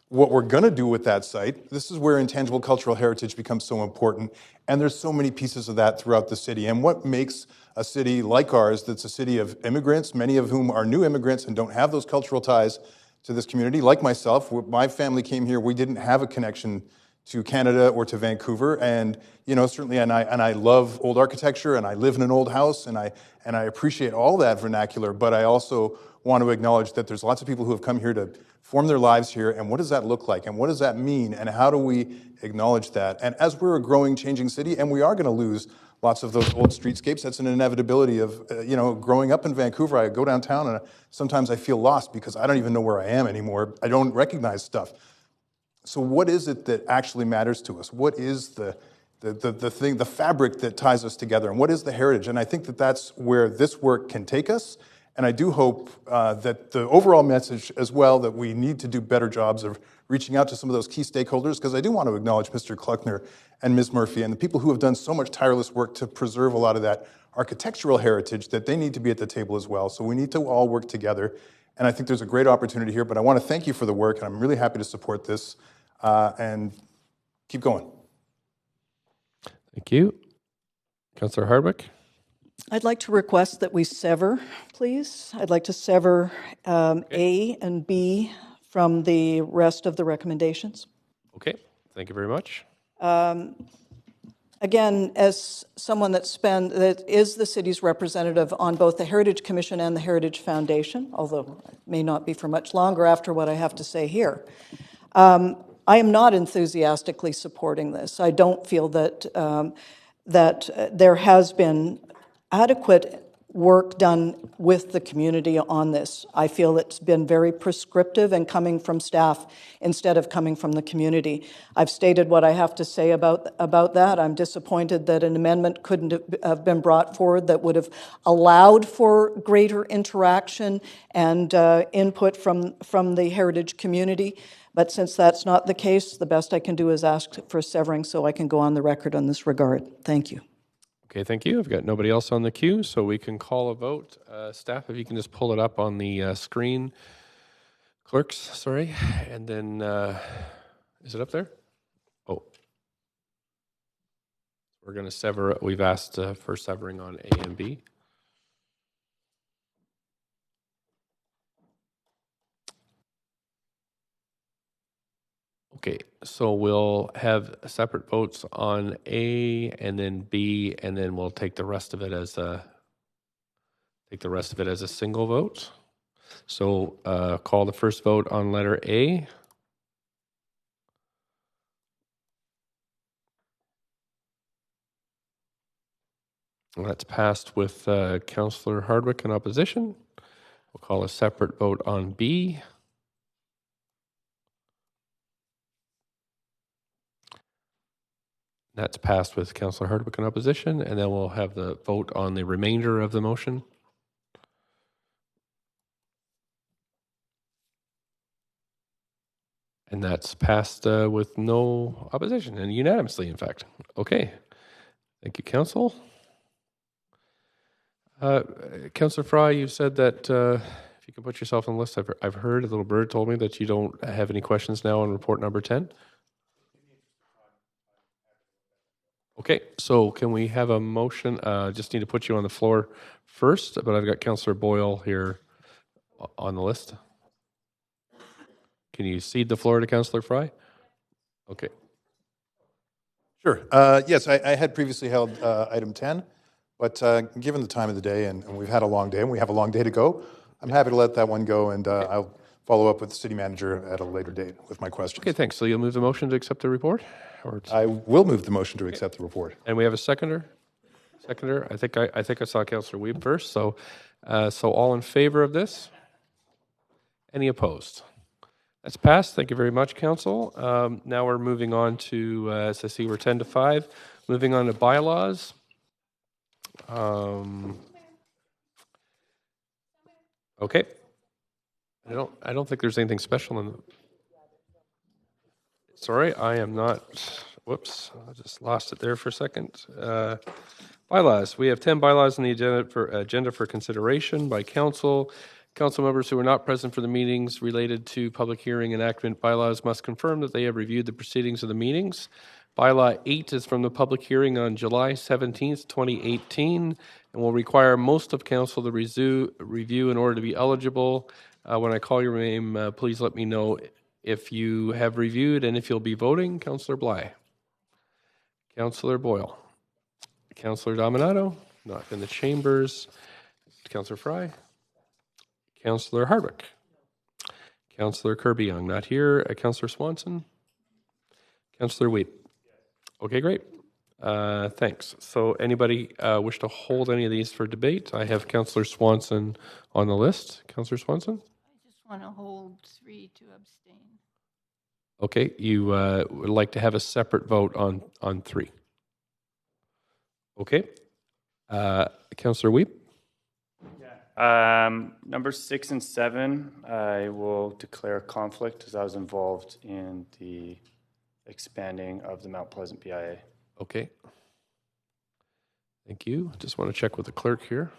G: what we're going to do with that site, this is where intangible cultural heritage becomes so important. And there's so many pieces of that throughout the city. And what makes a city like ours, that's a city of immigrants, many of whom are new immigrants and don't have those cultural ties to this community, like myself, my family came here, we didn't have a connection to Canada or to Vancouver, and certainly, and I love old architecture, and I live in an old house, and I appreciate all that vernacular. But I also want to acknowledge that there's lots of people who have come here to form their lives here, and what does that look like, and what does that mean, and how do we acknowledge that? And as we're a growing, changing city, and we are going to lose lots of those old streetscapes, that's an inevitability of growing up in Vancouver. I go downtown, and sometimes I feel lost because I don't even know where I am anymore. I don't recognize stuff. So what is it that actually matters to us? What is the thing, the fabric that ties us together? And what is the heritage? And I think that that's where this work can take us. And I do hope that the overall message as well, that we need to do better jobs of reaching out to some of those key stakeholders, because I do want to acknowledge Mr. Kluckner and Ms. Murphy and the people who have done so much tireless work to preserve a lot of that architectural heritage, that they need to be at the table as well. So we need to all work together. And I think there's a great opportunity here, but I want to thank you for the work, and I'm really happy to support this. And keep going.
P: Thank you. Councillor Hardwick?
Q: I'd like to request that we sever, please. I'd like to sever A and B from the rest of the recommendations.
P: Okay, thank you very much.
Q: Again, as someone that is the city's representative on both the Heritage Commission and the Heritage Foundation, although it may not be for much longer after what I have to say here, I am not enthusiastically supporting this. I don't feel that there has been adequate work done with the community on this. I feel it's been very prescriptive and coming from staff instead of coming from the community. I've stated what I have to say about that. I'm disappointed that an amendment couldn't have been brought forward that would have allowed for greater interaction and input from the heritage community. But since that's not the case, the best I can do is ask for severing so I can go on the record on this regard. Thank you.
P: Okay, thank you. I've got nobody else on the queue, so we can call a vote. Staff, if you can just pull it up on the screen. Clerks, sorry. And then, is it up there? Oh. We're going to sever. We've asked for severing on A and B. Okay, so we'll have separate votes on A and then B, and then we'll take the rest of it as a single vote. So call the first vote on letter A. And that's passed with Councillor Hardwick in opposition. We'll call a separate vote on B. That's passed with Councillor Hardwick in opposition, and then we'll have the vote on the remainder of the motion. And that's passed with no opposition, and unanimously, in fact. Okay. Thank you, Council. Councillor Fry, you said that if you can put yourself on the list, I've heard, a little bird told me that you don't have any questions now on report number 10. Okay, so can we have a motion? Just need to put you on the floor first, but I've got Councillor Boyle here on the list. Can you cede the floor to Councillor Fry? Okay.
G: Sure. Yes, I had previously held item 10, but given the time of the day, and we've had a long day, and we have a long day to go, I'm happy to let that one go, and I'll follow up with the city manager at a later date with my questions.
P: Okay, thanks. So you'll move the motion to accept the report?
G: I will move the motion to accept the report.
P: And we have a seconder? Seconder? I think I saw Councillor Weeb first. So all in favor of this? Any opposed? That's passed. Thank you very much, Council. Now we're moving on to, as I see, we're 10 to 5. Moving on to bylaws. Okay. I don't think there's anything special in the... Sorry, I am not... Whoops, I just lost it there for a second. Bylaws. We have 10 bylaws on the agenda for consideration by council. Council members who are not present for the meetings related to public hearing enactment bylaws must confirm that they have reviewed the proceedings of the meetings. Bylaw 8 is from the public hearing on July 17th, 2018, and will require most of council to review in order to be eligible. When I call your name, please let me know if you have reviewed and if you'll be voting. Councillor Bly. Councillor Boyle. Councillor Dominato, not in the chambers. Councillor Fry. Councillor Hardwick. Councillor Kirby-Young, not here. Councillor Swanson. Councillor Weep. Okay, great. Thanks. So anybody wish to hold any of these for debate? I have Councillor Swanson on the list. Councillor Swanson?
C: I just want to hold 3 to abstain.
P: Okay, you would like to have a separate vote on 3. Okay. Councillor Weep?
J: Number 6 and 7, I will declare conflict as I was involved in the expanding of the Mount Pleasant BIA.
P: Okay. Thank you. Just want to check with the clerk here.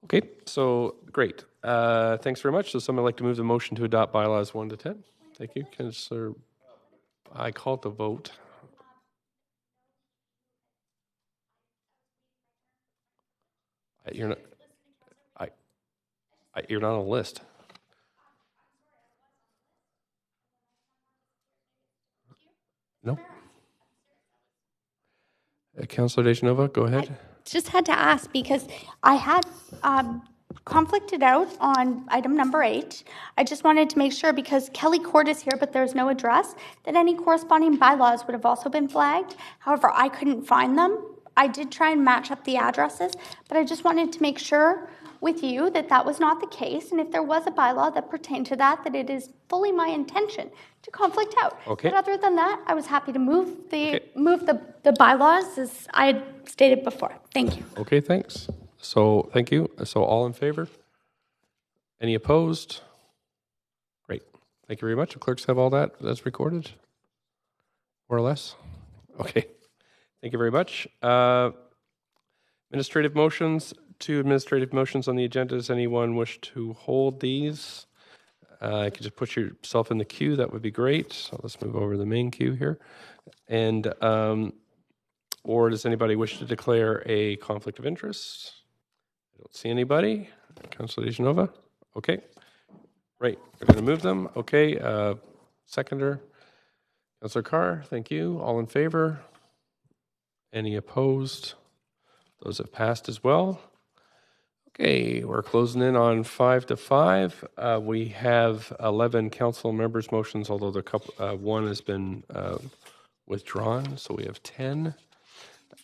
P: Okay, so great. Thanks very much. Does someone like to move the motion to adopt bylaws 1 to 10? Thank you. Councillor, I called the vote. You're not. You're not on the list. No. Councillor Dejanova, go ahead.
E: Just had to ask because I had conflicted out on item number 8. I just wanted to make sure, because Kelly Court is here, but there's no address, that any corresponding bylaws would have also been flagged. However, I couldn't find them. I did try and match up the addresses, but I just wanted to make sure with you that that was not the case, and if there was a bylaw that pertained to that, that it is fully my intention to conflict out.
P: Okay.
E: But other than that, I was happy to move the bylaws as I had stated before. Thank you.
P: Okay, thanks. So, thank you. So, all in favor? Any opposed? Great. Thank you very much. The clerks have all that. That's recorded, more or less. Okay. Thank you very much. Administrative motions. 2 administrative motions on the agenda. Does anyone wish to hold these? You could just put yourself in the queue. That would be great. So let's move over to the main queue here. And or does anybody wish to declare a conflict of interest? I don't see anybody. Councillor Dejanova? Okay. Right. We're going to move them. Okay. Seconder. Councillor Carr, thank you. All in favor? Any opposed? Those have passed as well. Okay, we're closing in on 5 to 5. We have 11 council members' motions, although one has been withdrawn, so we have 10.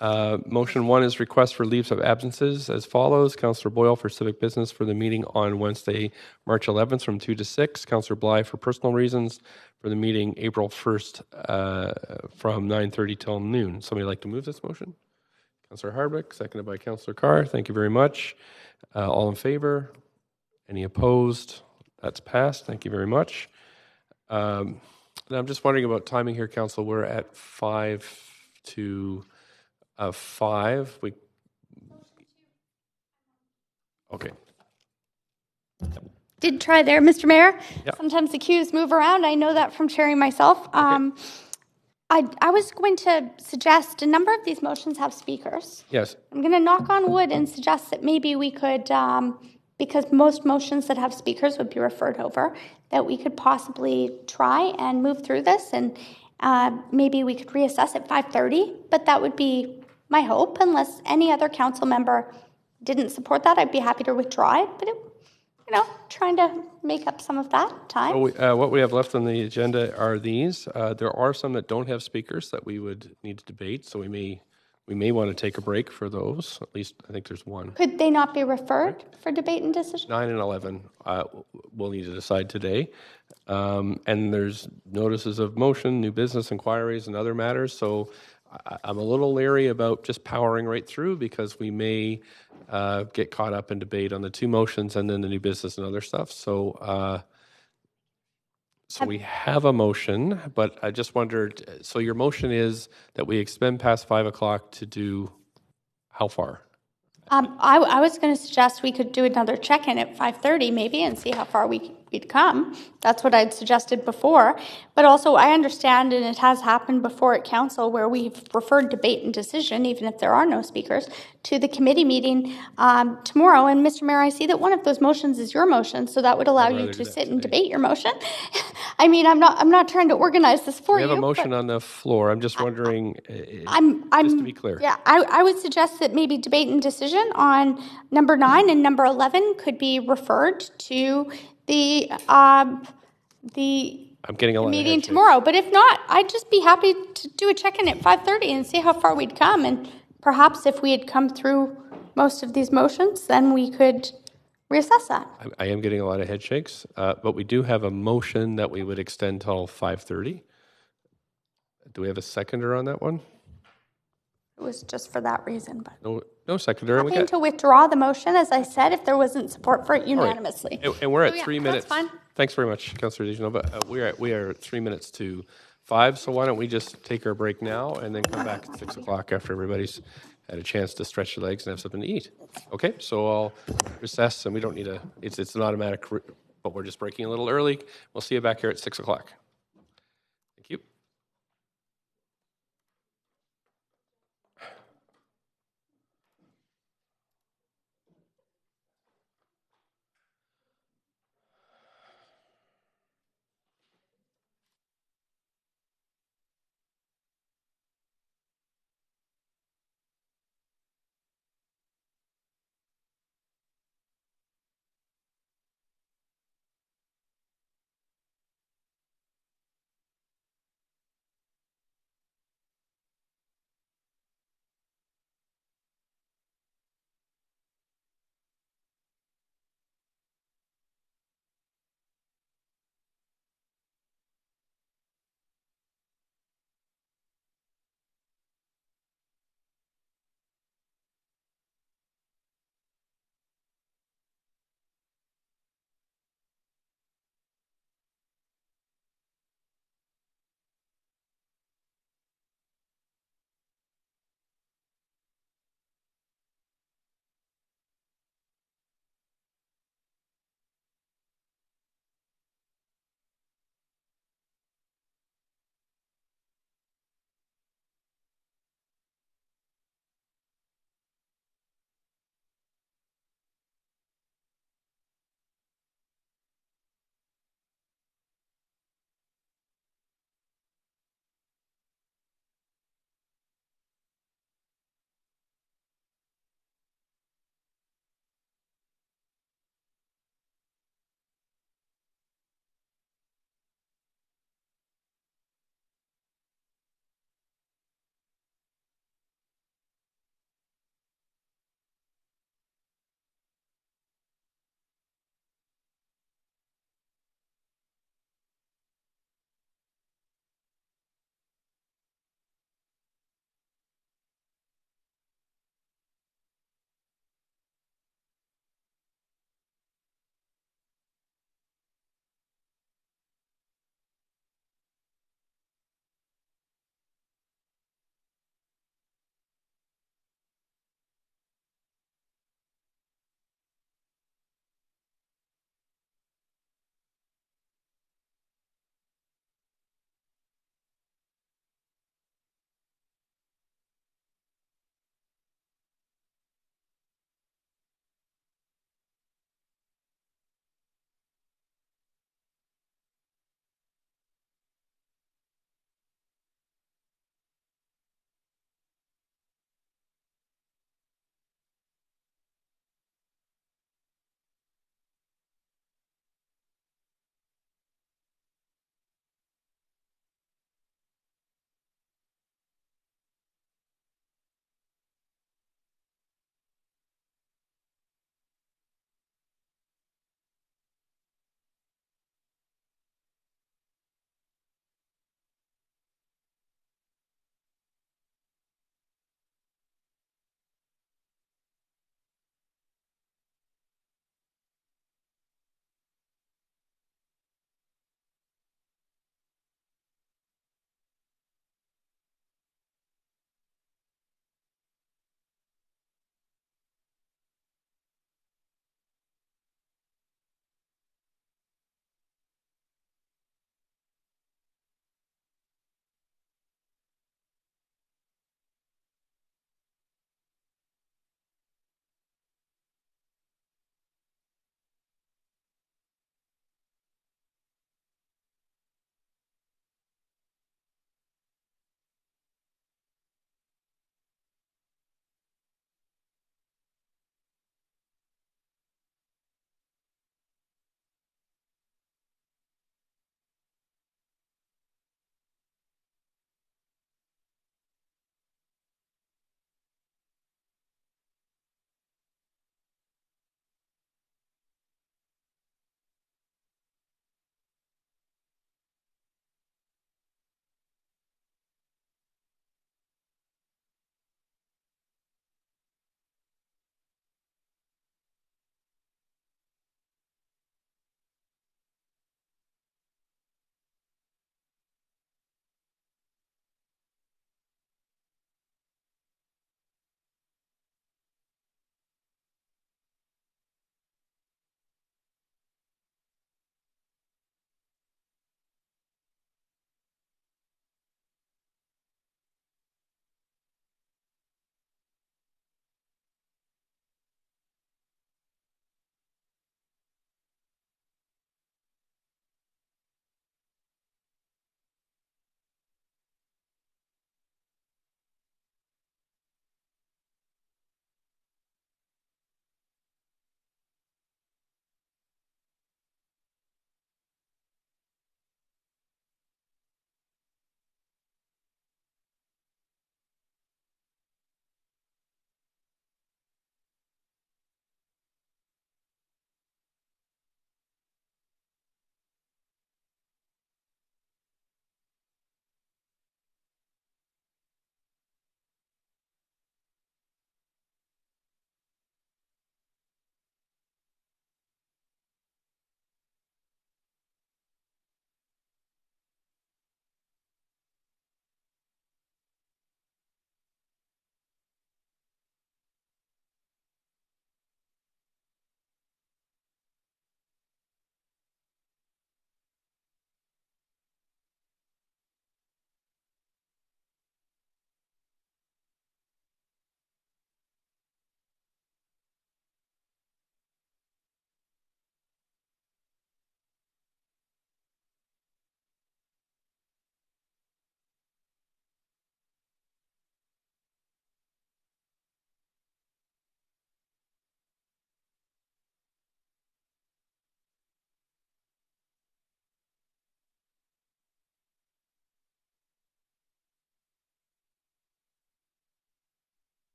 P: Motion 1 is request for leaves of absences as follows. Councillor Boyle for civic business for the meeting on Wednesday, March 11th from 2 to 6. Councillor Bly for personal reasons for the meeting April 1st from 9:30 till noon. Somebody like to move this motion? Councillor Hardwick, seconded by Councillor Carr. Thank you very much. All in favor? Any opposed? That's passed. Thank you very much. And I'm just wondering about timing here, Council. We're at 5 to 5. Okay.
E: Did try there, Mr. Mayor.
P: Yep.
E: Sometimes the queues move around. I know that from chairing myself. I was going to suggest a number of these motions have speakers.
P: Yes.
E: I'm going to knock on wood and suggest that maybe we could, because most motions that have speakers would be referred over, that we could possibly try and move through this, and maybe we could reassess at 5:30. But that would be my hope. Unless any other council member didn't support that, I'd be happy to withdraw it. But trying to make up some of that time.
P: What we have left on the agenda are these. There are some that don't have speakers that we would need to debate, so we may want to take a break for those. At least I think there's one.
E: Could they not be referred for debate and decision?
P: 9 and 11 we'll need to decide today. And there's notices of motion, new business inquiries, and other matters. So I'm a little leery about just powering right through because we may get caught up in debate on the two motions and then the new business and other stuff. So we have a motion, but I just wondered, so your motion is that we expend past 5 o'clock to do how far?
E: I was going to suggest we could do another check-in at 5:30 maybe and see how far we'd come. That's what I'd suggested before. But also I understand, and it has happened before at council, where we've referred debate and decision, even if there are no speakers, to the committee meeting tomorrow. And Mr. Mayor, I see that one of those motions is your motion, so that would allow you to sit and debate your motion. I mean, I'm not trying to organize this for you.
P: We have a motion on the floor. I'm just wondering,
E: just
P: to be clear.
E: Yeah, I would suggest that maybe debate and decision on number 9 and number 11 could be referred to the
P: I'm getting a lot of
E: meeting
P: head shakes.
E: tomorrow. But if not, I'd just be happy to do a check-in at 5:30 and see how far we'd come. And perhaps if we had come through most of these motions, then we could reassess that.
P: I am getting a lot of head shakes, but we do have a motion that we would extend till 5:30. Do we have a seconder on that one?
E: It was just for that reason, but
P: No seconder.
E: happy to withdraw the motion, as I said, if there wasn't support for it unanimously.
P: And we're at
E: So, yeah,
P: 3 minutes.
E: That's fine.
P: Thanks very much, Councillor DeGenova. We are 3 minutes to 5, so why don't we just take our break now and then come back at 6 o'clock after everybody's had a chance to stretch their legs and have something to eat. Okay, so I'll recess, and we don't need it's an automatic, but we're just breaking a little early. We'll see you back here at 6 o'clock.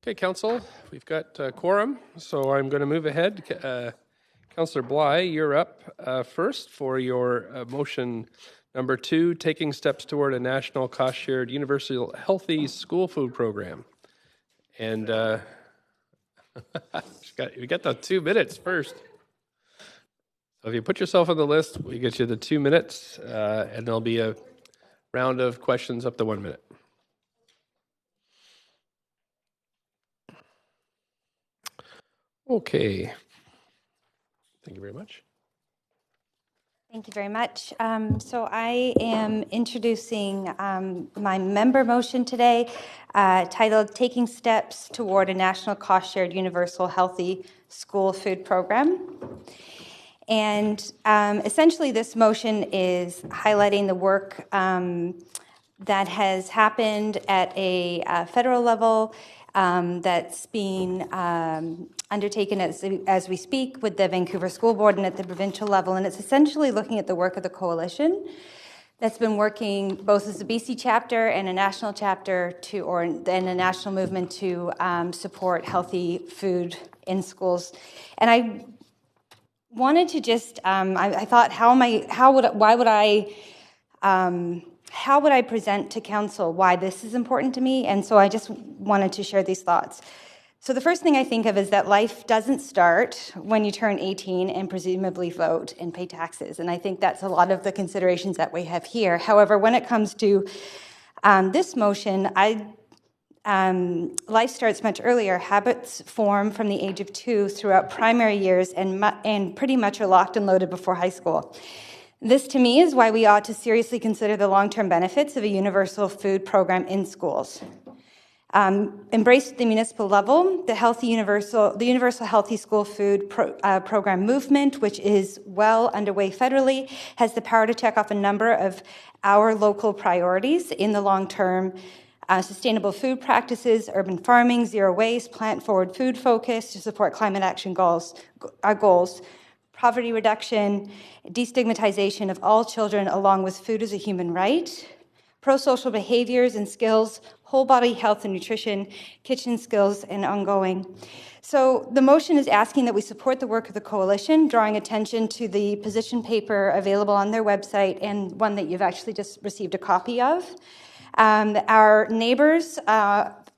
P: Okay, Council, we've got quorum, so I'm going to move ahead. Councillor Bly, you're up first for your motion number 2, taking steps toward a national cost-shared universal healthy school food program. And we got the 2 minutes first. So if you put yourself on the list, we get you the 2 minutes, and there'll be a round of questions up to 1 minute. Okay. Thank you very much.
N: Thank you very much. So I am introducing my member motion today titled Taking Steps Toward a National Cost-Shared Universal Healthy School Food Program. And essentially this motion is highlighting the work that has happened at a federal level that's being undertaken as we speak with the Vancouver School Board and at the provincial level. And it's essentially looking at the work of the coalition that's been working both as a BC chapter and a national chapter and a national movement to support healthy food in schools. And I wanted to just, I thought, how would I present to council why this is important to me? And so I just wanted to share these thoughts. So the first thing I think of is that life doesn't start when you turn 18 and presumably vote and pay taxes. And I think that's a lot of the considerations that we have here. However, when it comes to this motion, life starts much earlier. Habits form from the age of 2 throughout primary years and pretty much are locked and loaded before high school. This, to me, is why we ought to seriously consider the long-term benefits of a universal food program in schools. Embraced at the municipal level, the Universal Healthy School Food Program movement, which is well underway federally, has the power to check off a number of our local priorities in the long term. Sustainable food practices, urban farming, zero waste, plant-forward food focus to support climate action goals, poverty reduction, destigmatization of all children along with food as a human right, pro-social behaviors and skills, whole body health and nutrition, kitchen skills, and ongoing. So the motion is asking that we support the work of the coalition, drawing attention to the position paper available on their website and one that you've actually just received a copy of. Our neighbors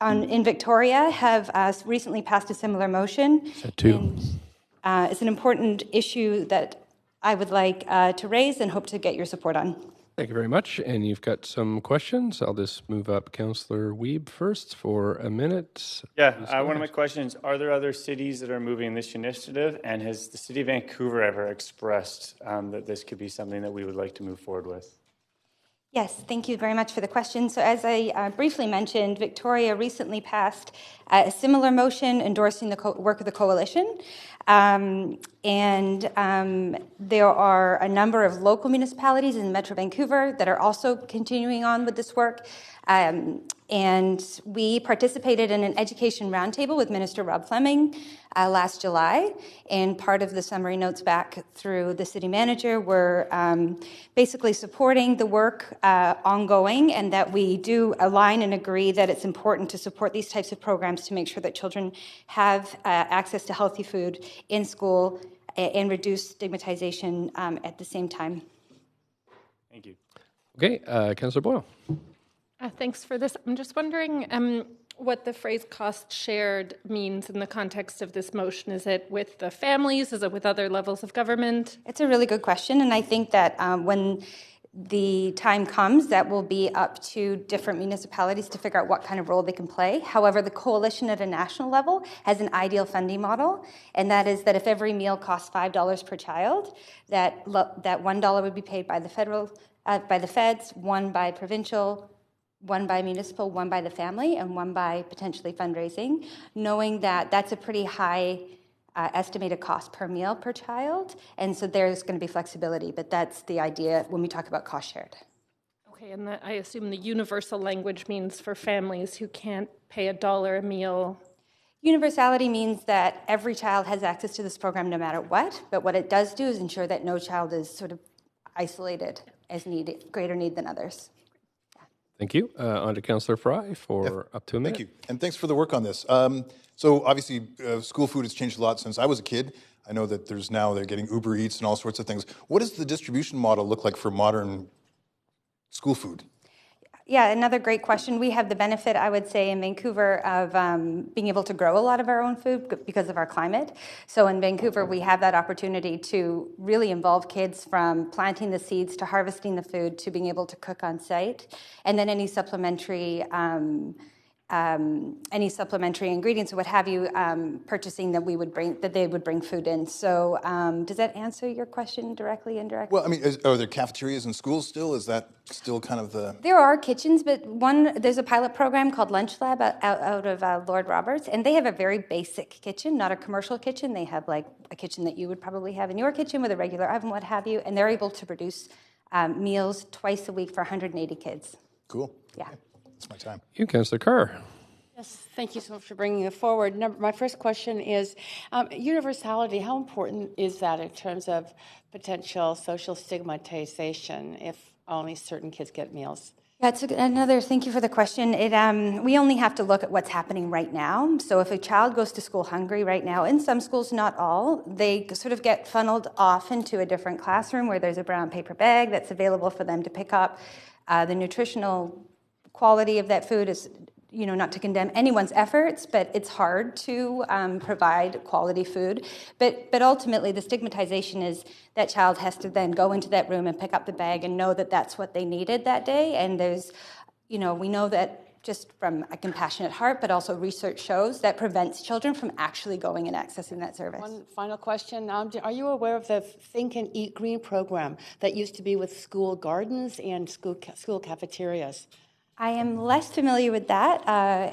N: in Victoria have recently passed a similar motion. It's an important issue that I would like to raise and hope to get your support on.
P: Thank you very much. And you've got some questions. I'll just move up Councillor Wiebe first for a minute.
J: Yeah, one of my questions, are there other cities that are moving this initiative? And has the City of Vancouver ever expressed that this could be something that we would like to move forward with?
N: Yes, thank you very much for the question. So as I briefly mentioned, Victoria recently passed a similar motion endorsing the work of the coalition. There are a number of local municipalities in Metro Vancouver that are also continuing on with this work. And we participated in an education roundtable with Minister Rob Fleming last July. And part of the summary notes back through the city manager were basically supporting the work ongoing, and that we do align and agree that it's important to support these types of programs to make sure that children have access to healthy food in school and reduce stigmatization at the same time.
J: Thank you.
P: Okay, Councillor Boyle.
L: Thanks for this. I'm just wondering what the phrase cost shared means in the context of this motion. Is it with the families? Is it with other levels of government?
N: It's a really good question, and I think that when the time comes, that will be up to different municipalities to figure out what kind of role they can play. However, the coalition at a national level has an ideal funding model, and that is that if every meal costs $5 per child, that $1 would be paid by the feds, one by provincial, one by municipal, one by the family, and one by potentially fundraising, knowing that that's a pretty high estimated cost per meal per child. And so there's going to be flexibility, but that's the idea when we talk about cost shared.
L: Okay, and I assume the universal language means for families who can't pay $1 a meal.
N: Universality means that every child has access to this program no matter what, but what it does do is ensure that no child is sort of isolated as greater need than others.
P: Thank you. On to Councillor Fry for up to a minute.
G: Thank you, and thanks for the work on this. So obviously, school food has changed a lot since I was a kid. I know that they're getting Uber Eats and all sorts of things. What does the distribution model look like for modern school food?
N: Yeah, another great question. We have the benefit, I would say, in Vancouver of being able to grow a lot of our own food because of our climate. So in Vancouver, we have that opportunity to really involve kids from planting the seeds to harvesting the food to being able to cook on site. And then any supplementary ingredients or what have you, purchasing that they would bring food in. So does that answer your question directly, indirectly?
G: Well, I mean, are there cafeterias in schools still? Is that still kind of the...
N: There are kitchens, but there's a pilot program called Lunch Lab out of Lord Roberts, and they have a very basic kitchen, not a commercial kitchen. They have like a kitchen that you would probably have in your kitchen with a regular oven, what have you, and they're able to produce meals twice a week for 180 kids.
G: Cool.
N: Yeah.
G: That's my time.
P: You, Councillor Carr.
F: Yes, thank you so much for bringing it forward. My first question is, universality, how important is that in terms of potential social stigmatization if only certain kids get meals?
N: That's thank you for the question. We only have to look at what's happening right now. So if a child goes to school hungry right now, in some schools, not all, they sort of get funneled off into a different classroom where there's a brown paper bag that's available for them to pick up. The nutritional quality of that food is, not to condemn anyone's efforts, but it's hard to provide quality food. But ultimately, the stigmatization is that child has to then go into that room and pick up the bag and know that that's what they needed that day. And there's, we know that just from a compassionate heart, but also research shows that prevents children from actually going and accessing that service.
F: One final question. Are you aware of the Think and Eat Green program that used to be with school gardens and school cafeterias?
N: I am less familiar with that,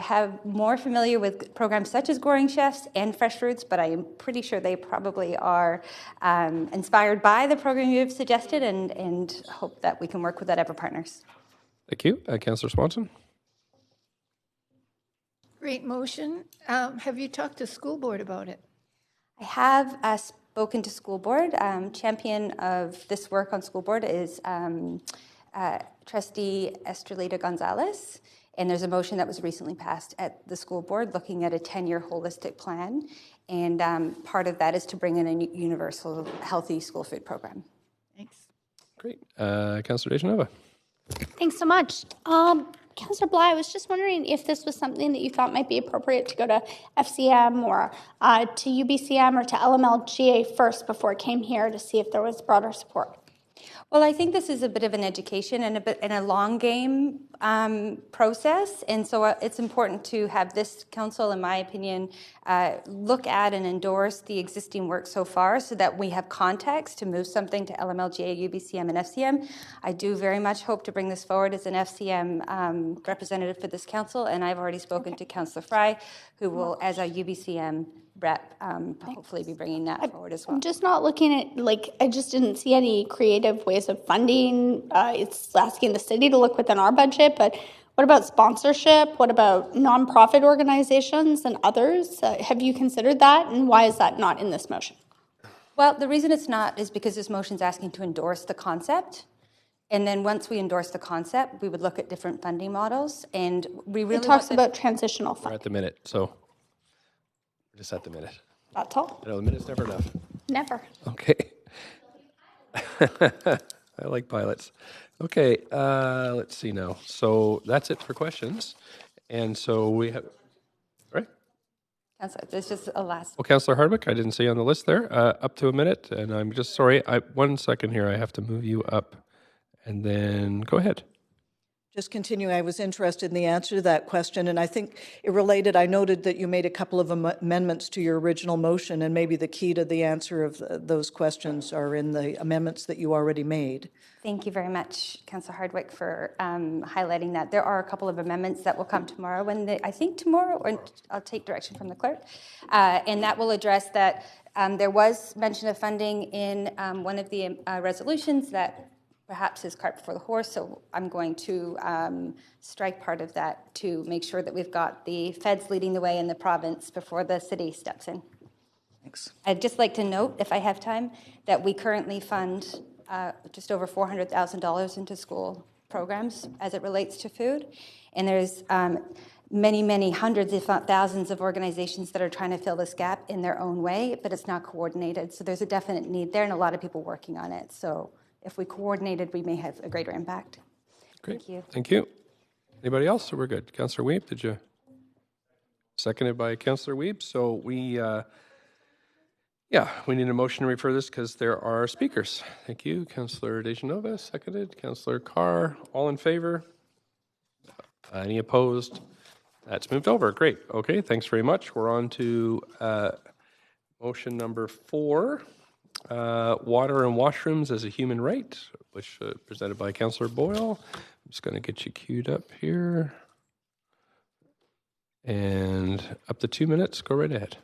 N: have more familiar with programs such as Goring Chefs and Fresh Fruits, but I am pretty sure they probably are inspired by the program you have suggested and hope that we can work with whatever partners.
P: Thank you. Councillor Swanson.
C: Great motion. Have you talked to school board about it?
N: I have spoken to school board. Champion of this work on school board is Trustee Estrelita Gonzalez, and there's a motion that was recently passed at the school board looking at a 10-year holistic plan, and part of that is to bring in a universal healthy school food program.
C: Thanks.
P: Great. Councillor Dejanova.
E: Thanks so much. Councillor Bly, I was just wondering if this was something that you thought might be appropriate to go to FCM or to UBCM or to LMLGA first before it came here to see if there was broader support.
N: Well, I think this is a bit of an education and a long game process, and so it's important to have this council, in my opinion, look at and endorse the existing work so far so that we have context to move something to LMLGA, UBCM, and FCM. I do very much hope to bring this forward as an FCM representative for this council, and I've already spoken to Councillor Fry, who will, as a UBCM rep, hopefully be bringing that forward as well.
E: I'm just not looking at, I just didn't see any creative ways of funding. It's asking the city to look within our budget, but what about sponsorship? What about nonprofit organizations and others? Have you considered that, and why is that not in this motion?
N: Well, the reason it's not is because this motion is asking to endorse the concept. And then once we endorse the concept, we would look at different funding models. And we really
E: it talks about transitional funding.
P: We're at the minute, so we're just at the minute.
E: That's all.
P: I know the minute's never enough.
E: Never.
P: Okay. I like pilots. Okay, let's see now. So that's it for questions. And so we have, right?
N: Councillor, there's just a last.
P: Well, Councillor Hardwick, I didn't see you on the list there. Up to a minute, and I'm just sorry. 1 second here. I have to move you up, and then go ahead.
Q: Just continue. I was interested in the answer to that question, and I think it related. I noted that you made a couple of amendments to your original motion, and maybe the key to the answer of those questions are in the amendments that you already made.
N: Thank you very much, Councillor Hardwick, for highlighting that. There are a couple of amendments that will come tomorrow, I think tomorrow, or I'll take direction from the clerk, and that will address that. There was mention of funding in one of the resolutions that perhaps is cart before the horse, so I'm going to strike part of that to make sure that we've got the feds leading the way in the province before the city steps in.
Q: Thanks.
N: I'd just like to note, if I have time, that we currently fund just over $400,000 into school programs as it relates to food. And there's many, many hundreds, if not thousands, of organizations that are trying to fill this gap in their own way, but it's not coordinated. So there's a definite need there and a lot of people working on it. So if we coordinated, we may have a greater impact.
P: Great.
N: Thank you.
P: Thank you. Anybody else? So we're good. Councillor Weeb, did you? Seconded by Councillor Weeb. So we need a motion to refer this because there are speakers. Thank you. Councillor Dejanova, seconded. Councillor Carr, all in favor? Any opposed? That's moved over. Great. Okay, thanks very much. We're on to motion number 4, water and washrooms as a human right, which presented by Councillor Boyle. I'm just going to get you queued up here. And up to 2 minutes. Go right ahead.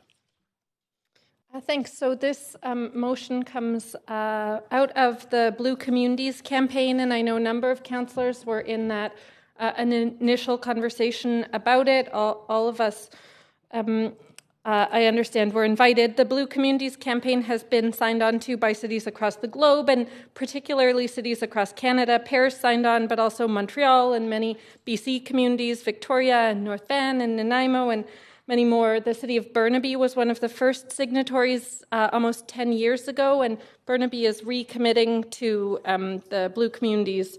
L: Thanks. So this motion comes out of the Blue Communities campaign, and I know a number of councillors were in that an initial conversation about it. All of us, I understand, were invited. The Blue Communities campaign has been signed on to by cities across the globe, and particularly cities across Canada. Paris signed on, but also Montreal and many BC communities, Victoria and North Van and Nanaimo and many more. The city of Burnaby was one of the first signatories almost 10 years ago, and Burnaby is recommitting to the Blue Communities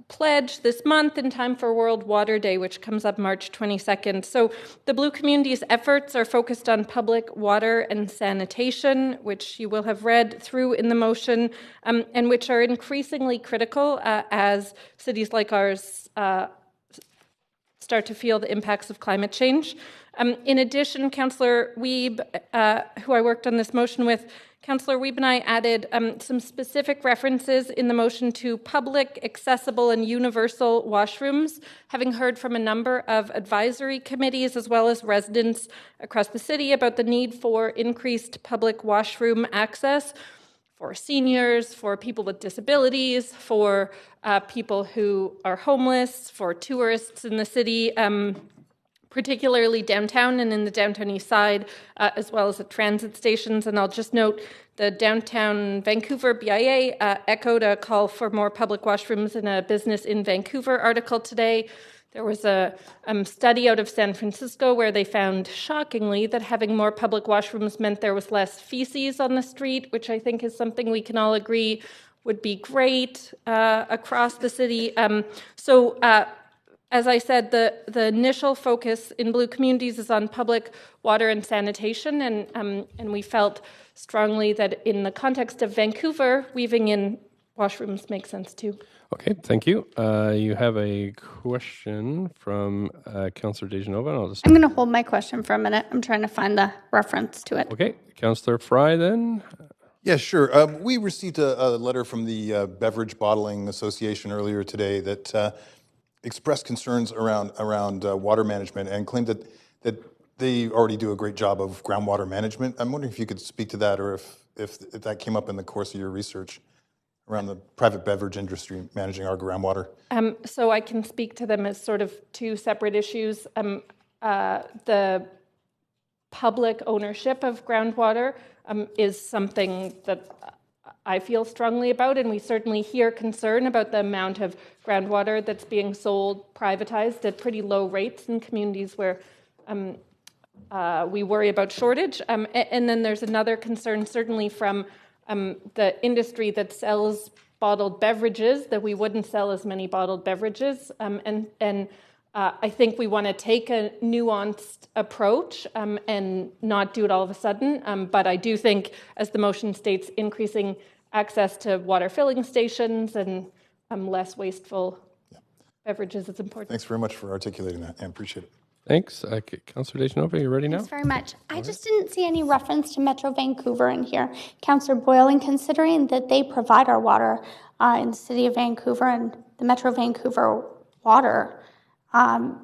L: pledge this month in time for World Water Day, which comes up March 22nd. So the Blue Communities efforts are focused on public water and sanitation, which you will have read through in the motion, and which are increasingly critical as cities like ours start to feel the impacts of climate change. In addition, Councillor Weeb, who I worked on this motion with, Councillor Weeb and I added some specific references in the motion to public, accessible, and universal washrooms, having heard from a number of advisory committees as well as residents across the city about the need for increased public washroom access for seniors, for people with disabilities, for people who are homeless, for tourists in the city, particularly downtown and in the downtown east side, as well as at transit stations. And I'll just note the Downtown Vancouver BIA echoed a call for more public washrooms in a Business in Vancouver article today. There was a study out of San Francisco where they found, shockingly, that having more public washrooms meant there was less feces on the street, which I think is something we can all agree would be great across the city. As I said, the initial focus in Blue Communities is on public water and sanitation, and we felt strongly that in the context of Vancouver, weaving in washrooms makes sense too.
P: Okay, thank you. You have a question from Councillor Dejanova.
O: I'm going to hold my question for a minute. I'm trying to find the reference to it.
P: Okay, Councillor Fry then.
G: Yeah, sure. We received a letter from the Beverage Bottling Association earlier today that expressed concerns around water management and claimed that they already do a great job of groundwater management. I'm wondering if you could speak to that, or if that came up in the course of your research around the private beverage industry managing our groundwater.
L: So I can speak to them as sort of two separate issues. The public ownership of groundwater is something that I feel strongly about, and we certainly hear concern about the amount of groundwater that's being sold, privatized at pretty low rates in communities where we worry about shortage. And then there's another concern, certainly from the industry that sells bottled beverages, that we wouldn't sell as many bottled beverages. I think we want to take a nuanced approach and not do it all of a sudden. But I do think, as the motion states, increasing access to water filling stations and less wasteful beverages is important.
G: Thanks very much for articulating that. I appreciate it.
P: Thanks. Councillor Dejanova, you ready now?
O: Thanks very much. I just didn't see any reference to Metro Vancouver in here. Councillor Boyle, and considering that they provide our water in the city of Vancouver and the Metro Vancouver water, I'm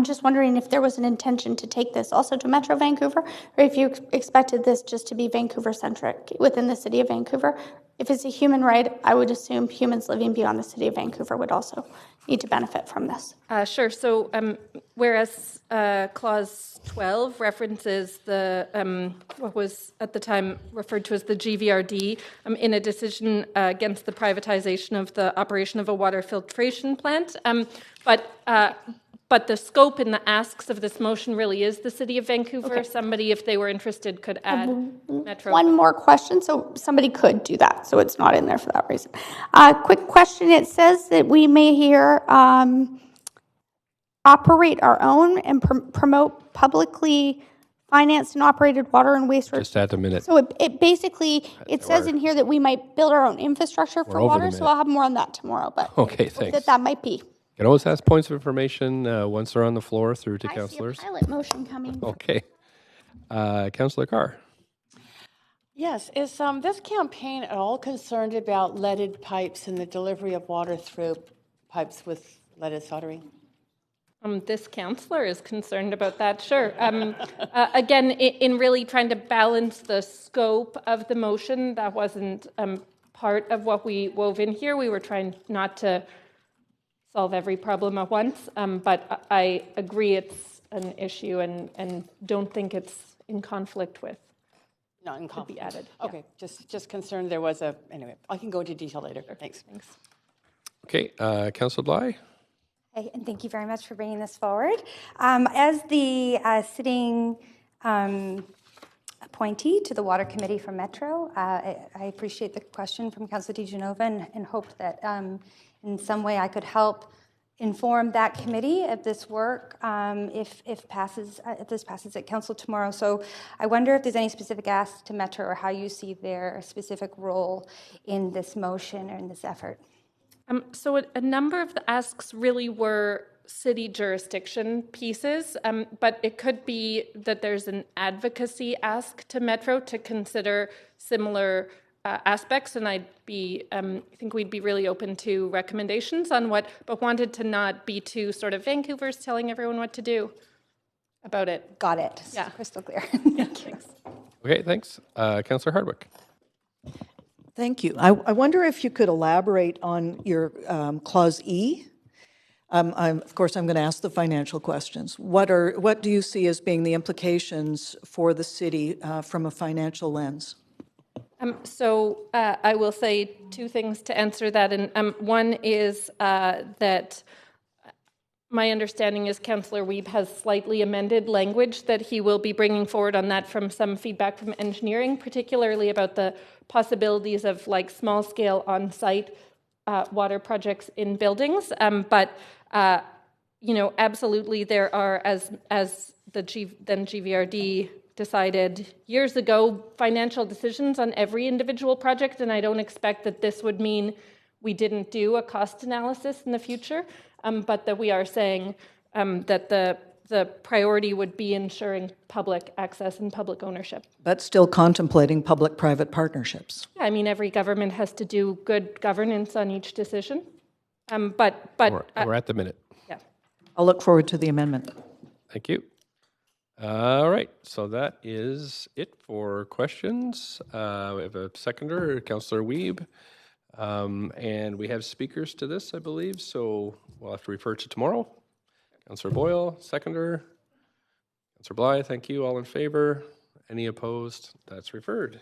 O: just wondering if there was an intention to take this also to Metro Vancouver, or if you expected this just to be Vancouver-centric within the city of Vancouver. If it's a human right, I would assume humans living beyond the city of Vancouver would also need to benefit from this?
L: Sure. So, whereas Clause 12 references the what was at the time referred to as the GVRD in a decision against the privatization of the operation of a water filtration plant, but the scope and the asks of this motion really is the City of Vancouver.
O: Okay.
L: Somebody, if they were interested, could add Metro.
O: One more question, so somebody could do that, so it's not in there for that reason. Quick question, it says that we may here operate our own and promote publicly financed and operated water and wastewater.
P: Just at the minute.
O: So it basically, it says in here that we might build our own infrastructure for
P: over the
O: water, so
P: minute.
O: I'll have more on that tomorrow, but
P: Okay, thanks.
O: that might be.
P: You can always ask points of information once they're on the floor through to councillors.
O: I see a pilot motion coming.
P: Okay. Councillor Carr.
F: Yes, is this campaign at all concerned about leaded pipes and the delivery of water through pipes with leaded soldering?
L: This councillor is concerned about that, sure. Again, in really trying to balance the scope of the motion, that wasn't part of what we wove in here. We were trying not to solve every problem at once, but I agree it's an issue and don't think it's in conflict with.
F: Not in conflict.
L: Be added.
F: Okay, just concerned there was anyway, I can go into detail later. Thanks.
P: Okay, Councillor Bly.
N: Hey, and thank you very much for bringing this forward. As the sitting appointee to the Water Committee for Metro, I appreciate the question from Councillor DiGenova and hope that in some way I could help inform that committee of this work if this passes at council tomorrow. So I wonder if there's any specific ask to Metro or how you see their specific role in this motion or in this effort.
L: So a number of the asks really were city jurisdiction pieces, but it could be that there's an advocacy ask to Metro to consider similar aspects, and I think we'd be really open to recommendations on but wanted to not be too sort of Vancouver's telling everyone what to do about it.
N: Got it.
L: Yeah.
N: Crystal clear.
L: Thanks.
P: Okay, thanks. Councillor Hardwick.
Q: Thank you. I wonder if you could elaborate on your Clause E. Of course, I'm going to ask the financial questions. What do you see as being the implications for the city from a financial lens?
L: So I will say two things to answer that. And one is that my understanding is Councillor Wiebe has slightly amended language that he will be bringing forward on that from some feedback from engineering, particularly about the possibilities of like small-scale on-site water projects in buildings. But absolutely there are, as the then GVRD decided years ago, financial decisions on every individual project, and I don't expect that this would mean we didn't do a cost analysis in the future, but that we are saying that the priority would be ensuring public access and public ownership.
Q: But still contemplating public-private partnerships.
L: I mean, every government has to do good governance on each decision, but
P: We're at the minute.
L: Yeah.
Q: I'll look forward to the amendment.
P: Thank you. All right, so that is it for questions. We have a seconder, Councillor Wiebe, and we have speakers to this, I believe, so we'll have to refer to tomorrow. Councillor Boyle, seconder. Councillor Bly, thank you. All in favor? Any opposed? That's referred.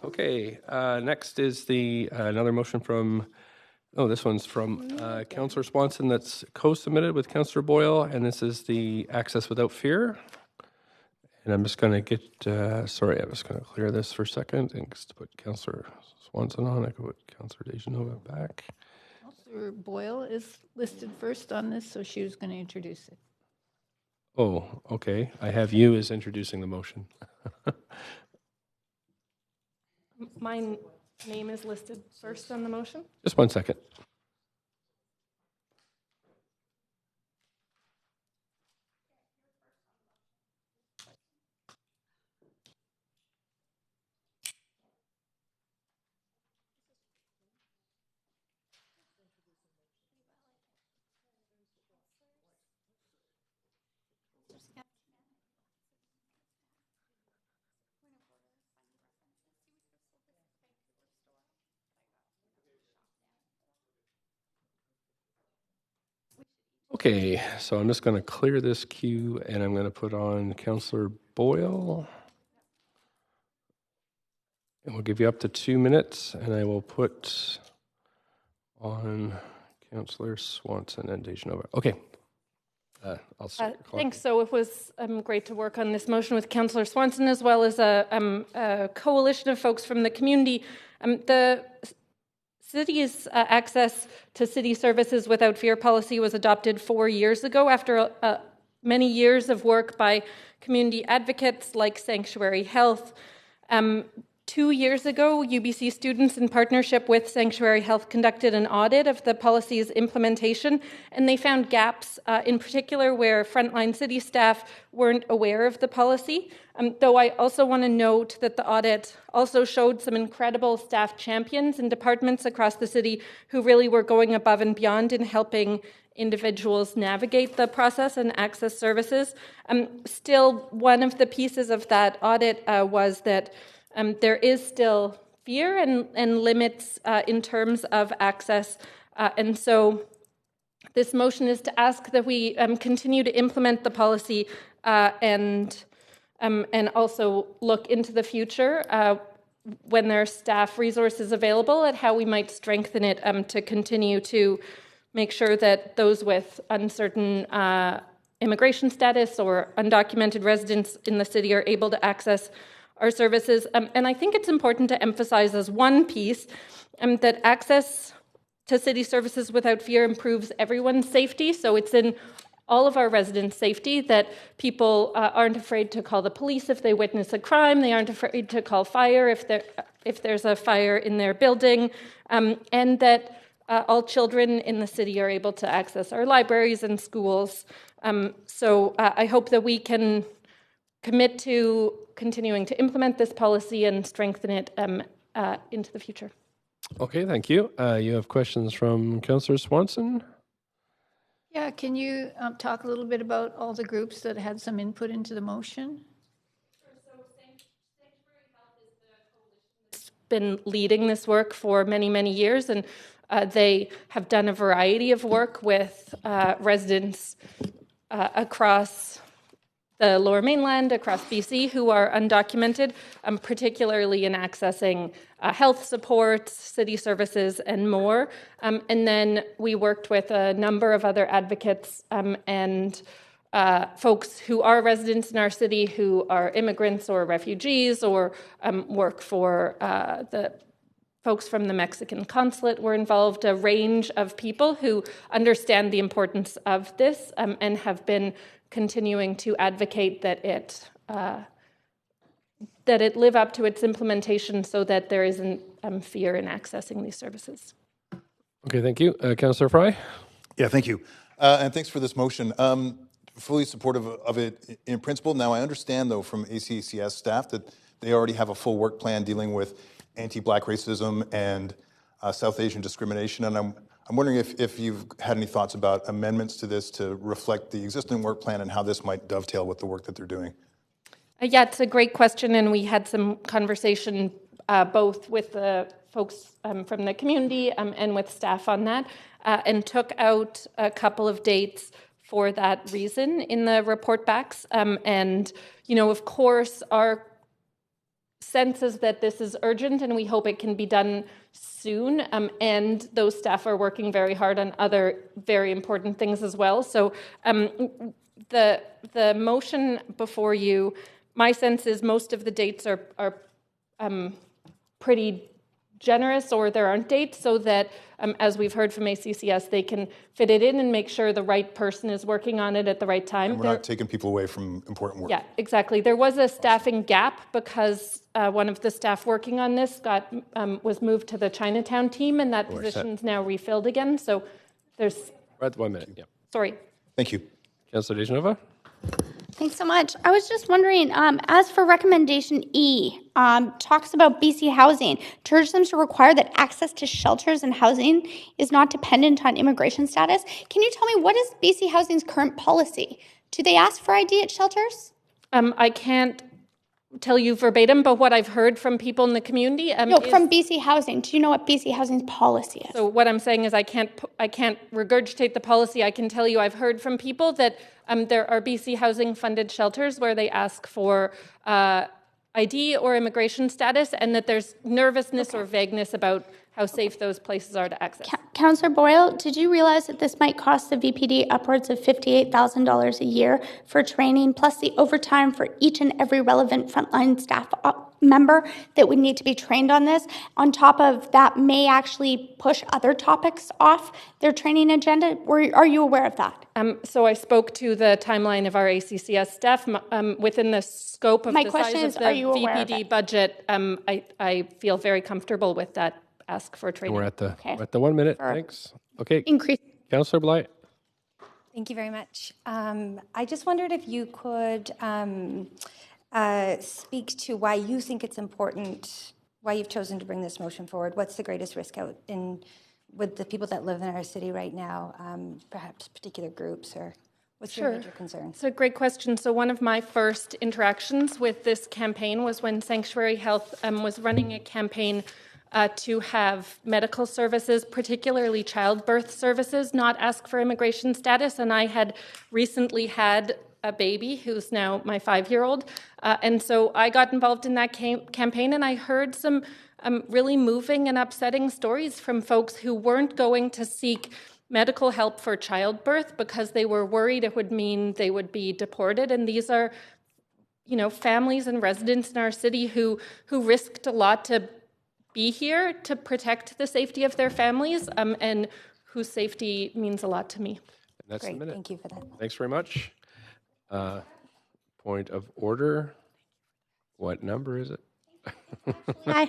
P: Okay, next is another motion from, this one's from Councillor Swanson that's co-submitted with Councillor Boyle, and this is the Access Without Fear. And I'm just going to get, I'm just going to clear this for a second and just put Councillor Swanson on. I can put Councillor DeGenova back.
C: Councillor Boyle is listed first on this, so she was going to introduce it.
P: Oh, okay. I have you as introducing the motion.
L: My name is listed first on the motion.
P: Just 1 second. Okay, so I'm just going to clear this queue and I'm going to put on Councillor Boyle. And we'll give you up to 2 minutes, and I will put on Councillor Swanson and DeGenova. Okay. I'll start your clock.
L: Thanks. So it was great to work on this motion with Councillor Swanson, as well as a coalition of folks from the community. The city's access to city services without fear policy was adopted 4 years ago after many years of work by community advocates like Sanctuary Health. 2 years ago, UBC students in partnership with Sanctuary Health conducted an audit of the policy's implementation, and they found gaps, in particular where frontline city staff weren't aware of the policy. Though I also want to note that the audit also showed some incredible staff champions in departments across the city who really were going above and beyond in helping individuals navigate the process and access services. Still, one of the pieces of that audit was that there is still fear and limits in terms of access. And so this motion is to ask that we continue to implement the policy and also look into the future when there are staff resources available at how we might strengthen it to continue to make sure that those with uncertain immigration status or undocumented residents in the city are able to access our services. And I think it's important to emphasize as one piece that access to city services without fear improves everyone's safety. So it's in all of our residents' safety that people aren't afraid to call the police if they witness a crime. They aren't afraid to call fire if there's a fire in their building, and that all children in the city are able to access our libraries and schools. So I hope that we can commit to continuing to implement this policy and strengthen it into the future.
P: Okay, thank you. You have questions from Councillor Swanson?
C: Yeah, can you talk a little bit about all the groups that had some input into the motion?
L: Been leading this work for many, many years, and they have done a variety of work with residents across the Lower Mainland, across BC, who are undocumented, particularly in accessing health support, city services, and more. And then we worked with a number of other advocates and folks who are residents in our city who are immigrants or refugees or work for the folks from the Mexican consulate were involved, a range of people who understand the importance of this and have been continuing to advocate that it live up to its implementation so that there isn't fear in accessing these services.
P: Okay, thank you. Councillor Fry?
G: Yeah, thank you. And thanks for this motion. Fully supportive of it in principle. Now, I understand, though, from ACACS staff that they already have a full work plan dealing with anti-Black racism and South Asian discrimination, and I'm wondering if you've had any thoughts about amendments to this to reflect the existing work plan and how this might dovetail with the work that they're doing.
L: Yeah, it's a great question, and we had some conversation both with the folks from the community and with staff on that, and took out a couple of dates for that reason in the report backs. And, you know, of course, our sense is that this is urgent and we hope it can be done soon, and those staff are working very hard on other very important things as well. So the motion before you, my sense is most of the dates are pretty generous, or there aren't dates, so that as we've heard from ACCS, they can fit it in and make sure the right person is working on it at the right time.
G: And we're not taking people away from important work.
L: Yeah, exactly. There was a staffing gap because one of the staff working on this was moved to the Chinatown team, and that position's now refilled again. So there's...
P: We're at 1 minute, yeah.
L: Sorry.
G: Thank you.
P: Councillor DeGenova?
O: Thanks so much. I was just wondering, as for recommendation E, talks about BC housing, to urge them to require that access to shelters and housing is not dependent on immigration status. Can you tell me, what is BC Housing's current policy? Do they ask for ID at shelters?
L: I can't tell you verbatim, but what I've heard from people in the community.
O: No, from BC Housing. Do you know what BC Housing's policy is?
L: So what I'm saying is I can't regurgitate the policy. I can tell you I've heard from people that there are BC Housing funded shelters where they ask for ID or immigration status, and that there's nervousness or vagueness about how safe those places are to access.
O: Councillor Boyle, did you realize that this might cost the VPD upwards of $58,000 a year for training, plus the overtime for each and every relevant frontline staff member that would need to be trained on this? On top of that, may actually push other topics off their training agenda. Are you aware of that?
L: So I spoke to the timeline of our ACCS staff within the scope of
O: My
L: the
O: question
L: size
O: is,
L: of the
O: are you aware of
L: VPD
O: it?
L: budget. I feel very comfortable with that ask for training.
P: We're at the 1 minute. Thanks. Okay.
O: Increase.
P: Councillor Blythe.
N: Thank you very much. I just wondered if you could speak to why you think it's important, why you've chosen to bring this motion forward. What's the greatest risk out with the people that live in our city right now, perhaps particular groups, or what's your major concern?
L: It's a great question. So one of my first interactions with this campaign was when Sanctuary Health was running a campaign to have medical services, particularly childbirth services, not ask for immigration status. And I had recently had a baby who's now my 5-year-old. And so I got involved in that campaign, and I heard some really moving and upsetting stories from folks who weren't going to seek medical help for childbirth because they were worried it would mean they would be deported. And these are, families and residents in our city who risked a lot to be here to protect the safety of their families, and whose safety means a lot to me.
P: That's
N: Great,
P: the minute.
N: thank you for that.
P: Thanks very much. Point of order. What number is it?
O: I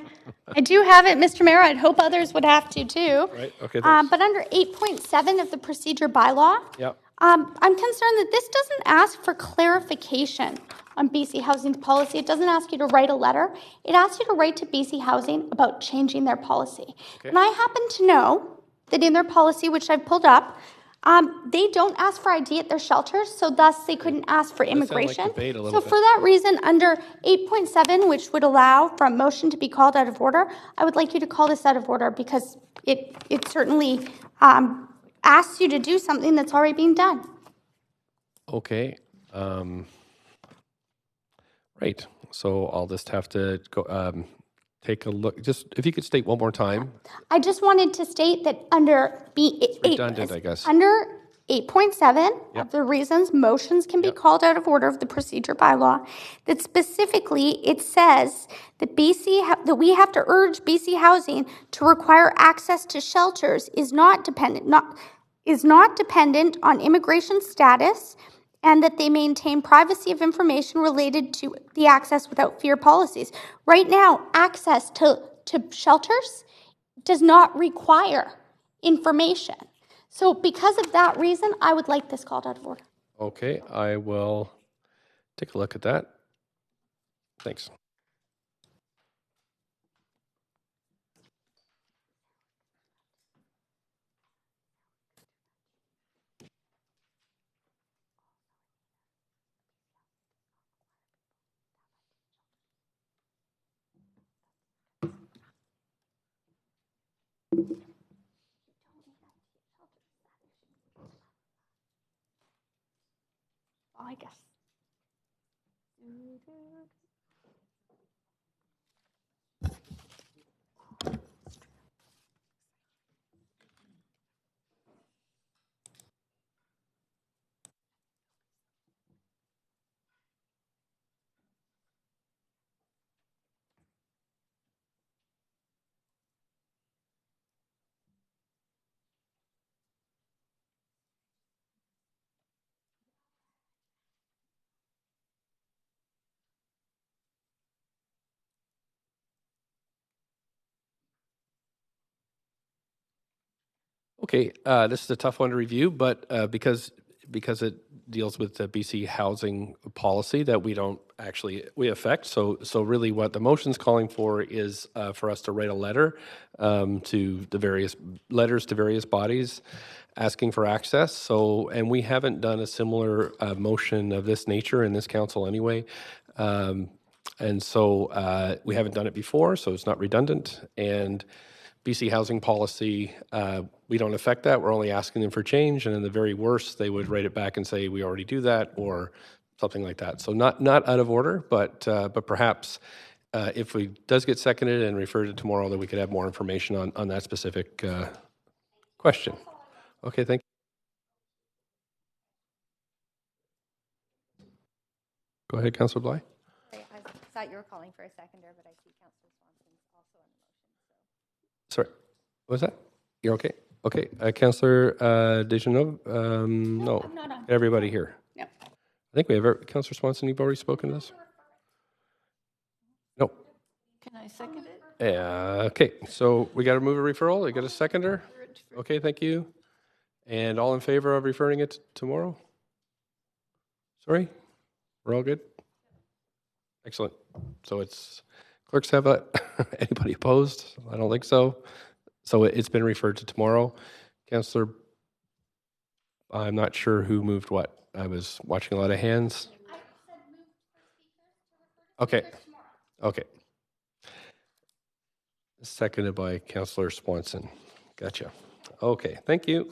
O: do have it, Mr. Mayor. I'd hope others would have to too.
P: Right. Okay.
O: But under 8.7 of the procedure bylaw,
P: Yeah.
O: I'm concerned that this doesn't ask for clarification on BC Housing's policy. It doesn't ask you to write a letter. It asks you to write to BC Housing about changing their policy.
P: Okay.
O: And I happen to know that in their policy, which I've pulled up, they don't ask for ID at their shelters, so thus they couldn't ask for
P: Does sound like
O: immigration.
P: debate a little
O: So
P: bit.
O: for that reason, under 8.7, which would allow for a motion to be called out of order, I would like you to call this out of order because it certainly asks you to do something that's already being done.
P: Okay. Right. So I'll just have to go take a look. Just if you could state one more time.
O: I just wanted to state that under
P: Redundant, I guess.
O: Under 8.7
P: Yep.
O: of the reasons motions can be called out of order of the procedure bylaw, that specifically it says that that we have to urge BC Housing to require access to shelters is not dependent on immigration status, and that they maintain privacy of information related to the access without fear policies. Right now, access to shelters does not require information. So because of that reason, I would like this called out of order.
P: Okay. I will take a look at that. Thanks.
O: Well, I guess.
P: Okay, this is a tough one to review, but because it deals with the BC housing policy that we affect. So really, what the motion's calling for is for us to write a letter to various bodies asking for access. So, and we haven't done a similar motion of this nature in this council anyway. And so we haven't done it before, so it's not redundant. And BC housing policy, we don't affect that. We're only asking them for change. And in the very worst, they would write it back and say, we already do that, or something like that. So not out of order, but perhaps if we does get seconded and referred to tomorrow, that we could have more information on that specific question. Okay, thank you. Go ahead, Councillor Bly.
N: Sorry, I thought you were calling for a seconder, but I see Councillor Swanson's also on the motion.
P: Sorry, what was that? You're okay? Okay, Councillor Dejanov? No,
O: I'm not on.
P: everybody here.
O: No.
P: I think we have, Councillor Swanson, you've already spoken to this? No.
C: Can I second it?
P: Okay, so we got to move a referral. You got a seconder? Okay, thank you. And all in favor of referring it tomorrow? Sorry? We're all good? Excellent. So it's, clerks have a, anybody opposed? I don't think so. So it's been referred to tomorrow. Councillor, I'm not sure who moved what. I was watching a lot of hands. Okay. Okay. Seconded by Councillor Swanson. Gotcha. Okay, thank you.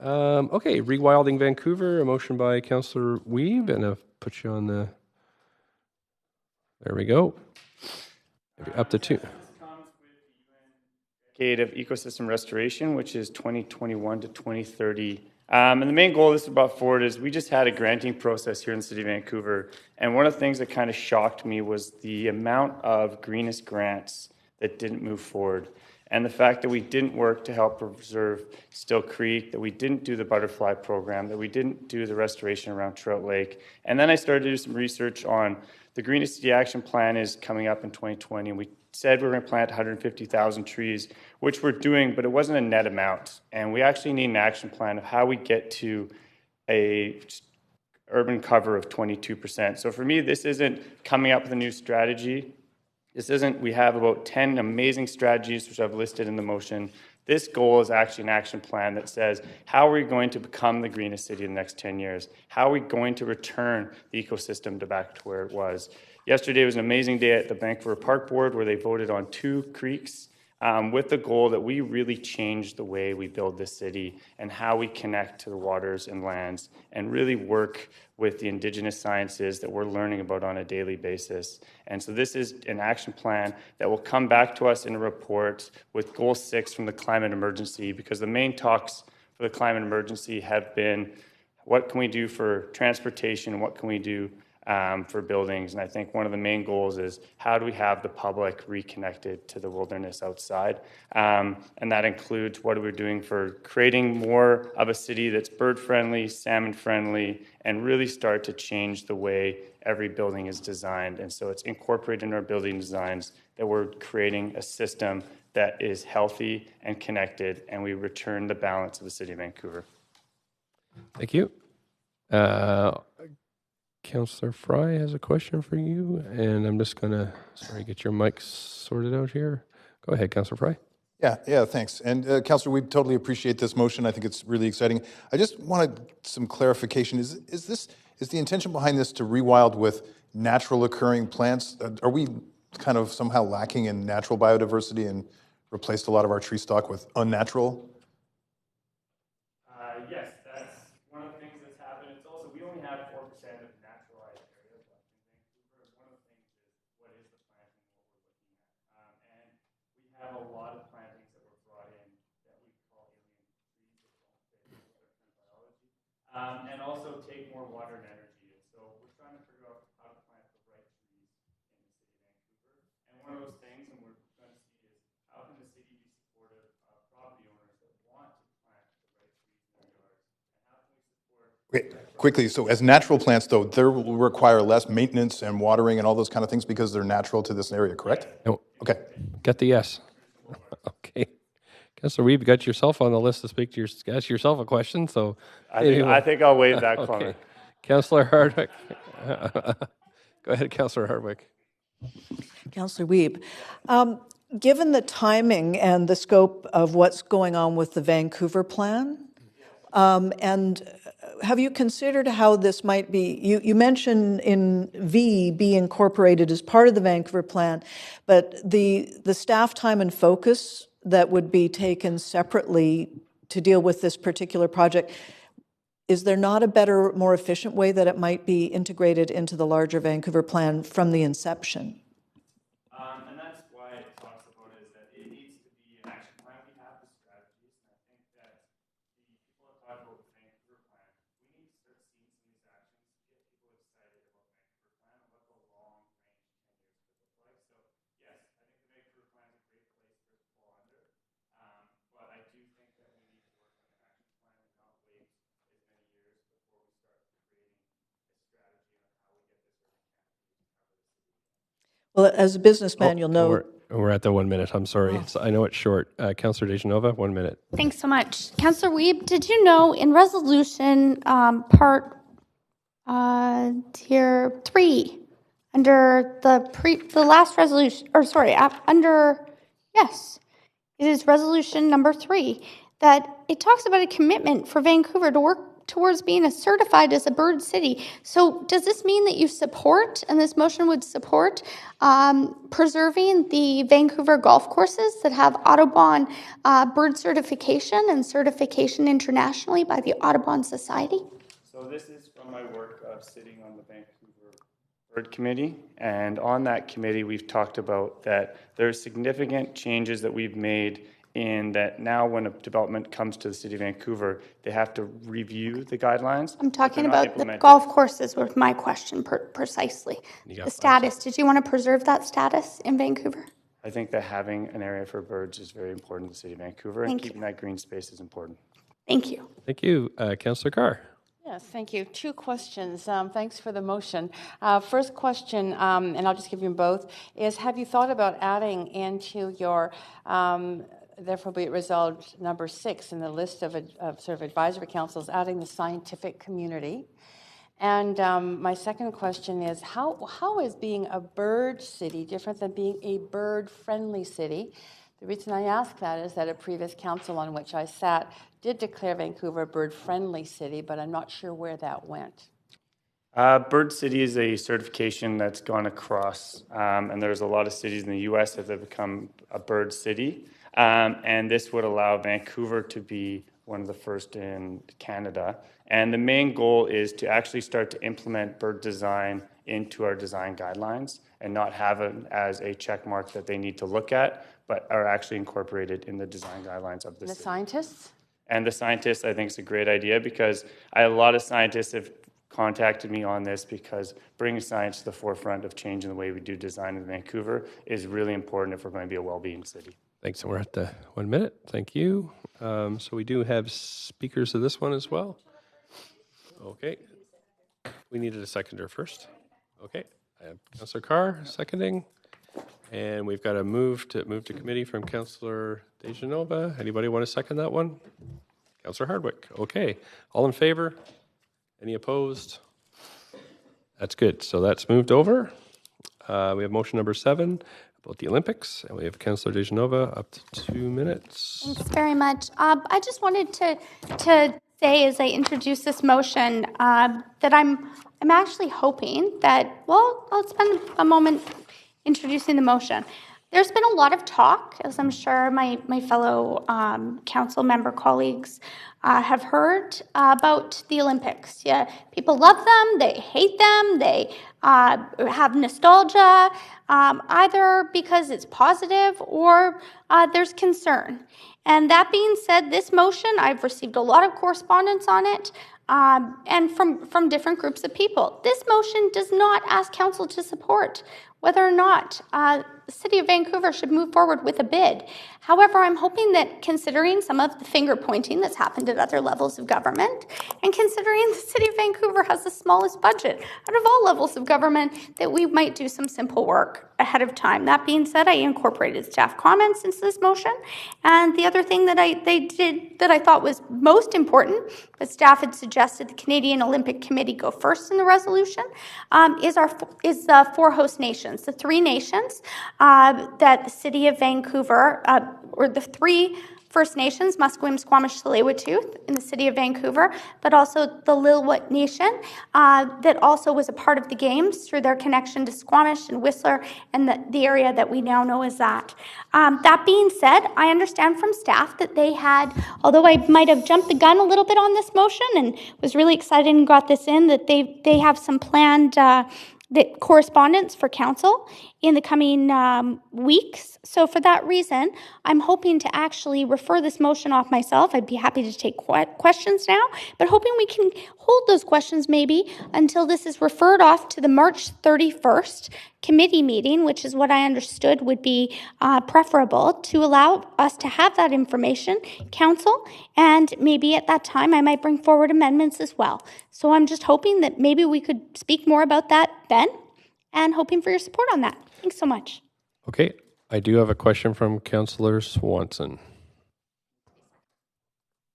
P: Okay, Rewilding Vancouver, a motion by Councillor Wiebe, and I've put you on the, there we go. Maybe up to 2.
J: Decade of ecosystem restoration, which is 2021 to 2030. And the main goal of this brought forward is we just had a granting process here in the city of Vancouver. And one of the things that kind of shocked me was the amount of greenest grants that didn't move forward. And the fact that we didn't work to help preserve Still Creek, that we didn't do the butterfly program, that we didn't do the restoration around Trout Lake. And then I started to do some research on the Greenest City Action Plan is coming up in 2020, and we said we were going to plant 150,000 trees, which we're doing, but it wasn't a net amount. And we actually need an action plan of how we get to a urban cover of 22%. So for me, this isn't coming up with a new strategy. This isn't, we have about 10 amazing strategies, which I've listed in the motion. This goal is actually an action plan that says, how are we going to become the greenest city in the next 10 years? How are we going to return the ecosystem back to where it was? Yesterday was an amazing day at the Vancouver Park Board where they voted on 2 creeks with the goal that we really change the way we build this city and how we connect to the waters and lands and really work with the Indigenous sciences that we're learning about on a daily basis. And so this is an action plan that will come back to us in a report with Goal 6 from the climate emergency, because the main talks for the climate emergency have been what can we do for transportation, what can we do for buildings. And I think one of the main goals is how do we have the public reconnected to the wilderness outside? And that includes what are we doing for creating more of a city that's bird friendly, salmon friendly, and really start to change the way every building is designed. And so it's incorporated in our building designs that we're creating a system that is healthy and connected, and we return the balance of the city of Vancouver.
P: Thank you. Councillor Fry has a question for you, and I'm just going to, get your mic sorted out here. Go ahead, Councillor Fry.
G: Yeah, thanks. And Councillor, we totally appreciate this motion. I think it's really exciting. I just wanted some clarification. Is the intention behind this to rewild with natural occurring plants? Are we kind of somehow lacking in natural biodiversity and replaced a lot of our tree stock with unnatural?
J: Yes, that's one of the things that's happened. It's also, we only have 4% of naturalized areas left in Vancouver. One of the things is what is the planting and what we're looking at. And we have a lot of plantings that were brought in that we call alien trees that don't fit with our current biology. And also take more water and energy. And so we're trying to figure out how to plant the right trees in the city of Vancouver. And one of those things, and we're going to see, is how can the city be supportive of property owners that want to plant the right trees in their yards? And how can we support...
G: Okay, quickly, so as natural plants, though, they will require less maintenance and watering and all those kind of things because they're natural to this area, correct?
P: No.
G: Okay.
P: Got the yes. Okay. Councillor Wiebe, got yourself on the list to speak to ask yourself a question, so...
J: I think I'll waive that comment.
P: Okay. Councillor Hardwick. Go ahead, Councillor Hardwick.
Q: Councillor Wiebe, given the timing and the scope of what's going on with the Vancouver plan, And have you considered how this might be? You mentioned in V be incorporated as part of the Vancouver plan, but the staff time and focus that would be taken separately to deal with this particular project, is there not a better, more efficient way that it might be integrated into the larger Vancouver plan from the inception?
J: And that's why it talks about is that it needs to be an action plan. We have the strategies, and I think that the people that talk about the Vancouver plan, we need to start seeing some of these actions, get people excited about Vancouver plan and what the long range 10 years could look like. So yes, I think the Vancouver plan is a great place for it to fall under, but I do think that we need to work on an action plan and not wait as many years before we start creating a strategy on how we get this urban canopy to cover the city.
Q: Well, as a businessman, you'll know.
P: We're at the 1 minute. I'm sorry. I know it's short. Councillor Dejanova, 1 minute.
O: Thanks so much. Councillor Wiebe, did you know in resolution part tier 3, under the last resolution, or sorry, yes, it is resolution number 3, that it talks about a commitment for Vancouver to work towards being certified as a bird city. So does this mean that you support, and this motion would support, preserving the Vancouver golf courses that have Audubon bird certification and certification internationally by the Audubon Society?
J: So this is from my work of sitting on the Vancouver Bird Committee, and on that committee we've talked about that there are significant changes that we've made in that now when a development comes to the City of Vancouver, they have to review the guidelines.
O: I'm talking about the golf courses with my question precisely. The status, did you want to preserve that status in Vancouver?
J: I think that having an area for birds is very important in the City of Vancouver, and keeping that green space is important.
O: Thank you.
P: Thank you. Councillor Carr.
F: Yes, thank you. 2 questions. Thanks for the motion. First question, and I'll just give you both, is have you thought about adding into your therefore be it resolved number 6 in the list of sort of advisory councils, adding the scientific community? And my second question is, how is being a bird city different than being a bird-friendly city? The reason I ask that is that a previous council on which I sat did declare Vancouver a bird-friendly city, but I'm not sure where that went.
J: Bird City is a certification that's gone across, and there's a lot of cities in the U.S. that have become a bird city. And this would allow Vancouver to be one of the first in Canada. And the main goal is to actually start to implement bird design into our design guidelines and not have it as a check mark that they need to look at, but are actually incorporated in the design guidelines of the city.
F: Scientists?
J: And the scientists, I think, is a great idea because a lot of scientists have contacted me on this because bringing science to the forefront of changing the way we do design in Vancouver is really important if we're going to be a well-being city.
P: Thanks. And we're at the 1 minute. Thank you. So we do have speakers of this one as well. Okay. We needed a seconder first. Okay. I have Councillor Carr seconding. And we've got a move to committee from Councillor Dejanova. Anybody want to second that one? Councillor Hardwick. Okay. All in favor? Any opposed? That's good. So that's moved over. We have motion number 7 about the Olympics, and we have Councillor Dejanova up to 2 minutes.
O: Thanks very much. I just wanted to say as I introduce this motion that I'm actually hoping that, well, I'll spend a moment introducing the motion. There's been a lot of talk, as I'm sure my fellow council member colleagues have heard, about the Olympics. Yeah, people love them, they hate them, they have nostalgia, either because it's positive or there's concern. And that being said, this motion, I've received a lot of correspondence on it, and from different groups of people. This motion does not ask council to support whether or not the City of Vancouver should move forward with a bid. However, I'm hoping that considering some of the finger pointing that's happened at other levels of government, and considering the City of Vancouver has the smallest budget out of all levels of government, that we might do some simple work ahead of time. That being said, I incorporated staff comments into this motion, and the other thing that they did that I thought was most important, but staff had suggested the Canadian Olympic Committee go first in the resolution, is the 4 host nations, the 3 nations that the City of Vancouver, or the 3 First Nations, Musqueam, Squamish, Tsleil-Waututh in the city of Vancouver, but also the Lil'wat Nation that also was a part of the games through their connection to Squamish and Whistler and the area that we now know as that. That being said, I understand from staff that they had, although I might have jumped the gun a little bit on this motion and was really excited and got this in, that they have some planned correspondence for council in the coming weeks. So for that reason, I'm hoping to actually refer this motion off myself. I'd be happy to take questions now, but hoping we can hold those questions maybe until this is referred off to the March 31st committee meeting, which is what I understood would be preferable to allow us to have that information, council, and maybe at that time I might bring forward amendments as well. So I'm just hoping that maybe we could speak more about that then, and hoping for your support on that. Thanks so much.
P: Okay, I do have a question from Councillor Swanson.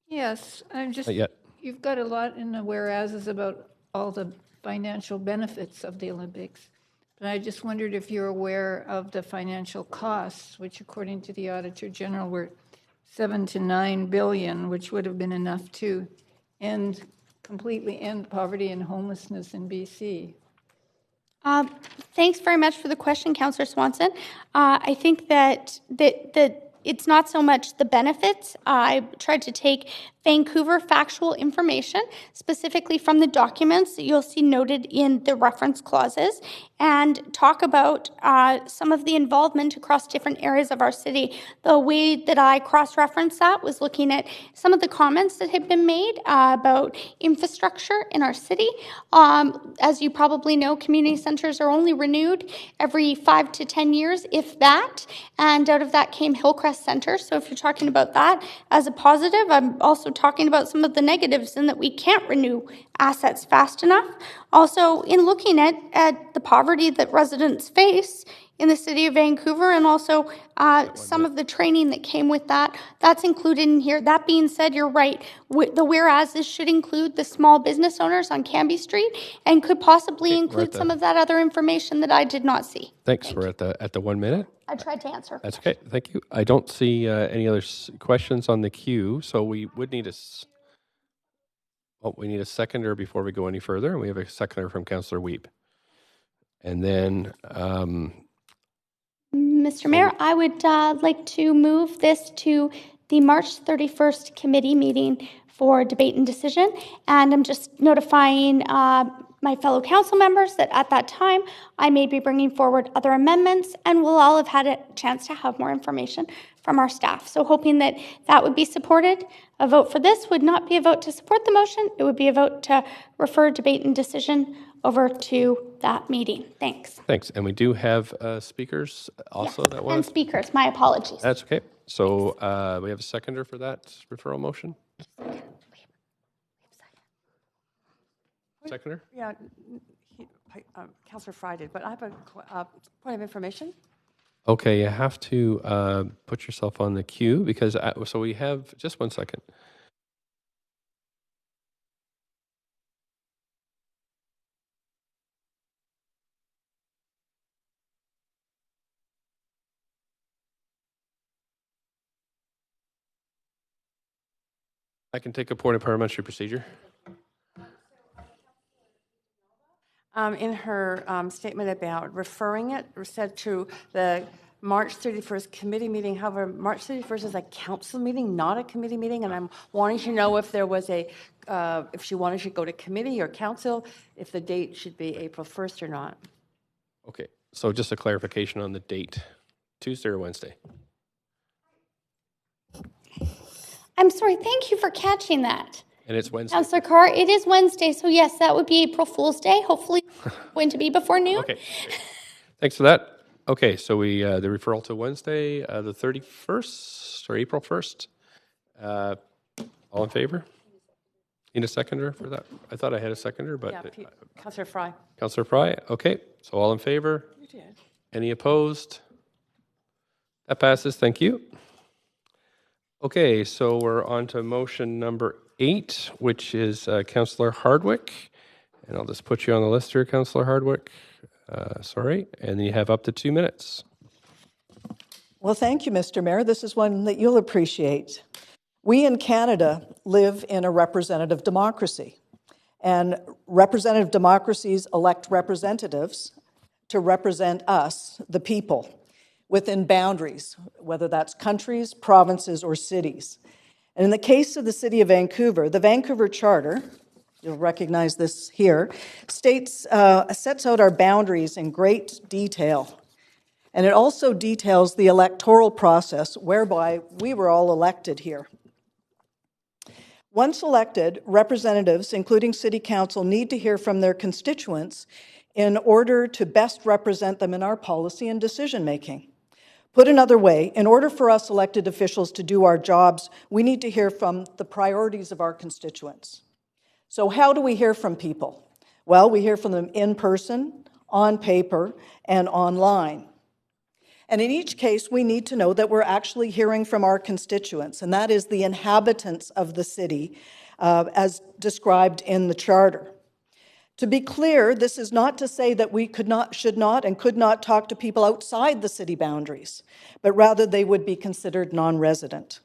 C: Yes, I'm just,
P: Not yet.
C: you've got a lot in the whereases about all the financial benefits of the Olympics. But I just wondered if you're aware of the financial costs, which according to the Auditor General were $7 to $9 billion, which would have been enough to completely end poverty and homelessness in BC.
O: Thanks very much for the question, Councillor Swanson. I think that it's not so much the benefits. I tried to take Vancouver factual information, specifically from the documents that you'll see noted in the reference clauses, and talk about some of the involvement across different areas of our city. The way that I cross-referenced that was looking at some of the comments that had been made about infrastructure in our city. As you probably know, community centers are only renewed every 5 to 10 years, if that, and out of that came Hillcrest Center. So if you're talking about that as a positive, I'm also talking about some of the negatives in that we can't renew assets fast enough. Also, in looking at the poverty that residents face in the city of Vancouver, and also some of the training that came with that, that's included in here. That being said, you're right. The whereases should include the small business owners on Cambie Street and could possibly include some of that other information that I did not see.
P: Thanks. We're at the 1 minute.
O: I tried to answer.
P: That's okay. Thank you. I don't see any other questions on the queue, so we would need we need a seconder before we go any further, and we have a seconder from Councillor Wiebe. And then...
O: Mr. Mayor, I would like to move this to the March 31st committee meeting for debate and decision, and I'm just notifying my fellow council members that at that time I may be bringing forward other amendments, and we'll all have had a chance to have more information from our staff. So hoping that that would be supported. A vote for this would not be a vote to support the motion. It would be a vote to refer debate and decision over to that meeting. Thanks.
P: Thanks. And we do have speakers also that want...
O: And speakers, my apologies.
P: That's okay. So we have a seconder for that referral motion? Seconder?
F: Yeah, Councillor Fry did, but I have a point of information.
P: Okay, you have to put yourself on the queue because, so we have, just 1 second. I can take a point of parliamentary procedure.
F: In her statement about referring it, said to the March 31st committee meeting. However, March 31st is a council meeting, not a committee meeting, and I'm wanting to know if there was if she wanted to go to committee or council, if the date should be April 1st or not.
P: Okay, so just a clarification on the date, Tuesday or Wednesday?
O: I'm sorry, thank you for catching that.
P: And it's Wednesday.
O: Councillor Carr, it is Wednesday, so yes, that would be April Fool's Day, hopefully going to be before noon.
P: Okay, thanks for that. Okay, so we the referral to Wednesday, the 31st, or April 1st. All in favor? Need a seconder for that? I thought I had a seconder, but...
F: Yeah, Councillor Fry.
P: Councillor Fry, okay. So all in favor?
F: You did.
P: Any opposed? That passes, thank you. Okay, so we're on to motion number 8, which is Councillor Hardwick. And I'll just put you on the list here, Councillor Hardwick. Sorry, and then you have up to 2 minutes.
Q: Well, thank you, Mr. Mayor. This is one that you'll appreciate. We in Canada live in a representative democracy, and representative democracies elect representatives to represent us, the people, within boundaries, whether that's countries, provinces, or cities. And in the case of the City of Vancouver, the Vancouver Charter, you'll recognize this here, sets out our boundaries in great detail. And it also details the electoral process whereby we were all elected here. Once elected, representatives, including City Council, need to hear from their constituents in order to best represent them in our policy and decision-making. Put another way, in order for us elected officials to do our jobs, we need to hear from the priorities of our constituents. So how do we hear from people? Well, we hear from them in person, on paper, and online. And in each case, we need to know that we're actually hearing from our constituents, and that is the inhabitants of the city, as described in the Charter. To be clear, this is not to say that we should not and could not talk to people outside the city boundaries, but rather they would be considered non-resident.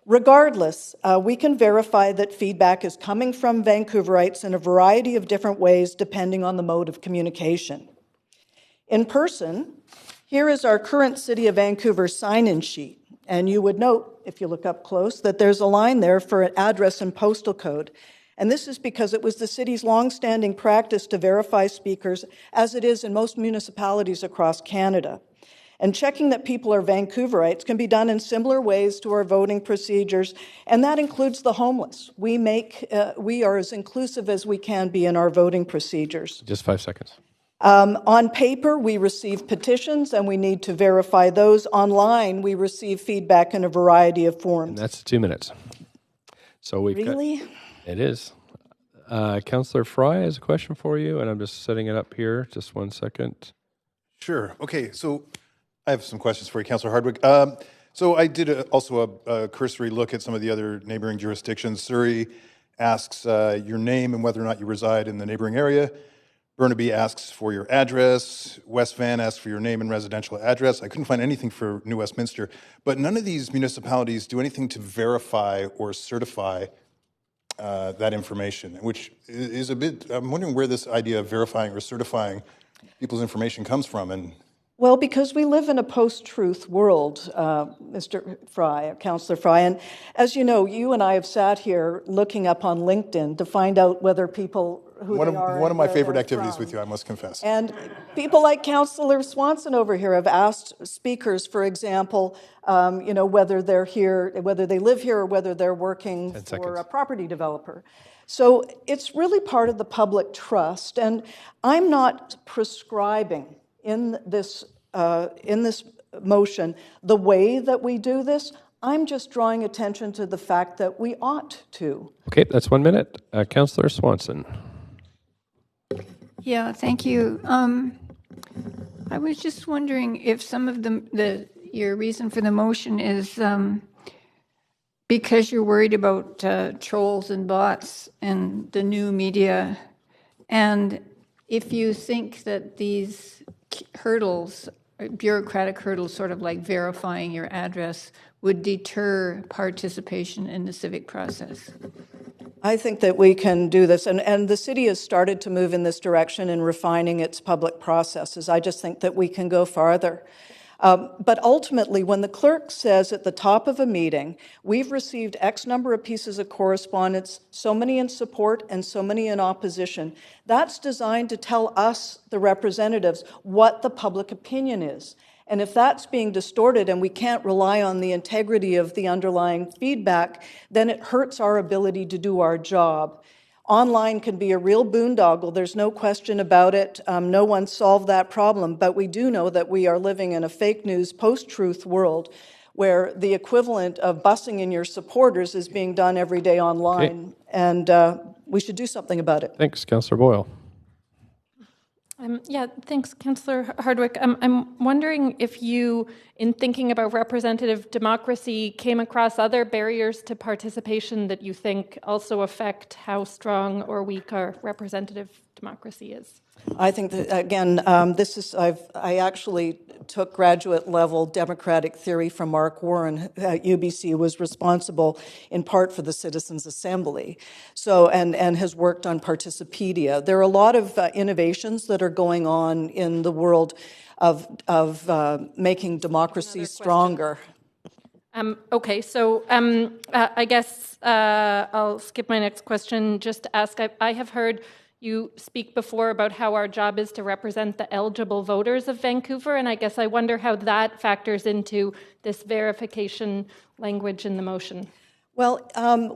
Q: Regardless, we can verify that feedback is coming from Vancouverites in a variety of different ways depending on the mode of communication. In person, here is our current City of Vancouver sign-in sheet, and you would note, if you look up close, that there's a line there for an address and postal code. And this is because it was the city's long-standing practice to verify speakers, as it is in most municipalities across Canada. And checking that people are Vancouverites can be done in similar ways to our voting procedures, and that includes the homeless. We are as inclusive as we can be in our voting procedures.
P: Just 5 seconds.
Q: On paper, we receive petitions, and we need to verify those. Online, we receive feedback in a variety of forms.
P: And that's 2 minutes. So we've
Q: Really?
P: It is. Councillor Fry has a question for you, and I'm just setting it up here. Just 1 second.
G: Sure. Okay, so I have some questions for you, Councillor Hardwick. So I did also a cursory look at some of the other neighboring jurisdictions. Surrey asks your name and whether or not you reside in the neighboring area. Burnaby asks for your address. West Van asks for your name and residential address. I couldn't find anything for New Westminster, but none of these municipalities do anything to verify or certify that information, which is a bit, I'm wondering where this idea of verifying or certifying people's information comes from. And
Q: Well, because we live in a post-truth world, Mr. Fry, Councillor Fry, and as you know, you and I have sat here looking up on LinkedIn to find out whether people who
G: one
Q: they are.
G: of my
Q: where
G: favorite
Q: they're
G: activities
Q: from.
G: with you, I must confess.
Q: And people like Councillor Swanson over here have asked speakers, for example, whether they're here, whether they live here, or whether they're working for a property developer. So it's really part of the public trust, and I'm not prescribing in this motion the way that we do this. I'm just drawing attention to the fact that we ought to.
P: Okay, that's 1 minute. Councillor Swanson.
C: Yeah, thank you. I was just wondering if some of your reason for the motion is because you're worried about trolls and bots and the new media, and if you think that these hurdles, bureaucratic hurdles, sort of like verifying your address, would deter participation in the civic process.
Q: I think that we can do this, and the city has started to move in this direction in refining its public processes. I just think that we can go farther. But ultimately, when the clerk says at the top of a meeting, we've received X number of pieces of correspondence, so many in support and so many in opposition, that's designed to tell us, the representatives, what the public opinion is. And if that's being distorted and we can't rely on the integrity of the underlying feedback, then it hurts our ability to do our job. Online can be a real boondoggle, there's no question about it. No one solved that problem, but we do know that we are living in a fake news, post-truth world where the equivalent of bussing in your supporters is being done every day online, and we should do something about it.
P: Thanks, Councillor Boyle.
L: Thanks, Councillor Hardwick. I'm wondering if you, in thinking about representative democracy, came across other barriers to participation that you think also affect how strong or weak our representative democracy is.
Q: I think that, again, I actually took graduate level democratic theory from Mark Warren at UBC, who was responsible in part for the Citizens Assembly, and has worked on Participedia. There are a lot of innovations that are going on in the world of making democracy stronger.
L: Okay, so I guess I'll skip my next question just to ask. I have heard you speak before about how our job is to represent the eligible voters of Vancouver, and I guess I wonder how that factors into this verification language in the motion.
Q: Well,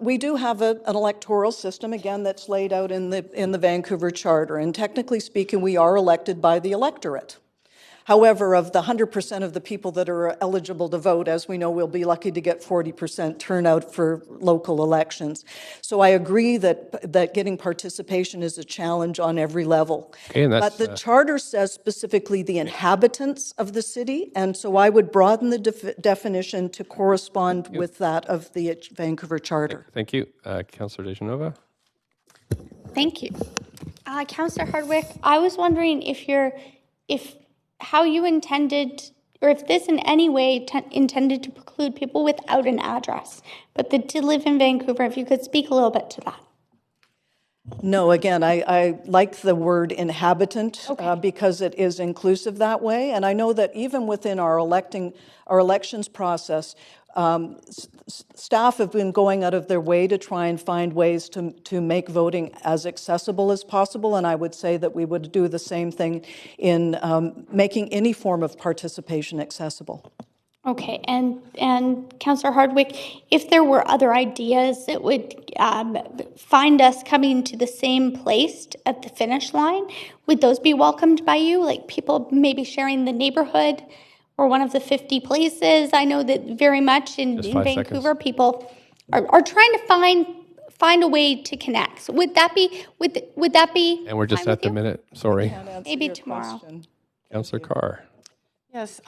Q: we do have an electoral system, again, that's laid out in the Vancouver Charter, and technically speaking, we are elected by the electorate. However, of the 100% of the people that are eligible to vote, as we know, we'll be lucky to get 40% turnout for local elections. So I agree that getting participation is a challenge on every level.
P: Okay, and that's,
Q: but the Charter says specifically the inhabitants of the city, and so I would broaden the definition to correspond with that of the Vancouver Charter.
P: Thank you. Councillor Dejanova.
O: Thank you. Councillor Hardwick, I was wondering how you intended, or if this in any way intended to preclude people without an address, but to live in Vancouver, if you could speak a little bit to that.
Q: No, again, I like the word inhabitant because it is inclusive that way. And I know that even within our elections process, staff have been going out of their way to try and find ways to make voting as accessible as possible, and I would say that we would do the same thing in making any form of participation accessible.
O: Okay, and Councillor Hardwick, if there were other ideas that would find us coming to the same place at the finish line, would those be welcomed by you? Like people maybe sharing the neighborhood or one of the 50 places? I know that very much in Vancouver, people are trying to find a way to connect. So would that be?
P: And we're just at the minute. Sorry.
O: Maybe tomorrow.
P: Councillor Carr.
F: Yes,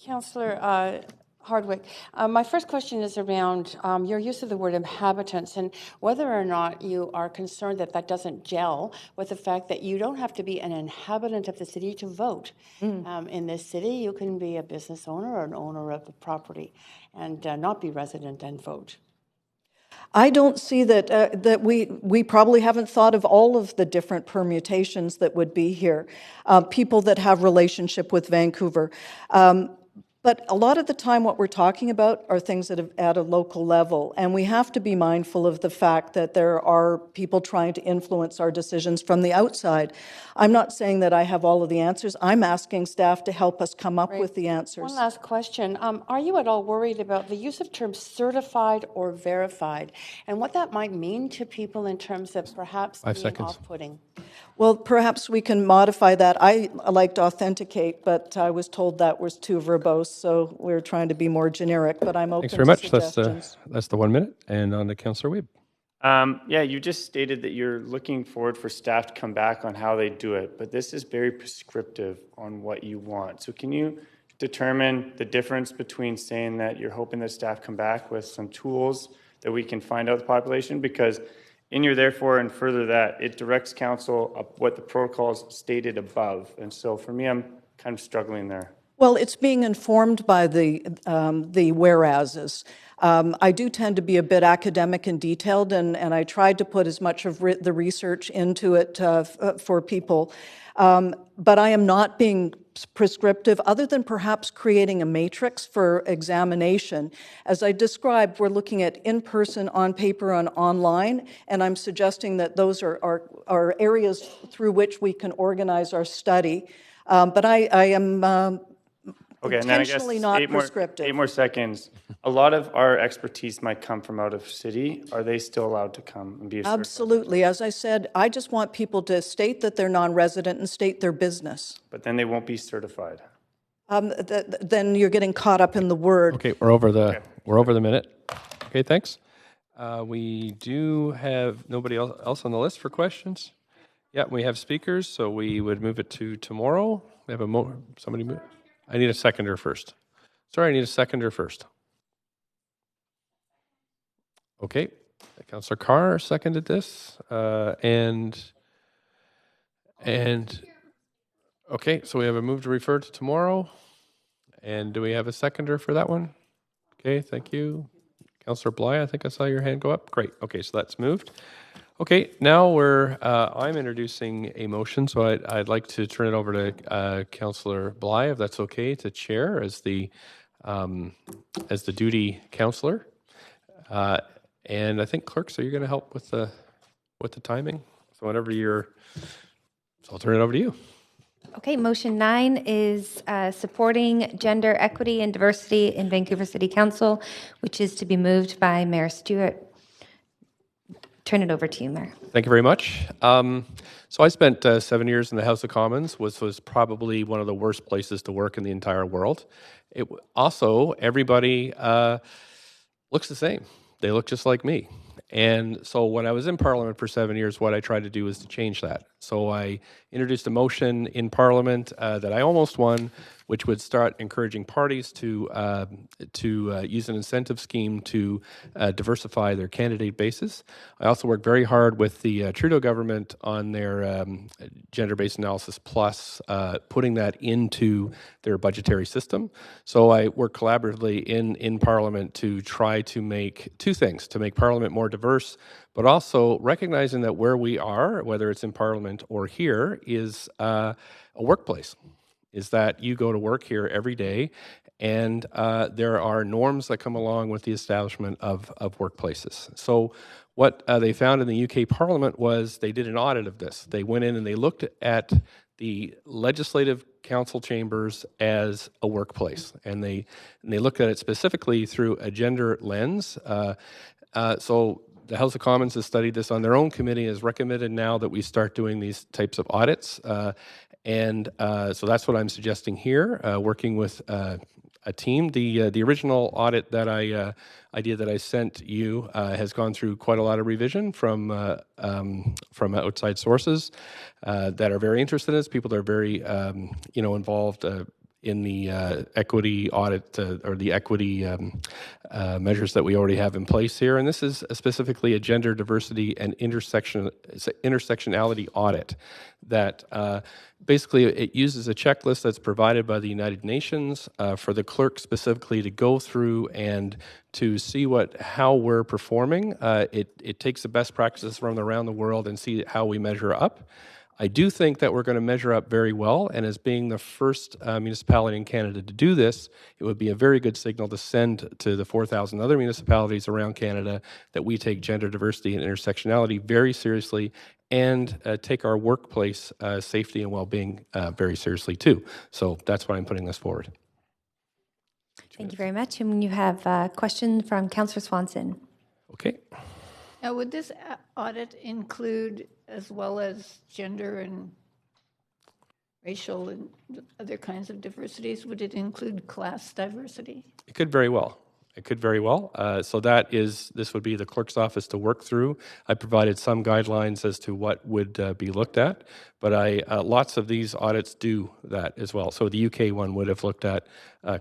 F: Councillor Hardwick, my first question is around your use of the word inhabitants and whether or not you are concerned that doesn't gel with the fact that you don't have to be an inhabitant of the city to vote. In this city, you can be a business owner or an owner of the property and not be resident and vote.
Q: I don't see that we probably haven't thought of all of the different permutations that would be here. People that have relationship with Vancouver. But a lot of the time what we're talking about are things that are at a local level, and we have to be mindful of the fact that there are people trying to influence our decisions from the outside. I'm not saying that I have all of the answers. I'm asking staff to help us come up with the answers.
F: One last question. Are you at all worried about the use of terms certified or verified and what that might mean to people in terms of perhaps being off-putting?
Q: Well, perhaps we can modify that. I liked authenticate, but I was told that was too verbose, so we're trying to be more generic, but I'm open to suggestions.
P: Thanks very much. That's the 1 minute. And on to Councillor Wiebe.
J: Yeah, you just stated that you're looking forward for staff to come back on how they do it, but this is very prescriptive on what you want. So can you determine the difference between saying that you're hoping that staff come back with some tools that we can find out the population? Because in your therefore and further that, it directs council up what the protocols stated above. And so for me, I'm kind of struggling there.
Q: Well, it's being informed by the whereases. I do tend to be a bit academic and detailed, and I tried to put as much of the research into it for people. But I am not being prescriptive, other than perhaps creating a matrix for examination. As I described, we're looking at in-person, on paper, and online, and I'm suggesting that those are areas through which we can organize our study. But I am
J: okay, and then I guess
Q: not prescriptive.
J: 8 more seconds. A lot of our expertise might come from out of city. Are they still allowed to come and be a
Q: Absolutely. As I said, I just want people to state that they're non-resident and state their business.
J: But then they won't be certified.
Q: Then you're getting caught up in the word.
P: Okay, we're over the minute. Okay, thanks. We do have nobody else on the list for questions. Yeah, we have speakers, so we would move it to tomorrow. We have somebody move. I need a seconder first. Sorry, I need a seconder first. Okay, Councillor Carr seconded this, and And, okay, so we have a move to refer to tomorrow. And do we have a seconder for that one? Okay, thank you. Councillor Bly, I think I saw your hand go up. Great. Okay, so that's moved. Okay, now I'm introducing a motion, so I'd like to turn it over to Councillor Bly, if that's okay, to chair as the duty councillor. And I think clerks, are you going to help with the timing? So whenever so I'll turn it over to you.
N: Okay, motion 9 is supporting gender equity and diversity in Vancouver City Council, which is to be moved by Mayor Stewart. Turn it over to you, Mayor.
P: Thank you very much. So I spent 7 years in the House of Commons, which was probably one of the worst places to work in the entire world. Everybody looks the same. They look just like me. And so when I was in Parliament for 7 years, what I tried to do was to change that. So I introduced a motion in Parliament that I almost won, which would start encouraging parties to use an incentive scheme to diversify their candidate bases. I also worked very hard with the Trudeau government on their gender-based analysis plus, putting that into their budgetary system. So I worked collaboratively in Parliament to try to make two things: to make Parliament more diverse, but also recognizing that where we are, whether it's in Parliament or here, is a workplace. Is that you go to work here every day, and there are norms that come along with the establishment of workplaces. So what they found in the UK Parliament was they did an audit of this. They went in and they looked at the Legislative Council chambers as a workplace, and they looked at it specifically through a gender lens. So the House of Commons has studied this on their own committee, has recommended now that we start doing these types of audits. So that's what I'm suggesting here, working with a team. The original audit that I did that I sent you has gone through quite a lot of revision from outside sources that are very interested in this. People that are very involved in the equity audit or the equity measures that we already have in place here. And this is specifically a gender diversity and intersectionality audit that basically it uses a checklist that's provided by the United Nations for the clerk specifically to go through and to see how we're performing. It takes the best practices from around the world and see how we measure up. I do think that we're going to measure up very well, and as being the first municipality in Canada to do this, it would be a very good signal to send to the 4,000 other municipalities around Canada that we take gender diversity and intersectionality very seriously and take our workplace safety and well-being very seriously too. So that's why I'm putting this forward.
N: Thank you very much. And you have a question from Councillor Swanson.
P: Okay.
C: Now, would this audit include, as well as gender and racial and other kinds of diversities, would it include class diversity?
P: It could very well. It could very well. So this would be the clerk's office to work through. I provided some guidelines as to what would be looked at, but lots of these audits do that as well. So the UK one would have looked at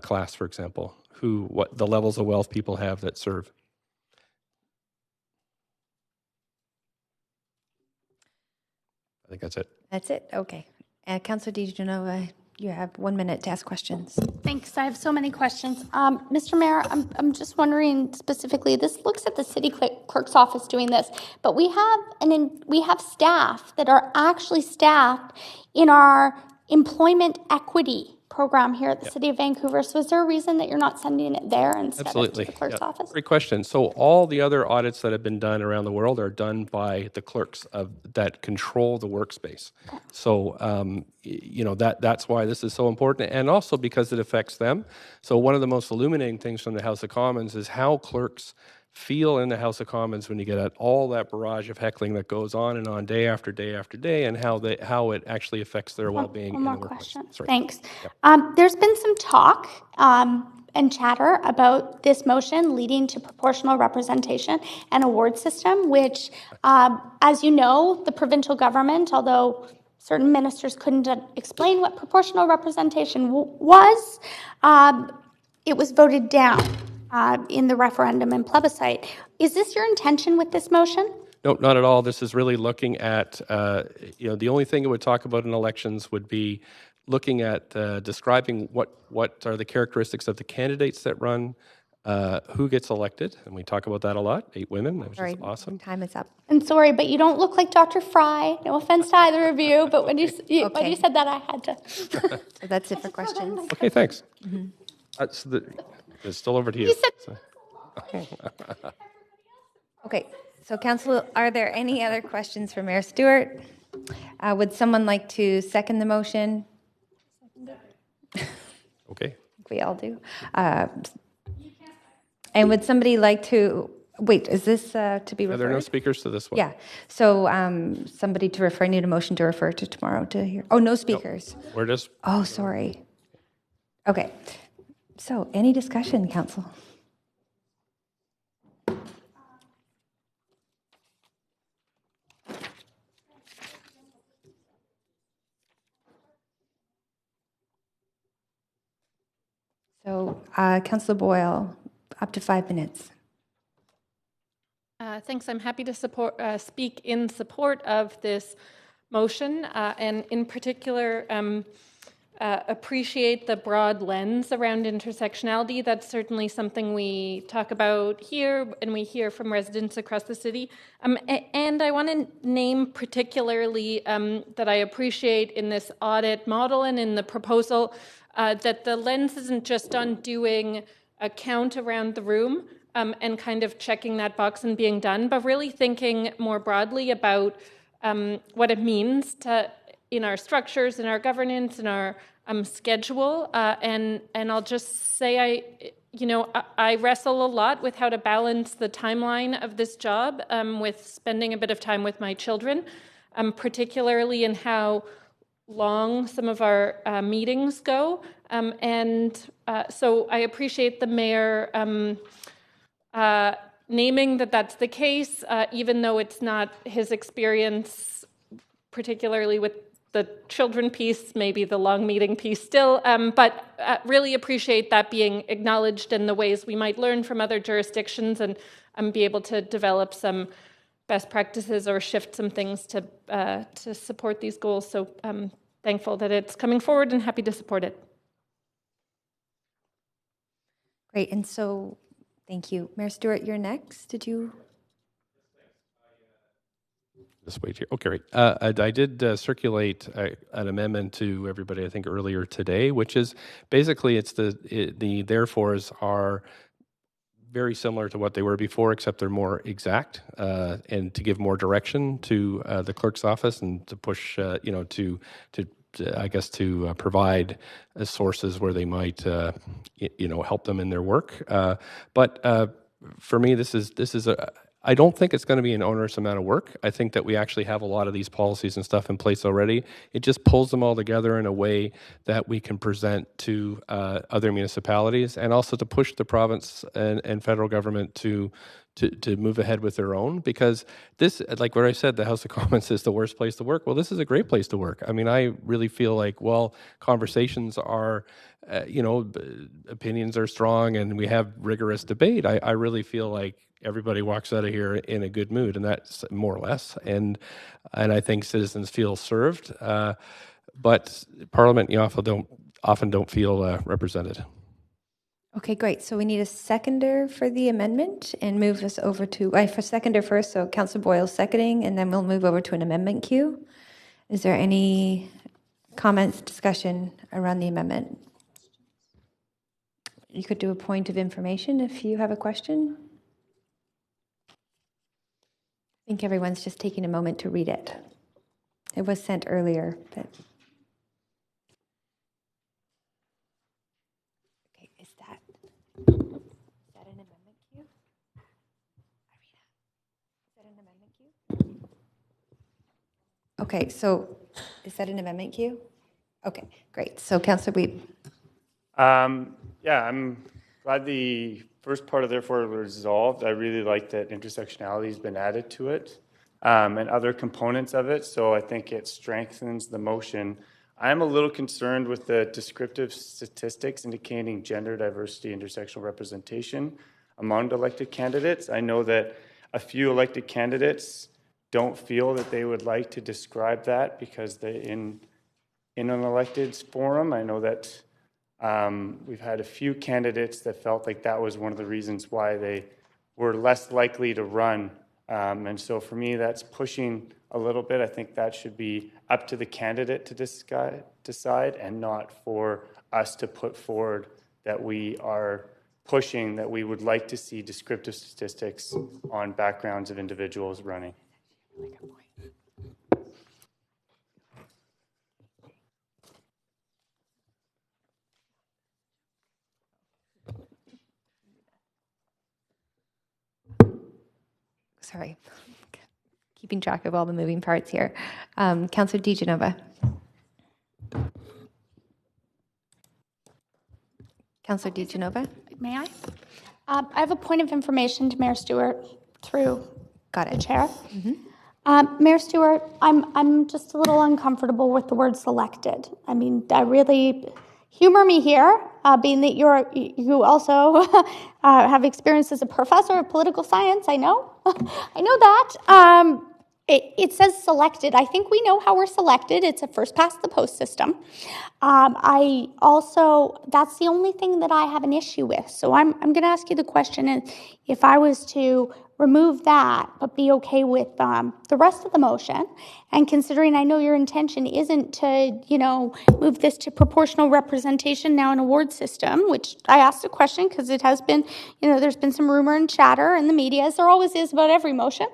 P: class, for example, what the levels of wealth people have that serve. I think that's it.
N: That's it? Okay. Councillor DiGenova, you have 1 minute to ask questions.
O: Thanks. I have so many questions. Mr. Mayor, I'm just wondering specifically, this looks at the city clerk's office doing this, but we have staff that are actually staffed in our employment equity program here at the City of Vancouver. So is there a reason that you're not sending it there instead of to the clerk's office?
P: Great question. So all the other audits that have been done around the world are done by the clerks that control the workspace. Okay. So, that's why this is so important, and also because it affects them. So one of the most illuminating things from the House of Commons is how clerks feel in the House of Commons when you get at all that barrage of heckling that goes on and on day after day after day, and how it actually affects their well-being in the workplace.
O: Thanks. There's been some talk and chatter about this motion leading to proportional representation and award system, which, as you know, the provincial government, although certain ministers couldn't explain what proportional representation was, it was voted down in the referendum and plebiscite. Is this your intention with this motion?
P: No, not at all. This is really looking at, the only thing it would talk about in elections would be looking at describing what are the characteristics of the candidates that run, who gets elected, and we talk about that a lot, 8 women, which is awesome.
O: Time is up. I'm sorry, but you don't look like Dr. Fry. No offense to either of you, but when you said that, I had to.
R: So that's it for questions.
P: Okay, thanks. It's still over to you.
R: Okay, so council, are there any other questions for Mayor Stewart? Would someone like to second the motion?
P: Okay.
R: We all do. And would somebody like to, wait, is this to be referred?
P: There are no speakers to this one.
R: Yeah, so somebody to refer, I need a motion to refer to tomorrow to hear. Oh, no speakers.
P: No, we're just.
R: Oh, sorry. Okay, so any discussion, council? So, Councillor Boyle, up to 5 minutes.
L: Thanks. I'm happy to speak in support of this motion, and in particular, appreciate the broad lens around intersectionality. That's certainly something we talk about here, and we hear from residents across the city. And I want to name particularly that I appreciate in this audit model and in the proposal that the lens isn't just on doing a count around the room and kind of checking that box and being done, but really thinking more broadly about what it means in our structures, in our governance, in our schedule. And I'll just say I wrestle a lot with how to balance the timeline of this job with spending a bit of time with my children, particularly in how long some of our meetings go. So I appreciate the mayor naming that that's the case, even though it's not his experience, particularly with the children piece, maybe the long meeting piece still, but really appreciate that being acknowledged and the ways we might learn from other jurisdictions and be able to develop some best practices or shift some things to support these goals. So I'm thankful that it's coming forward and happy to support it.
R: Great, and so thank you. Mayor Stewart, you're next. Did you?
P: Just wait here. Okay, great. I did circulate an amendment to everybody, I think, earlier today, which is basically the therefores are very similar to what they were before, except they're more exact and to give more direction to the clerk's office and to push, to provide sources where they might, help them in their work. But for me, this is I don't think it's going to be an onerous amount of work. I think that we actually have a lot of these policies and stuff in place already. It just pulls them all together in a way that we can present to other municipalities and also to push the province and federal government to move ahead with their own, because this, like what I said, the House of Commons is the worst place to work. Well, this is a great place to work. I mean, I really feel like, conversations are, opinions are strong and we have rigorous debate. I really feel like everybody walks out of here in a good mood, and that's more or less. And I think citizens feel served, but Parliament often don't feel represented.
R: Okay, great. So we need a seconder for the amendment and move us over to, for seconder first, so Councillor Boyle seconding, and then we'll move over to an amendment queue. Is there any comments, discussion around the amendment? You could do a point of information if you have a question. I think everyone's just taking a moment to read it. It was sent earlier, but... Okay, is that an amendment queue? Irina, is that an amendment queue? Okay, so is that an amendment queue? Okay, great. So Councillor Wiebe.
J: I'm glad the first part of therefore resolved. I really like that intersectionality has been added to it and other components of it. So I think it strengthens the motion. I'm a little concerned with the descriptive statistics indicating gender diversity, intersectional representation among elected candidates. I know that a few elected candidates don't feel that they would like to describe that because they in an elected forum. I know that we've had a few candidates that felt like that was one of the reasons why they were less likely to run. And so for me, that's pushing a little bit. I think that should be up to the candidate to decide and not for us to put forward that we are pushing that we would like to see descriptive statistics on backgrounds of individuals running.
R: Sorry, keeping track of all the moving parts here. Councillor DiGenova. Councillor DiGenova.
O: May I? I have a point of information to Mayor Stewart through the chair. Mayor Stewart, I'm just a little uncomfortable with the word selected. I mean, I really humor me here, being that you also have experience as a professor of political science. I know, I know that. It says selected. I think we know how we're selected. It's a first past the post system. I also, that's the only thing that I have an issue with. So I'm going to ask you the question, if I was to remove that, but be okay with the rest of the motion, and considering I know your intention isn't to, move this to proportional representation now in award system, which I asked a question because it has been, there's been some rumor and chatter in the media, as there always is about every motion.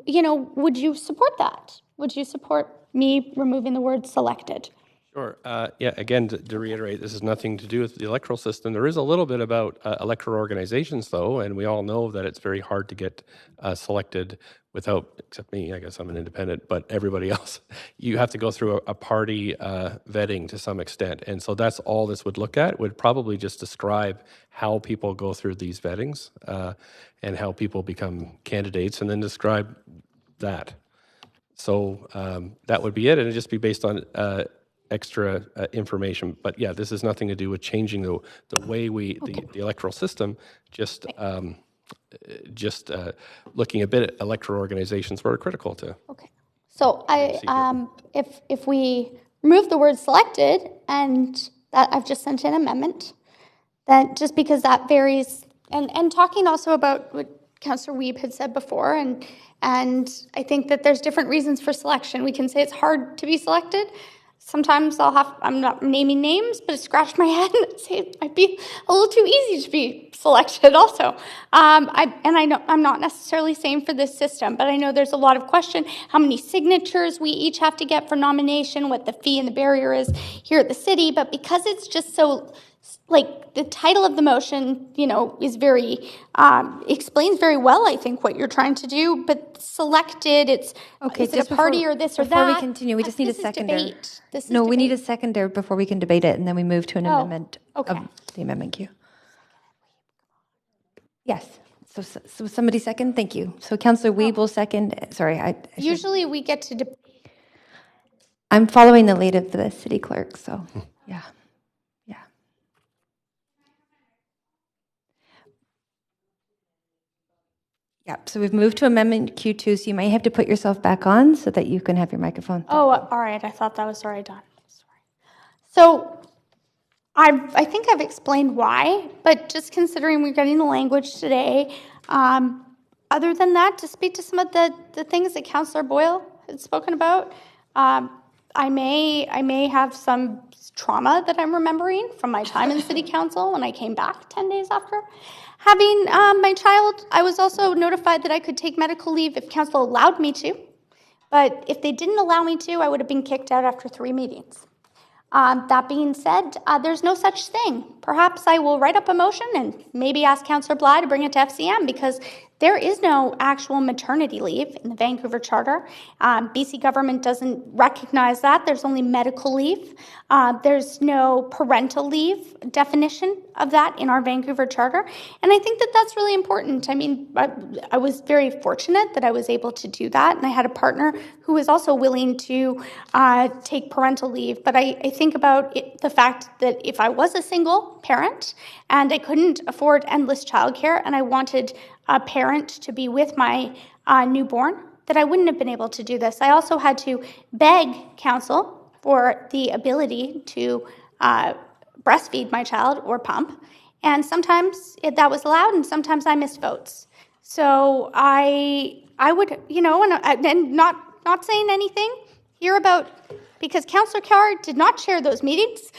O: Would you support that? Would you support me removing the word selected?
P: Sure. Again, to reiterate, this has nothing to do with the electoral system. There is a little bit about electoral organizations, though, and we all know that it's very hard to get selected without, except me, I guess I'm an independent, but everybody else, you have to go through a party vetting to some extent. And so that's all this would look at, would probably just describe how people go through these vettings and how people become candidates, and then describe that. So that would be it, and it'd just be based on extra information. But yeah, this has nothing to do with changing the way the electoral system, just looking a bit at electoral organizations were critical to.
O: Okay. So if we remove the word selected, and that I've just sent an amendment, that just because that varies, and talking also about what Councillor Wiebe had said before, and I think that there's different reasons for selection. We can say it's hard to be selected. Sometimes I'm not naming names, but I scratch my head and say it might be a little too easy to be selected also. I know I'm not necessarily saying for this system, but I know there's a lot of question how many signatures we each have to get for nomination, what the fee and the barrier is here at the city. But because it's just so, the title of the motion, is very, explains very well, I think, what you're trying to do, but selected, is it a party or this or that?
R: Before we continue, we just need a seconder. We need a seconder before we can debate it, and then we move to an amendment of the amendment queue. Yes. So somebody second? Thank you. So Councillor Wiebe will second. Sorry,
O: usually we get to
R: I'm following the lead of the city clerk, so yeah. Yeah, so we've moved to Amendment Q2, so you might have to put yourself back on so that you can have your microphone.
O: Oh, all right. I thought that was already done. Sorry. So I think I've explained why, but just considering we're getting the language today, other than that, to speak to some of the things that Councillor Boyle had spoken about, I may have some trauma that I'm remembering from my time in City Council when I came back 10 days after. Having my child, I was also notified that I could take medical leave if council allowed me to. But if they didn't allow me to, I would have been kicked out after 3 meetings. That being said, there's no such thing. Perhaps I will write up a motion and maybe ask Councillor Bly to bring it to FCM, because there is no actual maternity leave in the Vancouver Charter. BC government doesn't recognize that. There's only medical leave. There's no parental leave definition of that in our Vancouver Charter. And I think that that's really important. I mean, I was very fortunate that I was able to do that. And I had a partner who was also willing to take parental leave. But I think about the fact that if I was a single parent and I couldn't afford endless childcare and I wanted a parent to be with my newborn, that I wouldn't have been able to do this. I also had to beg council for the ability to breastfeed my child or pump. And sometimes that was allowed, and sometimes I missed votes. So I would, and not saying anything here about, because Councillor Carr did not chair those meetings,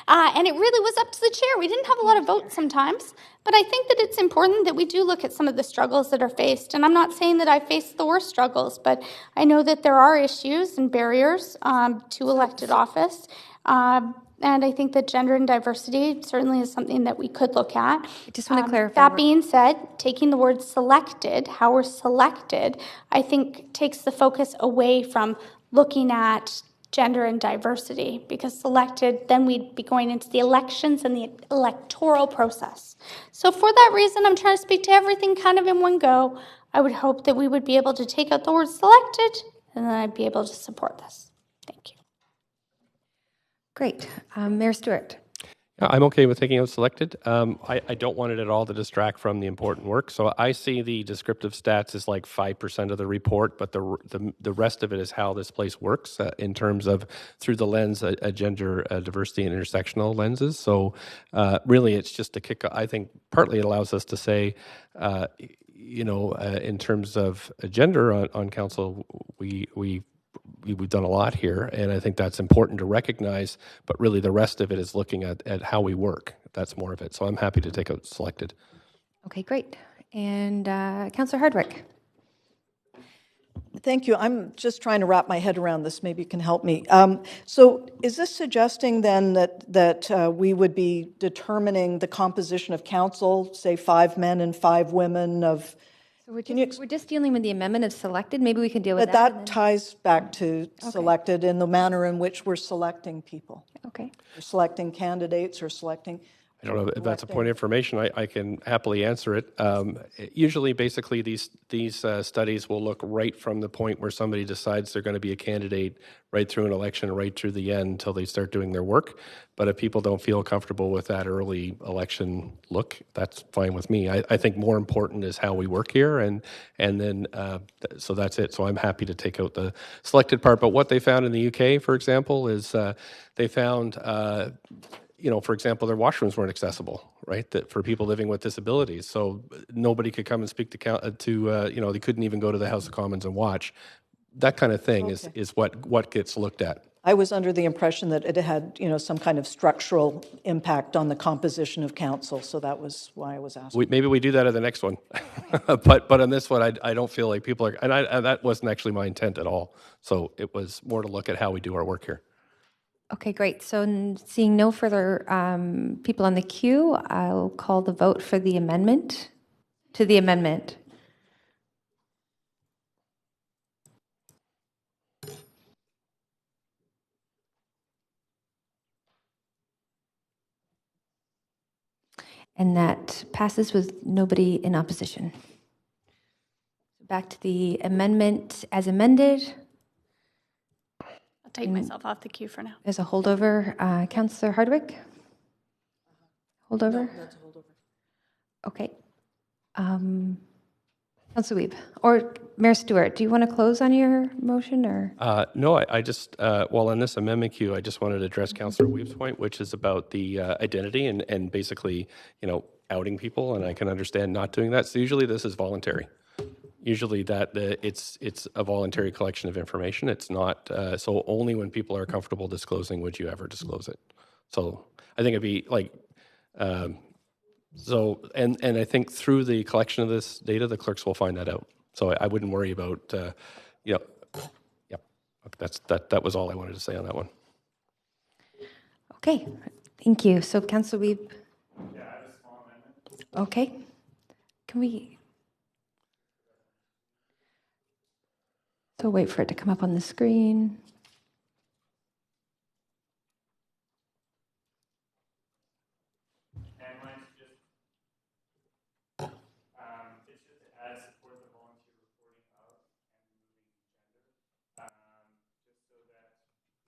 O: and it really was up to the chair. We didn't have a lot of votes sometimes, but I think that it's important that we do look at some of the struggles that are faced. And I'm not saying that I faced the worst struggles, but I know that there are issues and barriers to elected office. And I think that gender and diversity certainly is something that we could look at.
R: I just want to clarify.
O: That being said, taking the word selected, how we're selected, I think takes the focus away from looking at gender and diversity, because selected, then we'd be going into the elections and the electoral process. So for that reason, I'm trying to speak to everything kind of in one go. I would hope that we would be able to take out the word selected, and then I'd be able to support this. Thank you.
R: Great. Mayor Stewart.
P: Yeah, I'm okay with taking out selected. I don't want it at all to distract from the important work. So I see the descriptive stats as like 5% of the report, but the rest of it is how this place works in terms of through the lens of gender diversity and intersectional lenses. So really, it's just to kick. I think partly it allows us to say, in terms of gender on council, we've done a lot here, and I think that's important to recognize, but really the rest of it is looking at how we work. That's more of it. So I'm happy to take out selected.
R: Okay, great. And Councillor Hardwick.
Q: Thank you. I'm just trying to wrap my head around this. Maybe you can help me. So is this suggesting then that we would be determining the composition of council, say 5 men and 5 women of...
R: So we're just dealing with the amendment of selected. Maybe we can deal with
Q: But
R: that.
Q: that ties back to selected in the manner in which we're selecting people.
R: Okay.
Q: We're selecting candidates or selecting...
P: I don't know if that's a point of information. I can happily answer it. Usually, basically, these studies will look right from the point where somebody decides they're going to be a candidate right through an election, right through the end until they start doing their work. But if people don't feel comfortable with that early election look, that's fine with me. I think more important is how we work here, and then so that's it. So I'm happy to take out the selected part. But what they found in the UK, for example, is they found. For example, their washrooms weren't accessible, right? That for people living with disabilities, so nobody could come and speak to they couldn't even go to the House of Commons and watch. That kind of thing is what gets looked at.
Q: I was under the impression that it had, some kind of structural impact on the composition of council, so that was why I was asking.
P: Maybe we do that at the next one, but on this one, I don't feel like people are, and that wasn't actually my intent at all. So it was more to look at how we do our work here.
R: Okay, great. So seeing no further people on the queue, I'll call the vote for the amendment. To the amendment. And that passes with nobody in opposition. Back to the amendment as amended.
O: I'll take myself off the queue for now.
R: There's a holdover. Councillor Hardwick? Holdover?
Q: No, that's a holdover.
R: Okay. Councillor Wiebe. Or Mayor Stewart, do you want to close on your motion? Or
P: No, I just, on this amendment queue, I just wanted to address Councillor Wiebe's point, which is about the identity and basically, outing people, and I can understand not doing that. So usually this is voluntary. Usually it's a voluntary collection of information. It's not, so only when people are comfortable disclosing would you ever disclose it. So I think it'd be like, and I think through the collection of this data, the clerks will find that out. So I wouldn't worry about, that was all I wanted to say on that one.
R: okay, thank you. So Councillor Wiebe.
J: Yeah, I have a small amendment.
R: Okay. Can we? So wait for it to come up on the screen.
J: And mine's just, it's just to add support the volunteer reporting of and removing gender, just so that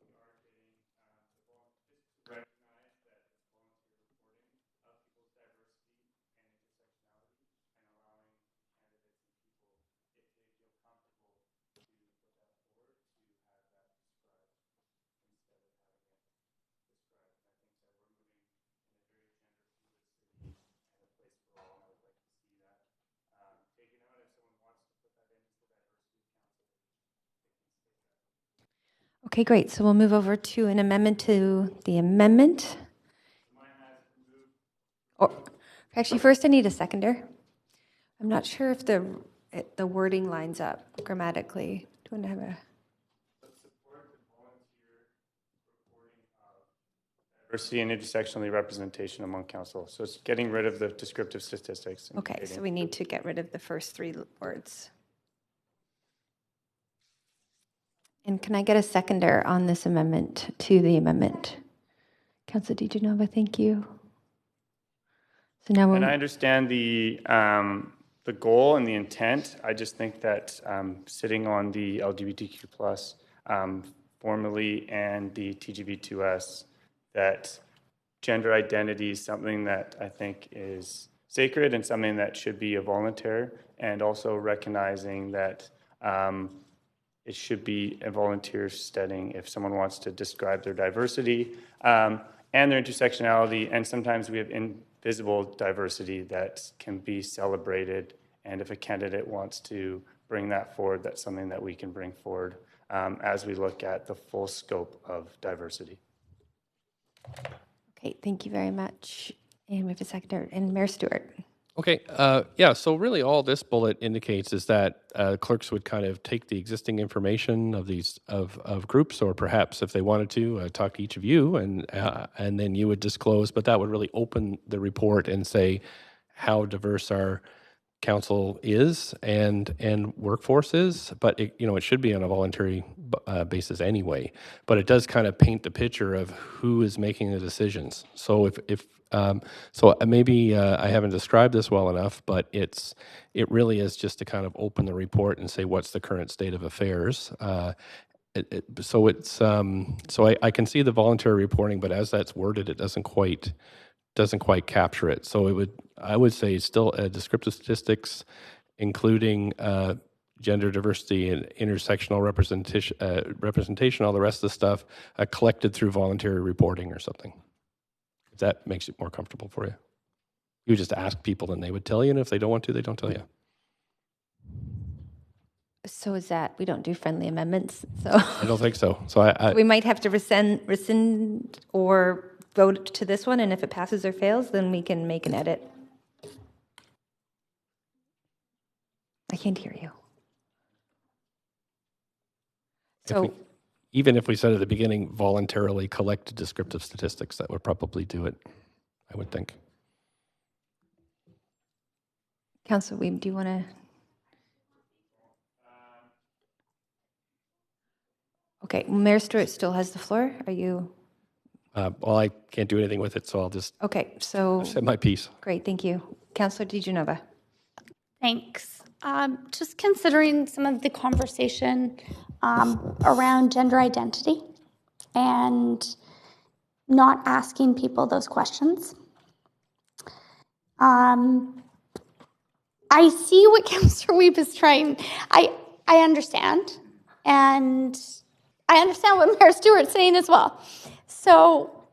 J: we are getting just to recognize that it's volunteer reporting of people's diversity and intersectionality and allowing candidates and people, if they feel comfortable,
R: Okay, great. So we'll move over to an amendment to the amendment. Or actually, first I need a seconder. I'm not sure if the wording lines up grammatically. Do you want to have a...
J: Diversity and intersectional representation among council. So it's getting rid of the descriptive statistics.
R: Okay, so we need to get rid of the first three words. And can I get a seconder on this amendment to the amendment? Councilor DiGenova, thank you. So now
J: And I understand the goal and the intent. I just think that sitting on the LGBTQ plus formally and the TGB2S, that gender identity is something that I think is sacred and something that should be a volunteer, and also recognizing that it should be a volunteer setting if someone wants to describe their diversity and their intersectionality, and sometimes we have invisible diversity that can be celebrated, and if a candidate wants to bring that forward, that's something that we can bring forward as we look at the full scope of diversity.
R: Okay, thank you very much. And we have a seconder, and Mayor Stewart.
P: Okay, yeah, so really all this bullet indicates is that clerks would kind of take the existing information of these of groups, or perhaps if they wanted to talk to each of you, and then you would disclose, but that would really open the report and say how diverse our council is and workforce is, but it should be on a voluntary basis anyway. But it does kind of paint the picture of who is making the decisions. So if maybe I haven't described this well enough, but it really is just to kind of open the report and say what's the current state of affairs. So I can see the voluntary reporting, but as that's worded, it doesn't quite capture it. So I would say still descriptive statistics, including gender diversity and intersectional representation, all the rest of the stuff, collected through voluntary reporting or something. If that makes it more comfortable for you. You would just ask people and they would tell you, and if they don't want to, they don't tell you.
R: So is that, we don't do friendly amendments, so.
P: I don't think so. So
R: we might have to rescind or vote to this one, and if it passes or fails, then we can make an edit. I can't hear you. So
P: even if we said at the beginning, voluntarily collect descriptive statistics, that would probably do it, I would think.
R: Councilor Weem, do you want to? Okay, Mayor Stewart still has the floor. Are you?
P: Well, I can't do anything with it, so I'll just say my piece.
R: Great, thank you. Councilor DiGenova.
O: Thanks. Just considering some of the conversation around gender identity and not asking people those questions. I see what Councillor Weep is trying. I understand, and I understand what Mayor Stewart's saying as well. So,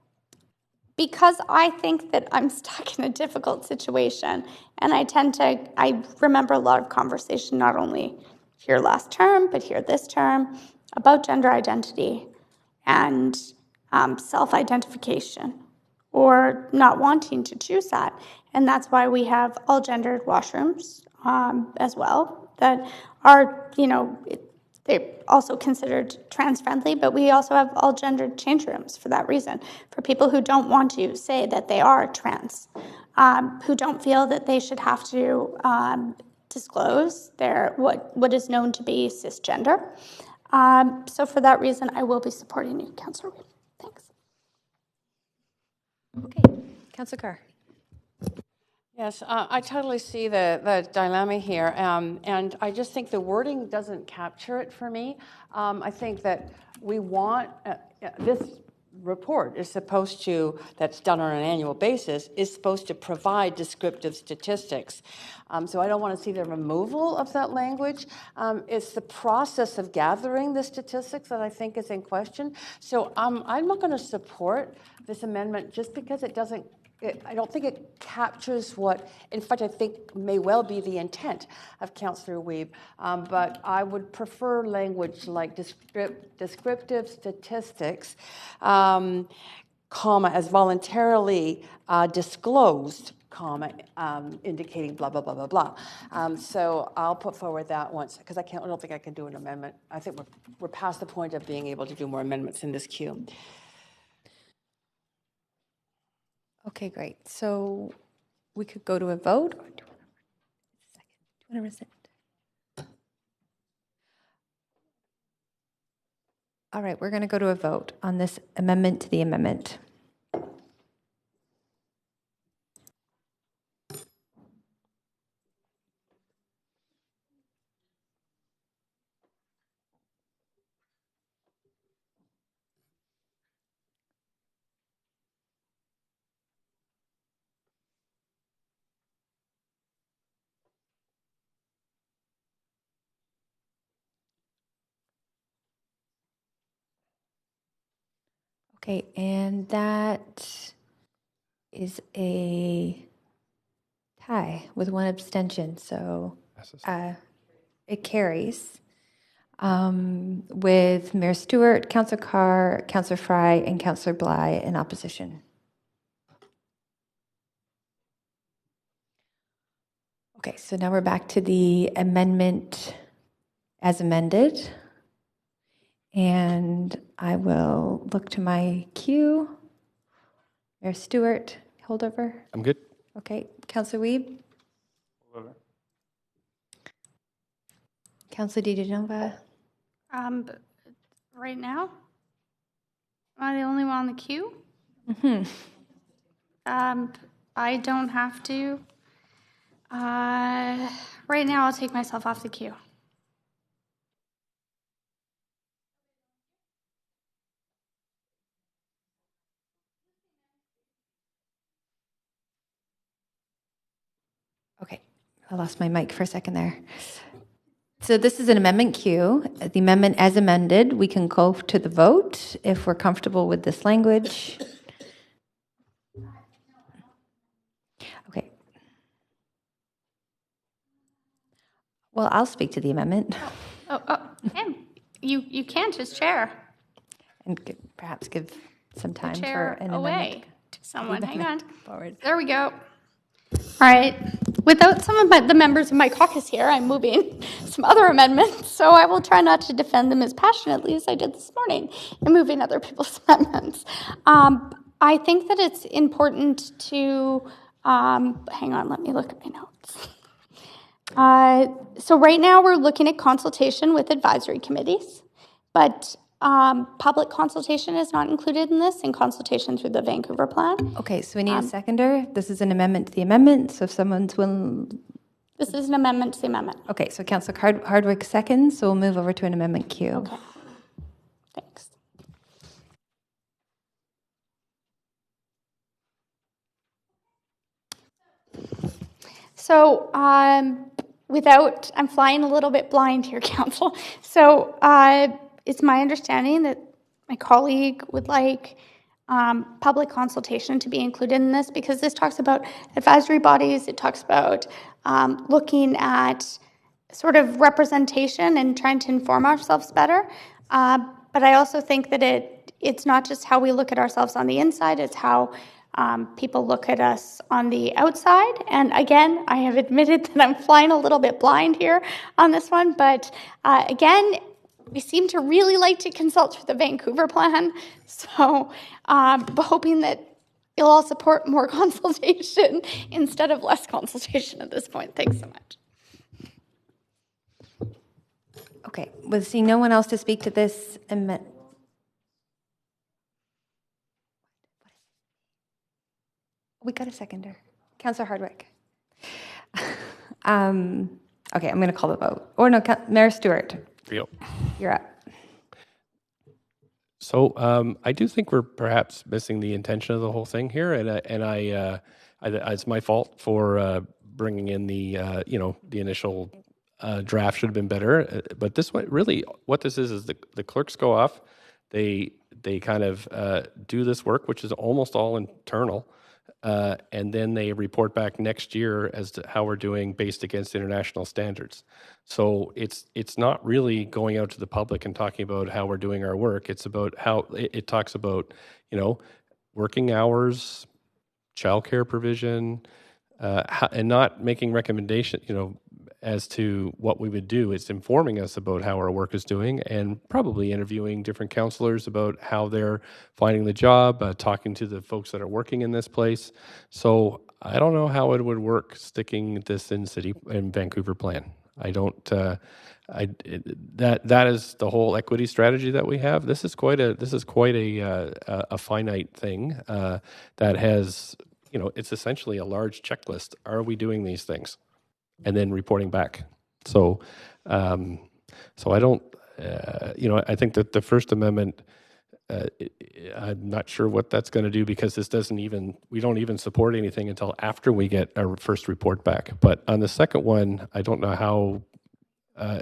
O: because I think that I'm stuck in a difficult situation, and I remember a lot of conversation, not only here last term, but here this term, about gender identity and self-identification, or not wanting to choose that. And that's why we have all gendered washrooms as well, that are, they're also considered trans-friendly, but we also have all gendered change rooms for that reason, for people who don't want to say that they are trans, who don't feel that they should have to disclose their what is known to be cisgender. So for that reason, I will be supporting you, Councillor Weed. Thanks.
R: Okay, Councillor Carr.
F: Yes, I totally see the dilemma here, and I just think the wording doesn't capture it for me. I think that we want this report is supposed to, that's done on an annual basis, is supposed to provide descriptive statistics. So I don't want to see the removal of that language. It's the process of gathering the statistics that I think is in question. So I'm not going to support this amendment just because it doesn't I don't think it captures what, in fact, I think may well be the intent of Councillor Wiebe. But I would prefer language like descriptive statistics, comma, as voluntarily disclosed, comma, indicating blah, blah, blah, blah, blah. So I'll put forward that once, because I don't think I can do an amendment. I think we're past the point of being able to do more amendments in this queue.
R: Okay, great. So we could go to a vote. Or do you want to rescind? All right, we're going to go to a vote on this amendment to the amendment. Okay, and that is a tie with one abstention, so it carries with Mayor Stewart, Councillor Carr, Councillor Fry, and Councillor Bly in opposition. Okay, so now we're back to the amendment as amended. And I will look to my queue. Mayor Stewart, holdover.
P: I'm good.
R: Okay, Councillor Wiebe.
J: Holdover.
R: Councillor DiGenova.
O: Right now, am I the only one on the queue?
R: Mm-hmm.
O: I don't have to. Right now, I'll take myself off the queue.
R: Okay, I lost my mic for a second there. So this is an amendment queue. The amendment as amended, we can go to the vote if we're comfortable with this language. Okay. Well, I'll speak to the amendment.
O: Pam, you can't as chair.
R: And perhaps give some time for
O: Chair
R: an
O: away
R: amendment.
O: to someone. Hang on.
R: Forward.
O: There we go. All right. Without some of the members of my caucus here, I'm moving some other amendments, so I will try not to defend them as passionately as I did this morning in moving other people's amendments. I think that it's important to, hang on, let me look at my notes. So right now we're looking at consultation with advisory committees, but public consultation is not included in this, and consultation through the Vancouver Plan.
R: Okay, so we need a seconder. This is an amendment to the amendment, so if someone's willing...
O: This is an amendment to the amendment.
R: Okay, so Councillor Hardwick seconds, so we'll move over to an amendment queue.
O: Okay. Thanks. So, I'm flying a little bit blind here, Council. So, it's my understanding that my colleague would like public consultation to be included in this, because this talks about advisory bodies, it talks about looking at sort of representation and trying to inform ourselves better. But I also think that it's not just how we look at ourselves on the inside, it's how people look at us on the outside. And again, I have admitted that I'm flying a little bit blind here on this one, but again, we seem to really like to consult through the Vancouver Plan, so hoping that you'll all support more consultation instead of less consultation at this point. Thanks so much.
R: Okay, with seeing no one else to speak to this amendment. We got a seconder. Councillor Hardwick. Okay, I'm going to call the vote. Or no, Mayor Stewart. You're up.
P: So I do think we're perhaps missing the intention of the whole thing here, and it's my fault for bringing in the the initial draft should have been better. But this one, really, what this is the clerks go off, they kind of do this work, which is almost all internal, and then they report back next year as to how we're doing based against international standards. So it's not really going out to the public and talking about how we're doing our work. It's about how it talks about, working hours, childcare provision, and not making recommendation, as to what we would do. It's informing us about how our work is doing and probably interviewing different counselors about how they're finding the job, talking to the folks that are working in this place. So I don't know how it would work sticking this in Vancouver plan. I don't. That is the whole equity strategy that we have. This is quite a finite thing that has. It's essentially a large checklist. Are we doing these things? And then reporting back. So I don't, I think that the First Amendment, I'm not sure what that's going to do because we don't even support anything until after we get our first report back. But on the second one, I don't know how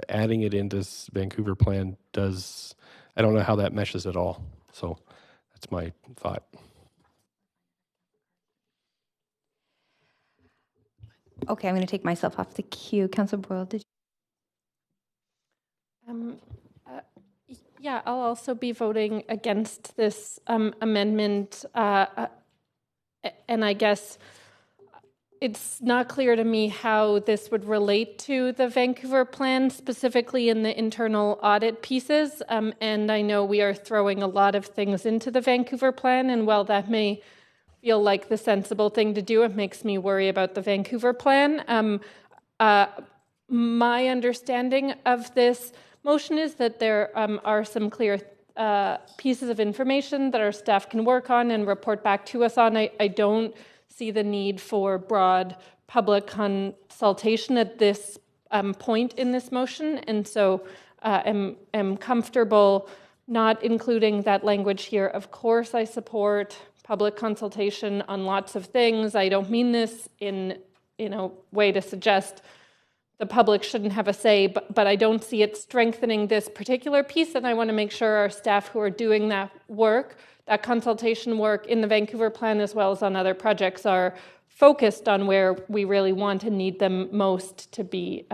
P: adding it into this Vancouver plan I don't know how that meshes at all. So that's my thought.
N: Okay, I'm going to take myself off the queue. Councillor Boyle, did you?
L: Yeah, I'll also be voting against this amendment. And I guess it's not clear to me how this would relate to the Vancouver plan, specifically in the internal audit pieces. And I know we are throwing a lot of things into the Vancouver plan, and while that may feel like the sensible thing to do, it makes me worry about the Vancouver plan. My understanding of this motion is that there are some clear pieces of information that our staff can work on and report back to us on. I don't see the need for broad public consultation at this point in this motion, and so am comfortable not including that language here. Of course, I support public consultation on lots of things. I don't mean this in a way to suggest the public shouldn't have a say, but I don't see it strengthening this particular piece, and I want to make sure our staff who are doing that work, that consultation work in the Vancouver plan as well as on other projects, are focused on where we really want and need them most to be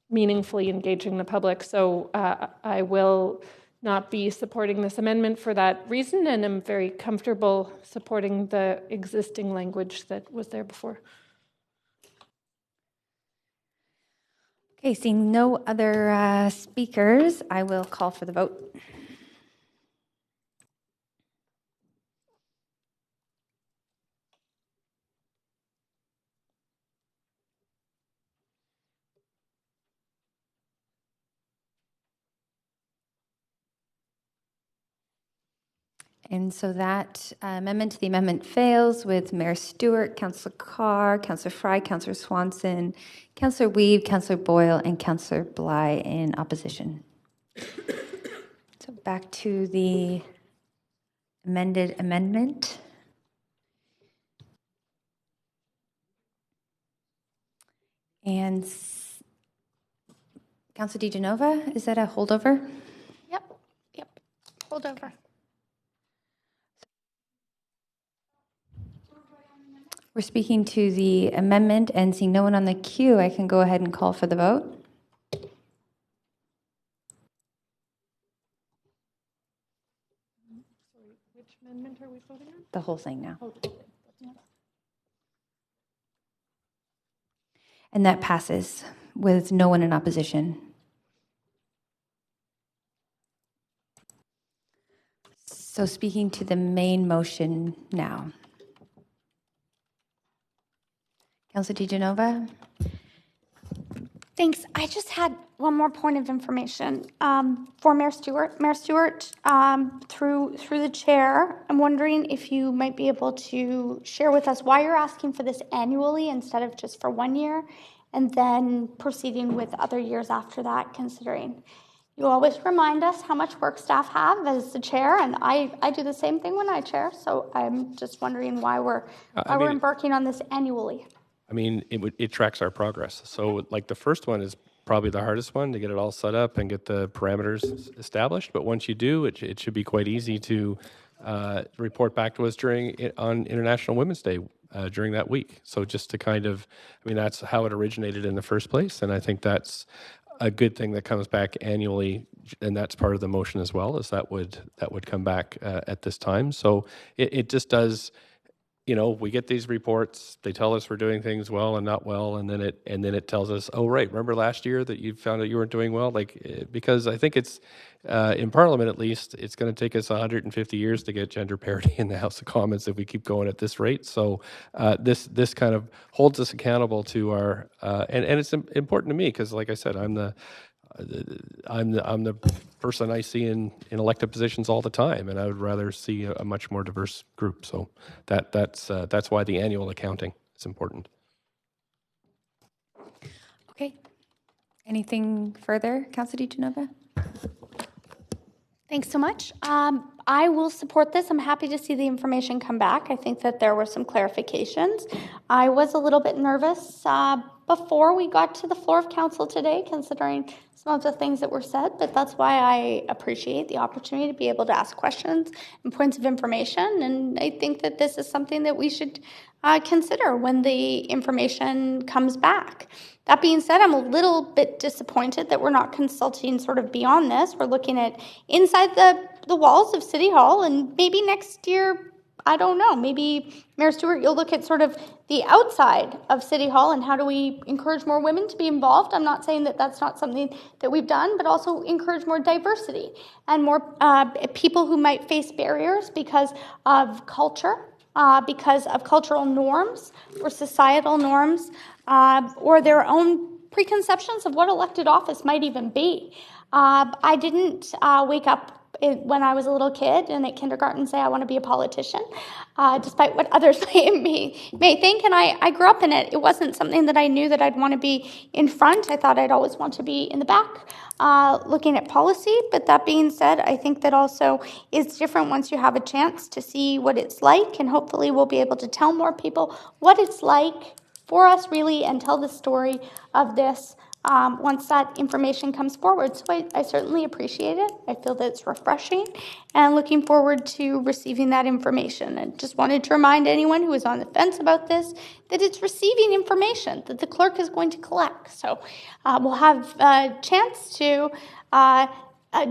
L: meaningfully engaging the public. So I will not be supporting this amendment for that reason, and I'm very comfortable supporting the existing language that was there before.
N: Okay, seeing no other speakers, I will call for the vote. And so that amendment to the amendment fails with Mayor Stewart, Councillor Carr, Councillor Fry, Councillor Swanson, Councillor Weave, Councillor Boyle, and Councillor Bly in opposition. So back to the amended amendment. And Councillor DiGenova, is that a holdover?
O: Yep, hold over.
N: We're speaking to the amendment, and seeing no one on the queue, I can go ahead and call for the vote.
L: Sorry, which amendment are we voting on?
N: The whole thing now. And that passes with no one in opposition. So speaking to the main motion now. Councillor DiGenova?
O: Thanks. I just had one more point of information for Mayor Stewart. Mayor Stewart, through the chair, I'm wondering if you might be able to share with us why you're asking for this annually instead of just for 1 year, and then proceeding with other years after that, considering you always remind us how much work staff have as the chair, and I do the same thing when I chair. So I'm just wondering why we're embarking on this annually.
P: I mean, it tracks our progress. So like the first one is probably the hardest one to get it all set up and get the parameters established. But once you do, it should be quite easy to report back to us on International Women's Day during that week. So just to kind of, I mean, that's how it originated in the first place, and I think that's a good thing that comes back annually, and that's part of the motion as well, is that would come back at this time. So it just does. We get these reports. They tell us we're doing things well and not well, and then it tells us, oh right, remember last year that you found out you weren't doing well. Because I think it's in Parliament at least, it's going to take us 150 years to get gender parity in the House of Commons if we keep going at this rate. So this kind of holds us accountable to our and it's important to me because, like I said, I'm the person I see in elected positions all the time, and I would rather see a much more diverse group. So that's why the annual accounting is important.
R: Okay. Anything further, Councillor DiGenova?
O: Thanks so much. I will support this. I'm happy to see the information come back. I think that there were some clarifications. I was a little bit nervous before we got to the floor of council today, considering some of the things that were said, but that's why I appreciate the opportunity to be able to ask questions and points of information. And I think that this is something that we should consider when the information comes back. That being said, I'm a little bit disappointed that we're not consulting sort of beyond this. We're looking at inside the walls of City Hall, and maybe next year, I don't know, maybe Mayor Stewart, you'll look at sort of the outside of City Hall and how do we encourage more women to be involved. I'm not saying that that's not something that we've done, but also encourage more diversity and more people who might face barriers because of culture, because of cultural norms or societal norms, or their own preconceptions of what elected office might even be. I didn't wake up when I was a little kid and at kindergarten say I want to be a politician, despite what others may think. And I grew up in it. It wasn't something that I knew that I'd want to be in front. I thought I'd always want to be in the back, looking at policy. But that being said, I think that also is different once you have a chance to see what it's like. And hopefully we'll be able to tell more people what it's like for us really and tell the story of this once that information comes forward. So I certainly appreciate it. I feel that it's refreshing and looking forward to receiving that information. And just wanted to remind anyone who is on the fence about this that it's receiving information that the clerk is going to collect. So we'll have a chance to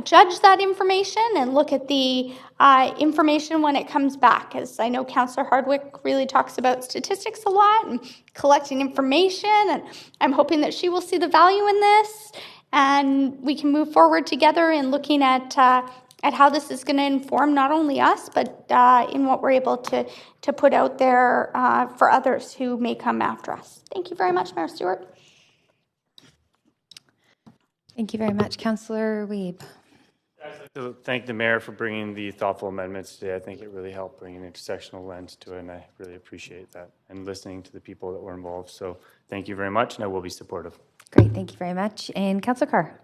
O: judge that information and look at the information when it comes back. As I know Councillor Hardwick really talks about statistics a lot and collecting information, and I'm hoping that she will see the value in this and we can move forward together in looking at how this is going to inform not only us, but in what we're able to put out there for others who may come after us. Thank you very much, Mayor Stewart.
R: Thank you very much. Councillor Wiebe.
J: I'd like to thank the mayor for bringing the thoughtful amendments today. I think it really helped bring an intersectional lens to it, and I really appreciate that, and listening to the people that were involved. So thank you very much, and I will be supportive.
R: Great, thank you very much. And Councillor Carr.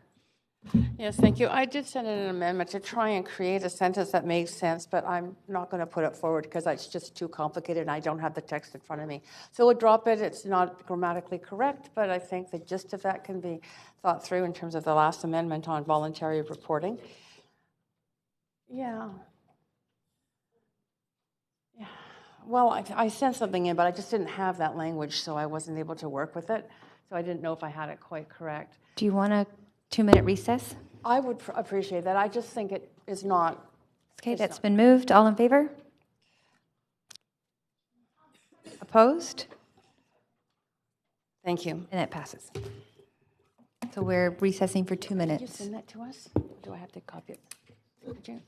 F: Yes, thank you. I did send in an amendment to try and create a sentence that makes sense, but I'm not going to put it forward because it's just too complicated and I don't have the text in front of me. So we'll drop it. It's not grammatically correct, but I think the gist of that can be thought through in terms of the last amendment on voluntary reporting. Yeah. Well, I sent something in, but I just didn't have that language, so I wasn't able to work with it. So I didn't know if I had it quite correct.
R: Do you want a 2-minute recess?
F: I would appreciate that. I just think it is not.
R: Okay, that's been moved. All in favor? Opposed?
F: Thank you.
R: And it passes. So we're recessing for 2 minutes.
F: Did you send that to us? Do I have to copy it? Did you?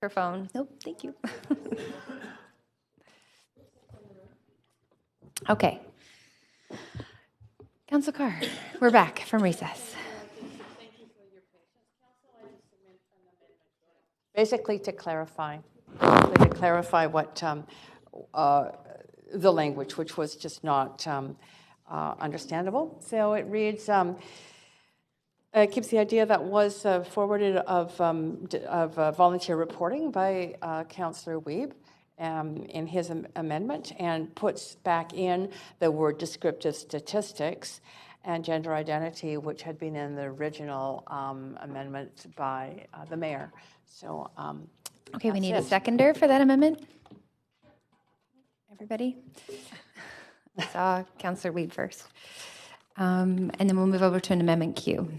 R: Microphone. Nope, thank you. Okay. Council Carr, we're back from recess.
F: Basically to clarify what the language, which was just not understandable. So it reads, it keeps the idea that was forwarded of volunteer reporting by Councillor Wiebe in his amendment, and puts back in the word descriptive statistics and gender identity, which had been in the original amendment by the mayor. So,
R: Okay, we need a seconder for that amendment. Everybody? I saw Councillor Wiebe first. And then we'll move over to an amendment queue.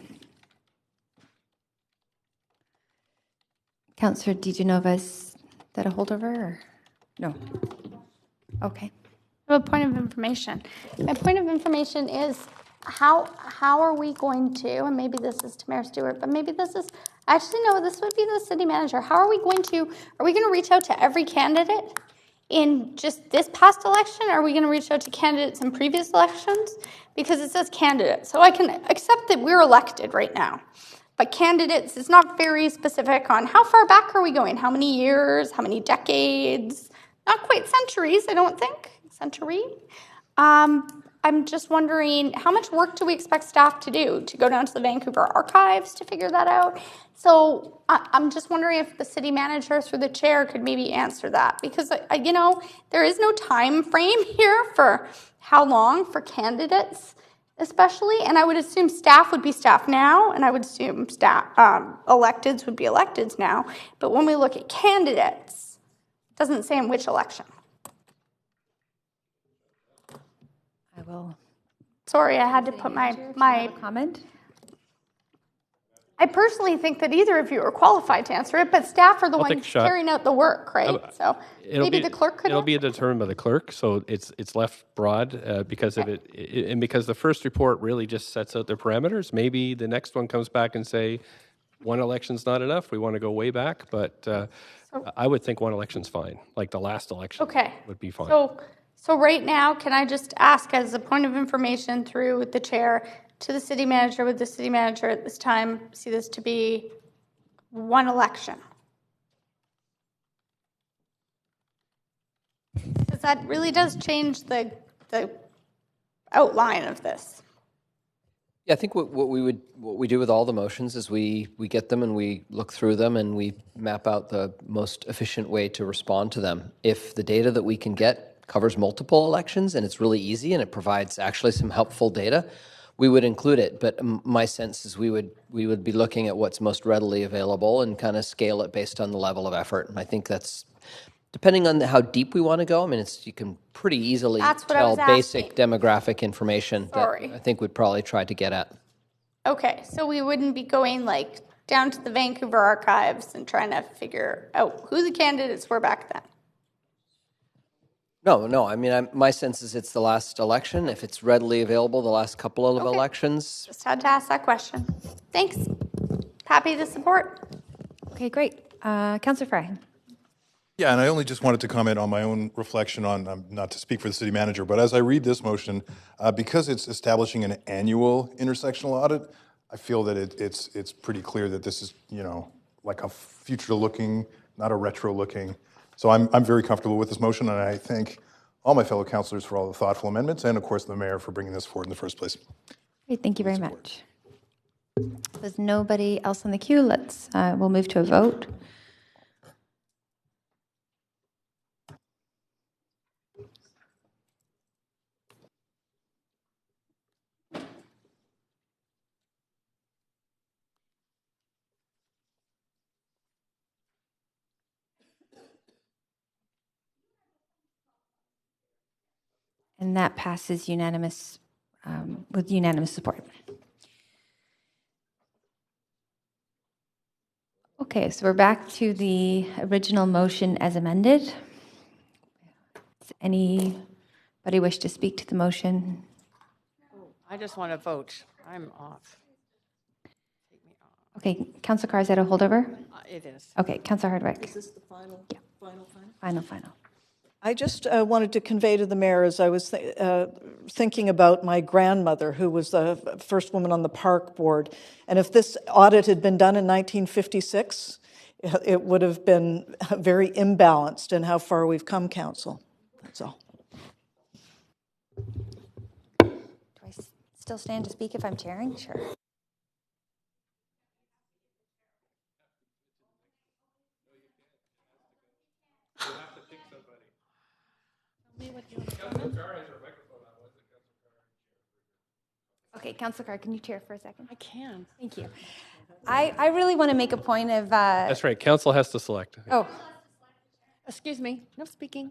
R: Councillor DiGenova, is that a holdover or no? Okay.
O: I have a point of information. My point of information is how are we going to, and maybe this is to Mayor Stewart, but maybe this is, actually no, this would be the city manager. How are we going to reach out to every candidate in just this past election? Are we going to reach out to candidates in previous elections? Because it says candidates. So I can accept that we're elected right now. But candidates is not very specific on how far back are we going? How many years? How many decades? Not quite centuries, I don't think. Century. I'm just wondering, how much work do we expect staff to do? To go down to the Vancouver Archives to figure that out? So I'm just wondering if the city manager through the chair could maybe answer that. Because, there is no time frame here for how long for candidates, especially. And I would assume staff would be staff now, and I would assume electeds would be electeds now. But when we look at candidates, it doesn't say in which election.
R: I will.
O: Sorry, I had to put my
R: comment.
O: I personally think that either of you are qualified to answer it, but staff are the
P: I'll take
O: ones
P: a shot.
O: carrying out the work, right? So maybe the clerk could.
P: It'll be determined by the clerk, so it's left broad because of it, and because the first report really just sets out the parameters. Maybe the next one comes back and say, one election's not enough. We want to go way back, but I would think one election's fine. Like the last election would be fine.
O: So right now, can I just ask as a point of information through the chair to the city manager, would the city manager at this time see this to be one election? Because that really does change the outline of this.
A: Yeah, I think what we do with all the motions is we get them and we look through them and we map out the most efficient way to respond to them. If the data that we can get covers multiple elections and it's really easy and it provides actually some helpful data, we would include it. But my sense is we would be looking at what's most readily available and kind of scale it based on the level of effort. And I think that's depending on how deep we want to go. I mean, you can pretty easily tell basic demographic information that I think we'd probably try to get at.
O: Okay, so we wouldn't be going like down to the Vancouver Archives and trying to figure out who the candidates were back then.
A: No. I mean, my sense is it's the last election. If it's readily available, the last couple of elections.
O: Just had to ask that question. Thanks. Happy to support.
R: Okay, great. Councillor Fry.
G: Yeah, and I only just wanted to comment on my own reflection on, not to speak for the city manager, but as I read this motion, because it's establishing an annual intersectional audit, I feel that it's pretty clear that this is, like a future-looking, not a retro-looking. So I'm very comfortable with this motion, and I thank all my fellow councillors for all the thoughtful amendments, and of course the mayor for bringing this forward in the first place.
R: Great, thank you very much. There's nobody else on the queue. We'll move to a vote. And that passes unanimous with unanimous support. Okay, so we're back to the original motion as amended. Does anybody wish to speak to the motion?
F: I just want to vote. I'm off.
N: Okay, Councillor Carr, is that a holdover?
F: It is.
N: Okay, Councillor Hardwick.
Q: Is this the final?
N: Yeah.
Q: Final?
N: Final.
Q: I just wanted to convey to the mayor, as I was thinking about my grandmother, who was the first woman on the park board, and if this audit had been done in 1956, it would have been very imbalanced in how far we've come, Council. That's all.
N: Do I still stand to speak if I'm chairing? Sure. Okay, Councillor Carr, can you chair for a second?
F: I can.
N: Thank you. I really want to make a point of...
P: That's right. Council has to select.
N: Oh.
F: Excuse me. No speaking.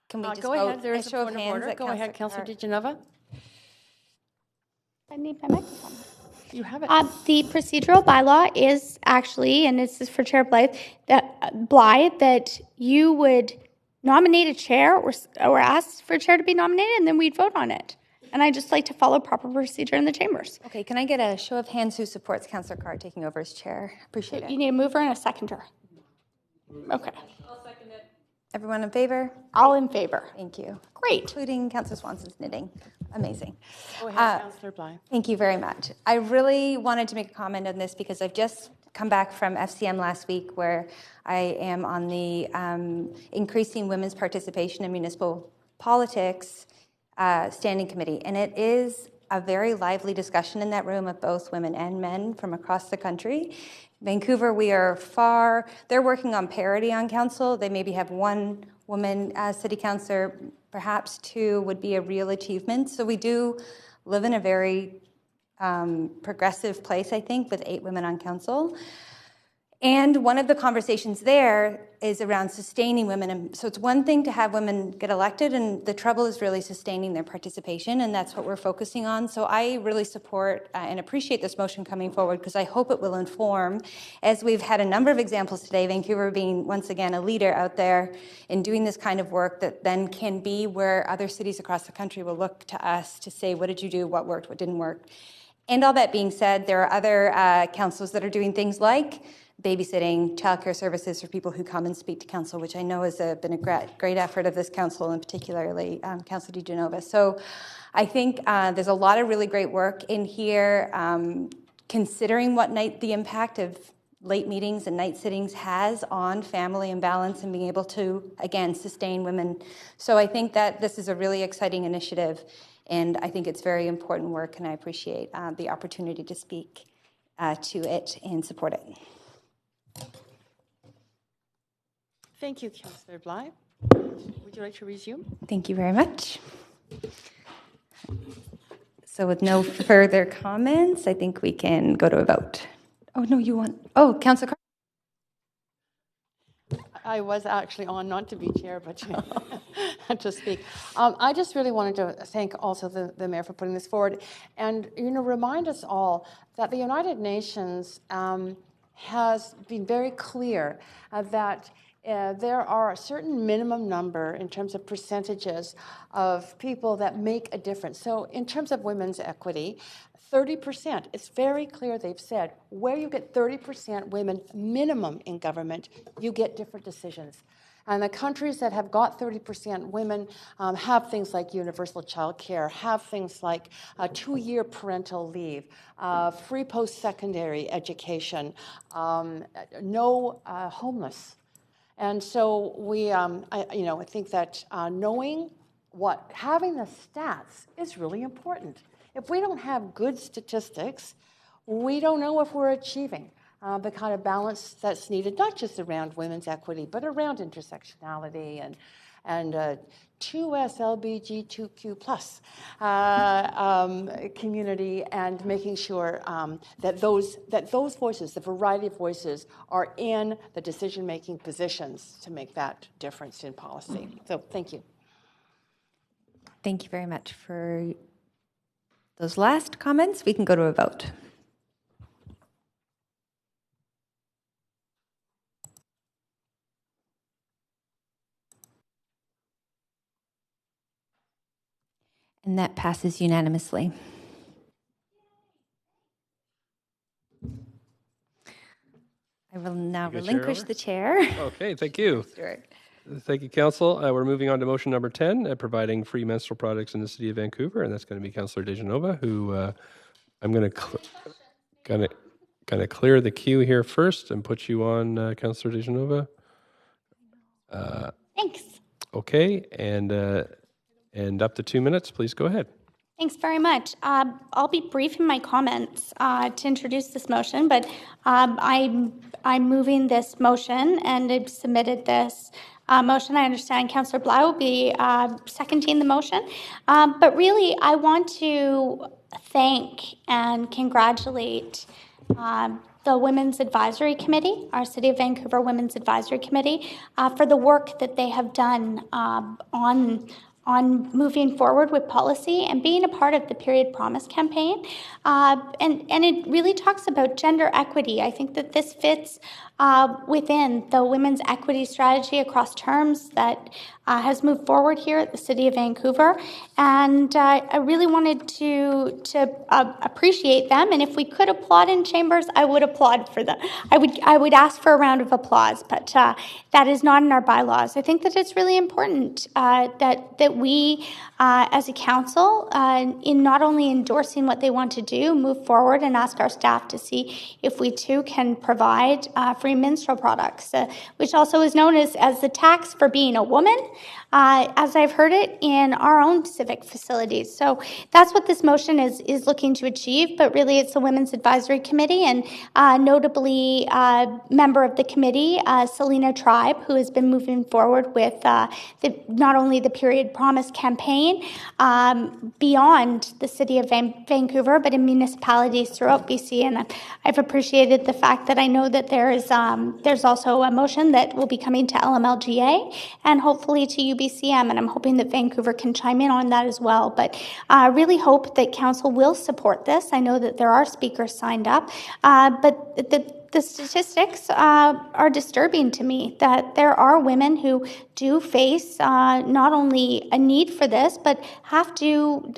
N: Can we just
F: go ahead. There is a
N: show
F: point of
N: hands
F: order.
N: at
F: Go ahead, Councillor DiGenova.
O: I need my microphone.
F: You have it.
O: The procedural bylaw is actually, and this is for Chair Blythe, that you would nominate a chair or ask for a chair to be nominated, and then we'd vote on it. And I just like to follow proper procedure in the chambers.
N: Okay, can I get a show of hands who supports Councillor Carr taking over as chair? Appreciate it.
O: You need a mover and a seconder. Okay.
N: I'll second it. Everyone in favor?
O: All in favor.
N: Thank you.
O: Great.
N: Including Councillor Swanson's knitting. Amazing.
F: Go ahead, Councillor Blythe.
N: Thank you very much. I really wanted to make a comment on this because I've just come back from FCM last week, where I am on the Increasing Women's Participation in Municipal Politics Standing Committee. And it is a very lively discussion in that room of both women and men from across the country. Vancouver, we are they're working on parity on council. They maybe have one woman as city councillor, perhaps two would be a real achievement. So we do live in a very progressive place, I think, with 8 women on council. And one of the conversations there is around sustaining women. And so it's one thing to have women get elected, and the trouble is really sustaining their participation, and that's what we're focusing on. So I really support and appreciate this motion coming forward, because I hope it will inform, as we've had a number of examples today, Vancouver being once again a leader out there in doing this kind of work that then can be where other cities across the country will look to us to say, what did you do, what worked, what didn't work. And all that being said, there are other councils that are doing things like babysitting, childcare services for people who come and speak to council, which I know has been a great effort of this council, and particularly Councillor DiGenova. So I think there's a lot of really great work in here, considering what the impact of late meetings and night sittings has on family and balance and being able to, again, sustain women. So I think that this is a really exciting initiative, and I think it's very important work, and I appreciate the opportunity to speak to it and support it.
F: Thank you, Councillor Blythe. Would you like to resume?
N: Thank you very much. So with no further comments, I think we can go to a vote. Oh, no, you want... Oh, Councillor Carr.
F: I was actually on not to be chair, but to speak. I just really wanted to thank also the mayor for putting this forward, and remind us all that the United Nations has been very clear that there are a certain minimum number in terms of percentages of people that make a difference. So in terms of women's equity, 30%, it's very clear they've said, where you get 30% women minimum in government, you get different decisions. And the countries that have got 30% women have things like universal child care, have things like 2-year parental leave, free post-secondary education, no homeless. And so I think that having the stats is really important. If we don't have good statistics, we don't know if we're achieving the kind of balance that's needed, not just around women's equity, but around intersectionality and 2S LGBTQ+ community, and making sure that those voices, the variety of voices, are in the decision-making positions to make that difference in policy. So thank you.
N: Thank you very much for those last comments. We can go to a vote. And that passes unanimously. I will now
P: You get chair
N: relinquish
P: over?
N: the chair.
P: Okay, thank you.
N: Stuart.
P: Thank you, Council. We're moving on to motion number 10, providing free menstrual products in the city of Vancouver, and that's going to be Councillor DeGenova, who I'm going to clear the queue here first and put you on, Councillor DeGenova.
O: Thanks.
P: Okay, and up to 2 minutes, please go ahead.
O: Thanks very much. I'll be brief in my comments to introduce this motion, but I'm moving this motion and I've submitted this motion. I understand Councillor Bly will be seconding the motion. But really, I want to thank and congratulate the Women's Advisory Committee, our City of Vancouver Women's Advisory Committee, for the work that they have done on moving forward with policy and being a part of the Period Promise campaign. And it really talks about gender equity. I think that this fits within the women's equity strategy across terms that has moved forward here at the City of Vancouver. And I really wanted to appreciate them. And if we could applaud in chambers, I would applaud for them. I would ask for a round of applause, but that is not in our bylaws. I think that it's really important that we, as a council, in not only endorsing what they want to do, move forward and ask our staff to see if we too can provide free menstrual products, which also is known as the tax for being a woman, as I've heard it in our own civic facilities. So that's what this motion is looking to achieve, but really it's the Women's Advisory Committee and notably member of the committee, Selena Tribe, who has been moving forward with not only the Period Promise campaign beyond the City of Vancouver, but in municipalities throughout BC. And I've appreciated the fact that I know that there's also a motion that will be coming to LMLGA and hopefully to UBCM, and I'm hoping that Vancouver can chime in on that as well. But I really hope that Council will support this. I know that there are speakers signed up, but the statistics are disturbing to me, that there are women who do face not only a need for this, but have to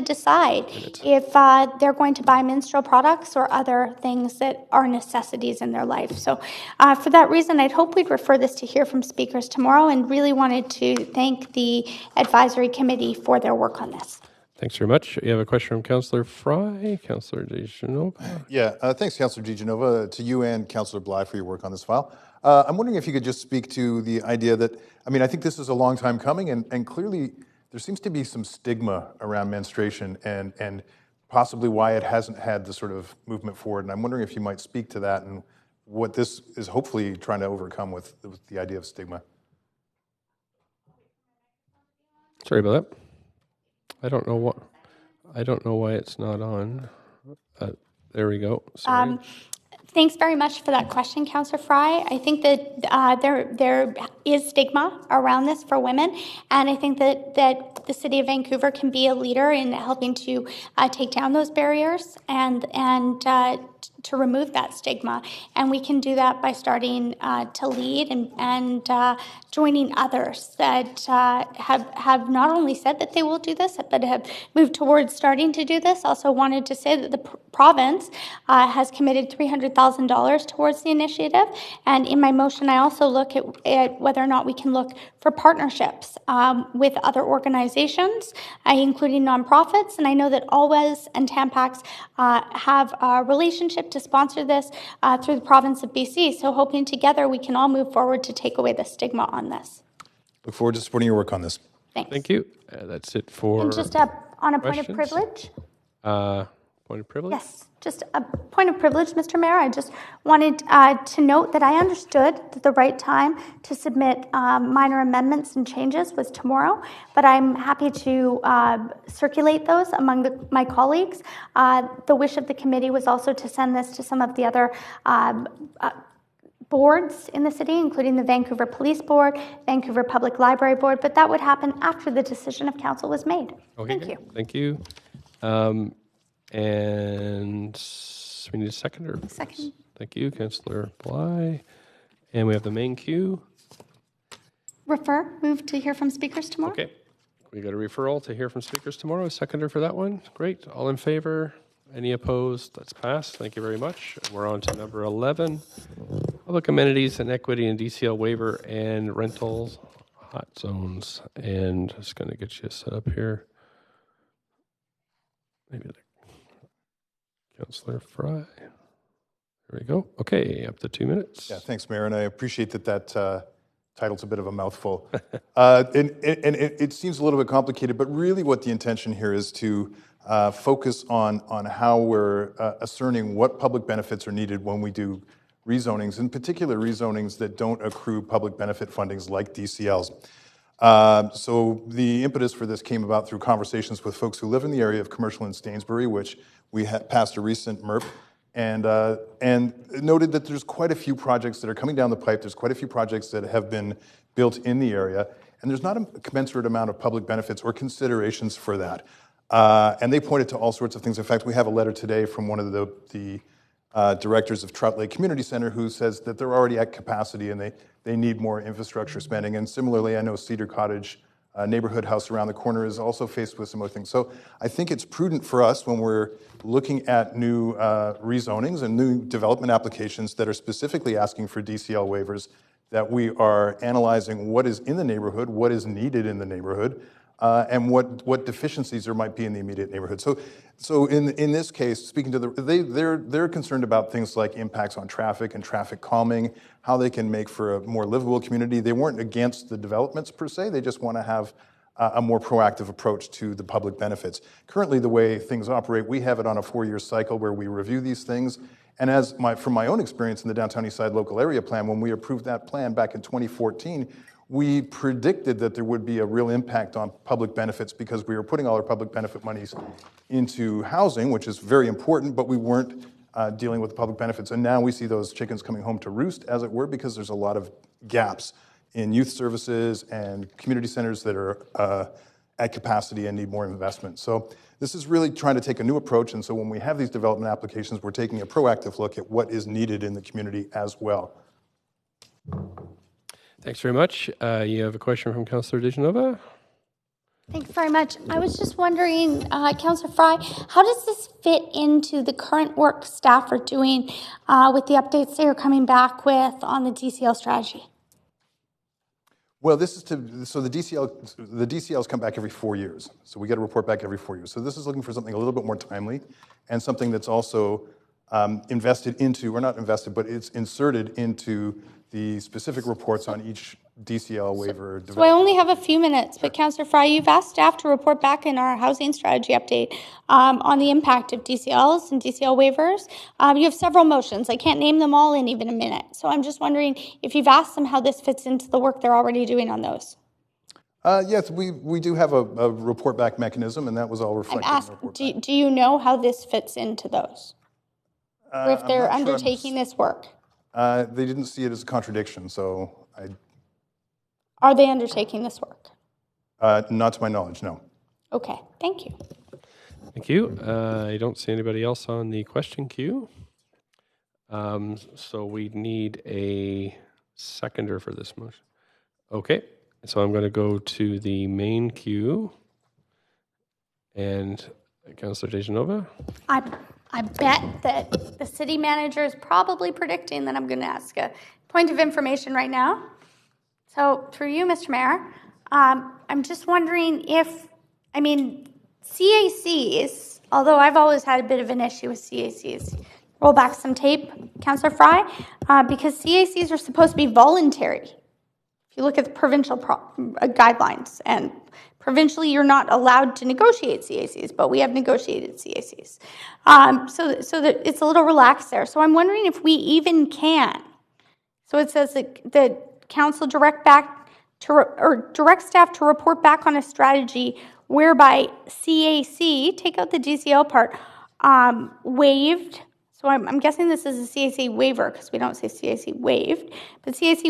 O: decide if they're going to buy menstrual products or other things that are necessities in their life. So for that reason, I'd hope we'd refer this to hear from speakers tomorrow, and really wanted to thank the advisory committee for their work on this.
P: Thanks very much. You have a question from Councillor Fry, Councillor DeGenova.
G: Yeah, thanks, Councillor DeGenova, to you and Councillor Bly for your work on this file. I'm wondering if you could just speak to the idea that, I mean, I think this is a long time coming, and clearly there seems to be some stigma around menstruation and possibly why it hasn't had the sort of movement forward. And I'm wondering if you might speak to that and what this is hopefully trying to overcome with the idea of stigma.
P: Sorry about that. I don't know why it's not on. There we go. Sorry.
O: Thanks very much for that question, Councillor Fry. I think that there is stigma around this for women, and I think that the City of Vancouver can be a leader in helping to take down those barriers and to remove that stigma. And we can do that by starting to lead and joining others that have not only said that they will do this, but have moved towards starting to do this. Also wanted to say that the province has committed $300,000 towards the initiative. And in my motion, I also look at whether or not we can look for partnerships with other organizations, including nonprofits. And I know that Always and Tampax have a relationship to sponsor this through the province of BC. So hoping together we can all move forward to take away the stigma on this.
G: Look forward to supporting your work on this.
O: Thanks.
P: Thank you. That's it for
O: And just on a point of privilege.
P: Point of privilege?
O: Yes, just a point of privilege, Mr. Mayor. I just wanted to note that I understood that the right time to submit minor amendments and changes was tomorrow, but I'm happy to circulate those among my colleagues. The wish of the committee was also to send this to some of the other boards in the city, including the Vancouver Police Board, Vancouver Public Library Board, but that would happen after the decision of council was made.
P: Okay,
O: Thank you.
P: Thank you. And we need a seconder.
O: Second.
P: Thank you, Councillor Bly. And we have the main queue.
O: Move to hear from speakers tomorrow.
P: Okay. We got a referral to hear from speakers tomorrow. A seconder for that one. Great. All in favor? Any opposed? That's passed. Thank you very much. We're on to number 11. Public amenities and equity and DCL waiver and rentals hot zones. And just going to get you set up here. Maybe Councillor Fry. There we go. Okay, up to 2 minutes.
G: Yeah, thanks, Mayor, and I appreciate that title's a bit of a mouthful. And it seems a little bit complicated, but really what the intention here is to focus on how we're ascerning what public benefits are needed when we do rezonings, in particular rezonings that don't accrue public benefit fundings like DCLs. So the impetus for this came about through conversations with folks who live in the area of Commercial and Stainsbury, which we passed a recent MERP, and noted that there's quite a few projects that are coming down the pipe. There's quite a few projects that have been built in the area, and there's not a commensurate amount of public benefits or considerations for that. And they pointed to all sorts of things. In fact, we have a letter today from one of the directors of Trout Lake Community Center who says that they're already at capacity and they need more infrastructure spending. And similarly, I know Cedar Cottage neighborhood house around the corner is also faced with similar things. So I think it's prudent for us when we're looking at new rezonings and new development applications that are specifically asking for DCL waivers that we are analyzing what is in the neighborhood, what is needed in the neighborhood, and what deficiencies there might be in the immediate neighborhood. So in this case, speaking to they're concerned about things like impacts on traffic and traffic calming, how they can make for a more livable community. They weren't against the developments per se. They just want to have a more proactive approach to the public benefits. Currently, the way things operate, we have it on a 4-year cycle where we review these things. And from my own experience in the Downtown Eastside Local Area Plan, when we approved that plan back in 2014, we predicted that there would be a real impact on public benefits because we were putting all our public benefit monies into housing, which is very important, but we weren't dealing with the public benefits. And now we see those chickens coming home to roost, as it were, because there's a lot of gaps in youth services and community centers that are at capacity and need more investment. So this is really trying to take a new approach. And so when we have these development applications, we're taking a proactive look at what is needed in the community as well.
P: Thanks very much. You have a question from Councillor DeGenova?
O: Thanks very much. I was just wondering, Councillor Fry, how does this fit into the current work staff are doing with the updates they are coming back with on the DCL strategy?
G: Well, this is so the DCLs come back every 4 years. So we get a report back every 4 years. So this is looking for something a little bit more timely and something that's also invested into, or not invested, but it's inserted into the specific reports on each DCL waiver.
O: So I only have a few minutes, but Councillor Fry, you've asked staff to report back in our housing strategy update on the impact of DCLs and DCL waivers. You have several motions. I can't name them all in even a minute. So I'm just wondering if you've asked them how this fits into the work they're already doing on those.
G: Yes, we do have a report back mechanism, and that was all reflected in the report back.
O: Do you know how this fits into those? Or if they're undertaking this work?
G: They didn't see it as a contradiction, so
O: Are they undertaking this work?
G: not to my knowledge, no.
O: Okay, thank you.
P: Thank you. I don't see anybody else on the question queue. So we need a seconder for this motion. Okay, so I'm going to go to the main queue. And Councillor DeGenova?
O: I bet that the city manager is probably predicting that I'm going to ask a point of information right now. So through you, Mr. Mayor, I'm just wondering if, CACs, although I've always had a bit of an issue with CACs, roll back some tape, Councillor Fry, because CACs are supposed to be voluntary. If you look at the provincial guidelines, and provincially you're not allowed to negotiate CACs, but we have negotiated CACs. So that it's a little relaxed there. So I'm wondering if we even can. So it says that council direct staff to report back on a strategy whereby CAC, take out the DCL part, waived. So I'm guessing this is a CAC waiver because we don't say CAC waived, but CAC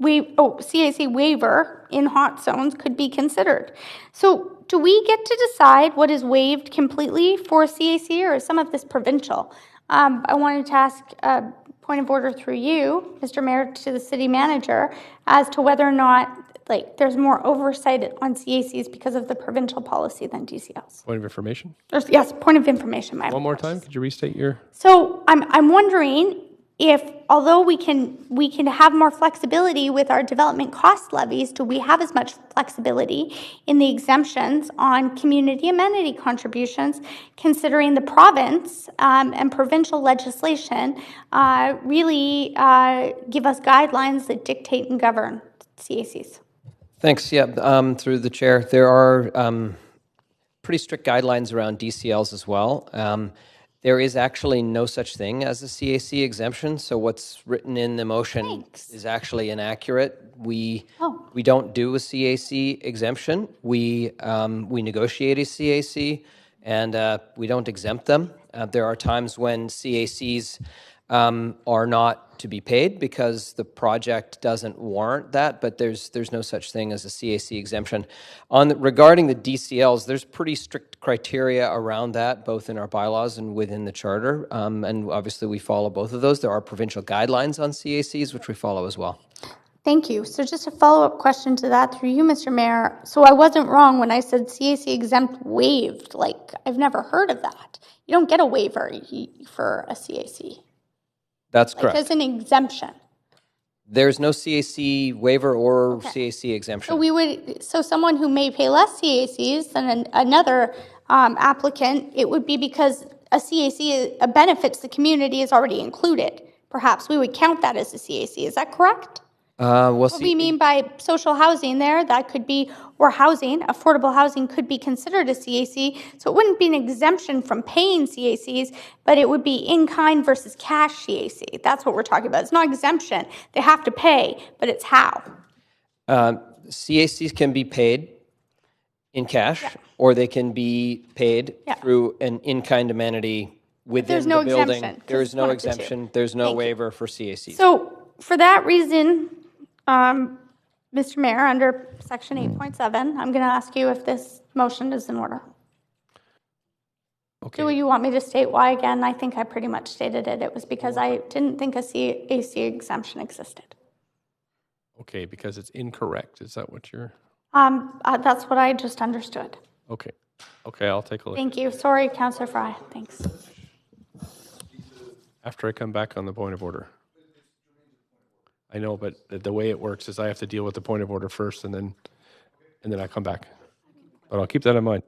O: CAC waiver in hot zones could be considered. So do we get to decide what is waived completely for CAC, or is some of this provincial? I wanted to ask a point of order through you, Mr. Mayor, to the city manager, as to whether or not like there's more oversight on CACs because of the provincial policy than DCLs.
P: Point of information?
O: Yes, point of information.
P: One more time, could you restate your?
O: So I'm wondering if, although we can have more flexibility with our development cost levies, do we have as much flexibility in the exemptions on community amenity contributions, considering the province and provincial legislation really give us guidelines that dictate and govern CACs?
A: Thanks. Yeah, through the chair, there are pretty strict guidelines around DCLs as well. There is actually no such thing as a CAC exemption, so what's written in the motion is actually inaccurate. We don't do a CAC exemption. We negotiate a CAC, and we don't exempt them. There are times when CACs are not to be paid because the project doesn't warrant that, but there's no such thing as a CAC exemption. Regarding the DCLs, there's pretty strict criteria around that, both in our bylaws and within the charter, and obviously we follow both of those. There are provincial guidelines on CACs, which we follow as well.
O: Thank you. So just a follow-up question to that through you, Mr. Mayor. So I wasn't wrong when I said CAC exempt waived. Like, I've never heard of that. You don't get a waiver for a CAC.
A: That's correct.
O: Like, as an exemption.
A: There's no CAC waiver or CAC exemption.
O: So someone who may pay less CACs than another applicant, it would be because a CAC benefits the community is already included. Perhaps we would count that as a CAC. Is that correct? What we mean by social housing there, that could be, or housing, affordable housing could be considered a CAC. So it wouldn't be an exemption from paying CACs, but it would be in-kind versus cash CAC. That's what we're talking about. It's not exemption. They have to pay, but it's how.
A: CACs can be paid in cash, or they can be paid through an in-kind amenity within the building.
O: Exemption.
A: There is no exemption. There's no waiver for CACs.
O: So for that reason, Mr. Mayor, under section 8.7, I'm going to ask you if this motion is in order.
P: Okay.
O: Do you want me to state why again? I think I pretty much stated it. It was because I didn't think a CAC exemption existed.
P: Okay, because it's incorrect. Is that what you're?
O: That's what I just understood.
P: Okay. Okay, I'll take a look.
O: Thank you. Sorry, Councillor Fry. Thanks.
P: After I come back on the point of order. I know, but the way it works is I have to deal with the point of order first, and then I come back. But I'll keep that in mind.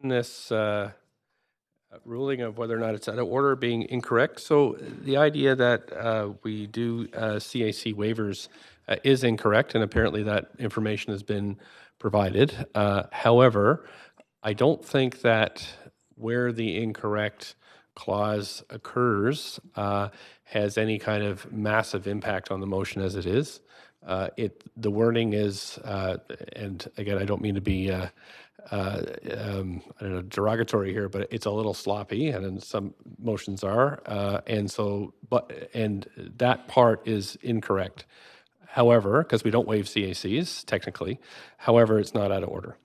P: this ruling of whether or not it's out of order being incorrect. So the idea that we do CAC waivers is incorrect, and apparently that information has been provided. However, I don't think that where the incorrect clause occurs has any kind of massive impact on the motion as it is. The wording is, and again, I don't mean to be I don't know, derogatory here, but it's a little sloppy, and some motions are, and that part is incorrect. However, because we don't waive CACs technically, however, it's not out of order.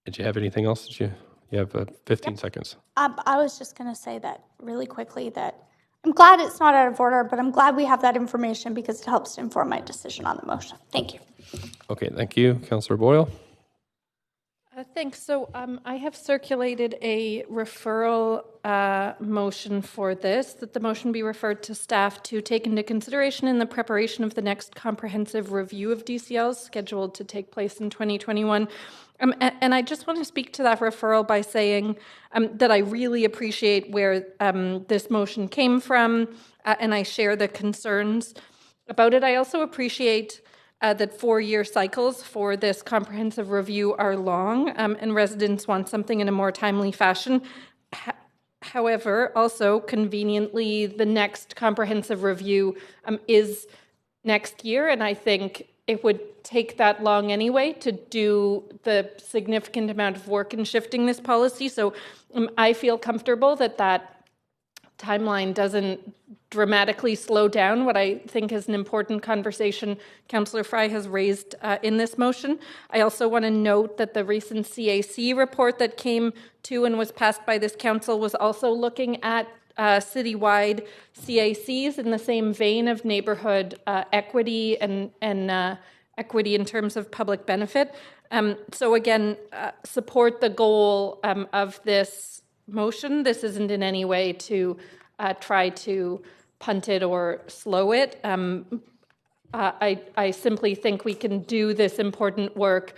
P: Did you have anything else? You have 15 seconds.
O: I was just going to say that really quickly that I'm glad it's not out of order, but I'm glad we have that information because it helps to inform my decision on the motion. Thank you.
P: Okay, thank you. Councillor Boyle.
L: Thanks. So I have circulated a referral motion for this, that the motion be referred to staff to take into consideration in the preparation of the next comprehensive review of DCLs scheduled to take place in 2021. And I just want to speak to that referral by saying that I really appreciate where this motion came from, and I share the concerns about it. I also appreciate that 4-year cycles for this comprehensive review are long, and residents want something in a more timely fashion. However, also conveniently, the next comprehensive review is next year, and I think it would take that long anyway to do the significant amount of work in shifting this policy. So I feel comfortable that that timeline doesn't dramatically slow down what I think is an important conversation Councillor Fry has raised in this motion. I also want to note that the recent CAC report that came to and was passed by this council was also looking at citywide CACs in the same vein of neighborhood equity and equity in terms of public benefit. So again, support the goal of this motion. This isn't in any way to try to punt it or slow it. I simply think we can do this important work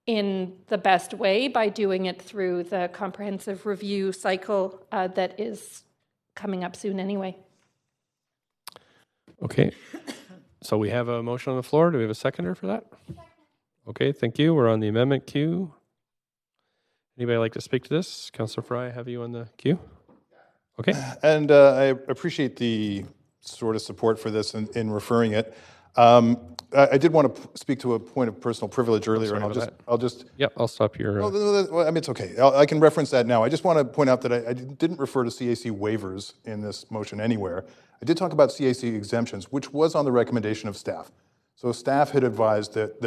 L: in the best way by doing it through the comprehensive review cycle that is coming up soon anyway.
P: Okay, so we have a motion on the floor. Do we have a seconder for that? Okay, thank you. We're on the amendment queue. Anybody like to speak to this? Councillor Fry, have you on the queue? Okay.
G: And I appreciate the sort of support for this in referring it. I did want to speak to a point of personal privilege earlier, and I'll just.
P: Yep, I'll stop your.
G: Well, I mean, it's okay. I can reference that now. I just want to point out that I didn't refer to CAC waivers in this motion anywhere. I did talk about CAC exemptions, which was on the recommendation of staff. So staff had advised that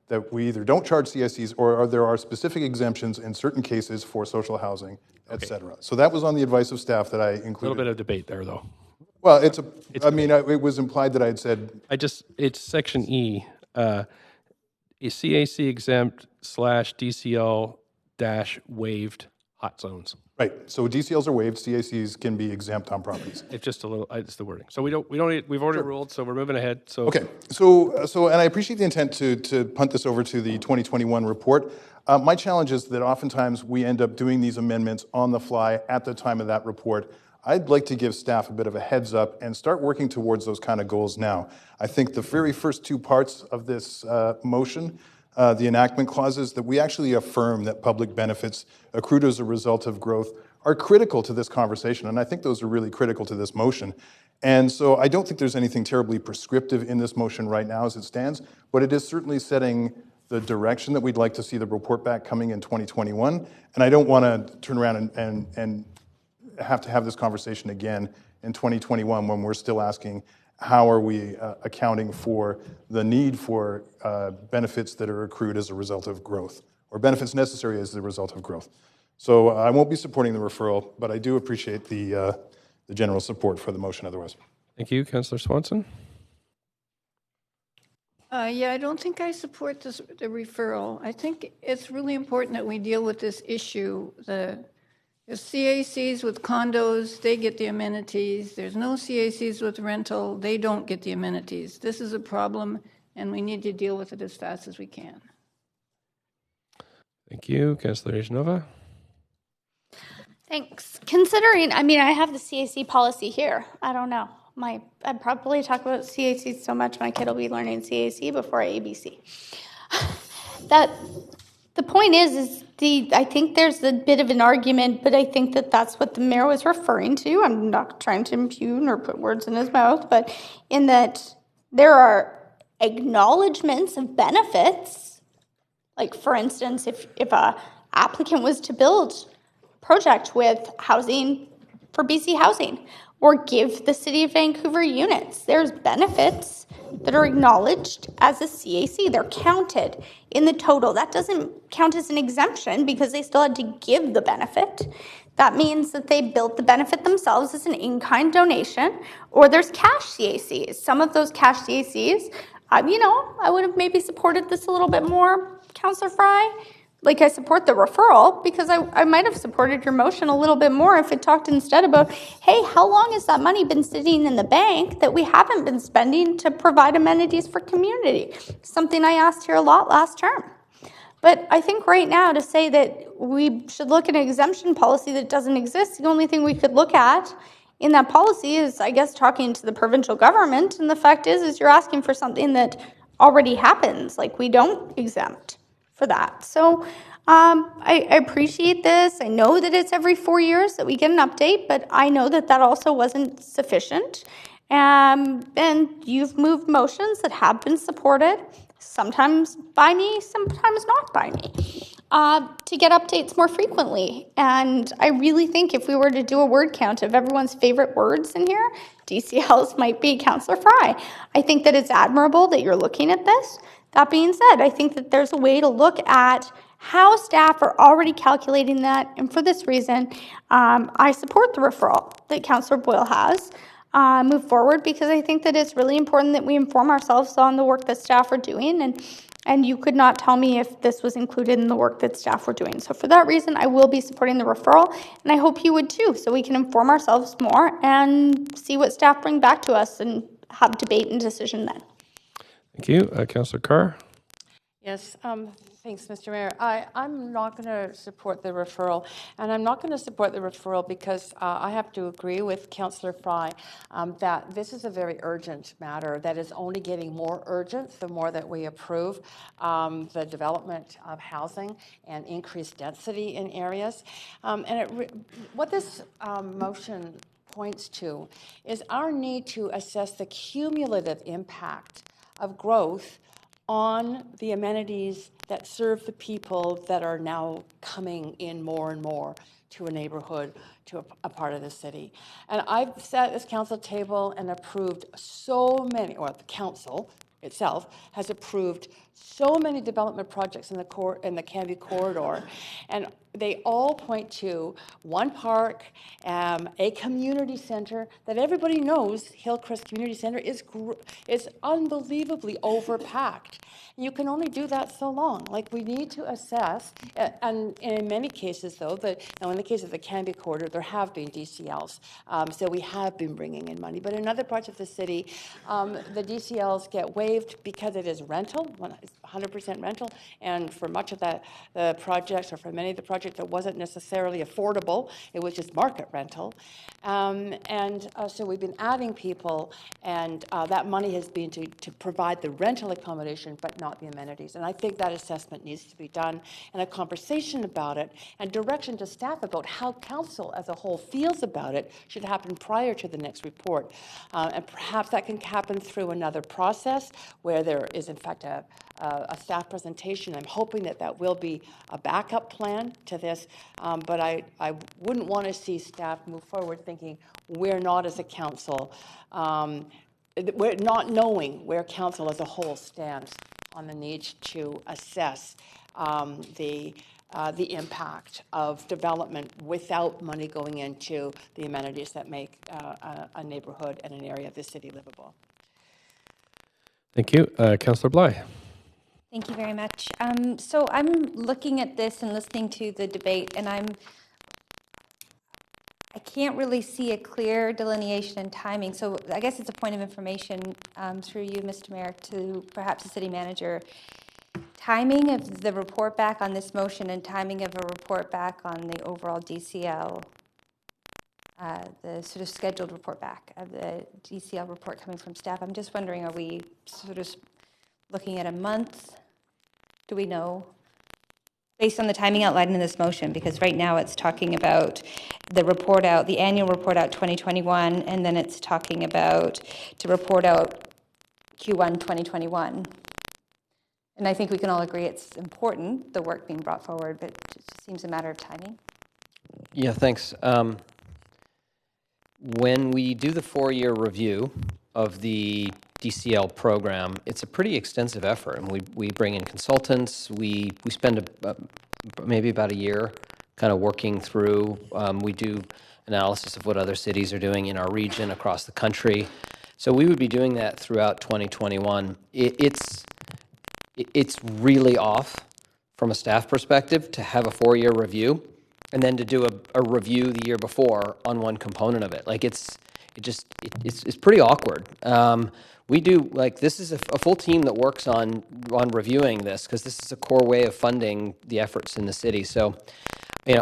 G: that we either don't charge CACs or there are specific exemptions in certain cases for social housing, et cetera. So that was on the advice of staff that I included.
P: A little bit of debate there, though.
G: Well, it was implied that I had said.
P: It's section E, a CAC exempt / DCL - waived hot zones.
G: Right. So DCLs are waived. CACs can be exempt on properties.
P: It's just a little. It's the wording. So we've already ruled. So we're moving ahead. So
G: okay. So and I appreciate the intent to punt this over to the 2021 report. My challenge is that oftentimes we end up doing these amendments on the fly at the time of that report. I'd like to give staff a bit of a heads up and start working towards those kind of goals now. I think the very first two parts of this motion, the enactment clauses, that we actually affirm that public benefits accrued as a result of growth are critical to this conversation, and I think those are really critical to this motion. And so I don't think there's anything terribly prescriptive in this motion right now as it stands, but it is certainly setting the direction that we'd like to see the report back coming in 2021, and I don't want to turn around and have to have this conversation again in 2021 when we're still asking how are we accounting for the need for benefits that are accrued as a result of growth, or benefits necessary as a result of growth. So I won't be supporting the referral, but I do appreciate the general support for the motion otherwise.
P: Thank you, Councillor Swanson.
C: Yeah, I don't think I support the referral. I think it's really important that we deal with this issue, the There's CACs with condos, they get the amenities. There's no CACs with rental, they don't get the amenities. This is a problem, and we need to deal with it as fast as we can.
P: Thank you. Councillor Ijanova.
O: Thanks. Considering, I mean, I have the CAC policy here. I don't know. I'd probably talk about CAC so much my kid will be learning CAC before ABC. The point is I think there's a bit of an argument, but I think that that's what the mayor was referring to. I'm not trying to impugn or put words in his mouth, but in that there are acknowledgements of benefits. Like, for instance, if a applicant was to build a project with housing for BC Housing or give the City of Vancouver units, there's benefits that are acknowledged as a CAC. They're counted in the total. That doesn't count as an exemption because they still had to give the benefit. That means that they built the benefit themselves as an in-kind donation, or there's cash CACs. Some of those cash CACs, I would have maybe supported this a little bit more, Councillor Fry. Like, I support the referral because I might have supported your motion a little bit more if it talked instead about, hey, how long has that money been sitting in the bank that we haven't been spending to provide amenities for community? Something I asked here a lot last term. But I think right now to say that we should look at an exemption policy that doesn't exist, the only thing we could look at in that policy is, I guess, talking to the provincial government. And the fact is you're asking for something that already happens. Like, we don't exempt for that. So I appreciate this. I know that it's every 4 years that we get an update, but I know that that also wasn't sufficient. And you've moved motions that have been supported, sometimes by me, sometimes not by me, to get updates more frequently. And I really think if we were to do a word count of everyone's favorite words in here, DCLs might be Councillor Fry. I think that it's admirable that you're looking at this. That being said, I think that there's a way to look at how staff are already calculating that, and for this reason, I support the referral that Councillor Boyle has move forward, because I think that it's really important that we inform ourselves on the work that staff are doing, and you could not tell me if this was included in the work that staff were doing. So for that reason, I will be supporting the referral, and I hope you would too, so we can inform ourselves more and see what staff bring back to us and have debate and decision then.
P: Thank you. Councillor Carr.
F: Yes, thanks, Mr. Mayor. I'm not going to support the referral, and I'm not going to support the referral because I have to agree with Councillor Fry that this is a very urgent matter that is only getting more urgent the more that we approve the development of housing and increased density in areas. What this motion points to is our need to assess the cumulative impact of growth on the amenities that serve the people that are now coming in more and more to a neighborhood, to a part of the city. And I've sat at this council table and approved so many, or the council itself has approved so many development projects in the Canby corridor, and they all point to one park, a community center that everybody knows Hillcrest Community Center is unbelievably overpacked. You can only do that so long. Like, we need to assess, and in many cases, though, now in the case of the Canby corridor, there have been DCLs, so we have been bringing in money. But in other parts of the city, the DCLs get waived because it is rental, 100% rental, and for much of the projects, or for many of the projects, it wasn't necessarily affordable. It was just market rental. So we've been adding people, and that money has been to provide the rental accommodation, but not the amenities. And I think that assessment needs to be done, and a conversation about it and direction to staff about how council as a whole feels about it should happen prior to the next report. And perhaps that can happen through another process where there is, in fact, a staff presentation. I'm hoping that will be a backup plan to this, but I wouldn't want to see staff move forward thinking we're not, as a council, we're not knowing where council as a whole stands on the need to assess the impact of development without money going into the amenities that make a neighborhood and an area of the city livable.
P: Thank you. Councillor Bly.
N: Thank you very much. So I'm looking at this and listening to the debate, and can't really see a clear delineation and timing. So I guess it's a point of information through you, Mr. Mayor, to perhaps the city manager. Timing of the report back on this motion and timing of a report back on the overall DCL, the sort of scheduled report back of the DCL report coming from staff. I'm just wondering, are we sort of looking at a month? Do we know? Based on the timing outlined in this motion, because right now it's talking about the report out, the annual report out 2021, and then it's talking about to report out Q1 2021. And I think we can all agree it's important, the work being brought forward, but it just seems a matter of timing.
A: Yeah, thanks. When we do the 4-year review of the DCL program, it's a pretty extensive effort, and we bring in consultants. We spend maybe about a year kind of working through. We do analysis of what other cities are doing in our region, across the country. So we would be doing that throughout 2021. It's really off from a staff perspective to have a 4-year review and then to do a review the year before on one component of it. Like it's pretty awkward. We do, like, this is a full team that works on reviewing this, because this is a core way of funding the efforts in the city. So,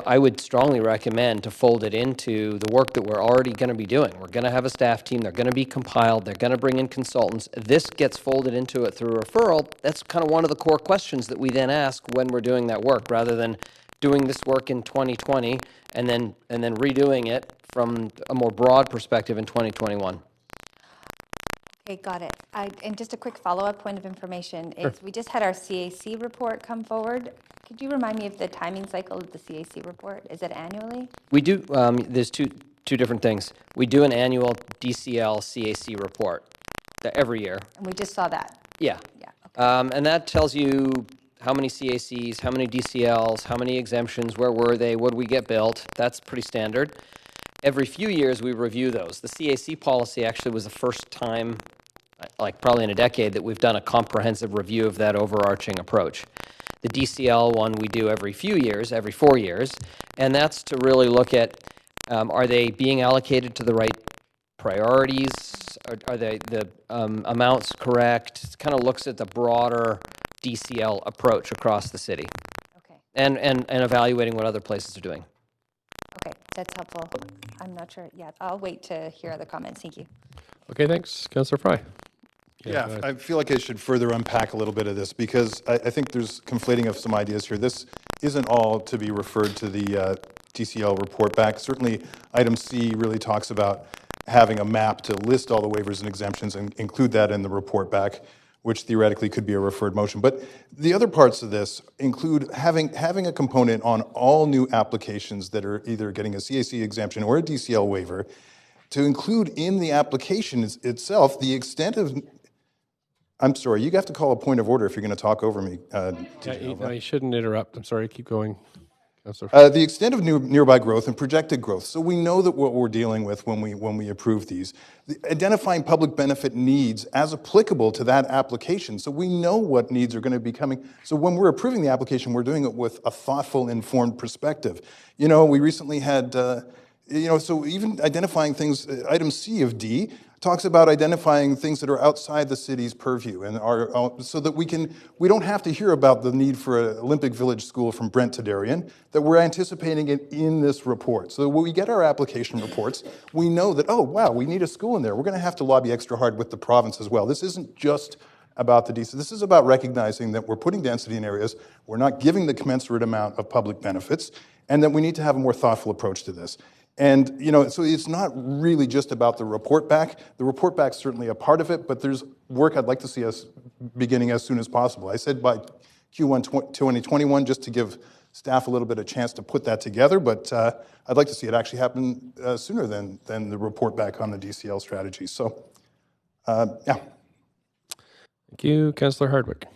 A: I would strongly recommend to fold it into the work that we're already going to be doing. We're going to have a staff team. They're going to be compiled. They're going to bring in consultants. This gets folded into it through referral. That's kind of one of the core questions that we then ask when we're doing that work, rather than doing this work in 2020 and then redoing it from a more broad perspective in 2021.
N: Okay, got it. And just a quick follow-up point of information is
A: Sure.
N: we just had our CAC report come forward. Could you remind me of the timing cycle of the CAC report? Is it annually?
A: We do, there's two different things. We do an annual DCL CAC report every year.
N: And we just saw that.
A: Yeah. And that tells you how many CACs, how many DCLs, how many exemptions, where were they, what did we get built. That's pretty standard. Every few years we review those. The CAC policy actually was the first time, like probably in a decade, that we've done a comprehensive review of that overarching approach. The DCL one we do every few years, every 4 years, and that's to really look at, are they being allocated to the right priorities? Are the amounts correct? It kind of looks at the broader DCL approach across the city.
N: Okay.
A: And evaluating what other places are doing.
N: Okay, that's helpful. I'm not sure. Yeah, I'll wait to hear other comments. Thank you.
P: Okay, thanks. Councillor Fry.
G: Yeah, I feel like I should further unpack a little bit of this, because I think there's conflating of some ideas here. This isn't all to be referred to the DCL report back. Certainly, item C really talks about having a map to list all the waivers and exemptions and include that in the report back, which theoretically could be a referred motion. But the other parts of this include having a component on all new applications that are either getting a CAC exemption or a DCL waiver, to include in the application itself the extent of... I'm sorry, you have to call a point of order if you're going to talk over me.
P: You shouldn't interrupt. I'm sorry, keep going.
G: The extent of nearby growth and projected growth. So we know that what we're dealing with when we approve these. Identifying public benefit needs as applicable to that application. So we know what needs are going to be coming. So when we're approving the application, we're doing it with a thoughtful, informed perspective. We recently had, so even identifying things, item C of D, talks about identifying things that are outside the city's purview, and so that we don't have to hear about the need for an Olympic Village school from Brent to Darien, that we're anticipating it in this report. So when we get our application reports, we know that, oh, wow, we need a school in there. We're going to have to lobby extra hard with the province as well. This isn't just about the DC. This is about recognizing that we're putting density in areas, we're not giving the commensurate amount of public benefits, and that we need to have a more thoughtful approach to this. And, so it's not really just about the report back. The report back's certainly a part of it, but there's work I'd like to see us beginning as soon as possible. I said by Q1 2021, just to give staff a little bit of chance to put that together, but I'd like to see it actually happen sooner than the report back on the DCL strategy. So, yeah.
P: Thank you, Councillor Hardwick.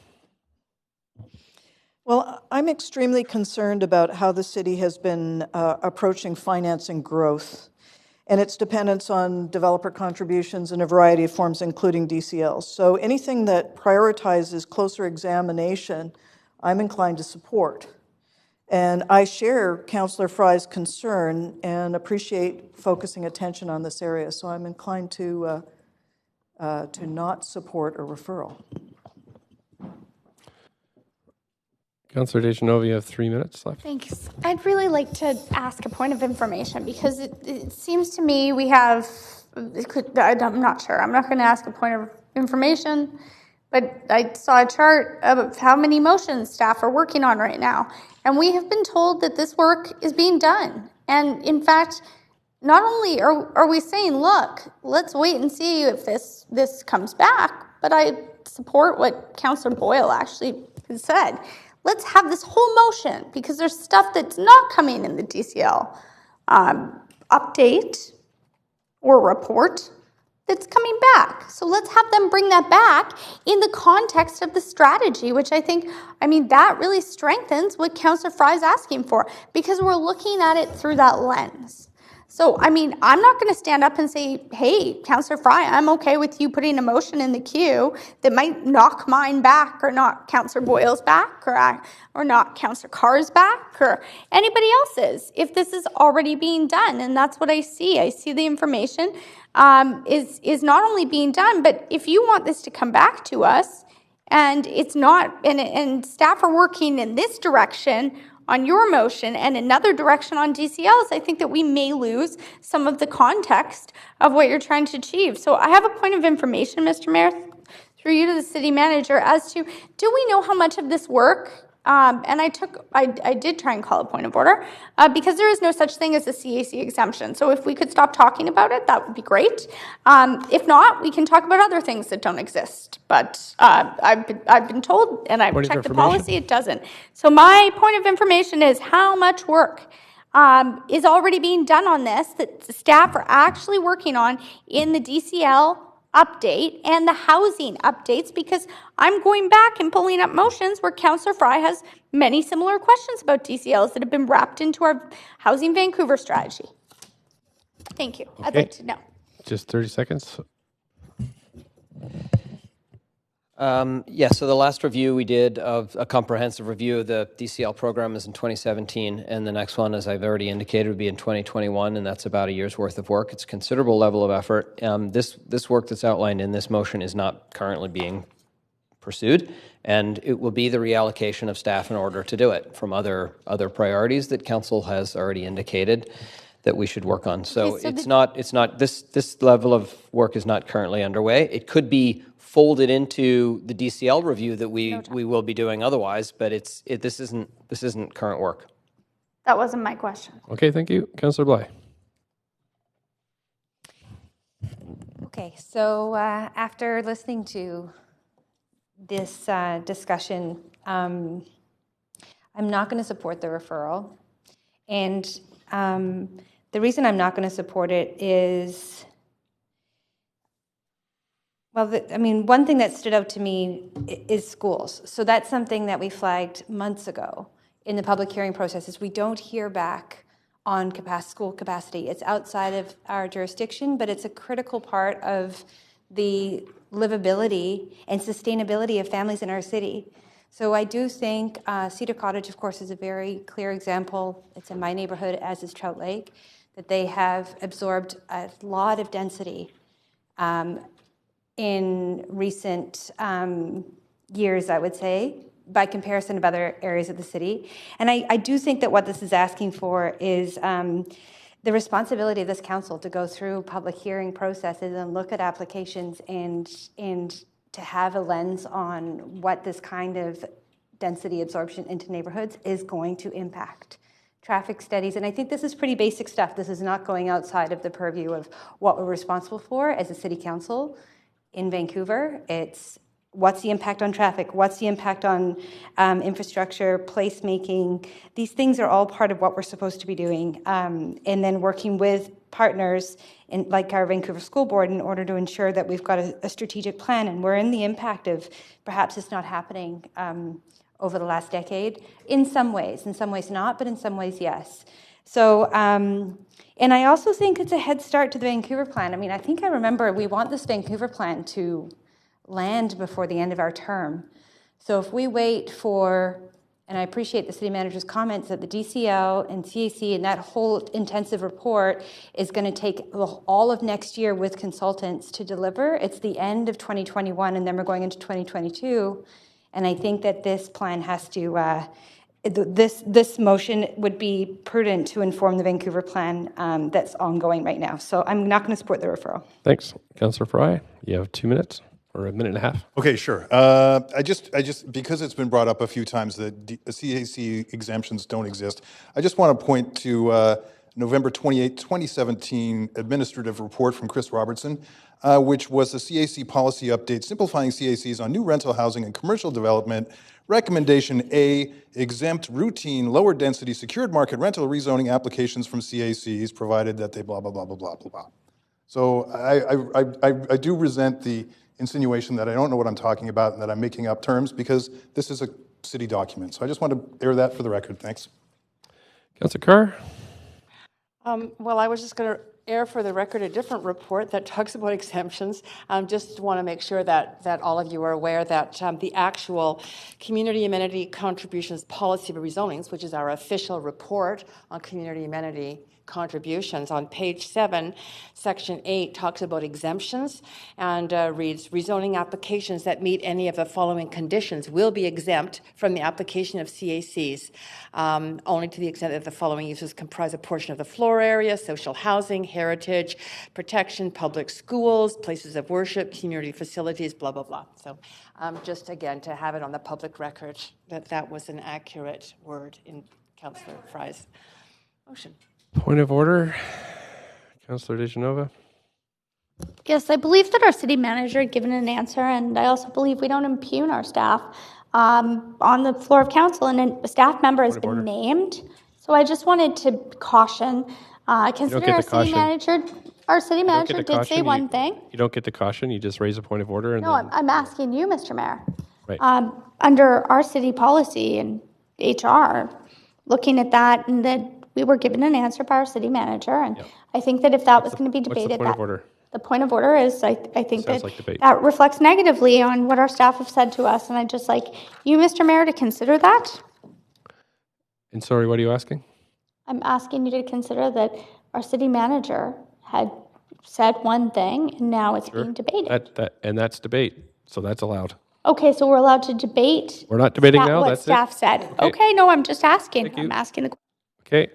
Q: Well, I'm extremely concerned about how the city has been approaching financing growth and its dependence on developer contributions in a variety of forms, including DCLs. So anything that prioritizes closer examination, I'm inclined to support. And I share Councillor Fry's concern and appreciate focusing attention on this area. So I'm inclined to not support a referral.
P: Councillor Dejanova, you have 3 minutes left.
O: Thanks. I'd really like to ask a point of information because it seems to me we have, I'm not sure, I'm not going to ask a point of information, but I saw a chart of how many motions staff are working on right now. And we have been told that this work is being done. And in fact, not only are we saying, look, let's wait and see if this comes back, but I support what Councillor Boyle actually said. Let's have this whole motion because there's stuff that's not coming in the DCL update or report that's coming back. So let's have them bring that back in the context of the strategy, which I think, that really strengthens what Councillor Fry is asking for because we're looking at it through that lens. So, I'm not going to stand up and say, hey, Councillor Fry, I'm okay with you putting a motion in the queue that might knock mine back or knock Councillor Boyle's back or knock Councillor Carr's back or anybody else's if this is already being done. And that's what I see. I see the information is not only being done, but if you want this to come back to us and it's not, and staff are working in this direction on your motion and another direction on DCLs, I think that we may lose some of the context of what you're trying to achieve. So I have a point of information, Mr. Mayor, through you to the city manager as to, do we know how much of this work, and I did try and call a point of order, because there is no such thing as a CAC exemption. So if we could stop talking about it, that would be great. If not, we can talk about other things that don't exist. But I've been told, and I've checked the policy, it doesn't. So my point of information is how much work is already being done on this that the staff are actually working on in the DCL update and the housing updates, because I'm going back and pulling up motions where Councillor Fry has many similar questions about DCLs that have been wrapped into our Housing Vancouver strategy. Thank you. I'd like to know.
P: Just 30 seconds.
A: So the last review we did of a comprehensive review of the DCL program is in 2017, and the next one, as I've already indicated, would be in 2021, and that's about a year's worth of work. It's a considerable level of effort. This work that's outlined in this motion is not currently being pursued, and it will be the reallocation of staff in order to do it from other priorities that Council has already indicated that we should work on. So, this level of work is not currently underway. It could be folded into the DCL review that we will be doing otherwise, but this isn't current work.
O: That wasn't my question.
P: Okay, thank you. Councillor Bly.
N: Okay, so after listening to this discussion, I'm not going to support the referral. And the reason I'm not going to support it is, one thing that stood out to me is schools. So that's something that we flagged months ago in the public hearing process, is we don't hear back on school capacity. It's outside of our jurisdiction, but it's a critical part of the livability and sustainability of families in our city. So I do think Cedar Cottage, of course, is a very clear example. It's in my neighborhood, as is Trout Lake, that they have absorbed a lot of density in recent years, I would say, by comparison of other areas of the city. And I do think that what this is asking for is the responsibility of this council to go through public hearing processes and look at applications and to have a lens on what this kind of density absorption into neighborhoods is going to impact. Traffic studies, and I think this is pretty basic stuff. This is not going outside of the purview of what we're responsible for as a city council in Vancouver. It's what's the impact on traffic, what's the impact on infrastructure, placemaking. These things are all part of what we're supposed to be doing, and then working with partners like our Vancouver School Board in order to ensure that we've got a strategic plan, and we're in the impact of perhaps it's not happening over the last decade, in some ways not, but in some ways yes. So, and I also think it's a head start to the Vancouver plan. I think I remember we want this Vancouver plan to land before the end of our term. So if we wait for And I appreciate the city manager's comments that the DCO and CAC and that whole intensive report is going to take all of next year with consultants to deliver. It's the end of 2021, and then we're going into 2022. And I think that this plan has to, this motion would be prudent to inform the Vancouver plan that's ongoing right now. So I'm not going to support the referral.
P: Thanks. Councillor Fry, you have 2 minutes or a minute and a half.
G: Okay, sure. I just, because it's been brought up a few times that CAC exemptions don't exist, I just want to point to November 28, 2017 administrative report from Chris Robertson, which was the CAC policy update simplifying CACs on new rental housing and commercial development. Recommendation A, exempt routine lower density secured market rental rezoning applications from CACs provided that they blah, blah, blah, blah, blah, blah, blah. So I do resent the insinuation that I don't know what I'm talking about and that I'm making up terms, because this is a city document. So I just want to air that for the record. Thanks.
P: Councillor Carr?
F: Well, I was just going to air for the record a different report that talks about exemptions. Just want to make sure that all of you are aware that the actual community amenity contributions policy of rezonings, which is our official report on community amenity contributions, on page 7, section 8 talks about exemptions and reads, rezoning applications that meet any of the following conditions will be exempt from the application of CACs, only to the extent that the following uses comprise a portion of the floor area: social housing, heritage, protection, public schools, places of worship, community facilities, blah, blah, blah. So just again, to have it on the public record that was an accurate word in Councillor Fry's motion.
P: Point of order, Councillor DeGenova.
O: Yes, I believe that our city manager had given an answer, and I also believe we don't impugn our staff on the floor of council, and a staff member has been named. So I just wanted to caution, consider our city manager did say one thing.
P: You don't get the caution, you just raise a point of order. And
O: No, I'm asking you, Mr. Mayor.
P: Right.
O: Under our city policy and HR, looking at that, and that we were given an answer by our city manager, and I think that if that was going to be debated, the point of order is I think that that reflects negatively on what our staff have said to us, and I'd just like you, Mr. Mayor, to consider that.
P: And sorry, what are you asking?
O: I'm asking you to consider that our city manager had said one thing, and now it's being debated.
P: And that's debate, so that's allowed.
O: Okay, so we're allowed to debate.
P: We're not debating now.
O: What staff said. Okay, no, I'm just asking. I'm asking the question.
P: Okay.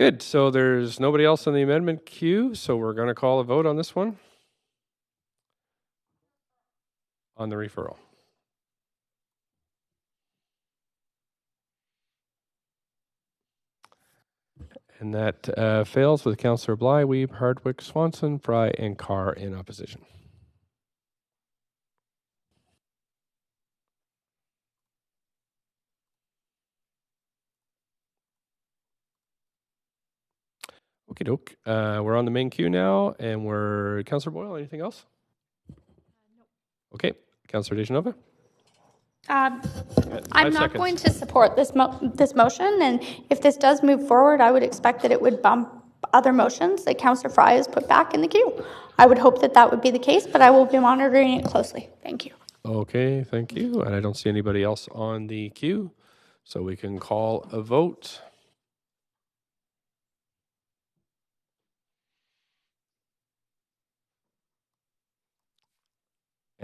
P: Good. So there's nobody else on the amendment queue, so we're going to call a vote on this one. On the referral. And that fails with Councillor Bly, Weeb, Hardwick, Swanson, Fry, and Carr in opposition. Okie doke. We're on the main queue now, and we're Councillor Boyle. Anything else? No. Okay, Councillor DeGenova.
O: I'm not going to support this motion, and if this does move forward, I would expect that it would bump other motions that Councillor Fry has put back in the queue. I would hope that that would be the case, but I will be monitoring it closely. Thank you.
P: Okay, thank you. And I don't see anybody else on the queue, so we can call a vote.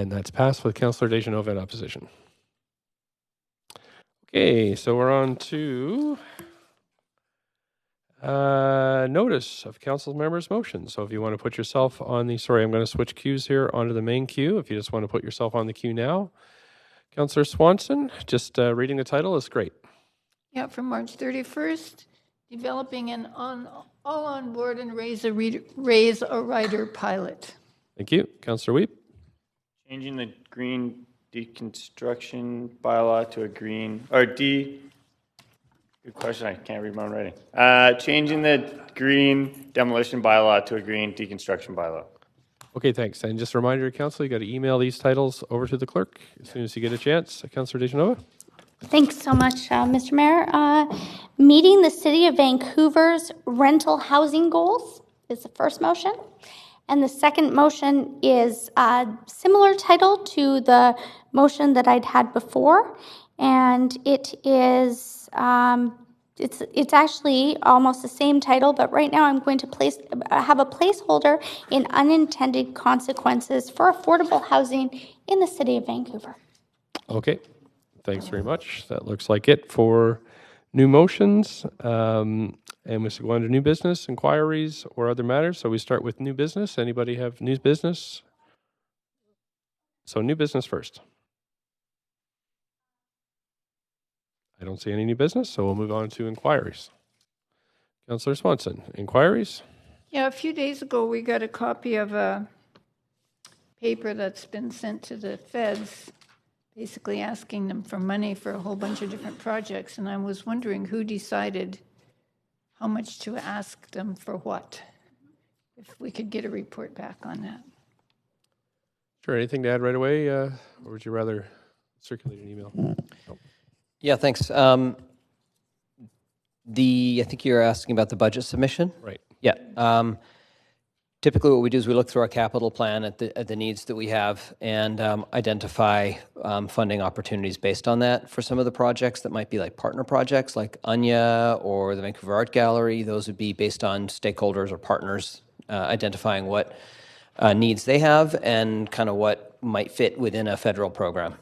P: And that's passed with Councillor DeGenova in opposition. Okay, so we're on to notice of council members' motions. So if you want to put yourself on the, sorry, I'm going to switch queues here onto the main queue. If you just want to put yourself on the queue now. Councillor Swanson, just reading the title is great.
C: Yeah, from March 31st, developing an all on board and raise a rider pilot.
P: Thank you. Councillor Weep.
J: Changing the green deconstruction bylaw to a green, or good question, I can't read my own writing. Changing the green demolition bylaw to a green deconstruction bylaw.
P: Okay, thanks. And just a reminder to council, you got to email these titles over to the clerk as soon as you get a chance. Councillor DeGenova.
O: Thanks so much, Mr. Mayor. Meeting the City of Vancouver's rental housing goals is the first motion. And the second motion is a similar title to the motion that I'd had before. and it is it's actually almost the same title, but right now I'm going to have a placeholder in unintended consequences for affordable housing in the city of Vancouver.
P: Okay, thanks very much. That looks like it for new motions. And we should go on to new business, inquiries, or other matters. So we start with new business. Anybody have new business? So new business first. I don't see any new business, so we'll move on to inquiries. Councillor Swanson, inquiries?
C: Yeah, a few days ago we got a copy of a paper that's been sent to the feds, basically asking them for money for a whole bunch of different projects. And I was wondering who decided how much to ask them for what, if we could get a report back on that.
P: Sure, anything to add right away, or would you rather circulate an email? No.
A: Yeah, thanks. I think you're asking about the budget submission?
P: Right.
A: Yeah. Typically what we do is we look through our capital plan at the needs that we have and identify funding opportunities based on that. For some of the projects that might be like partner projects like Anya or the Vancouver Art Gallery, those would be based on stakeholders or partners identifying what needs they have and kind of what might fit within a federal program.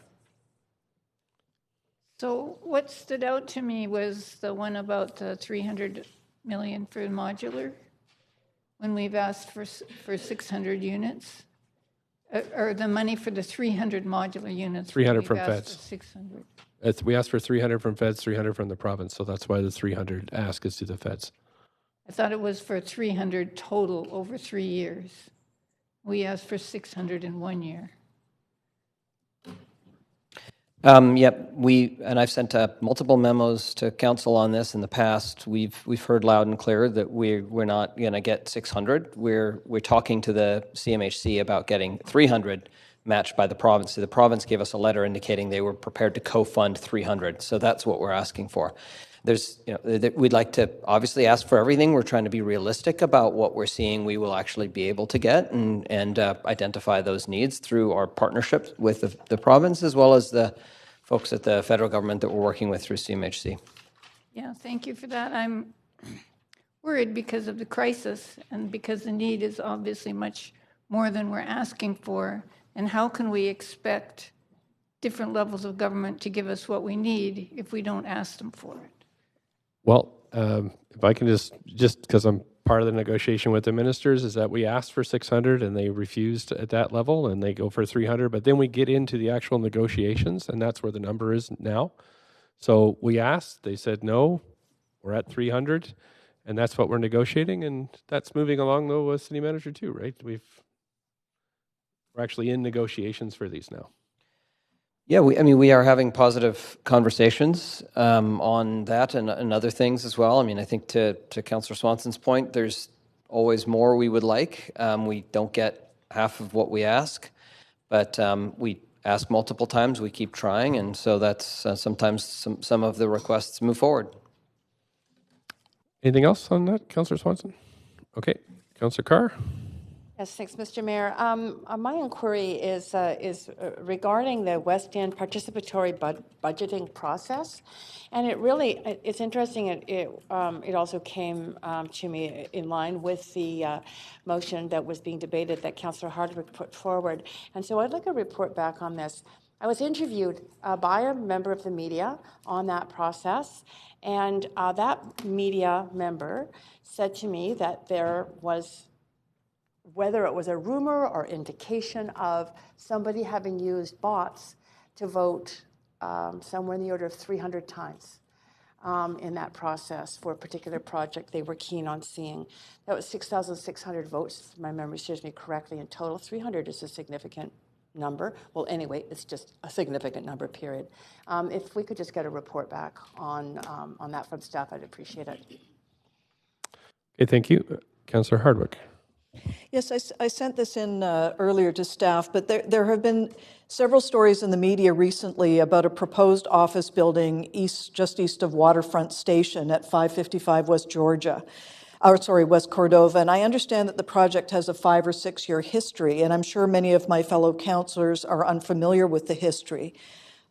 C: So what stood out to me was the one about the 300 million for modular, when we've asked for 600 units, or the money for the 300 modular units.
P: 300
C: we've
P: from
C: asked
P: feds.
C: for 600.
P: We asked for 300 from feds, 300 from the province, so that's why the 300 ask is to the feds.
C: I thought it was for 300 total over 3 years. We asked for 600 in 1 year.
A: Yep, I've sent multiple memos to council on this in the past. We've heard loud and clear that we're not going to get 600. We're talking to the CMHC about getting 300 matched by the province. The province gave us a letter indicating they were prepared to co-fund 300. So that's what we're asking for. We'd like to obviously ask for everything. We're trying to be realistic about what we're seeing we will actually be able to get and identify those needs through our partnership with the province as well as the folks at the federal government that we're working with through CMHC.
C: Yeah, thank you for that. I'm worried because of the crisis and because the need is obviously much more than we're asking for. And how can we expect different levels of government to give us what we need if we don't ask them for it?
P: Well, if I can just because I'm part of the negotiation with the ministers, is that we asked for 600 and they refused at that level and they go for 300. But then we get into the actual negotiations and that's where the number is now. So we asked, they said no, we're at 300 and that's what we're negotiating. And that's moving along though with city manager too, right? We're actually in negotiations for these now.
A: Yeah, we are having positive conversations on that and other things as well. I think to Councillor Swanson's point, there's always more we would like. We don't get half of what we ask, but we ask multiple times. We keep trying, and so that's sometimes some of the requests move forward.
P: Anything else on that, Councillor Swanson? Okay, Councillor Carr.
F: Yes, thanks, Mr. Mayor. My inquiry is regarding the West End participatory budgeting process, and it's interesting. It also came to me in line with the motion that was being debated that Councillor Hardwick put forward, and so I'd like a report back on this. I was interviewed by a member of the media on that process, and that media member said to me that there was, whether it was a rumor or indication of somebody having used bots to vote somewhere in the order of 300 times in that process for a particular project they were keen on seeing. That was 6,600 votes, if my memory serves me correctly, in total. 300 is a significant number. Well, anyway, it's just a significant number, period. If we could just get a report back on that from staff, I'd appreciate it.
P: Okay, thank you. Councillor Hardwick.
Q: Yes, I sent this in earlier to staff, but there have been several stories in the media recently about a proposed office building just east of Waterfront Station at 555 West West Cordova. And I understand that the project has a 5 or 6 year history, and I'm sure many of my fellow councillors are unfamiliar with the history.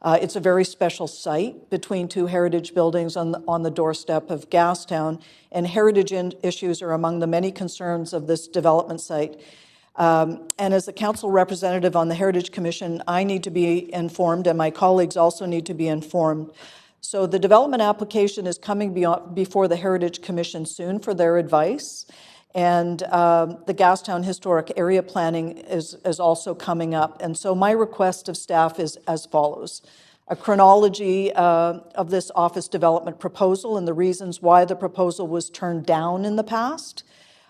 Q: It's a very special site between two heritage buildings on the doorstep of Gastown, and heritage issues are among the many concerns of this development site. And as the council representative on the Heritage Commission, I need to be informed, and my colleagues also need to be informed. So the development application is coming before the Heritage Commission soon for their advice. And the Gastown Historic Area Planning is also coming up. And so my request of staff is as follows. A chronology of this office development proposal and the reasons why the proposal was turned down in the past,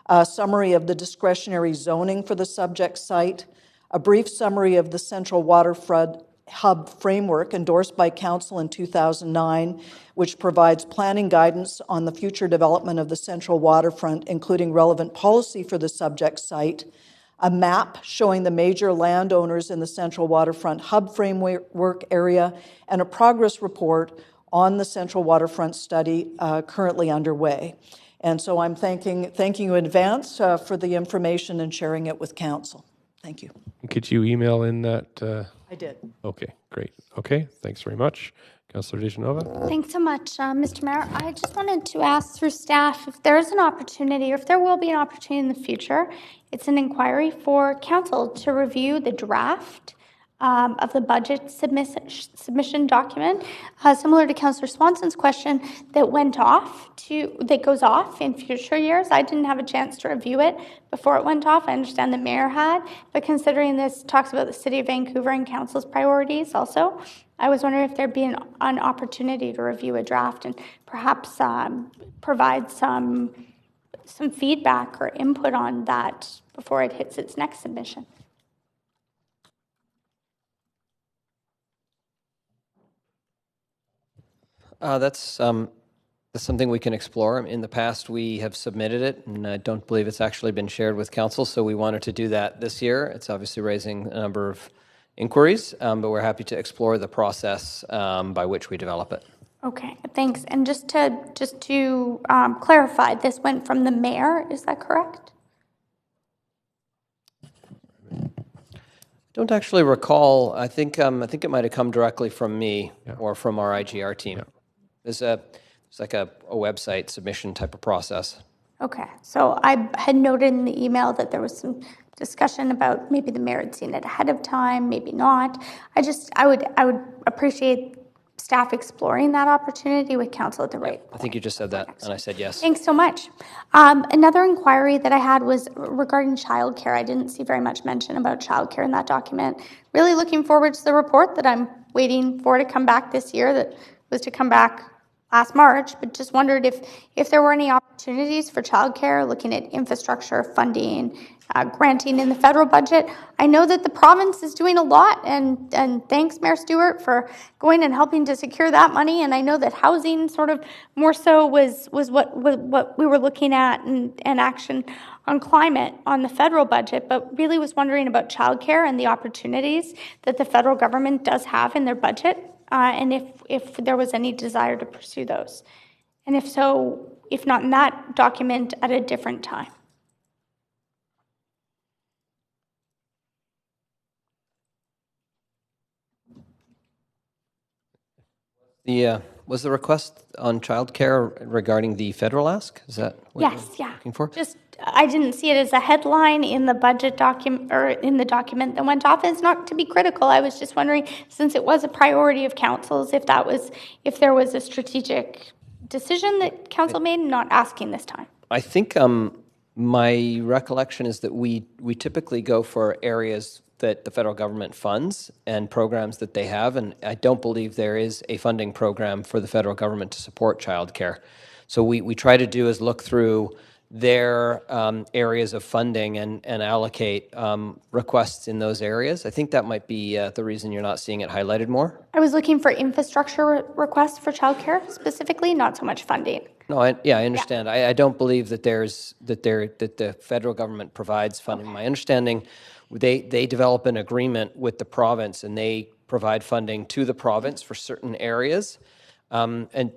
Q: a summary of the discretionary zoning for the subject site, a brief summary of the Central Waterfront Hub framework endorsed by Council in 2009, which provides planning guidance on the future development of the Central Waterfront, including relevant policy for the subject site, a map showing the major landowners in the Central Waterfront Hub framework area, and a progress report on the Central Waterfront study currently underway. And so I'm thanking you in advance for the information and sharing it with Council. Thank you.
P: Could you email in that?
Q: I did.
P: Okay, great. Okay, thanks very much. Councillor DeGenova.
O: Thanks so much, Mr. Mayor. I just wanted to ask through staff if there's an opportunity, or if there will be an opportunity in the future, it's an inquiry for council to review the draft of the budget submission document, similar to Councillor Swanson's question, that goes off in future years. I didn't have a chance to review it before it went off. I understand the mayor had, but considering this talks about the City of Vancouver and council's priorities also, I was wondering if there'd be an opportunity to review a draft and perhaps provide some feedback or input on that before it hits its next submission.
A: That's something we can explore. In the past, we have submitted it, and I don't believe it's actually been shared with council, so we wanted to do that this year. It's obviously raising a number of inquiries, but we're happy to explore the process by which we develop it.
O: Okay, thanks. And just to clarify, this went from the mayor, is that correct?
A: Don't actually recall. I think it might have come directly from me or from our IGR team. There's like a website submission type of process.
O: Okay, so I had noted in the email that there was some discussion about maybe the mayor had seen it ahead of time, maybe not. I would appreciate staff exploring that opportunity with council at the right point.
A: I think you just said that, and I said yes.
O: Thanks so much. Another inquiry that I had was regarding childcare. I didn't see very much mention about childcare in that document. Really looking forward to the report that I'm waiting for to come back this year, that was to come back last March, but just wondered if there were any opportunities for childcare, looking at infrastructure, funding, granting in the federal budget. I know that the province is doing a lot, and thanks, Mayor Stewart, for going and helping to secure that money. And I know that housing sort of more so was what we were looking at, and action on climate on the federal budget, but really was wondering about childcare and the opportunities that the federal government does have in their budget, and if there was any desire to pursue those. And if so, if not in that document, at a different time.
A: Was the request on childcare regarding the federal ask? Is that what you're looking for?
O: Just I didn't see it as a headline in the budget document or in the document that went off. It's not to be critical. I was just wondering, since it was a priority of council's, if there was a strategic decision that council made, not asking this time.
A: I think my recollection is that we typically go for areas that the federal government funds and programs that they have, and I don't believe there is a funding program for the federal government to support childcare. So we try to do is look through their areas of funding and allocate requests in those areas. I think that might be the reason you're not seeing it highlighted more.
O: I was looking for infrastructure requests for childcare specifically, not so much funding.
A: No, I understand. Yeah. I don't believe that that the federal government provides funding. Okay. My understanding, they develop an agreement with the province, and they provide funding to the province for certain areas, and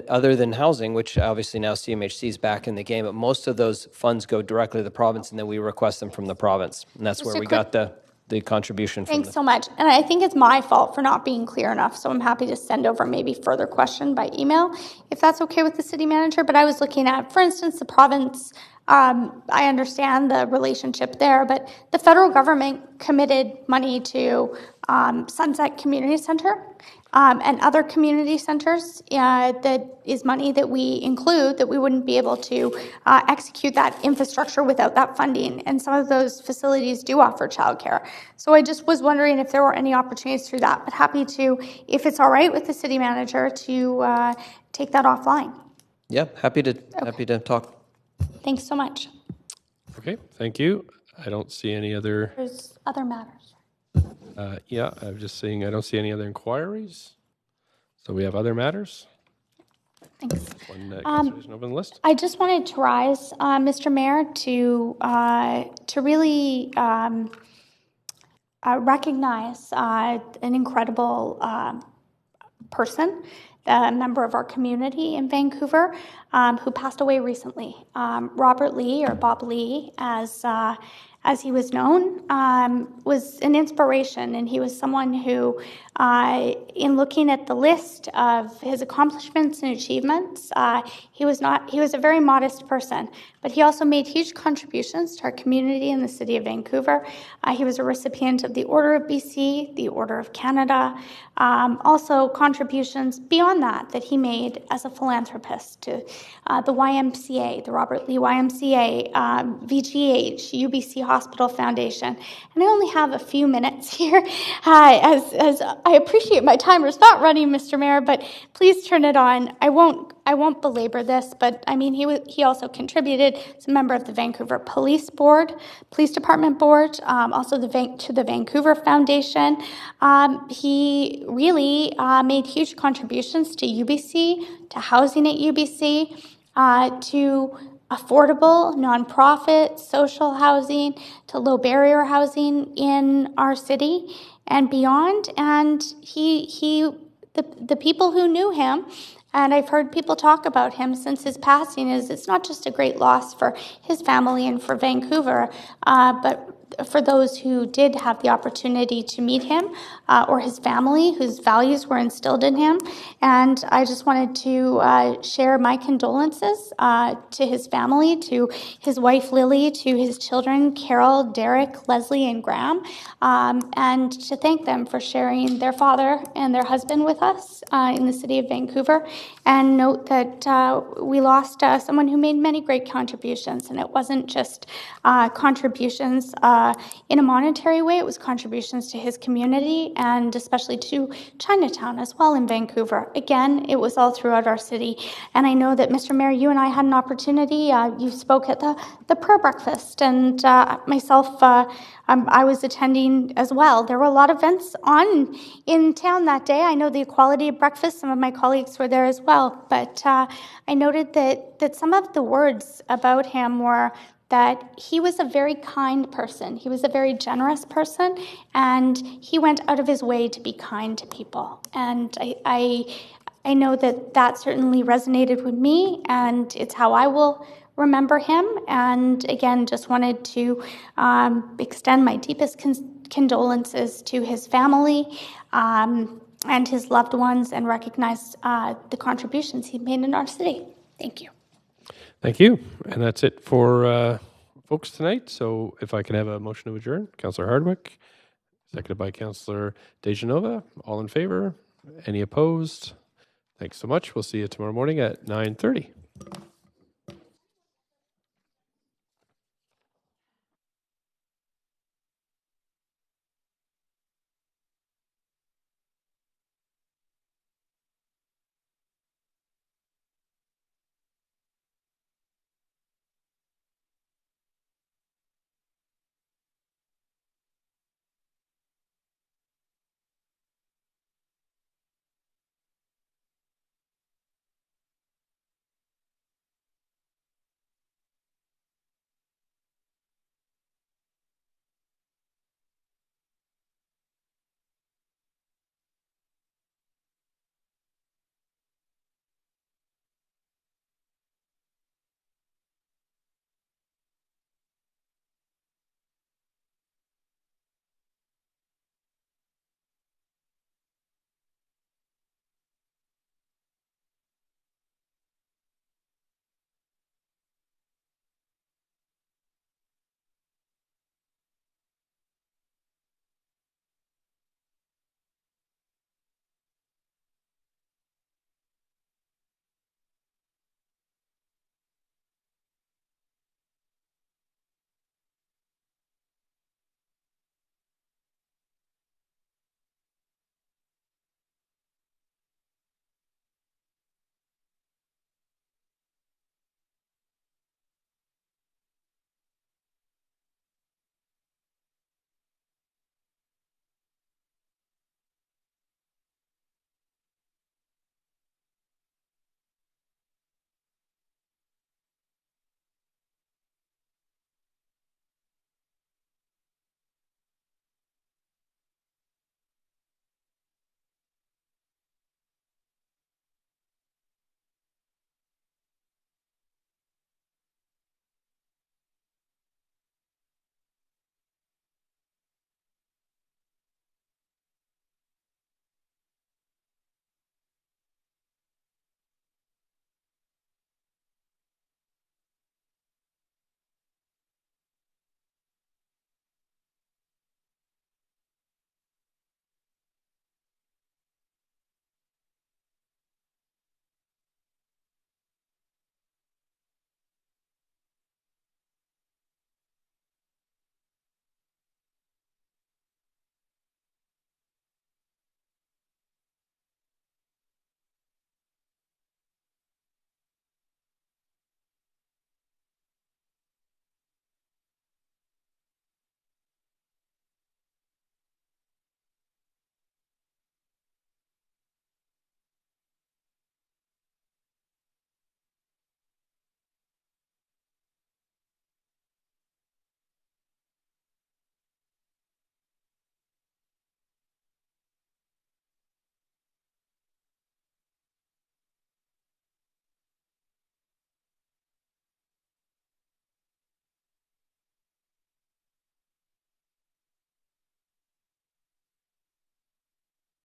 A: other than housing, which obviously now CMHC is back in the game, but most of those funds go directly to the province, and then we request them from the province, and that's where we got the the contribution from
O: Thanks so much. And I think it's my fault for not being clear enough, so I'm happy to send over maybe further question by email, if that's okay with the city manager. But I was looking at, for instance, the province. I understand the relationship there, but the federal government committed money to Sunset Community Center and other community centers. That is money that we include, that we wouldn't be able to execute that infrastructure without that funding. And some of those facilities do offer childcare. So I just was wondering if there were any opportunities through that, but happy to, if it's all right with the city manager, to take that offline.
A: Yeah, happy to talk.
O: Thanks so much.
P: Okay, thank you. I don't see any other.
O: There's other matters.
P: Yeah, I'm just seeing, I don't see any other inquiries. So we have other matters.
O: Thanks.
P: One cancellation over the list.
O: I just wanted to rise, Mr. Mayor, to really recognize an incredible person, a member of our community in Vancouver, who passed away recently. Robert Lee, or Bob Lee, as he was known, was an inspiration, and he was someone who, in looking at the list of his accomplishments and achievements, he was a very modest person, but he also made huge contributions to our community in the city of Vancouver. He was a recipient of the Order of BC, the Order of Canada, also contributions beyond that he made as a philanthropist to the YMCA, the Robert Lee YMCA, VGH, UBC Hospital Foundation. And I only have a few minutes here, as I appreciate my timer's not running, Mr. Mayor, but please turn it on. I won't belabor this, but I mean, he also contributed as a member of the Vancouver Police Department Board, also to the Vancouver Foundation. He really made huge contributions to UBC, to housing at UBC, to affordable, nonprofit, social housing, to low barrier housing in our city and beyond. And the people who knew him, and I've heard people talk about him since his passing, it's not just a great loss for his family and for Vancouver, but for those who did have the opportunity to meet him, or his family, whose values were instilled in him. And I just wanted to share my condolences to his family, to his wife Lily, to his children Carol, Derek, Leslie, and Graham, and to thank them for sharing their father and their husband with us in the city of Vancouver. And note that we lost someone who made many great contributions, and it wasn't just contributions in a monetary way. It was contributions to his community and especially to Chinatown as well in Vancouver. Again, it was all throughout our city. And I know that, Mr. Mayor, you and I had an opportunity. You spoke at the prayer breakfast, and myself, I was attending as well. There were a lot of events on in town that day. I know the Equality of Breakfast, some of my colleagues were there as well. But I noted that some of the words about him were that he was a very kind person. He was a very generous person, and he went out of his way to be kind to people. And I know that certainly resonated with me, and it's how I will remember him. And again, just wanted to extend my deepest condolences to his family and his loved ones, and recognize the contributions he made in our city. Thank you.
P: Thank you. And that's it for folks tonight. So if I can have a motion to adjourn. Councillor Hardwick, seconded by Councillor DeGenova. All in favor? Any opposed? Thanks so much. We'll see you tomorrow morning at 9:30.